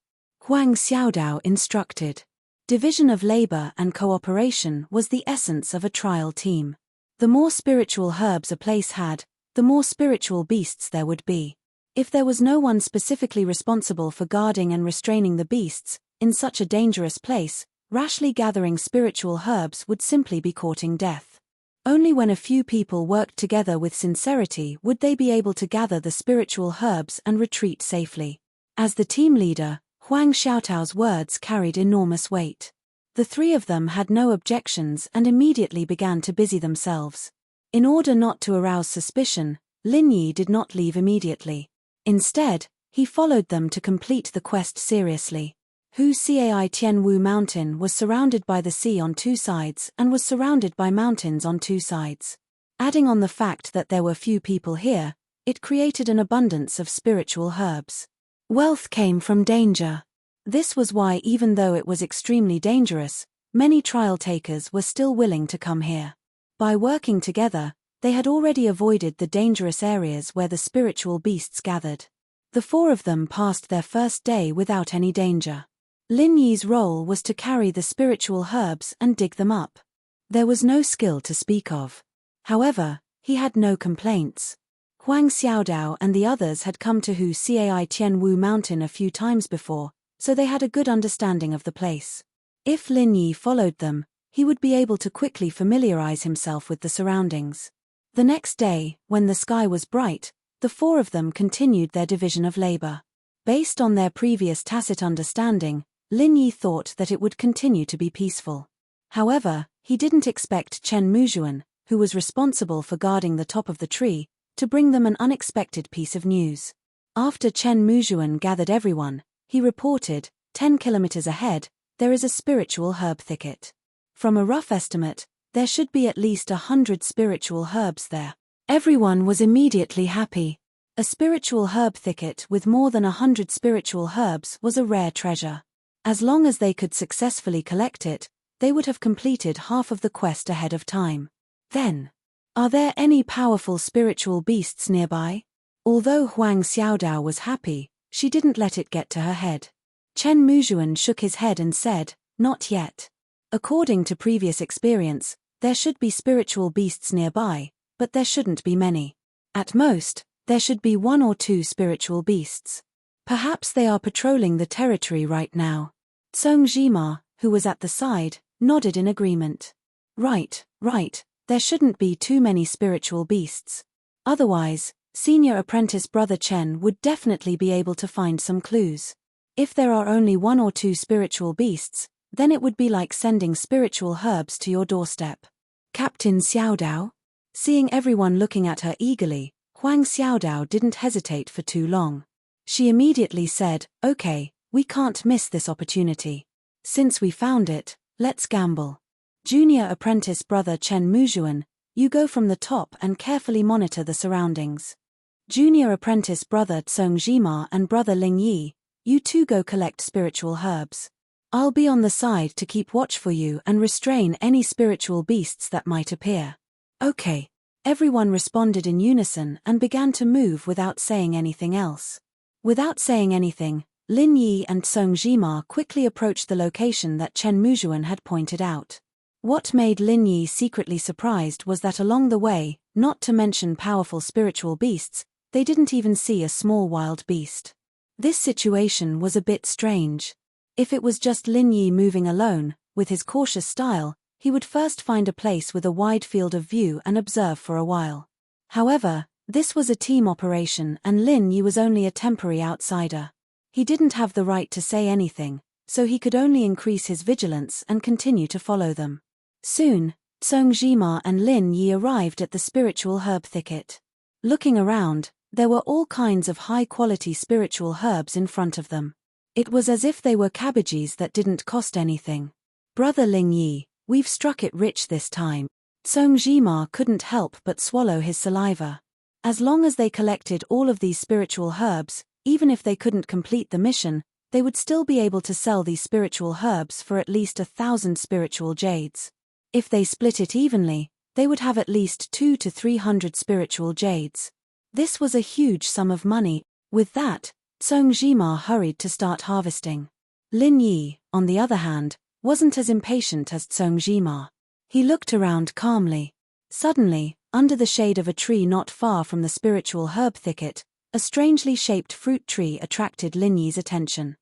Huang Xiaodao instructed. Division of labor and cooperation was the essence of a trial team. The more spiritual herbs a place had, the more spiritual beasts there would be. If there was no one specifically responsible for guarding and restraining the beasts, in such a dangerous place, rashly gathering spiritual herbs would simply be courting death. Only when a few people worked together with sincerity would they be able to gather the spiritual herbs and retreat safely. As the team leader, Huang Xiaotao's words carried enormous weight. The 3 of them had no objections and immediately began to busy themselves. In order not to arouse suspicion, Lin Yi did not leave immediately. Instead, he followed them to complete the quest seriously. Hutsai Tianwu Mountain was surrounded by the sea on 2 sides and was surrounded by mountains on 2 sides. Adding on the fact that there were few people here, it created an abundance of spiritual herbs. Wealth came from danger. This was why even though it was extremely dangerous, many trial takers were still willing to come here. By working together, they had already avoided the dangerous areas where the spiritual beasts gathered. The four of them passed their first day without any danger. Lin Yi's role was to carry the spiritual herbs and dig them up. There was no skill to speak of. However, he had no complaints. Huang Xiaodao and the others had come to Hu Cai Tianwu Mountain a few times before, so they had a good understanding of the place. If Lin Yi followed them, he would be able to quickly familiarize himself with the surroundings. The next day, when the sky was bright, the four of them continued their division of labor. Based on their previous tacit understanding, Lin Yi thought that it would continue to be peaceful. However, he didn't expect Chen Muzhuan, who was responsible for guarding the top of the tree, to bring them an unexpected piece of news. After Chen Muzhuan gathered everyone, he reported, 10 kilometers ahead, there is a spiritual herb thicket. From a rough estimate, there should be at least 100 spiritual herbs there. Everyone was immediately happy. A spiritual herb thicket with more than 100 spiritual herbs was a rare treasure. As long as they could successfully collect it, they would have completed half of the quest ahead of time. Then, are there any powerful spiritual beasts nearby? Although Huang Xiaodao was happy, she didn't let it get to her head. Chen Muzhuan shook his head and said, not yet. According to previous experience, there should be spiritual beasts nearby, but there shouldn't be many. At most, there should be 1 or 2 spiritual beasts. Perhaps they are patrolling the territory right now. Song Jima, who was at the side, nodded in agreement. Right, there shouldn't be too many spiritual beasts. Otherwise, senior apprentice brother Chen would definitely be able to find some clues. If there are only 1 or 2 spiritual beasts, then it would be like sending spiritual herbs to your doorstep. Captain Xiaodao? Seeing everyone looking at her eagerly, Huang Xiaodao didn't hesitate for too long. She immediately said, okay, we can't miss this opportunity. Since we found it, let's gamble. Junior apprentice brother Chen Muzhuan, you go from the top and carefully monitor the surroundings. Junior apprentice brother Tsong Jima and brother Ling Yi, you two go collect spiritual herbs. I'll be on the side to keep watch for you and restrain any spiritual beasts that might appear. Okay. Everyone responded in unison and began to move without saying anything else. Without saying anything, Lin Yi and Song Jima quickly approached the location that Chen Muzhuan had pointed out. What made Lin Yi secretly surprised was that along the way, not to mention powerful spiritual beasts, they didn't even see a small wild beast. This situation was a bit strange. If it was just Lin Yi moving alone, with his cautious style, he would first find a place with a wide field of view and observe for a while. However, this was a team operation and Lin Yi was only a temporary outsider. He didn't have the right to say anything, so he could only increase his vigilance and continue to follow them. Soon, Tsong Jima and Lin Yi arrived at the spiritual herb thicket. Looking around, there were all kinds of high-quality spiritual herbs in front of them. It was as if they were cabbages that didn't cost anything. Brother Ling Yi, we've struck it rich this time. Tsong Jima couldn't help but swallow his saliva. As long as they collected all of these spiritual herbs, even if they couldn't complete the mission, they would still be able to sell these spiritual herbs for at least 1,000 spiritual jades. If they split it evenly, they would have at least 200 to 300 spiritual jades. This was a huge sum of money. With that, Tsong Jima hurried to start harvesting. Lin Yi, on the other hand, wasn't as impatient as Tsong Jima. He looked around calmly. Suddenly, under the shade of a tree not far from the spiritual herb thicket, a strangely shaped fruit tree attracted Lin Yi's attention.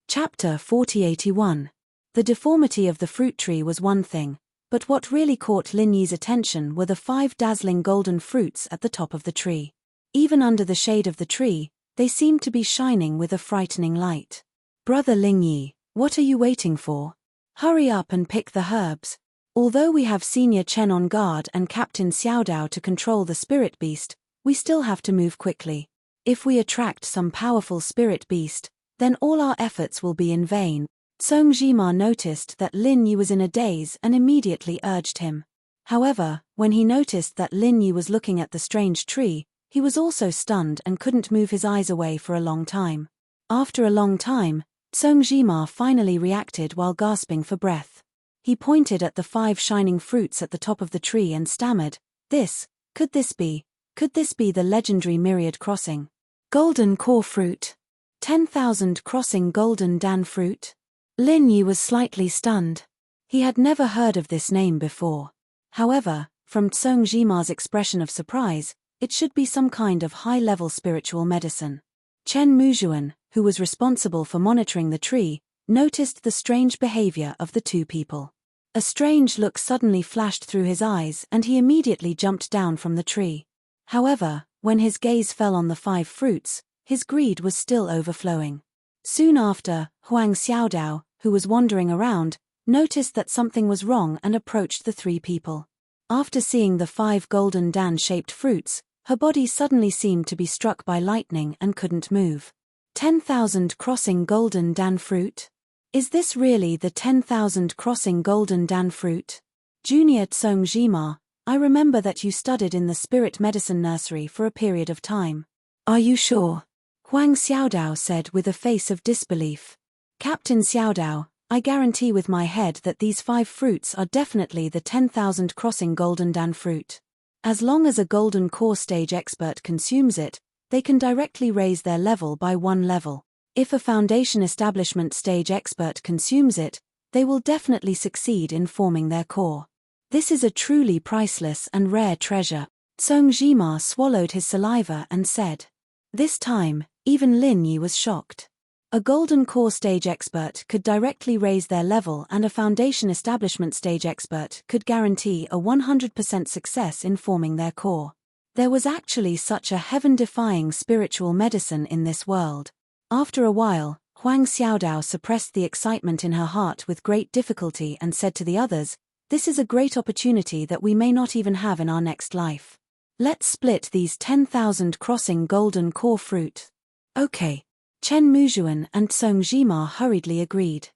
Chapter 4081. The deformity of the fruit tree was one thing, but what really caught Lin Yi's attention were the 5 dazzling golden fruits at the top of the tree. Even under the shade of the tree, they seemed to be shining with a frightening light. Brother Ling Yi, what are you waiting for? Hurry up and pick the herbs. Although we have Senior Chen on guard and Captain Xiaodao to control the spirit beast, we still have to move quickly. If we attract some powerful spirit beast, then all our efforts will be in vain. Tsong Jima noticed that Lin Yi was in a daze and immediately urged him. However, when he noticed that Lin Yi was looking at the strange tree, he was also stunned and couldn't move his eyes away for a long time. After a long time, Tsong Jima finally reacted while gasping for breath. He pointed at the 5 shining fruits at the top of the tree and stammered, could this be the legendary myriad crossing? Golden core fruit. 10,000 crossing golden dan fruit? Lin Yi was slightly stunned. He had never heard of this name before. However, from Tsong Jima's expression of surprise, it should be some kind of high-level spiritual medicine. Chen Muzhuan, who was responsible for monitoring the tree, noticed the strange behavior of the two people. A strange look suddenly flashed through his eyes and he immediately jumped down from the tree. However, when his gaze fell on the 5 fruits, his greed was still overflowing. Soon after, Huang Xiaodao, who was wandering around, noticed that something was wrong and approached the 3 people. After seeing the 5 golden dan-shaped fruits, her body suddenly seemed to be struck by lightning and couldn't move. 10,000 crossing golden dan fruit? Is this really the 10,000 crossing golden dan fruit? Junior Tsong Jima, I remember that you studied in the spirit medicine nursery for a period of time. Are you sure? Huang Xiaodao said with a face of disbelief. Captain Xiaodao, I guarantee with my head that these 5 fruits are definitely the 10,000 crossing golden dan fruit. As long as a golden core stage expert consumes it, they can directly raise their level by 1 level. If a foundation establishment stage expert consumes it, they will definitely succeed in forming their core. This is a truly priceless and rare treasure. Tsong Jima swallowed his saliva and said. This time, even Lin Yi was shocked. A golden core stage expert could directly raise their level and a foundation establishment stage expert could guarantee a 100% success in forming their core. There was actually such a heaven-defying spiritual medicine in this world. After a while, Huang Xiaodao suppressed the excitement in her heart with great difficulty and said to the others, this is a great opportunity that we may not even have in our next life. Let's split these 10,000 crossing golden core fruit. Okay. Chen Muzhuan and Tsong Jima hurriedly agreed.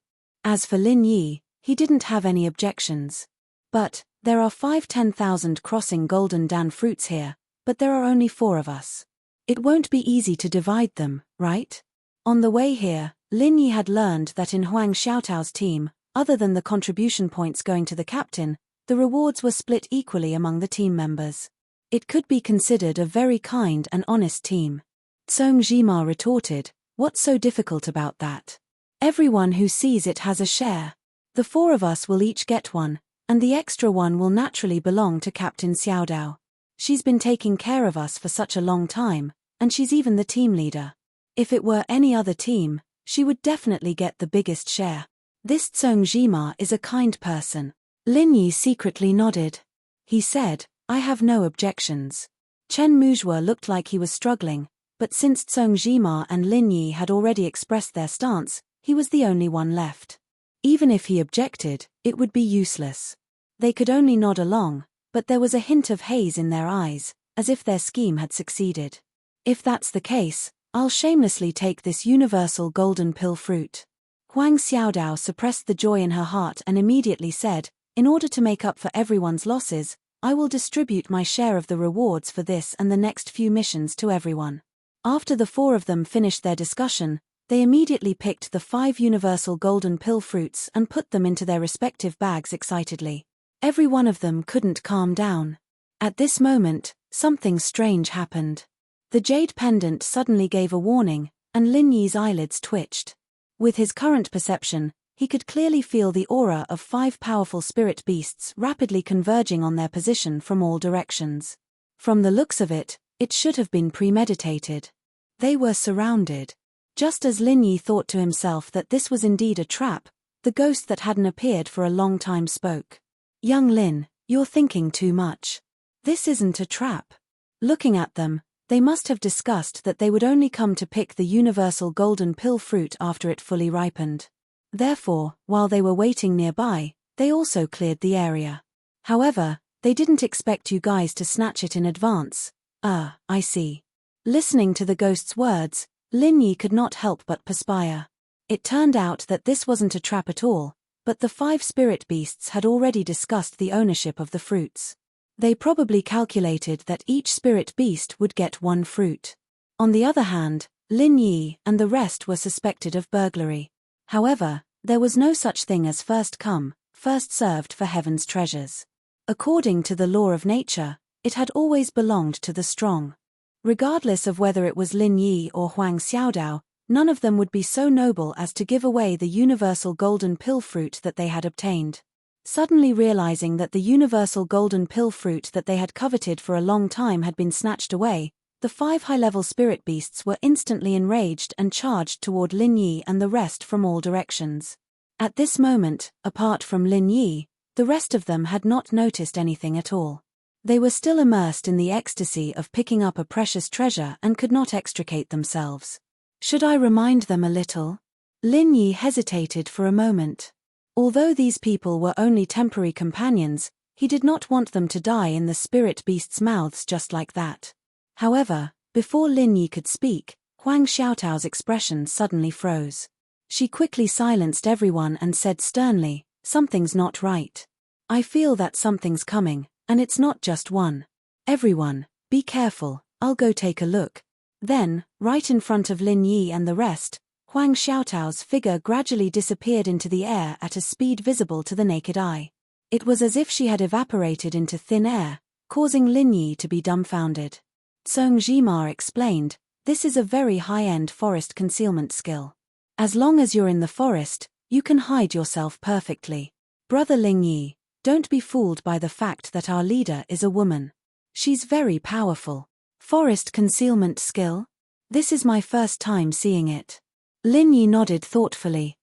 As for Lin Yi, he didn't have any objections. But, there are 5 10,000 crossing golden dan fruits here, but there are only 4 of us. It won't be easy to divide them, right? On the way here, Lin Yi had learned that in Huang Xiaotao's team, other than the contribution points going to the captain, the rewards were split equally among the team members. It could be considered a very kind and honest team. Tsong Jima retorted, what's so difficult about that? Everyone who sees it has a share. The 4 of us will each get one, and the extra one will naturally belong to Captain Xiaodao. She's been taking care of us for such a long time, and she's even the team leader. If it were any other team, she would definitely get the biggest share. This Tsong Jima is a kind person. Lin Yi secretly nodded. He said, I have no objections. Chen Muzhua looked like he was struggling, but since Tsong Jima and Lin Yi had already expressed their stance, he was the only one left. Even if he objected, it would be useless. They could only nod along, but there was a hint of haze in their eyes, as if their scheme had succeeded. If that's the case, I'll shamelessly take this universal golden pill fruit. Huang Xiaodao suppressed the joy in her heart and immediately said, in order to make up for everyone's losses, I will distribute my share of the rewards for this and the next few missions to everyone. After the 4 of them finished their discussion, they immediately picked the 5 universal golden pill fruits and put them into their respective bags excitedly. Every one of them couldn't calm down. At this moment, something strange happened. The jade pendant suddenly gave a warning, and Lin Yi's eyelids twitched. With his current perception, he could clearly feel the aura of 5 powerful spirit beasts rapidly converging on their position from all directions. From the looks of it, it should have been premeditated. They were surrounded. Just as Lin Yi thought to himself that this was indeed a trap, the ghost that hadn't appeared for a long time spoke. Young Lin, you're thinking too much. This isn't a trap. Looking at them, they must have discussed that they would only come to pick the universal golden pill fruit after it fully ripened. Therefore, while they were waiting nearby, they also cleared the area. However, they didn't expect you guys to snatch it in advance. I see. Listening to the ghost's words, Lin Yi could not help but perspire. It turned out that this wasn't a trap at all, but the 5 spirit beasts had already discussed the ownership of the fruits. They probably calculated that each spirit beast would get 1 fruit. On the other hand, Lin Yi and the rest were suspected of burglary. However, there was no such thing as first come, first served for heaven's treasures. According to the law of nature, it had always belonged to the strong. Regardless of whether it was Lin Yi or Huang Xiaodao, none of them would be so noble as to give away the universal golden pill fruit that they had obtained. Suddenly realizing that the universal golden pill fruit that they had coveted for a long time had been snatched away, the 5 high-level spirit beasts were instantly enraged and charged toward Lin Yi and the rest from all directions. At this moment, apart from Lin Yi, the rest of them had not noticed anything at all. They were still immersed in the ecstasy of picking up a precious treasure and could not extricate themselves. Should I remind them a little? Lin Yi hesitated for a moment. Although these people were only temporary companions, he did not want them to die in the spirit beasts' mouths just like that. However, before Lin Yi could speak, Huang Xiaotao's expression suddenly froze. She quickly silenced everyone and said sternly, "Something's not right. I feel that something's coming, and it's not just one. Everyone, be careful, I'll go take a look." Then, right in front of Lin Yi and the rest, Huang Xiaotao's figure gradually disappeared into the air at a speed visible to the naked eye. It was as if she had evaporated into thin air, causing Lin Yi to be dumbfounded. Song Jima explained, "This is a very high-end forest concealment skill. As long as you're in the forest, you can hide yourself perfectly. Brother Ling Yi, don't be fooled by the fact that our leader is a woman. She's very powerful. Forest concealment skill? This is my first time seeing it." Lin Yi nodded thoughtfully.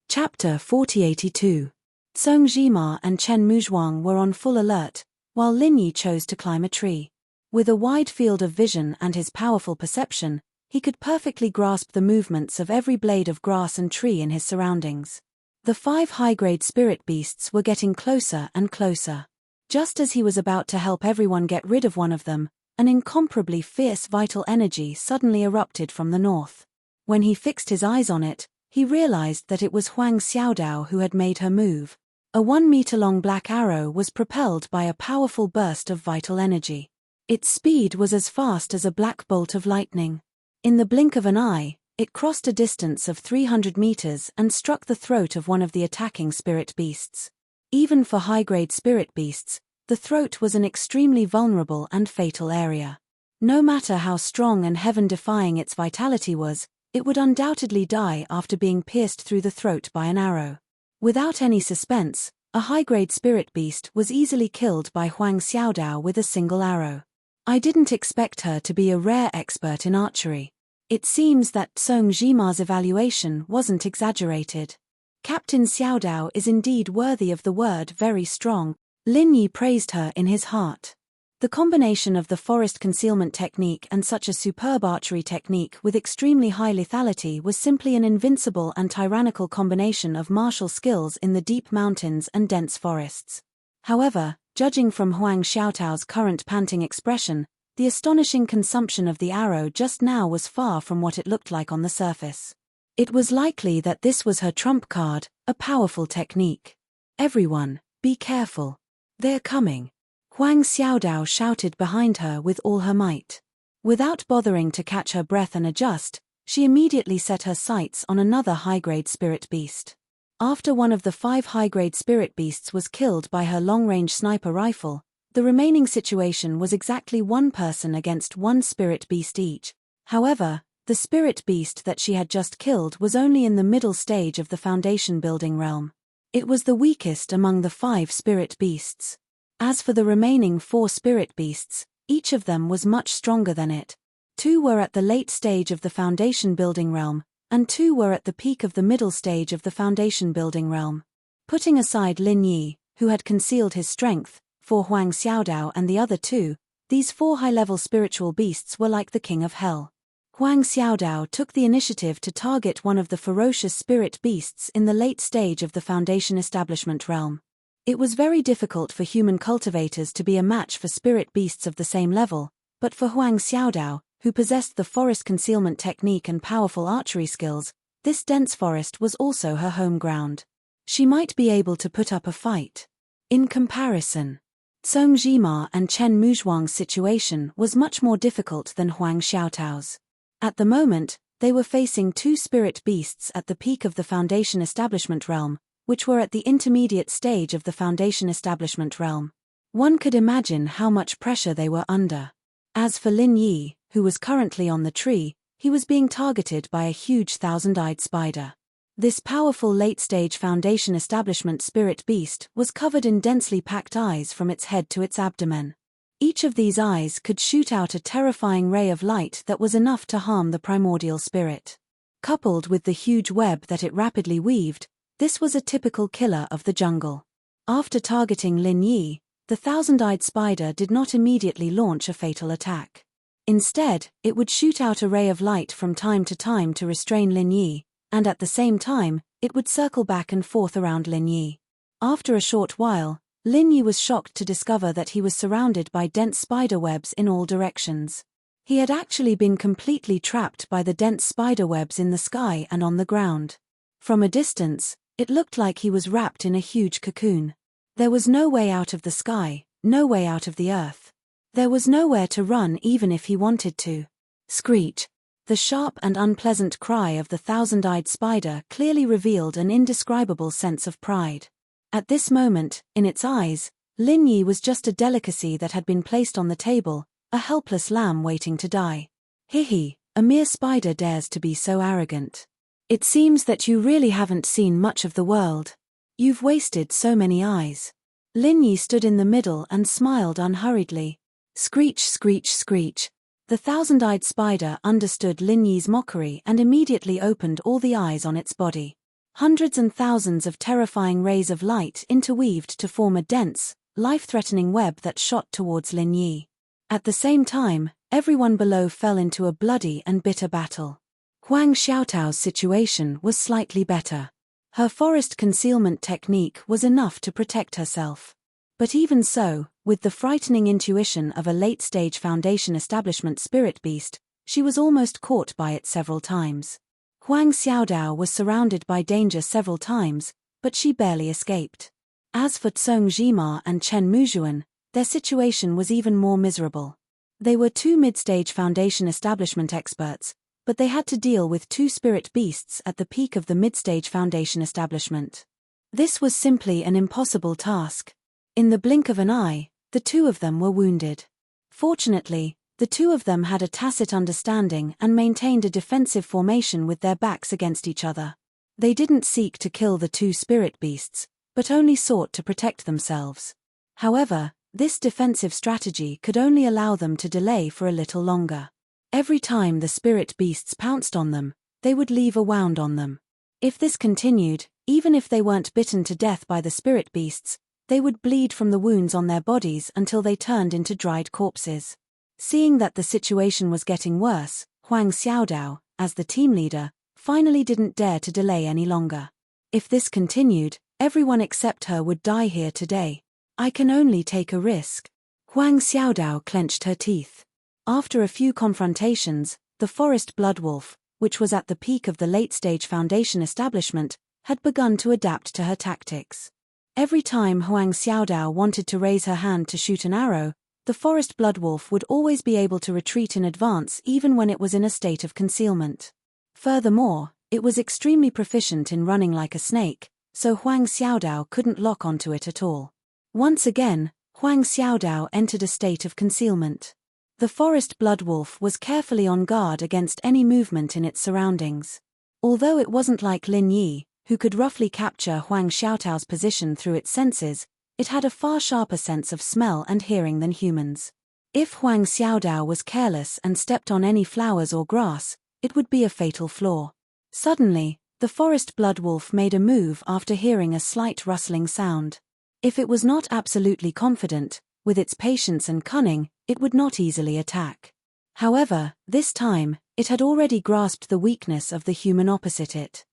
Chapter 4082. Song Jima and Chen Muzhuang were on full alert, while Lin Yi chose to climb a tree. With a wide field of vision and his powerful perception, he could perfectly grasp the movements of every blade of grass and tree in his surroundings. The 5 high-grade spirit beasts were getting closer and closer. Just as he was about to help everyone get rid of one of them, an incomparably fierce vital energy suddenly erupted from the north. When he fixed his eyes on it, he realized that it was Huang Xiaodao who had made her move. A 1-meter-long black arrow was propelled by a powerful burst of vital energy. Its speed was as fast as a black bolt of lightning. In the blink of an eye, it crossed a distance of 300 meters and struck the throat of one of the attacking spirit beasts. Even for high-grade spirit beasts, the throat was an extremely vulnerable and fatal area. No matter how strong and heaven-defying its vitality was, it would undoubtedly die after being pierced through the throat by an arrow. Without any suspense, a high-grade spirit beast was easily killed by Huang Xiaodao with a single arrow. I didn't expect her to be a rare expert in archery. It seems that Song Jima's evaluation wasn't exaggerated. Captain Xiaodao is indeed worthy of the word very strong. Lin Yi praised her in his heart. The combination of the forest concealment technique and such a superb archery technique with extremely high lethality was simply an invincible and tyrannical combination of martial skills in the deep mountains and dense forests. However, judging from Huang Xiaotao's current panting expression, the astonishing consumption of the arrow just now was far from what it looked like on the surface. It was likely that this was her trump card, a powerful technique. "Everyone, be careful. They're coming," Huang Xiaodao shouted behind her with all her might. Without bothering to catch her breath and adjust, she immediately set her sights on another high-grade spirit beast. After one of the 5 high-grade spirit beasts was killed by her long-range sniper rifle, the remaining situation was exactly 1 person against 1 spirit beast each. However, the spirit beast that she had just killed was only in the middle stage of the foundation building realm. It was the weakest among the 5 spirit beasts. As for the remaining 4 spirit beasts, each of them was much stronger than it. 2 were at the late stage of the foundation building realm, and 2 were at the peak of the middle stage of the foundation building realm. Putting aside Lin Yi, who had concealed his strength, for Huang Xiaodao and the other 2, these 4 high-level spiritual beasts were like the king of hell. Huang Xiaodao took the initiative to target one of the ferocious spirit beasts in the late stage of the foundation establishment realm. It was very difficult for human cultivators to be a match for spirit beasts of the same level, but for Huang Xiaodao, who possessed the forest concealment technique and powerful archery skills, this dense forest was also her home ground. She might be able to put up a fight. In comparison, Song Jima and Chen Muzhuang's situation was much more difficult than Huang Xiaotao's. At the moment, they were facing 2 spirit beasts at the peak of the foundation establishment realm, which were at the intermediate stage of the foundation establishment realm. One could imagine how much pressure they were under. As for Lin Yi, who was currently on the tree, he was being targeted by a huge thousand-eyed spider. This powerful late-stage Foundation establishment spirit beast was covered in densely packed eyes from its head to its abdomen. Each of these eyes could shoot out a terrifying ray of light that was enough to harm the primordial spirit. Coupled with the huge web that it rapidly weaved, this was a typical killer of the jungle. After targeting Lin Yi, the thousand-eyed spider did not immediately launch a fatal attack. Instead, it would shoot out a ray of light from time to time to restrain Lin Yi, and at the same time, it would circle back and forth around Lin Yi. After a short while, Lin Yi was shocked to discover that he was surrounded by dense spider webs in all directions. He had actually been completely trapped by the dense spider webs in the sky and on the ground. From a distance, it looked like he was wrapped in a huge cocoon. There was no way out of the sky, no way out of the earth. There was nowhere to run even if he wanted to. Screech! The sharp and unpleasant cry of the thousand-eyed spider clearly revealed an indescribable sense of pride. At this moment, in its eyes, Lin Yi was just a delicacy that had been placed on the table, a helpless lamb waiting to die. Hihi, a mere spider dares to be so arrogant. It seems that you really haven't seen much of the world. You've wasted so many eyes. Lin Yi stood in the middle and smiled unhurriedly. Screech, screech, screech. The thousand-eyed spider understood Lin Yi's mockery and immediately opened all the eyes on its body. Hundreds and thousands of terrifying rays of light interweaved to form a dense, life-threatening web that shot towards Lin Yi. At the same time, everyone below fell into a bloody and bitter battle. Huang Xiaotao's situation was slightly better. Her forest concealment technique was enough to protect herself. But even so, with the frightening intuition of a late-stage Foundation establishment spirit beast, she was almost caught by it several times. Huang Xiaodao was surrounded by danger several times, but she barely escaped. As for Tsong Jima and Chen Muzhuan, their situation was even more miserable. They were two mid-stage Foundation establishment experts, but they had to deal with two spirit beasts at the peak of the mid-stage Foundation establishment. This was simply an impossible task. In the blink of an eye, the two of them were wounded. Fortunately, the two of them had a tacit understanding and maintained a defensive formation with their backs against each other. They didn't seek to kill the two spirit beasts, but only sought to protect themselves. However, this defensive strategy could only allow them to delay for a little longer. Every time the spirit beasts pounced on them, they would leave a wound on them. If this continued, even if they weren't bitten to death by the spirit beasts, they would bleed from the wounds on their bodies until they turned into dried corpses. Seeing that the situation was getting worse, Huang Xiaodao, as the team leader, finally didn't dare to delay any longer. If this continued, everyone except her would die here today. I can only take a risk. Huang Xiaodao clenched her teeth. After a few confrontations, the forest bloodwolf, which was at the peak of the late-stage Foundation establishment, had begun to adapt to her tactics. Every time Huang Xiaodao wanted to raise her hand to shoot an arrow, the forest bloodwolf would always be able to retreat in advance even when it was in a state of concealment. Furthermore, it was extremely proficient in running like a snake, so Huang Xiaodao couldn't lock onto it at all. Once again, Huang Xiaodao entered a state of concealment. The forest bloodwolf was carefully on guard against any movement in its surroundings. Although it wasn't like Lin Yi, who could roughly capture Huang Xiaotao's position through its senses, it had a far sharper sense of smell and hearing than humans. If Huang Xiaodao was careless and stepped on any flowers or grass, it would be a fatal flaw. Suddenly, the forest bloodwolf made a move after hearing a slight rustling sound. If it was not absolutely confident, with its patience and cunning, it would not easily attack. However, this time, it had already grasped the weakness of the human opposite it.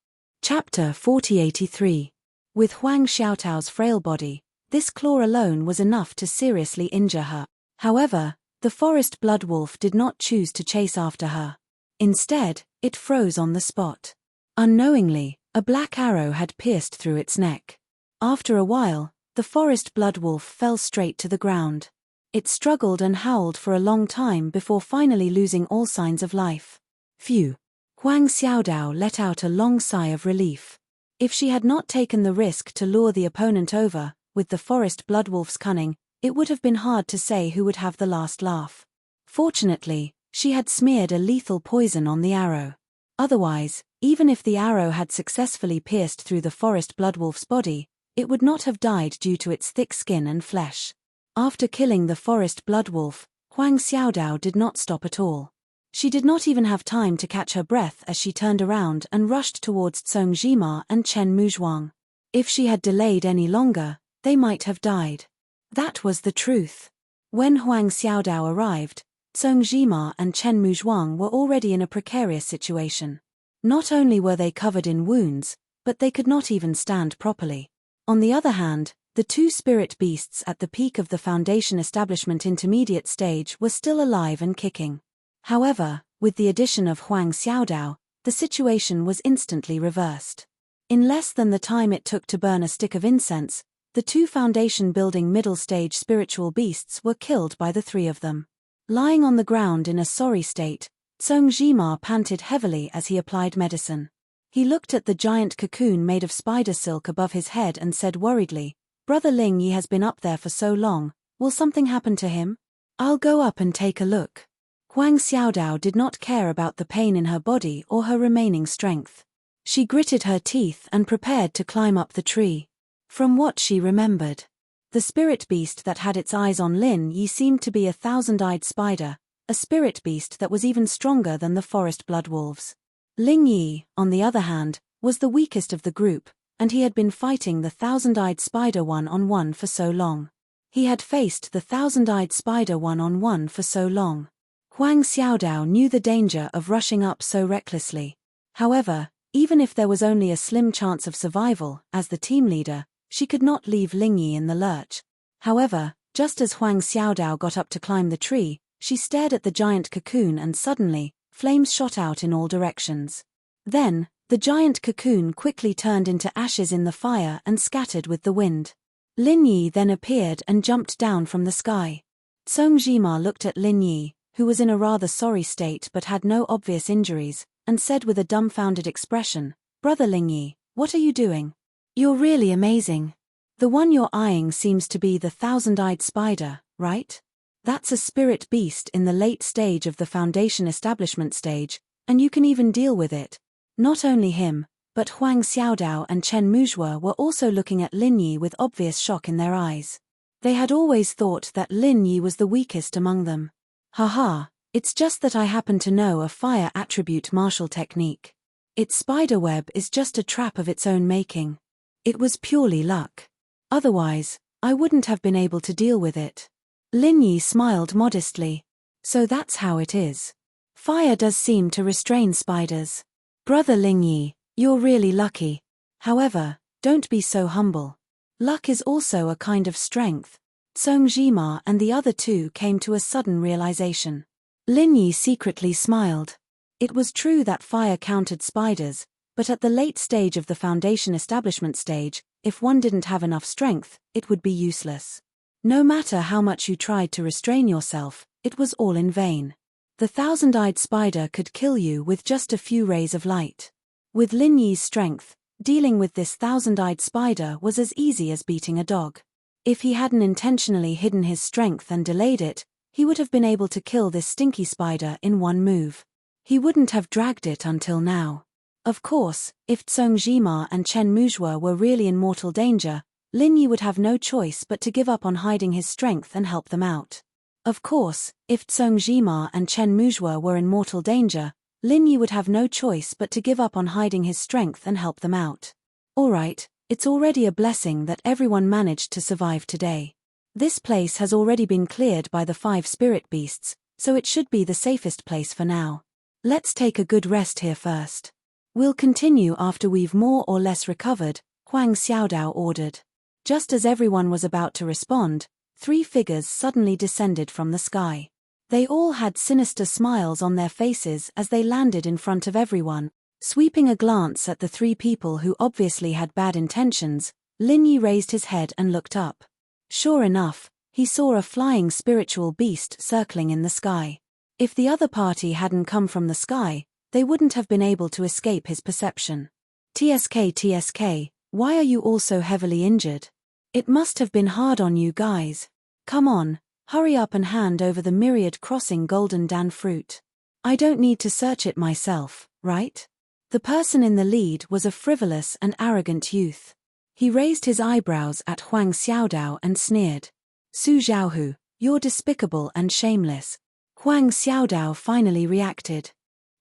Chapter 4083. With Huang Xiaotao's frail body, this claw alone was enough to seriously injure her. However, the forest bloodwolf did not choose to chase after her. Instead, it froze on the spot. Unknowingly, a black arrow had pierced through its neck. After a while, the forest bloodwolf fell straight to the ground. It struggled and howled for a long time before finally losing all signs of life. Phew! Huang Xiaodao let out a long sigh of relief. If she had not taken the risk to lure the opponent over, with the forest bloodwolf's cunning, it would have been hard to say who would have the last laugh. Fortunately, She had smeared a lethal poison on the arrow. Otherwise, even if the arrow had successfully pierced through the forest bloodwolf's body, it would not have died due to its thick skin and flesh. After killing the forest bloodwolf, Huang Xiaodao did not stop at all. She did not even have time to catch her breath as she turned around and rushed towards Cong Jima and Chen Muzhuang. If she had delayed any longer, they might have died. That was the truth. When Huang Xiaodao arrived, Cong Jima and Chen Muzhuang were already in a precarious situation. Not only were they covered in wounds, but they could not even stand properly. On the other hand, the two spirit beasts at the peak of the Foundation Establishment intermediate stage were still alive and kicking. However, with the addition of Huang Xiaodao, the situation was instantly reversed. In less than the time it took to burn a stick of incense, the two foundation-building middle-stage spiritual beasts were killed by the three of them. Lying on the ground in a sorry state, Cong Jima panted heavily as he applied medicine. He looked at the giant cocoon made of spider silk above his head and said worriedly, "Brother Ling Yi has been up there for so long, will something happen to him? I'll go up and take a look." Huang Xiaodao did not care about the pain in her body or her remaining strength. She gritted her teeth and prepared to climb up the tree. From what she remembered, the spirit beast that had its eyes on Lin Yi seemed to be a thousand-eyed spider, a spirit beast that was even stronger than the forest bloodwolves. Ling Yi, on the other hand, was the weakest of the group, and he had been fighting the thousand-eyed spider one-on-one for so long. He had faced the thousand-eyed spider one-on-one for so long. Huang Xiaodao knew the danger of rushing up so recklessly. However, even if there was only a slim chance of survival, as the team leader, she could not leave Ling Yi in the lurch. However, just as Huang Xiaodao got up to climb the tree, she stared at the giant cocoon and suddenly, flames shot out in all directions. Then, the giant cocoon quickly turned into ashes in the fire and scattered with the wind. Lin Yi then appeared and jumped down from the sky. Cong Jima looked at Lin Yi, who was in a rather sorry state but had no obvious injuries, and said with a dumbfounded expression, "Brother Ling Yi, what are you doing? You're really amazing. The one you're eyeing seems to be the thousand-eyed spider, right? That's a spirit beast in the late stage of the Foundation Establishment stage, and you can even deal with it." Not only him, but Huang Xiaodao and Chen Muzhua were also looking at Lin Yi with obvious shock in their eyes. They had always thought that Lin Yi was the weakest among them. "Haha, it's just that I happen to know a fire attribute martial technique. Its spider web is just a trap of its own making. It was purely luck. Otherwise, I wouldn't have been able to deal with it." Lin Yi smiled modestly. "So that's how it is. Fire does seem to restrain spiders. Brother Ling Yi, you're really lucky. However, don't be so humble. Luck is also a kind of strength." Cong Jima and the other two came to a sudden realization. Lin Yi secretly smiled. It was true that fire countered spiders, but at the late stage of the Foundation Establishment stage, if one didn't have enough strength, it would be useless. No matter how much you tried to restrain yourself, it was all in vain. The thousand-eyed spider could kill you with just a few rays of light. With Lin Yi's strength, dealing with this thousand-eyed spider was as easy as beating a dog. If he hadn't intentionally hidden his strength and delayed it, he would have been able to kill this stinky spider in one move. He wouldn't have dragged it until now. Of course, if Cong Jima and Chen Muzhua were really in mortal danger, Lin Yi would have no choice but to give up on hiding his strength and help them out. Of course, if Cong Jima and Chen Muzhua were in mortal danger, Lin Yi would have no choice but to give up on hiding his strength and help them out. Alright, it's already a blessing that everyone managed to survive today. This place has already been cleared by the 5 spirit beasts, so it should be the safest place for now. Let's take a good rest here first. We'll continue after we've more or less recovered, Huang Xiaodao ordered. Just as everyone was about to respond, 3 figures suddenly descended from the sky. They all had sinister smiles on their faces as they landed in front of everyone. Sweeping a glance at the 3 people who obviously had bad intentions, Lin Yi raised his head and looked up. Sure enough, he saw a flying spiritual beast circling in the sky. If the other party hadn't come from the sky, they wouldn't have been able to escape his perception. TSK, why are you all so heavily injured? It must have been hard on you guys. Come on, Hurry up and hand over the myriad crossing golden dan fruit. I don't need to search it myself, right? The person in the lead was a frivolous and arrogant youth. He raised his eyebrows at Huang Xiaodao and sneered. Su Zhaohu, you're despicable and shameless. Huang Xiaodao finally reacted.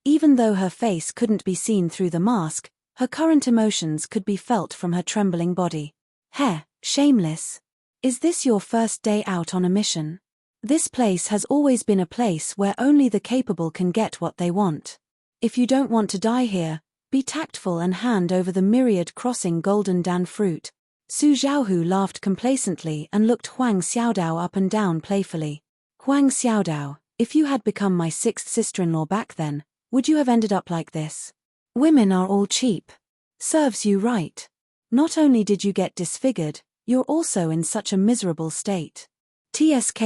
Even though her face couldn't be seen through the mask, her current emotions could be felt from her trembling body. Heh, shameless. Is this your first day out on a mission? This place has always been a place where only the capable can get what they want. If you don't want to die here, be tactful and hand over the myriad crossing golden dan fruit. Su Zhaohu laughed complacently and looked Huang Xiaodao up and down playfully. Huang Xiaodao, if you had become my sixth sister-in-law back then, would you have ended up like this? Women are all cheap. Serves you right. Not only did you get disfigured, you're also in such a miserable state. TSK.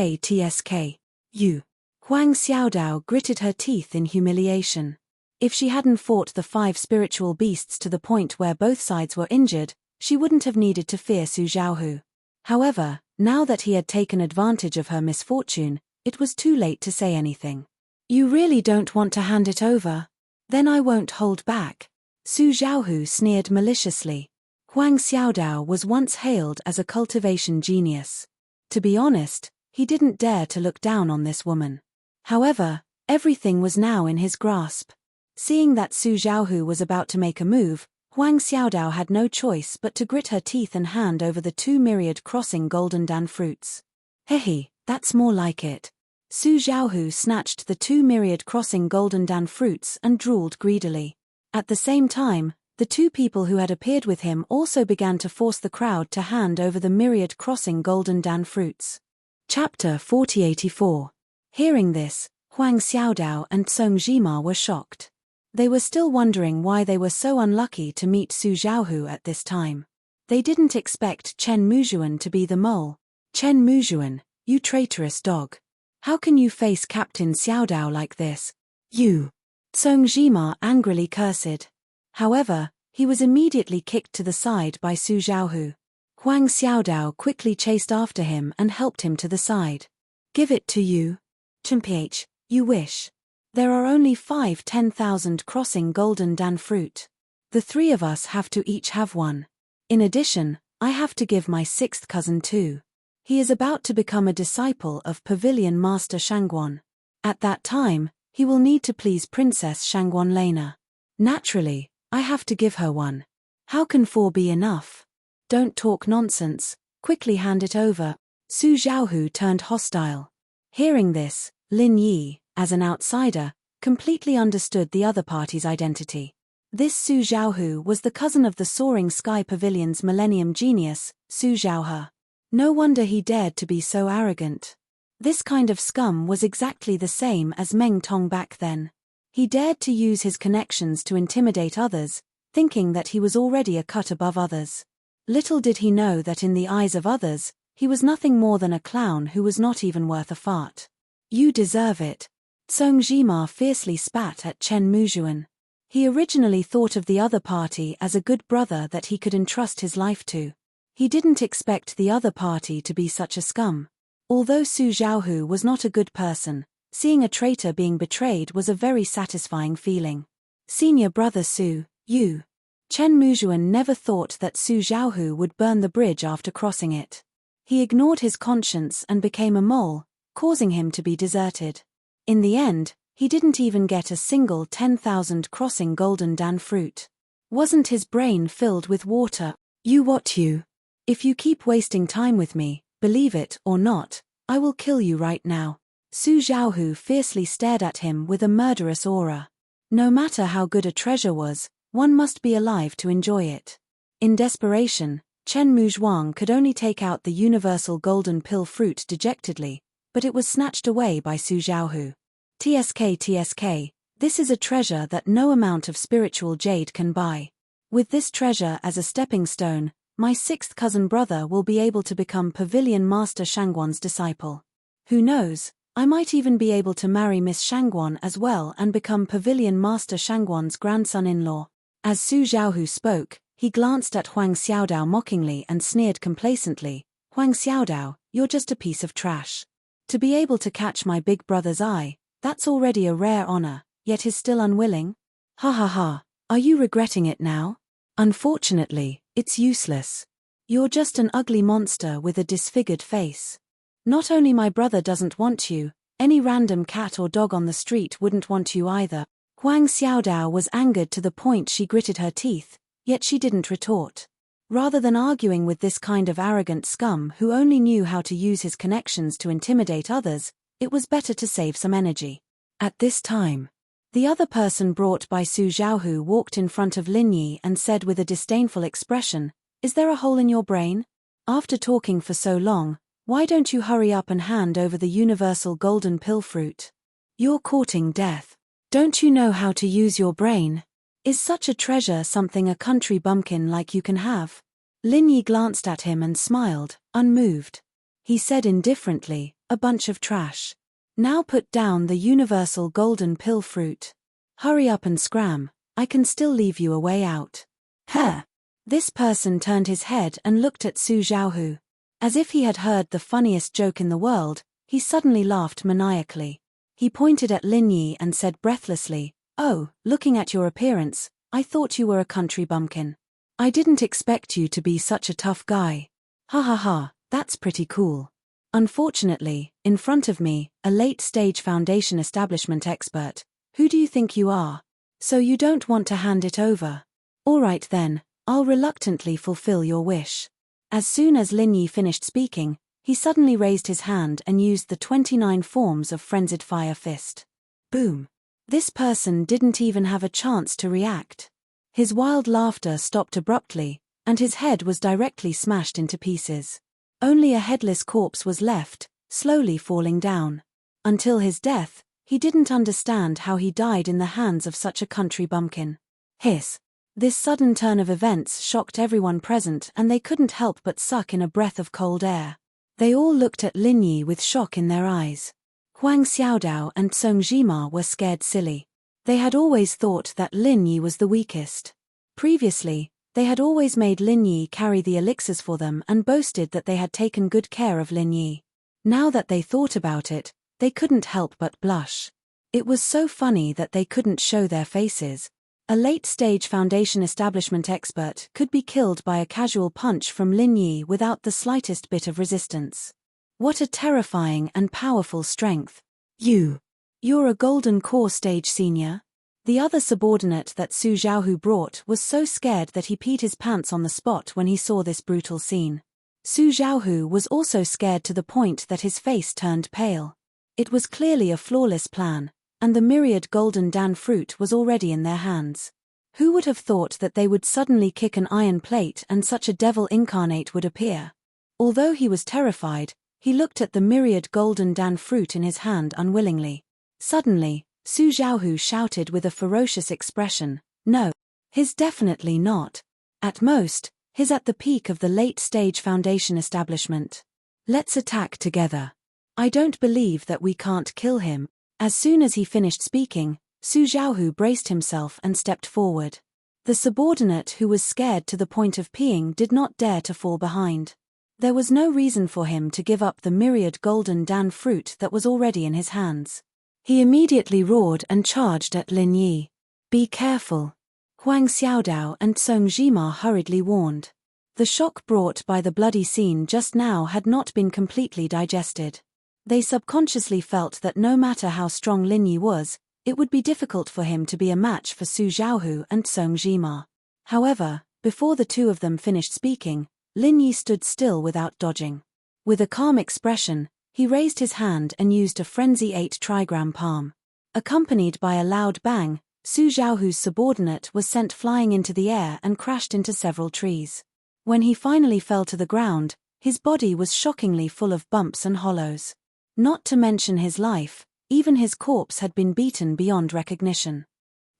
You. Huang Xiaodao gritted her teeth in humiliation. If she hadn't fought the 5 spiritual beasts to the point where both sides were injured, she wouldn't have needed to fear Su Zhaohu. However, now that he had taken advantage of her misfortune, it was too late to say anything. You really don't want to hand it over? Then I won't hold back. Su Zhaohu sneered maliciously. Huang Xiaodao was once hailed as a cultivation genius. To be honest, he didn't dare to look down on this woman. However, everything was now in his grasp. Seeing that Su Zhaohu was about to make a move, Huang Xiaodao had no choice but to grit her teeth and hand over the 2 myriad crossing golden dan fruits. Hehe, that's more like it. Su Zhaohu snatched the 2 myriad crossing golden dan fruits and drooled greedily. At the same time, the 2 people who had appeared with him also began to force the crowd to hand over the myriad crossing golden dan fruits. Chapter 4084. Hearing this, Huang Xiaodao and Song Jima were shocked. They were still wondering why they were so unlucky to meet Su Zhaohu at this time. They didn't expect Chen Muzhuan to be the mole. Chen Muzhuan, you traitorous dog. How can you face Captain Xiaodao like this? You. Song Jima angrily cursed. However, he was immediately kicked to the side by Su Zhaohu. Huang Xiaodao quickly chased after him and helped him to the side. Give it to you. Mph, you wish. There are only 5 10,000 crossing golden dan fruit. The 3 of us have to each have one. In addition, I have to give my 6th cousin too. He is about to become a disciple of Pavilion Master Shangguan. At that time, he will need to please Princess Shangguan Lena. Naturally, I have to give her one. How can 4 be enough? Don't talk nonsense, quickly hand it over. Su Zhaohu turned hostile. Hearing this, Lin Yi, as an outsider, completely understood the other party's identity. This Su Zhaohu was the cousin of the Soaring Sky Pavilion's Millennium Genius, Su Zhaohe. No wonder he dared to be so arrogant. This kind of scum was exactly the same as Meng Tong back then. He dared to use his connections to intimidate others, thinking that he was already a cut above others. Little did he know that in the eyes of others, he was nothing more than a clown who was not even worth a fart. You deserve it. Song Jima fiercely spat at Chen Muzhuan. He originally thought of the other party as a good brother that he could entrust his life to. He didn't expect the other party to be such a scum. Although Su Zhaohu was not a good person, seeing a traitor being betrayed was a very satisfying feeling. Senior brother Su, you. Chen Muzhuan never thought that Su Zhaohu would burn the bridge after crossing it. He ignored his conscience and became a mole, causing him to be deserted. In the end, he didn't even get a single 10,000 crossing golden dan fruit. Wasn't his brain filled with water? You what you? If you keep wasting time with me, believe it or not, I will kill you right now. Su Zhaohu fiercely stared at him with a murderous aura. No matter how good a treasure was, one must be alive to enjoy it. In desperation, Chen Muzhuang could only take out the universal golden pill fruit dejectedly, but it was snatched away by Su Zhaohu. TSK, this is a treasure that no amount of spiritual jade can buy. With this treasure as a stepping stone, my 6th cousin brother will be able to become Pavilion Master Shangguan's disciple. Who knows, I might even be able to marry Miss Shangguan as well and become Pavilion Master Shangguan's grandson-in-law. As Su Zhaohu spoke, he glanced at Huang Xiaodao mockingly and sneered complacently, Huang Xiaodao, you're just a piece of trash. To be able to catch my big brother's eye, that's already a rare honor, yet he's still unwilling? Ha ha ha, are you regretting it now? Unfortunately, it's useless. You're just an ugly monster with a disfigured face. Not only my brother doesn't want you, any random cat or dog on the street wouldn't want you either. Huang Xiaodao was angered to the point she gritted her teeth, yet she didn't retort. Rather than arguing with this kind of arrogant scum who only knew how to use his connections to intimidate others, it was better to save some energy. At this time, the other person brought by Su Zhaohu walked in front of Lin Yi and said with a disdainful expression, "Is there a hole in your brain? After talking for so long, why don't you hurry up and hand over the universal golden pill fruit? You're courting death. Don't you know how to use your brain? Is such a treasure something a country bumpkin like you can have?" Lin Yi glanced at him and smiled, unmoved. He said indifferently, "A bunch of trash. Now put down the universal golden pill fruit. Hurry up and scram, I can still leave you a way out." Huh. This person turned his head and looked at Su Zhaohu. As if he had heard the funniest joke in the world, he suddenly laughed maniacally. He pointed at Lin Yi and said breathlessly, "Oh, looking at your appearance, I thought you were a country bumpkin. I didn't expect you to be such a tough guy. Ha ha ha, that's pretty cool. Unfortunately, in front of me, a late-stage foundation establishment expert. Who do you think you are? So you don't want to hand it over? All right then, I'll reluctantly fulfill your wish." As soon as Lin Yi finished speaking, he suddenly raised his hand and used the 29 forms of frenzied fire fist. Boom. This person didn't even have a chance to react. His wild laughter stopped abruptly, and his head was directly smashed into pieces. Only a headless corpse was left, slowly falling down. Until his death, he didn't understand how he died in the hands of such a country bumpkin. Hiss. This sudden turn of events shocked everyone present and they couldn't help but suck in a breath of cold air. They all looked at Lin Yi with shock in their eyes. Huang Xiaodao and Song Jima were scared silly. They had always thought that Lin Yi was the weakest. Previously, they had always made Lin Yi carry the elixirs for them and boasted that they had taken good care of Lin Yi. Now that they thought about it, they couldn't help but blush. It was so funny that they couldn't show their faces. A late-stage foundation establishment expert could be killed by a casual punch from Lin Yi without the slightest bit of resistance. What a terrifying and powerful strength. You're a golden core stage senior? The other subordinate that Su Zhaohu brought was so scared that he peed his pants on the spot when he saw this brutal scene. Su Zhaohu was also scared to the point that his face turned pale. It was clearly a flawless plan, and the myriad golden dan fruit was already in their hands. Who would have thought that they would suddenly kick an iron plate and such a devil incarnate would appear? Although he was terrified, he looked at the myriad golden dan fruit in his hand unwillingly. Suddenly, Su Zhaohu shouted with a ferocious expression, "No. His definitely not. At most, his at the peak of the late-stage foundation establishment. Let's attack together. I don't believe that we can't kill him." As soon as he finished speaking, Su Zhaohu braced himself and stepped forward. The subordinate who was scared to the point of peeing did not dare to fall behind. There was no reason for him to give up the myriad golden dan fruit that was already in his hands. He immediately roared and charged at Lin Yi. "Be careful," Huang Xiaodao and Song Jima hurriedly warned. The shock brought by the bloody scene just now had not been completely digested. They subconsciously felt that no matter how strong Lin Yi was, it would be difficult for him to be a match for Su Zhaohu and Song Jima. However, before the two of them finished speaking, Lin Yi stood still without dodging. With a calm expression, he raised his hand and used a frenzy 8 trigram palm. Accompanied by a loud bang, Su Zhaohu's subordinate was sent flying into the air and crashed into several trees. When he finally fell to the ground, his body was shockingly full of bumps and hollows. Not to mention his life, even his corpse had been beaten beyond recognition.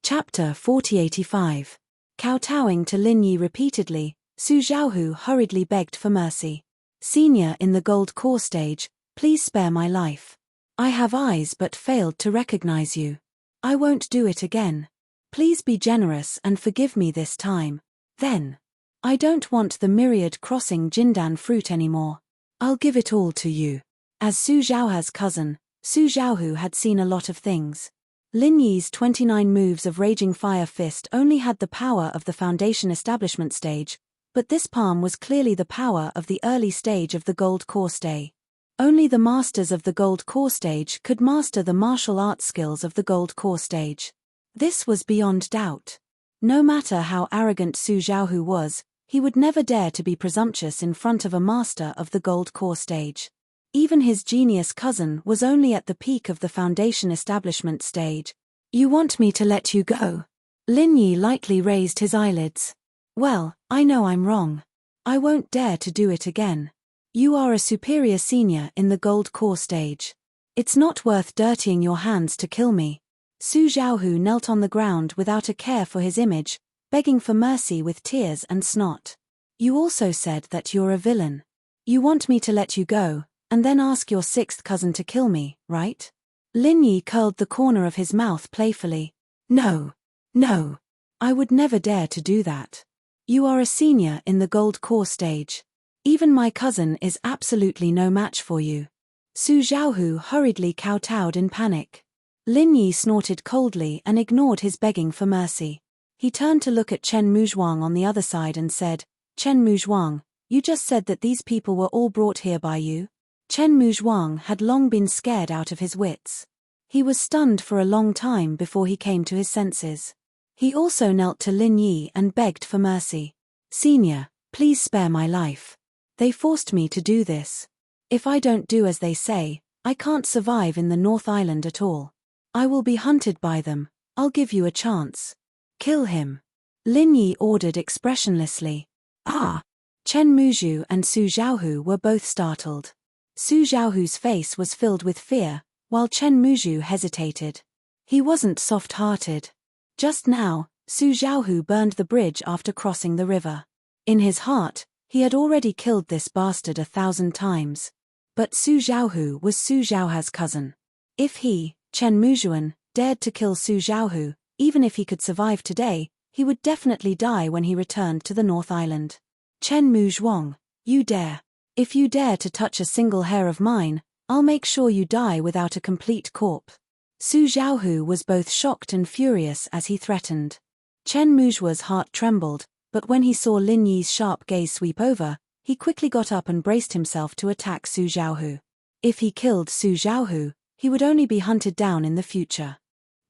Chapter 4085. Kowtowing to Lin Yi repeatedly, Su Zhaohu hurriedly begged for mercy. "Senior in the gold core stage, please spare my life. I have eyes but failed to recognize you. I won't do it again. Please be generous and forgive me this time. Then. I don't want the myriad crossing Jindan fruit anymore. I'll give it all to you." As Su Zhaoha's cousin, Su Zhaohu had seen a lot of things. Lin Yi's 29 moves of Raging Fire Fist only had the power of the Foundation Establishment stage, but this palm was clearly the power of the early stage of the Gold Core stage. Only the masters of the Gold Core stage could master the martial arts skills of the Gold Core stage. This was beyond doubt. No matter how arrogant Su Zhaohu was, he would never dare to be presumptuous in front of a master of the Gold Core stage. Even his genius cousin was only at the peak of the Foundation Establishment stage. "You want me to let you go?" Lin Yi lightly raised his eyelids. "Well, I know I'm wrong. I won't dare to do it again. You are a superior senior in the Gold Core stage. It's not worth dirtying your hands to kill me." Su Zhaohu knelt on the ground without a care for his image, begging for mercy with tears and snot. "You also said that you're a villain. You want me to let you go, and then ask your sixth cousin to kill me, right?" Lin Yi curled the corner of his mouth playfully. No. I would never dare to do that. You are a senior in the Gold Core stage. Even my cousin is absolutely no match for you." Su Zhaohu hurriedly kowtowed in panic. Lin Yi snorted coldly and ignored his begging for mercy. He turned to look at Chen Muzhuang on the other side and said, "Chen Muzhuang, you just said that these people were all brought here by you?" Chen Muzhuang had long been scared out of his wits. He was stunned for a long time before he came to his senses. He also knelt to Lin Yi and begged for mercy. "Senior, please spare my life. They forced me to do this. If I don't do as they say, I can't survive in the North Island at all. I will be hunted by them. I'll give you a chance. Kill him." Lin Yi ordered expressionlessly. "Ah!" Chen Muzhu and Su Zhaohu were both startled. Su Zhaohu's face was filled with fear, while Chen Muzhu hesitated. He wasn't soft-hearted. Just now, Su Zhaohu burned the bridge after crossing the river. In his heart, he had already killed this bastard 1,000 times. But Su Zhaohu was Su Zhaoha's cousin. If he, Chen Muzhuan, dared to kill Su Zhaohu, even if he could survive today, he would definitely die when he returned to the North Island. "Chen Muzhuang, you dare. If you dare to touch a single hair of mine, I'll make sure you die without a complete corpse." Su Zhaohu was both shocked and furious as he threatened. Chen Muzhua's heart trembled, but when he saw Lin Yi's sharp gaze sweep over, he quickly got up and braced himself to attack Su Zhaohu. If he killed Su Zhaohu, he would only be hunted down in the future.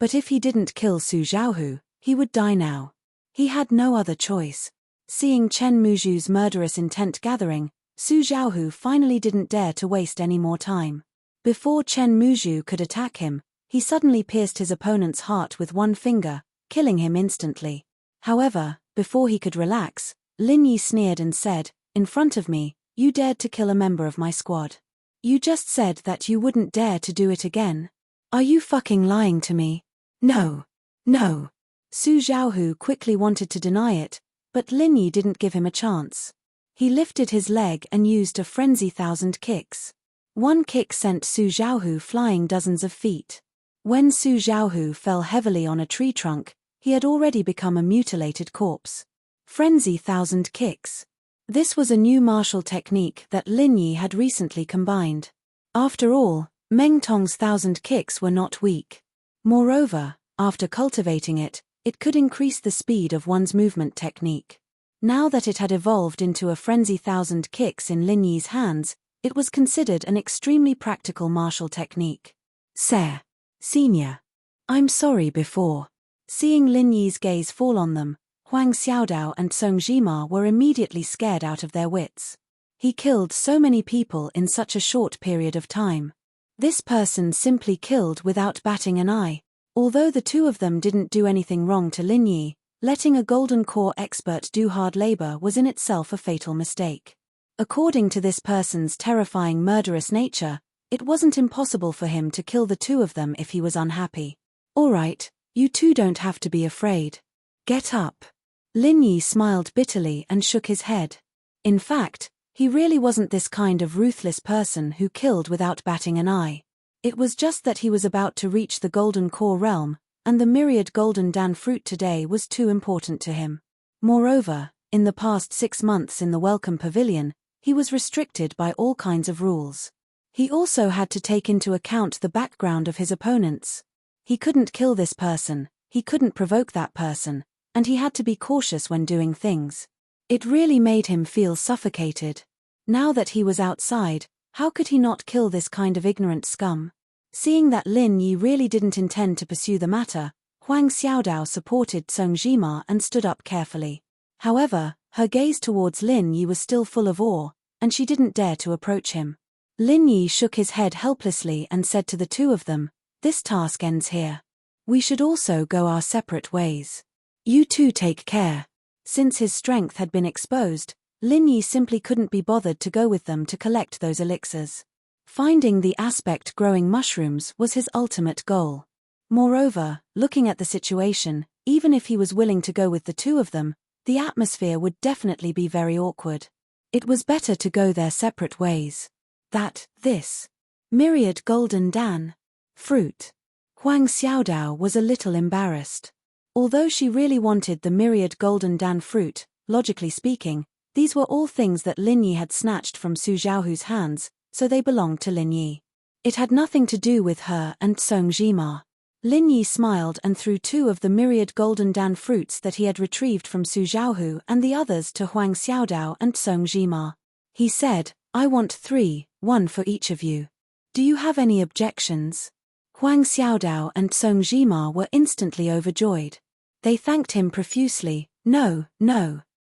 But if he didn't kill Su Zhaohu, he would die now. He had no other choice. Seeing Chen Muzhu's murderous intent gathering, Su Zhaohu finally didn't dare to waste any more time. Before Chen Muzhu could attack him, he suddenly pierced his opponent's heart with one finger, killing him instantly. However, before he could relax, Lin Yi sneered and said, "In front of me, you dared to kill a member of my squad. You just said that you wouldn't dare to do it again. Are you fucking lying to me?" No. Su Zhaohu quickly wanted to deny it, but Lin Yi didn't give him a chance. He lifted his leg and used a frenzy 1,000 kicks. One kick sent Su Zhaohu flying dozens of feet. When Su Zhaohu fell heavily on a tree trunk, he had already become a mutilated corpse. Frenzy 1,000 kicks. This was a new martial technique that Lin Yi had recently combined. After all, Meng Tong's 1,000 kicks were not weak. Moreover, after cultivating it, it could increase the speed of one's movement technique. Now that it had evolved into a frenzy 1,000 kicks in Lin Yi's hands, it was considered an extremely practical martial technique. Senior. I'm sorry before." Seeing Lin Yi's gaze fall on them, Huang Xiaodao and Song Jima were immediately scared out of their wits. He killed so many people in such a short period of time. This person simply killed without batting an eye. Although the two of them didn't do anything wrong to Lin Yi, letting a Golden Core expert do hard labor was in itself a fatal mistake. According to this person's terrifying murderous nature, it wasn't impossible for him to kill the two of them if he was unhappy. "All right, you two don't have to be afraid. Get up." Lin Yi smiled bitterly and shook his head. In fact, he really wasn't this kind of ruthless person who killed without batting an eye. It was just that he was about to reach the Golden Core realm, and the myriad Golden Dan fruit today was too important to him. Moreover, in the past 6 months in the Welcome Pavilion, he was restricted by all kinds of rules. He also had to take into account the background of his opponents. He couldn't kill this person, he couldn't provoke that person, and he had to be cautious when doing things. It really made him feel suffocated. Now that he was outside, how could he not kill this kind of ignorant scum? Seeing that Lin Yi really didn't intend to pursue the matter, Huang Xiaodao supported Song Jima and stood up carefully. However, her gaze towards Lin Yi was still full of awe, and she didn't dare to approach him. Lin Yi shook his head helplessly and said to the two of them, "This task ends here. We should also go our separate ways. You two take care." Since his strength had been exposed, Lin Yi simply couldn't be bothered to go with them to collect those elixirs. Finding the aspect-growing mushrooms was his ultimate goal. Moreover, looking at the situation, even if he was willing to go with the two of them, the atmosphere would definitely be very awkward. It was better to go their separate ways. This myriad golden dan fruit. Huang Xiaodao was a little embarrassed. Although she really wanted the myriad golden dan fruit, logically speaking, these were all things that Lin Yi had snatched from Su Zhaohu's hands, so they belonged to Lin Yi. It had nothing to do with her and Song Jima. Lin Yi smiled and threw 2 of the myriad golden dan fruits that he had retrieved from Su Zhaohu and the others to Huang Xiaodao and Song Jima. He said, "I want 3, 1 for each of you. Do you have any objections?" Huang Xiaodao and Song Jima were instantly overjoyed. They thanked him profusely. No.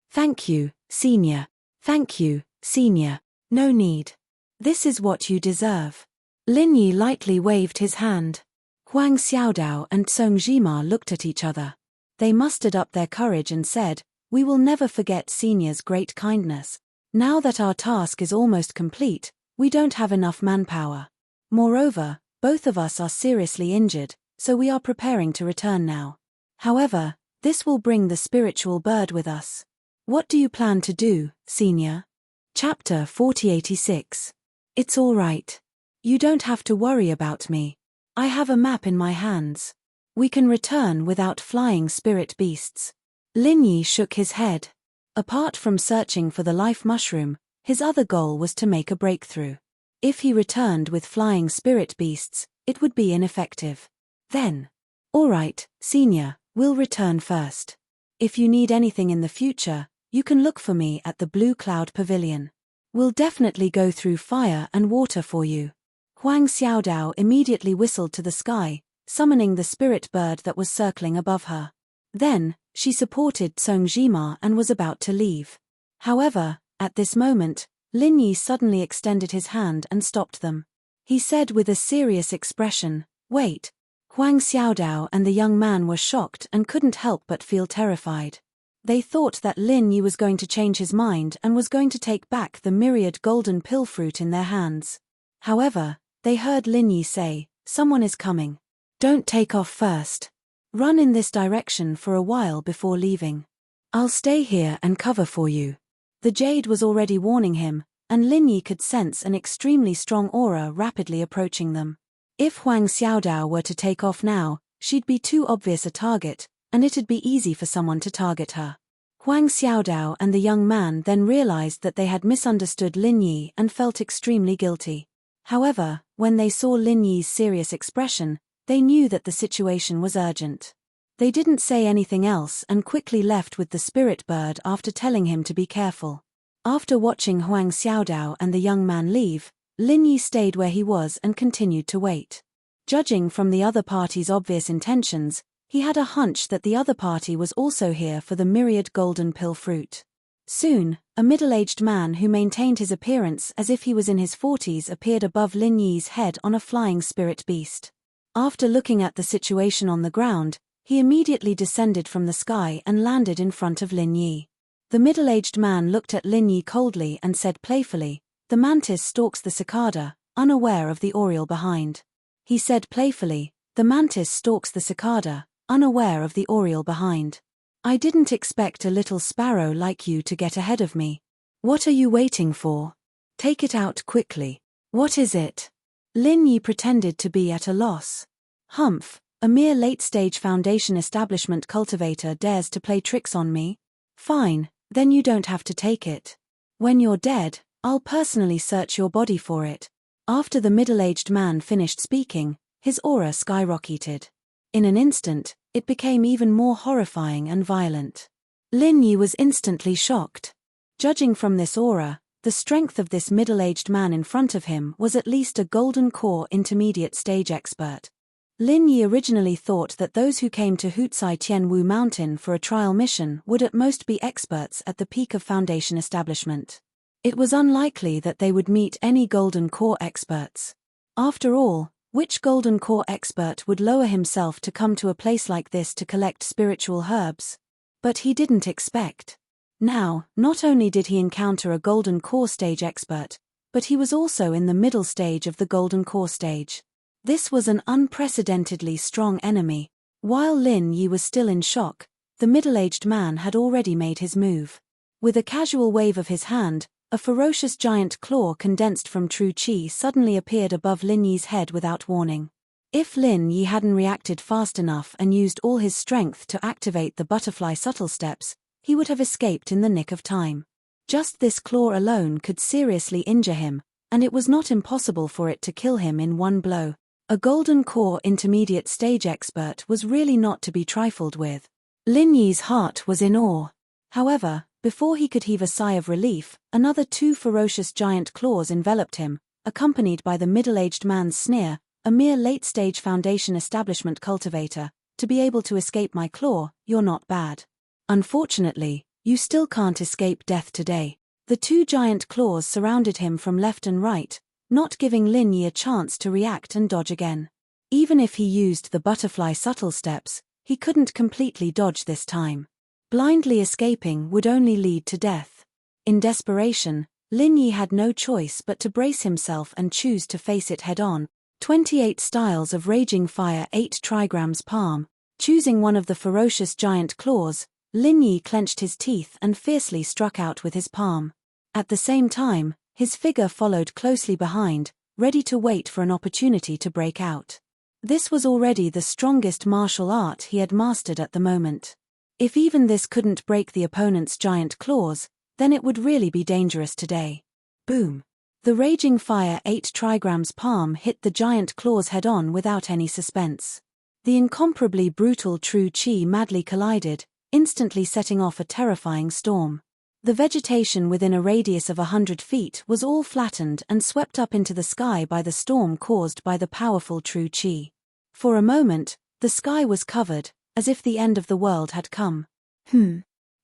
Thank you, senior. Thank you, senior. No need. This is what you deserve." Lin Yi lightly waved his hand. Huang Xiaodao and Song Jima looked at each other. They mustered up their courage and said, "We will never forget senior's great kindness. Now that our task is almost complete, we don't have enough manpower. Moreover, both of us are seriously injured, so we are preparing to return now. However, this will bring the spiritual bird with us. What do you plan to do, senior?" Chapter 4086. It's all right. You don't have to worry about me. I have a map in my hands. We can return without flying spirit beasts. Lin Yi shook his head. Apart from searching for the life mushroom, his other goal was to make a breakthrough. If he returned with flying spirit beasts, it would be ineffective. Then, "All right, senior, we'll return first. If you need anything in the future, you can look for me at the Blue Cloud Pavilion. We'll definitely go through fire and water for you." Huang Xiaodao immediately whistled to the sky, summoning the spirit bird that was circling above her. Then, she supported Song Jima and was about to leave. However, at this moment, Lin Yi suddenly extended his hand and stopped them. He said with a serious expression, "Wait." Huang Xiaodao and the young man were shocked and couldn't help but feel terrified. They thought that Lin Yi was going to change his mind and was going to take back the myriad golden pill fruit in their hands. However, they heard Lin Yi say, "Someone is coming. Don't take off first. Run in this direction for a while before leaving. I'll stay here and cover for you." The jade was already warning him, and Lin Yi could sense an extremely strong aura rapidly approaching them. If Huang Xiaodao were to take off now, she'd be too obvious a target, and it'd be easy for someone to target her. Huang Xiaodao and the young man then realized that they had misunderstood Lin Yi and felt extremely guilty. However, when they saw Lin Yi's serious expression, they knew that the situation was urgent. They didn't say anything else and quickly left with the spirit bird after telling him to be careful. After watching Huang Xiaodao and the young man leave, Lin Yi stayed where he was and continued to wait. Judging from the other party's obvious intentions, he had a hunch that the other party was also here for the myriad golden pill fruit. Soon, a middle-aged man who maintained his appearance as if he was in his 40s appeared above Lin Yi's head on a flying spirit beast. After looking at the situation on the ground, he immediately descended from the sky and landed in front of Lin Yi. The middle-aged man looked at Lin Yi coldly and said playfully, "The mantis stalks the cicada, unaware of the oriole behind." He said playfully, "The mantis stalks the cicada, unaware of the oriole behind. I didn't expect a little sparrow like you to get ahead of me. What are you waiting for? Take it out quickly. What is it?" Lin Yi pretended to be at a loss. "Humph, a mere late-stage foundation establishment cultivator dares to play tricks on me? Fine, then you don't have to take it. When you're dead, I'll personally search your body for it. After the middle-aged man finished speaking, his aura skyrocketed. In an instant, it became even more horrifying and violent. Lin Yi was instantly shocked. Judging from this aura, the strength of this middle-aged man in front of him was at least a golden core intermediate stage expert. Lin Yi originally thought that those who came to Hutsai Tianwu Mountain for a trial mission would at most be experts at the peak of Foundation establishment. It was unlikely that they would meet any golden core experts. After all, which golden core expert would lower himself to come to a place like this to collect spiritual herbs? But he didn't expect. Now, not only did he encounter a golden core stage expert, but he was also in the middle stage of the golden core stage. This was an unprecedentedly strong enemy. While Lin Yi was still in shock, the middle-aged man had already made his move. With a casual wave of his hand, a ferocious giant claw condensed from true qi suddenly appeared above Lin Yi's head without warning. If Lin Yi hadn't reacted fast enough and used all his strength to activate the butterfly subtle steps, he would have escaped in the nick of time. Just this claw alone could seriously injure him, and it was not impossible for it to kill him in one blow. A golden core intermediate stage expert was really not to be trifled with. Lin Yi's heart was in awe. However, before he could heave a sigh of relief, another 2 ferocious giant claws enveloped him, accompanied by the middle-aged man's sneer, "A mere late-stage Foundation establishment cultivator, to be able to escape my claw, you're not bad. Unfortunately, you still can't escape death today." The 2 giant claws surrounded him from left and right, not giving Lin Yi a chance to react and dodge again. Even if he used the butterfly subtle steps, he couldn't completely dodge this time. Blindly escaping would only lead to death. In desperation, Lin Yi had no choice but to brace himself and choose to face it head-on. 28 styles of raging fire 8 trigrams palm. Choosing one of the ferocious giant claws, Lin Yi clenched his teeth and fiercely struck out with his palm. At the same time, his figure followed closely behind, ready to wait for an opportunity to break out. This was already the strongest martial art he had mastered at the moment. If even this couldn't break the opponent's giant claws, then it would really be dangerous today. Boom! The raging fire 8 trigrams palm hit the giant claws head-on without any suspense. The incomparably brutal true qi madly collided, instantly setting off a terrifying storm. The vegetation within a radius of 100 feet was all flattened and swept up into the sky by the storm caused by the powerful true qi. For a moment, the sky was covered, as if the end of the world had come.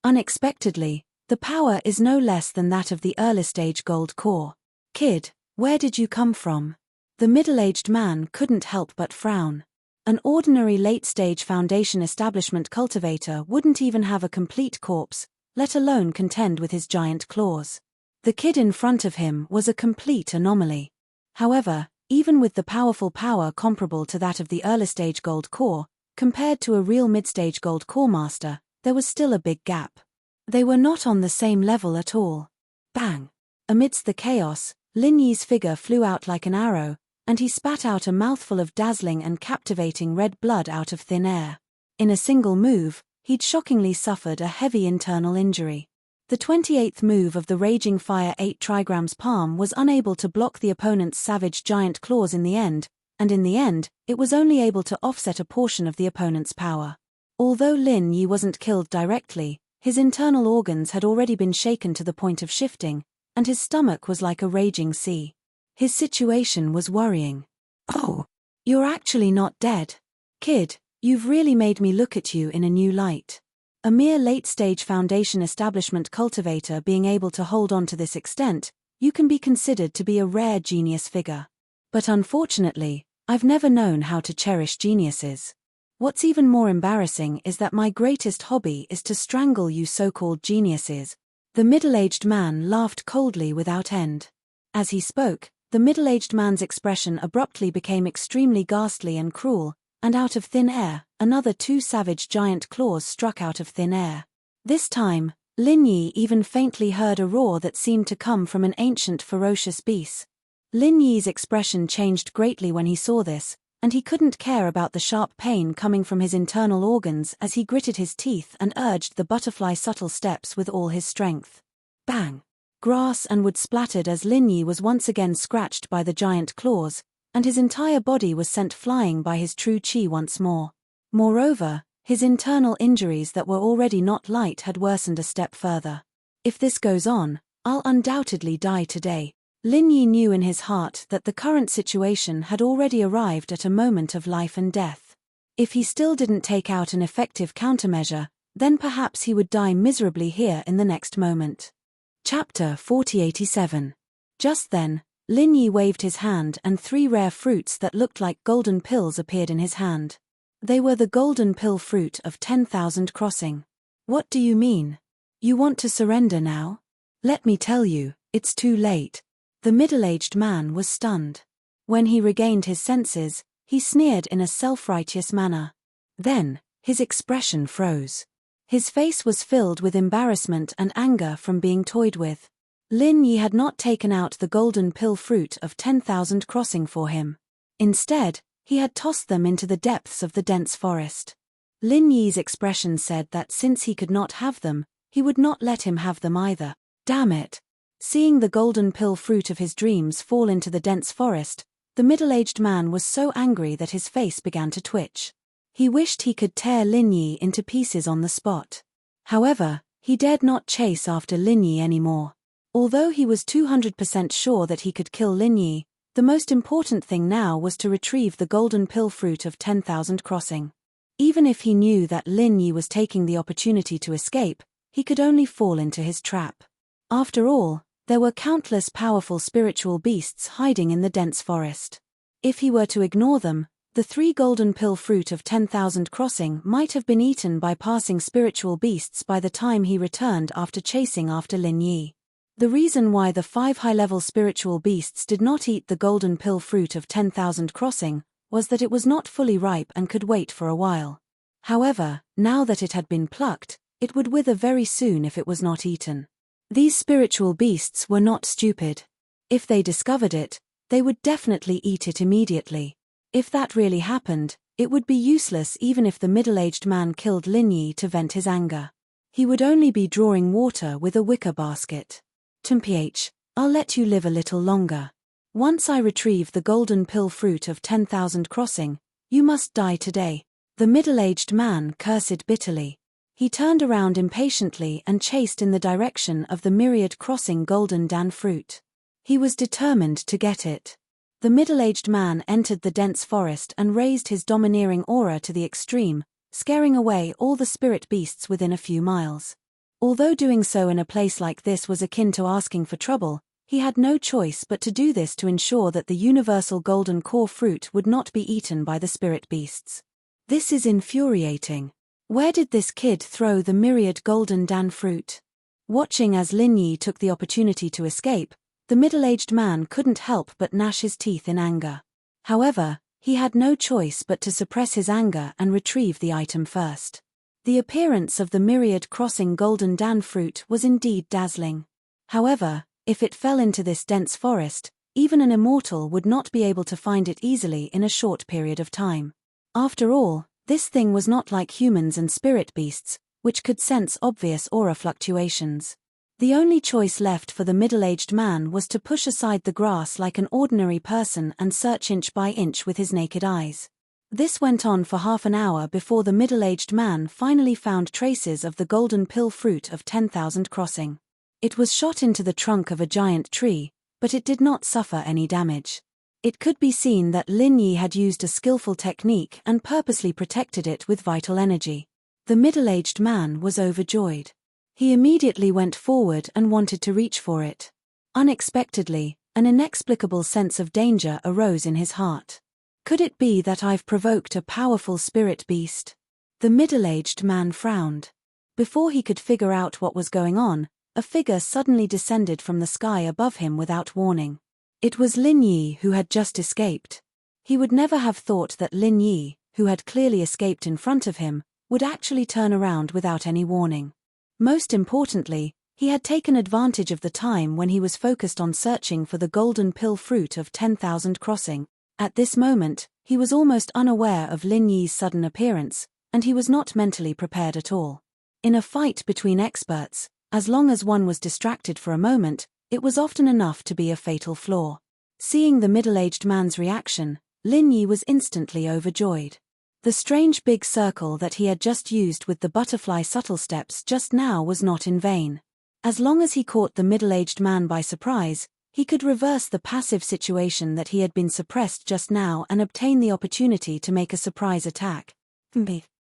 Unexpectedly, the power is no less than that of the early-stage gold core. "Kid, where did you come from?" The middle-aged man couldn't help but frown. An ordinary late-stage Foundation establishment cultivator wouldn't even have a complete corpse, let alone contend with his giant claws. The kid in front of him was a complete anomaly. However, even with the powerful power comparable to that of the early-stage gold core, compared to a real mid-stage gold core master, there was still a big gap. They were not on the same level at all. Bang! Amidst the chaos, Lin Yi's figure flew out like an arrow, and he spat out a mouthful of dazzling and captivating red blood out of thin air. In a single move, he'd shockingly suffered a heavy internal injury. The 28th move of the Raging Fire 8 trigrams palm was unable to block the opponent's savage giant claws in the end, and in the end, it was only able to offset a portion of the opponent's power. Although Lin Yi wasn't killed directly, his internal organs had already been shaken to the point of shifting, and his stomach was like a raging sea. His situation was worrying. "Oh, you're actually not dead. Kid, you've really made me look at you in a new light." A mere late-stage Foundation establishment cultivator being able to hold on to this extent, you can be considered to be a rare genius figure. But unfortunately, I've never known how to cherish geniuses. What's even more embarrassing is that my greatest hobby is to strangle you so-called geniuses. The middle-aged man laughed coldly without end. As he spoke, the middle-aged man's expression abruptly became extremely ghastly and cruel, and out of thin air, another 2 savage giant claws struck out of thin air. This time, Lin Yi even faintly heard a roar that seemed to come from an ancient ferocious beast. Lin Yi's expression changed greatly when he saw this, and he couldn't care about the sharp pain coming from his internal organs as he gritted his teeth and urged the butterfly subtle steps with all his strength. Bang! Grass and wood splattered as Lin Yi was once again scratched by the giant claws, and his entire body was sent flying by his true qi once more. Moreover, his internal injuries that were already not light had worsened a step further. If this goes on, I'll undoubtedly die today. Lin Yi knew in his heart that the current situation had already arrived at a moment of life and death. If he still didn't take out an effective countermeasure, then perhaps he would die miserably here in the next moment. Chapter 4087. Just then, Lin Yi waved his hand and 3 rare fruits that looked like golden pills appeared in his hand. They were the golden pill fruit of 10,000 crossing. What do you mean? You want to surrender now? Let me tell you, it's too late. The middle-aged man was stunned. When he regained his senses, he sneered in a self-righteous manner. Then, his expression froze. His face was filled with embarrassment and anger from being toyed with. Lin Yi had not taken out the golden pill fruit of 10,000 crossing for him. Instead, he had tossed them into the depths of the dense forest. Lin Yi's expression said that since he could not have them, he would not let him have them either. Damn it! Seeing the golden pill fruit of his dreams fall into the dense forest, the middle-aged man was so angry that his face began to twitch. He wished he could tear Lin Yi into pieces on the spot. However, he dared not chase after Lin Yi anymore. Although he was 200% sure that he could kill Lin Yi, the most important thing now was to retrieve the golden pill fruit of 10,000 crossing. Even if he knew that Lin Yi was taking the opportunity to escape, he could only fall into his trap. After all, there were countless powerful spiritual beasts hiding in the dense forest. If he were to ignore them, the 3 golden pill fruit of 10,000 crossing might have been eaten by passing spiritual beasts by the time he returned after chasing after Lin Yi. The reason why the 5 high-level spiritual beasts did not eat the golden pill fruit of 10,000 crossing was that it was not fully ripe and could wait for a while. However, now that it had been plucked, it would wither very soon if it was not eaten. These spiritual beasts were not stupid. If they discovered it, they would definitely eat it immediately. If that really happened, it would be useless even if the middle-aged man killed Lin Yi to vent his anger. He would only be drawing water with a wicker basket. Mph, I'll let you live a little longer. Once I retrieve the golden pill fruit of 10,000 crossing, you must die today. The middle-aged man cursed bitterly. He turned around impatiently and chased in the direction of the myriad crossing golden dan fruit. He was determined to get it. The middle-aged man entered the dense forest and raised his domineering aura to the extreme, scaring away all the spirit beasts within a few miles. Although doing so in a place like this was akin to asking for trouble, he had no choice but to do this to ensure that the universal golden core fruit would not be eaten by the spirit beasts. This is infuriating. Where did this kid throw the myriad golden dan fruit? Watching as Lin Yi took the opportunity to escape, the middle-aged man couldn't help but gnash his teeth in anger. However, he had no choice but to suppress his anger and retrieve the item first. The appearance of the myriad crossing golden dan fruit was indeed dazzling. However, if it fell into this dense forest, even an immortal would not be able to find it easily in a short period of time. After all, this thing was not like humans and spirit beasts, which could sense obvious aura fluctuations. The only choice left for the middle-aged man was to push aside the grass like an ordinary person and search inch by inch with his naked eyes. This went on for half an hour before the middle-aged man finally found traces of the golden pill fruit of 10,000 crossing. It was shot into the trunk of a giant tree, but it did not suffer any damage. It could be seen that Lin Yi had used a skillful technique and purposely protected it with vital energy. The middle-aged man was overjoyed. He immediately went forward and wanted to reach for it. Unexpectedly, an inexplicable sense of danger arose in his heart. Could it be that I've provoked a powerful spirit beast? The middle-aged man frowned. Before he could figure out what was going on, a figure suddenly descended from the sky above him without warning. It was Lin Yi who had just escaped. He would never have thought that Lin Yi, who had clearly escaped in front of him, would actually turn around without any warning. Most importantly, he had taken advantage of the time when he was focused on searching for the golden pill fruit of 10,000 crossing. At this moment, he was almost unaware of Lin Yi's sudden appearance, and he was not mentally prepared at all. In a fight between experts, as long as one was distracted for a moment, it was often enough to be a fatal flaw. Seeing the middle-aged man's reaction, Lin Yi was instantly overjoyed. The strange big circle that he had just used with the butterfly subtle steps just now was not in vain. As long as he caught the middle-aged man by surprise, he could reverse the passive situation that he had been suppressed just now and obtain the opportunity to make a surprise attack.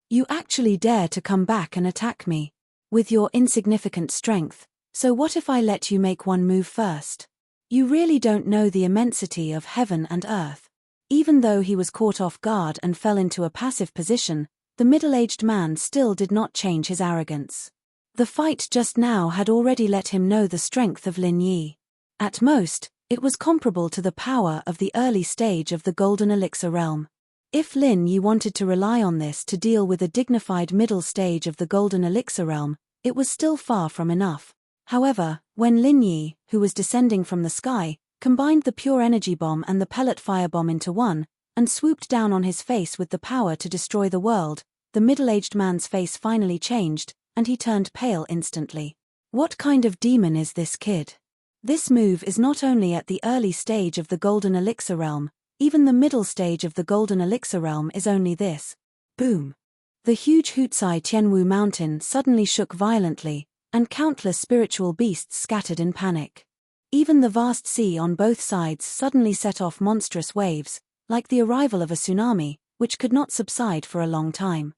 You actually dare to come back and attack me? With your insignificant strength, so what if I let you make one move first? You really don't know the immensity of heaven and earth. Even though he was caught off guard and fell into a passive position, the middle-aged man still did not change his arrogance. The fight just now had already let him know the strength of Lin Yi. At most, it was comparable to the power of the early stage of the Golden Elixir realm. If Lin Yi wanted to rely on this to deal with a dignified middle stage of the Golden Elixir realm, it was still far from enough. However, when Lin Yi, who was descending from the sky, combined the pure energy bomb and the pellet firebomb into one, and swooped down on his face with the power to destroy the world, the middle-aged man's face finally changed, and he turned pale instantly. What kind of demon is this kid? This move is not only at the early stage of the Golden Elixir realm, even the middle stage of the Golden Elixir realm is only this. Boom! The huge Hutsai Tianwu mountain suddenly shook violently, and countless spiritual beasts scattered in panic. Even the vast sea on both sides suddenly set off monstrous waves, like the arrival of a tsunami, which could not subside for a long time.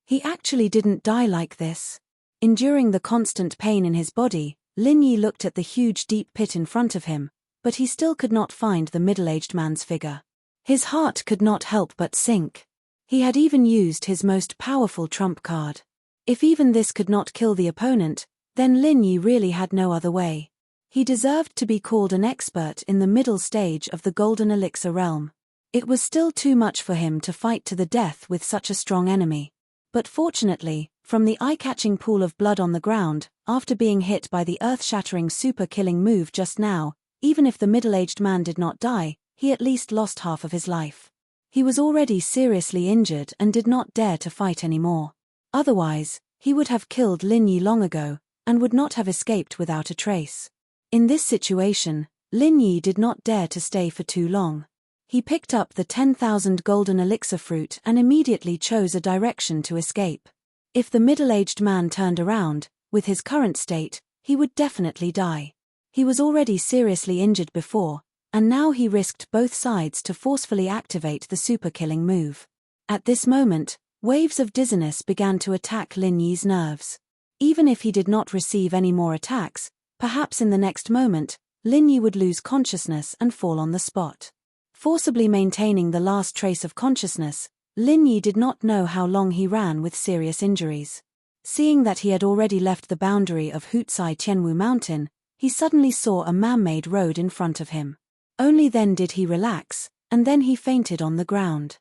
He actually didn't die like this. Enduring the constant pain in his body, Lin Yi looked at the huge deep pit in front of him, but he still could not find the middle-aged man's figure. His heart could not help but sink. He had even used his most powerful trump card. If even this could not kill the opponent, then Lin Yi really had no other way. He deserved to be called an expert in the middle stage of the Golden Elixir realm. It was still too much for him to fight to the death with such a strong enemy. But fortunately, from the eye-catching pool of blood on the ground, after being hit by the earth-shattering super-killing move just now, even if the middle-aged man did not die, he at least lost half of his life. He was already seriously injured and did not dare to fight anymore. Otherwise, he would have killed Lin Yi long ago, and would not have escaped without a trace. In this situation, Lin Yi did not dare to stay for too long. He picked up the 10,000 golden elixir fruit and immediately chose a direction to escape. If the middle-aged man turned around, with his current state, he would definitely die. He was already seriously injured before, and now he risked both sides to forcefully activate the super-killing move. At this moment, waves of dizziness began to attack Lin Yi's nerves. Even if he did not receive any more attacks, perhaps in the next moment, Lin Yi would lose consciousness and fall on the spot. Forcibly maintaining the last trace of consciousness, Lin Yi did not know how long he ran with serious injuries. Seeing that he had already left the boundary of Hutsai Tianwu Mountain, he suddenly saw a man-made road in front of him. Only then did he relax, and then he fainted on the ground.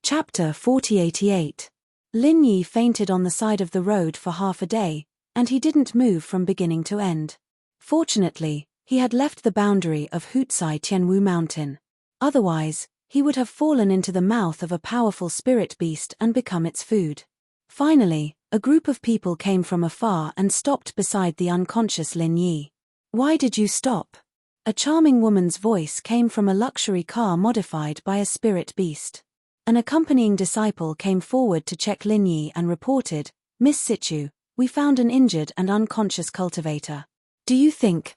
Chapter 4088. Lin Yi fainted on the side of the road for half a day, and he didn't move from beginning to end. Fortunately, he had left the boundary of Hutsai Tianwu Mountain. Otherwise, he would have fallen into the mouth of a powerful spirit beast and become its food. Finally, a group of people came from afar and stopped beside the unconscious Lin Yi. "Why did you stop?" A charming woman's voice came from a luxury car modified by a spirit beast. An accompanying disciple came forward to check Lin Yi and reported, "Miss Situ, we found an injured and unconscious cultivator. Do you think,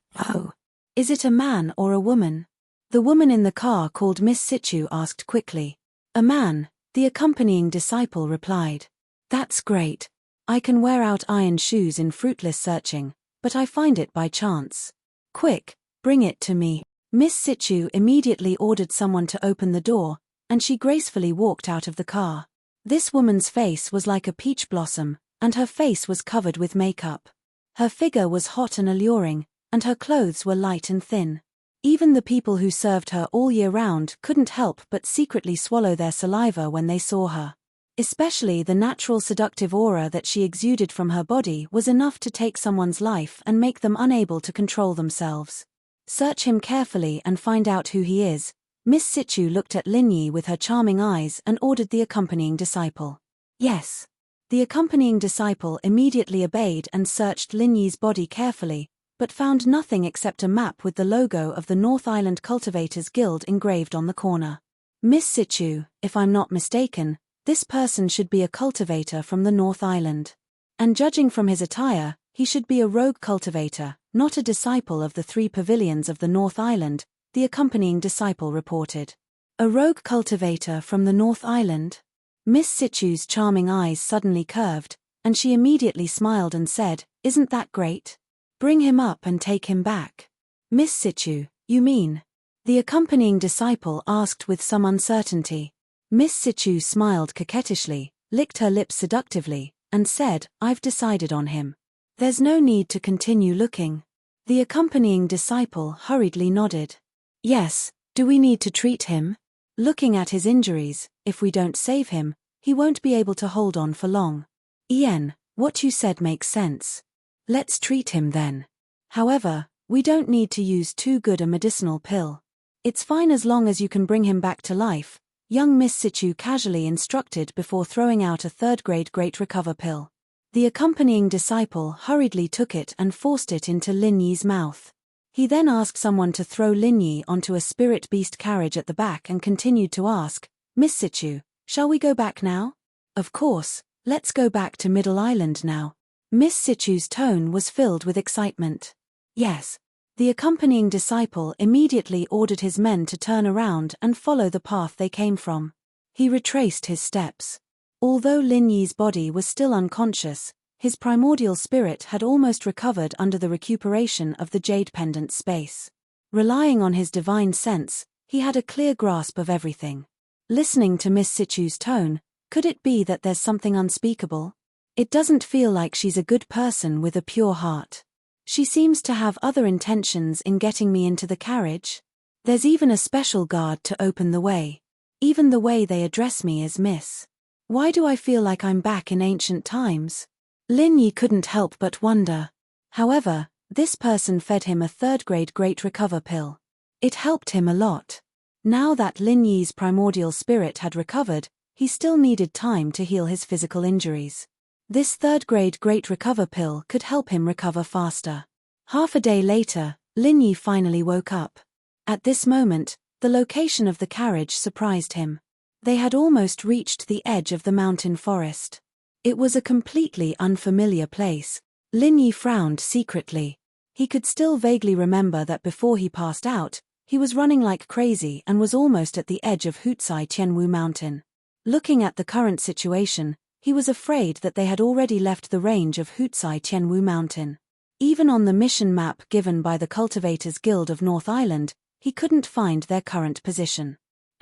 is it a man or a woman?" The woman in the car called Miss Situ asked quickly. "A man," the accompanying disciple replied. "That's great. I can wear out iron shoes in fruitless searching, but I find it by chance. Quick, bring it to me." Miss Situ immediately ordered someone to open the door, and she gracefully walked out of the car. This woman's face was like a peach blossom, and her face was covered with makeup. Her figure was hot and alluring, and her clothes were light and thin. Even the people who served her all year round couldn't help but secretly swallow their saliva when they saw her. Especially the natural seductive aura that she exuded from her body was enough to take someone's life and make them unable to control themselves. "Search him carefully and find out who he is." Miss Situ looked at Lin Yi with her charming eyes and ordered the accompanying disciple. "Yes." The accompanying disciple immediately obeyed and searched Lin Yi's body carefully, but found nothing except a map with the logo of the North Island Cultivators Guild engraved on the corner. Miss Situ, if I'm not mistaken, this person should be a cultivator from the North Island. And judging from his attire, he should be a rogue cultivator, not a disciple of the 3 pavilions of the North Island, the accompanying disciple reported. A rogue cultivator from the North Island? Miss Situ's charming eyes suddenly curved, and she immediately smiled and said, "Isn't that great? Bring him up and take him back." "Miss Situ, you mean?" the accompanying disciple asked with some uncertainty. Miss Situ smiled coquettishly, licked her lips seductively, and said, "I've decided on him. There's no need to continue looking." The accompanying disciple hurriedly nodded. "Yes, do we need to treat him? Looking at his injuries, if we don't save him, he won't be able to hold on for long." "Ian, what you said makes sense. Let's treat him then. However, we don't need to use too good a medicinal pill. It's fine as long as you can bring him back to life," young Miss Situ casually instructed before throwing out a 3rd-grade Great Recover pill. The accompanying disciple hurriedly took it and forced it into Lin Yi's mouth. He then asked someone to throw Lin Yi onto a spirit beast carriage at the back and continued to ask, "Miss Situ, shall we go back now?" "Of course, let's go back to Middle Island now." Miss Situ's tone was filled with excitement. "Yes." The accompanying disciple immediately ordered his men to turn around and follow the path they came from. He retraced his steps. Although Lin Yi's body was still unconscious, his primordial spirit had almost recovered under the recuperation of the jade pendant space. Relying on his divine sense, he had a clear grasp of everything. Listening to Miss Situ's tone, could it be that there's something unspeakable? It doesn't feel like she's a good person with a pure heart. She seems to have other intentions in getting me into the carriage. There's even a special guard to open the way. Even the way they address me is Miss. Why do I feel like I'm back in ancient times? Lin Yi couldn't help but wonder. However, this person fed him a 3rd-grade Great Recover pill. It helped him a lot. Now that Lin Yi's primordial spirit had recovered, he still needed time to heal his physical injuries. This 3rd-grade Great Recover pill could help him recover faster. Half a day later, Lin Yi finally woke up. At this moment, the location of the carriage surprised him. They had almost reached the edge of the mountain forest. It was a completely unfamiliar place. Lin Yi frowned secretly. He could still vaguely remember that before he passed out, he was running like crazy and was almost at the edge of Hutsai Tianwu Mountain. Looking at the current situation, he was afraid that they had already left the range of Hutsai Tianwu Mountain. Even on the mission map given by the Cultivators Guild of North Island, he couldn't find their current position.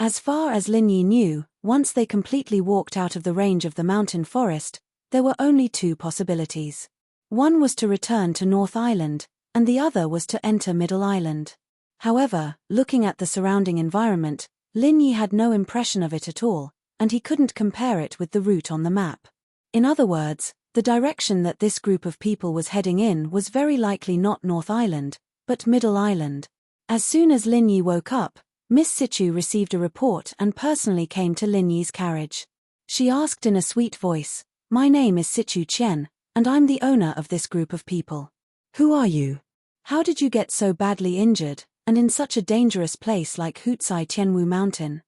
As far as Lin Yi knew, once they completely walked out of the range of the mountain forest, there were only 2 possibilities. One was to return to North Island, and the other was to enter Middle Island. However, looking at the surrounding environment, Lin Yi had no impression of it at all, and he couldn't compare it with the route on the map. In other words, the direction that this group of people was heading in was very likely not North Island, but Middle Island. As soon as Lin Yi woke up, Miss Situ received a report and personally came to Lin Yi's carriage. She asked in a sweet voice, "My name is Situ Qian, and I'm the owner of this group of people. Who are you? How did you get so badly injured, and in such a dangerous place like Hutsai Tianwu Mountain?"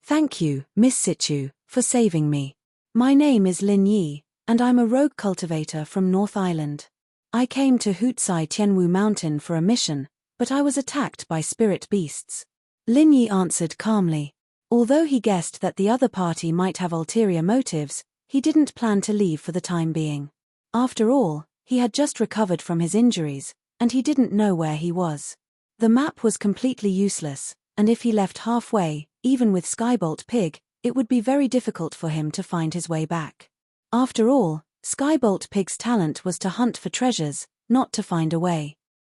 "Thank you, Miss Situ, for saving me. My name is Lin Yi, and I'm a rogue cultivator from North Island. I came to Hutsai Tianwu Mountain for a mission, but I was attacked by spirit beasts." Lin Yi answered calmly. Although he guessed that the other party might have ulterior motives, he didn't plan to leave for the time being. After all, he had just recovered from his injuries, and he didn't know where he was. The map was completely useless, and if he left halfway, even with Skybolt Pig, it would be very difficult for him to find his way back. After all, Skybolt Pig's talent was to hunt for treasures, not to find a way.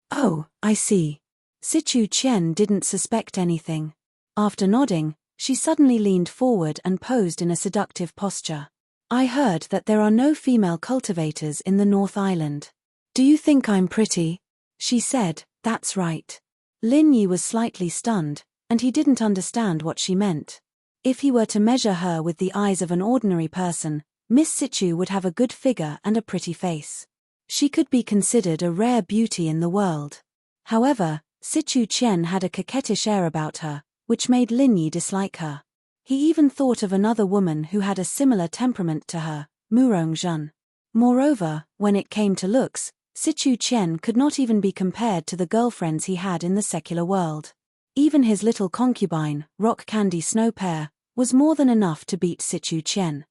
"Oh, I see." Situ Qian didn't suspect anything. After nodding, she suddenly leaned forward and posed in a seductive posture. "I heard that there are no female cultivators in the North Island. Do you think I'm pretty?" She said, "That's right." Lin Yi was slightly stunned, and he didn't understand what she meant. If he were to measure her with the eyes of an ordinary person, Miss Situ would have a good figure and a pretty face. She could be considered a rare beauty in the world. However, Sichu Chen had a coquettish air about her, which made Lin Yi dislike her. He even thought of another woman who had a similar temperament to her, Murong Zhen. Moreover, when it came to looks, Sichu Chen could not even be compared to the girlfriends he had in the secular world. Even his little concubine, Rock Candy Snow Pear, was more than enough to beat Sichu Chen.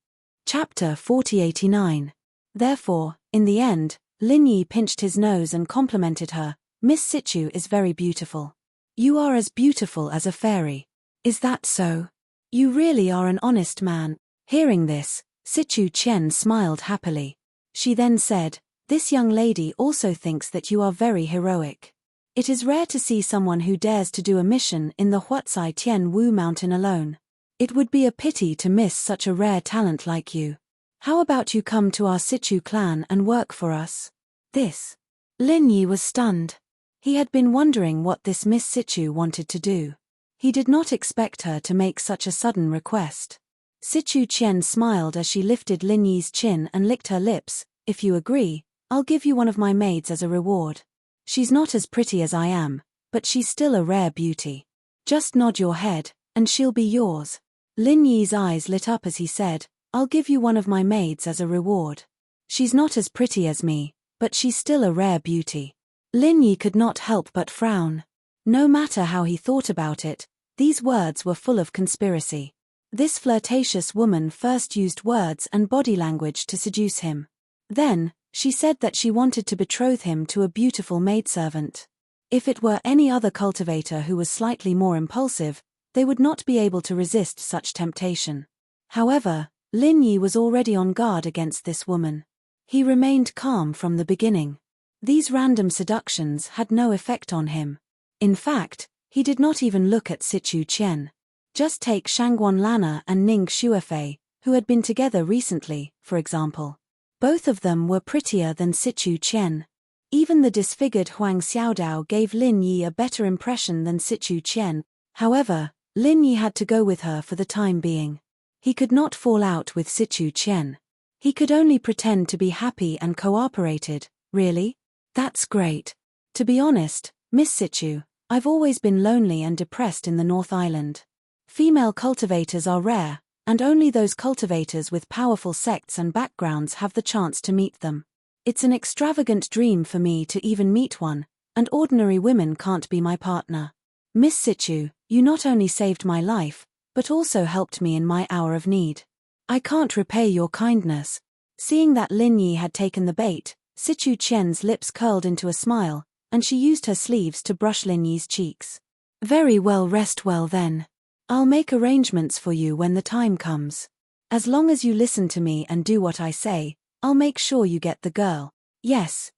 Chapter 4089. Therefore, in the end, Lin Yi pinched his nose and complimented her. Miss Sichu is very beautiful. You are as beautiful as a fairy. Is that so? You really are an honest man. Hearing this, Sichu Chen smiled happily. She then said, this young lady also thinks that you are very heroic. It is rare to see someone who dares to do a mission in the Huatsai Tian Wu mountain alone. It would be a pity to miss such a rare talent like you. How about you come to our Sichu clan and work for us? This. Lin Yi was stunned. He had been wondering what this Miss Sichu wanted to do. He did not expect her to make such a sudden request. Sichu Chen smiled as she lifted Lin Yi's chin and licked her lips. If you agree, I'll give you one of my maids as a reward. She's not as pretty as I am, but she's still a rare beauty. Just nod your head, and she'll be yours. Lin Yi's eyes lit up as he said, I'll give you one of my maids as a reward. She's not as pretty as me, but she's still a rare beauty. Lin Yi could not help but frown. No matter how he thought about it, these words were full of conspiracy. This flirtatious woman first used words and body language to seduce him. Then, she said that she wanted to betroth him to a beautiful maidservant. If it were any other cultivator who was slightly more impulsive, they would not be able to resist such temptation. However, Lin Yi was already on guard against this woman. He remained calm from the beginning. These random seductions had no effect on him. In fact, he did not even look at Sichu Chen. Just take Shangguan Lana and Ning Xuefei, who had been together recently, for example. Both of them were prettier than Sichu Chen. Even the disfigured Huang Xiaodao gave Lin Yi a better impression than Sichu Chen. However, Lin Yi had to go with her for the time being. He could not fall out with Sichu Chen. He could only pretend to be happy and cooperated. Really? That's great. To be honest, Miss Sichu, I've always been lonely and depressed in the North Island. Female cultivators are rare, and only those cultivators with powerful sects and backgrounds have the chance to meet them. It's an extravagant dream for me to even meet one, and ordinary women can't be my partner. Miss Sichu, you not only saved my life, but also helped me in my hour of need. I can't repay your kindness. Seeing that Lin Yi had taken the bait, Sichu Chen's lips curled into a smile, and she used her sleeves to brush Lin Yi's cheeks. Very well, rest well then. I'll make arrangements for you when the time comes. As long as you listen to me and do what I say, I'll make sure you get the girl. Yes,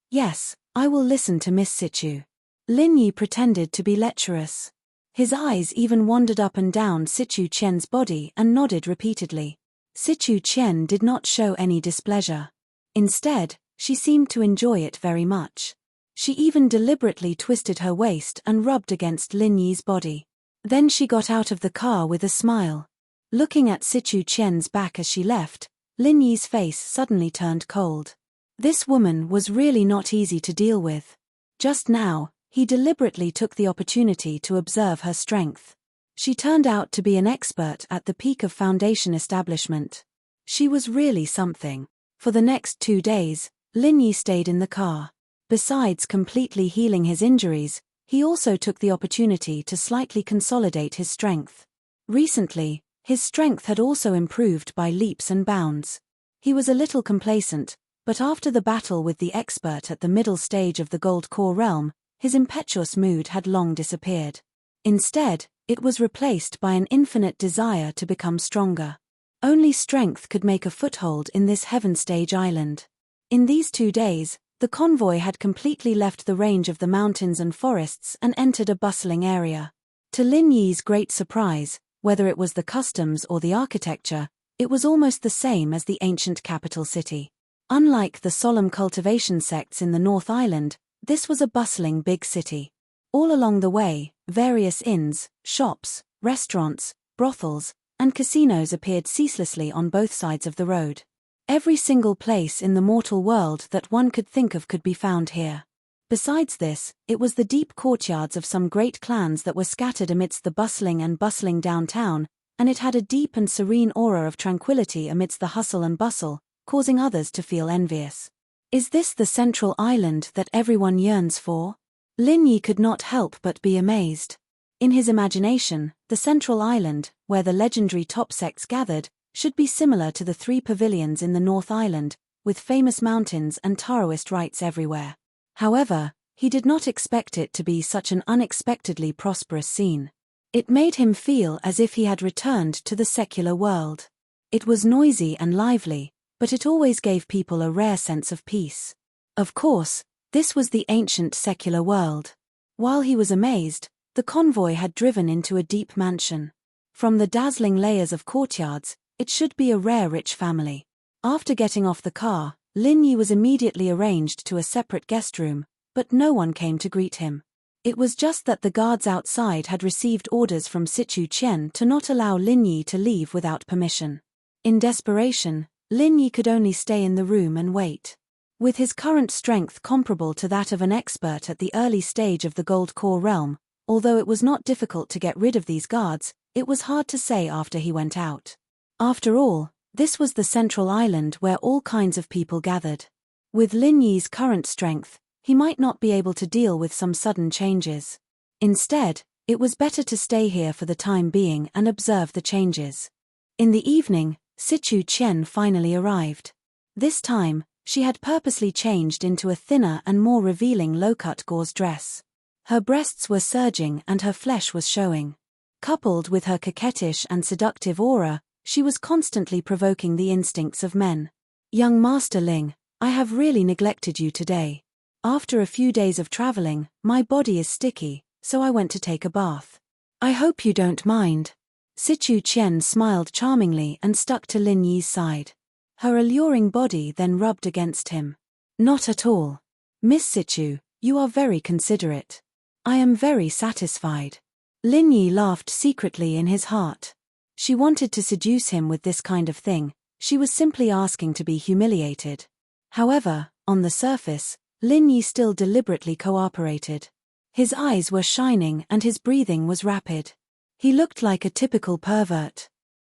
I will listen to Miss Sichu. Lin Yi pretended to be lecherous. His eyes even wandered up and down Sichu Chen's body and nodded repeatedly. Sichu Chen did not show any displeasure. Instead, she seemed to enjoy it very much. She even deliberately twisted her waist and rubbed against Lin Yi's body. Then she got out of the car with a smile. Looking at Sichu Chen's back as she left, Lin Yi's face suddenly turned cold. This woman was really not easy to deal with. Just now, he deliberately took the opportunity to observe her strength. She turned out to be an expert at the peak of foundation establishment. She was really something. For the next 2 days, Lin Yi stayed in the car. Besides completely healing his injuries, he also took the opportunity to slightly consolidate his strength. Recently, his strength had also improved by leaps and bounds. He was a little complacent, but after the battle with the expert at the middle stage of the Gold Core realm, his impetuous mood had long disappeared. Instead, it was replaced by an infinite desire to become stronger. Only strength could make a foothold in this heaven stage island. In these 2 days, the convoy had completely left the range of the mountains and forests and entered a bustling area. To Lin Yi's great surprise, whether it was the customs or the architecture, it was almost the same as the ancient capital city. Unlike the solemn cultivation sects in the North Island, this was a bustling big city. All along the way, various inns, shops, restaurants, brothels, and casinos appeared ceaselessly on both sides of the road. Every single place in the mortal world that one could think of could be found here. Besides this, it was the deep courtyards of some great clans that were scattered amidst the bustling downtown, and it had a deep and serene aura of tranquility amidst the hustle and bustle, causing others to feel envious. Is this the central island that everyone yearns for? Lin Yi could not help but be amazed. In his imagination, the central island, where the legendary top sects gathered, should be similar to the 3 pavilions in the North Island, with famous mountains and Taoist rites everywhere. However, he did not expect it to be such an unexpectedly prosperous scene. It made him feel as if he had returned to the secular world. It was noisy and lively, but it always gave people a rare sense of peace. Of course, this was the ancient secular world. While he was amazed, the convoy had driven into a deep mansion. From the dazzling layers of courtyards, it should be a rare rich family. After getting off the car, Lin Yi was immediately arranged to a separate guest room, but no one came to greet him. It was just that the guards outside had received orders from Sichu Qian to not allow Lin Yi to leave without permission. In desperation, Lin Yi could only stay in the room and wait. With his current strength comparable to that of an expert at the early stage of the Gold Core realm, although it was not difficult to get rid of these guards, it was hard to say after he went out. After all, this was the central island where all kinds of people gathered. With Lin Yi's current strength, he might not be able to deal with some sudden changes. Instead, it was better to stay here for the time being and observe the changes. In the evening, Sichu Qian finally arrived. This time, she had purposely changed into a thinner and more revealing low-cut gauze dress. Her breasts were surging and her flesh was showing. Coupled with her coquettish and seductive aura, she was constantly provoking the instincts of men. "Young Master Ling, I have really neglected you today. After a few days of traveling, my body is sticky, so I went to take a bath. I hope you don't mind." Sichu Qian smiled charmingly and stuck to Lin Yi's side. Her alluring body then rubbed against him. "Not at all. Miss Sichu, you are very considerate. I am very satisfied." Lin Yi laughed secretly in his heart. She wanted to seduce him with this kind of thing, she was simply asking to be humiliated. However, on the surface, Lin Yi still deliberately cooperated. His eyes were shining and his breathing was rapid. He looked like a typical pervert.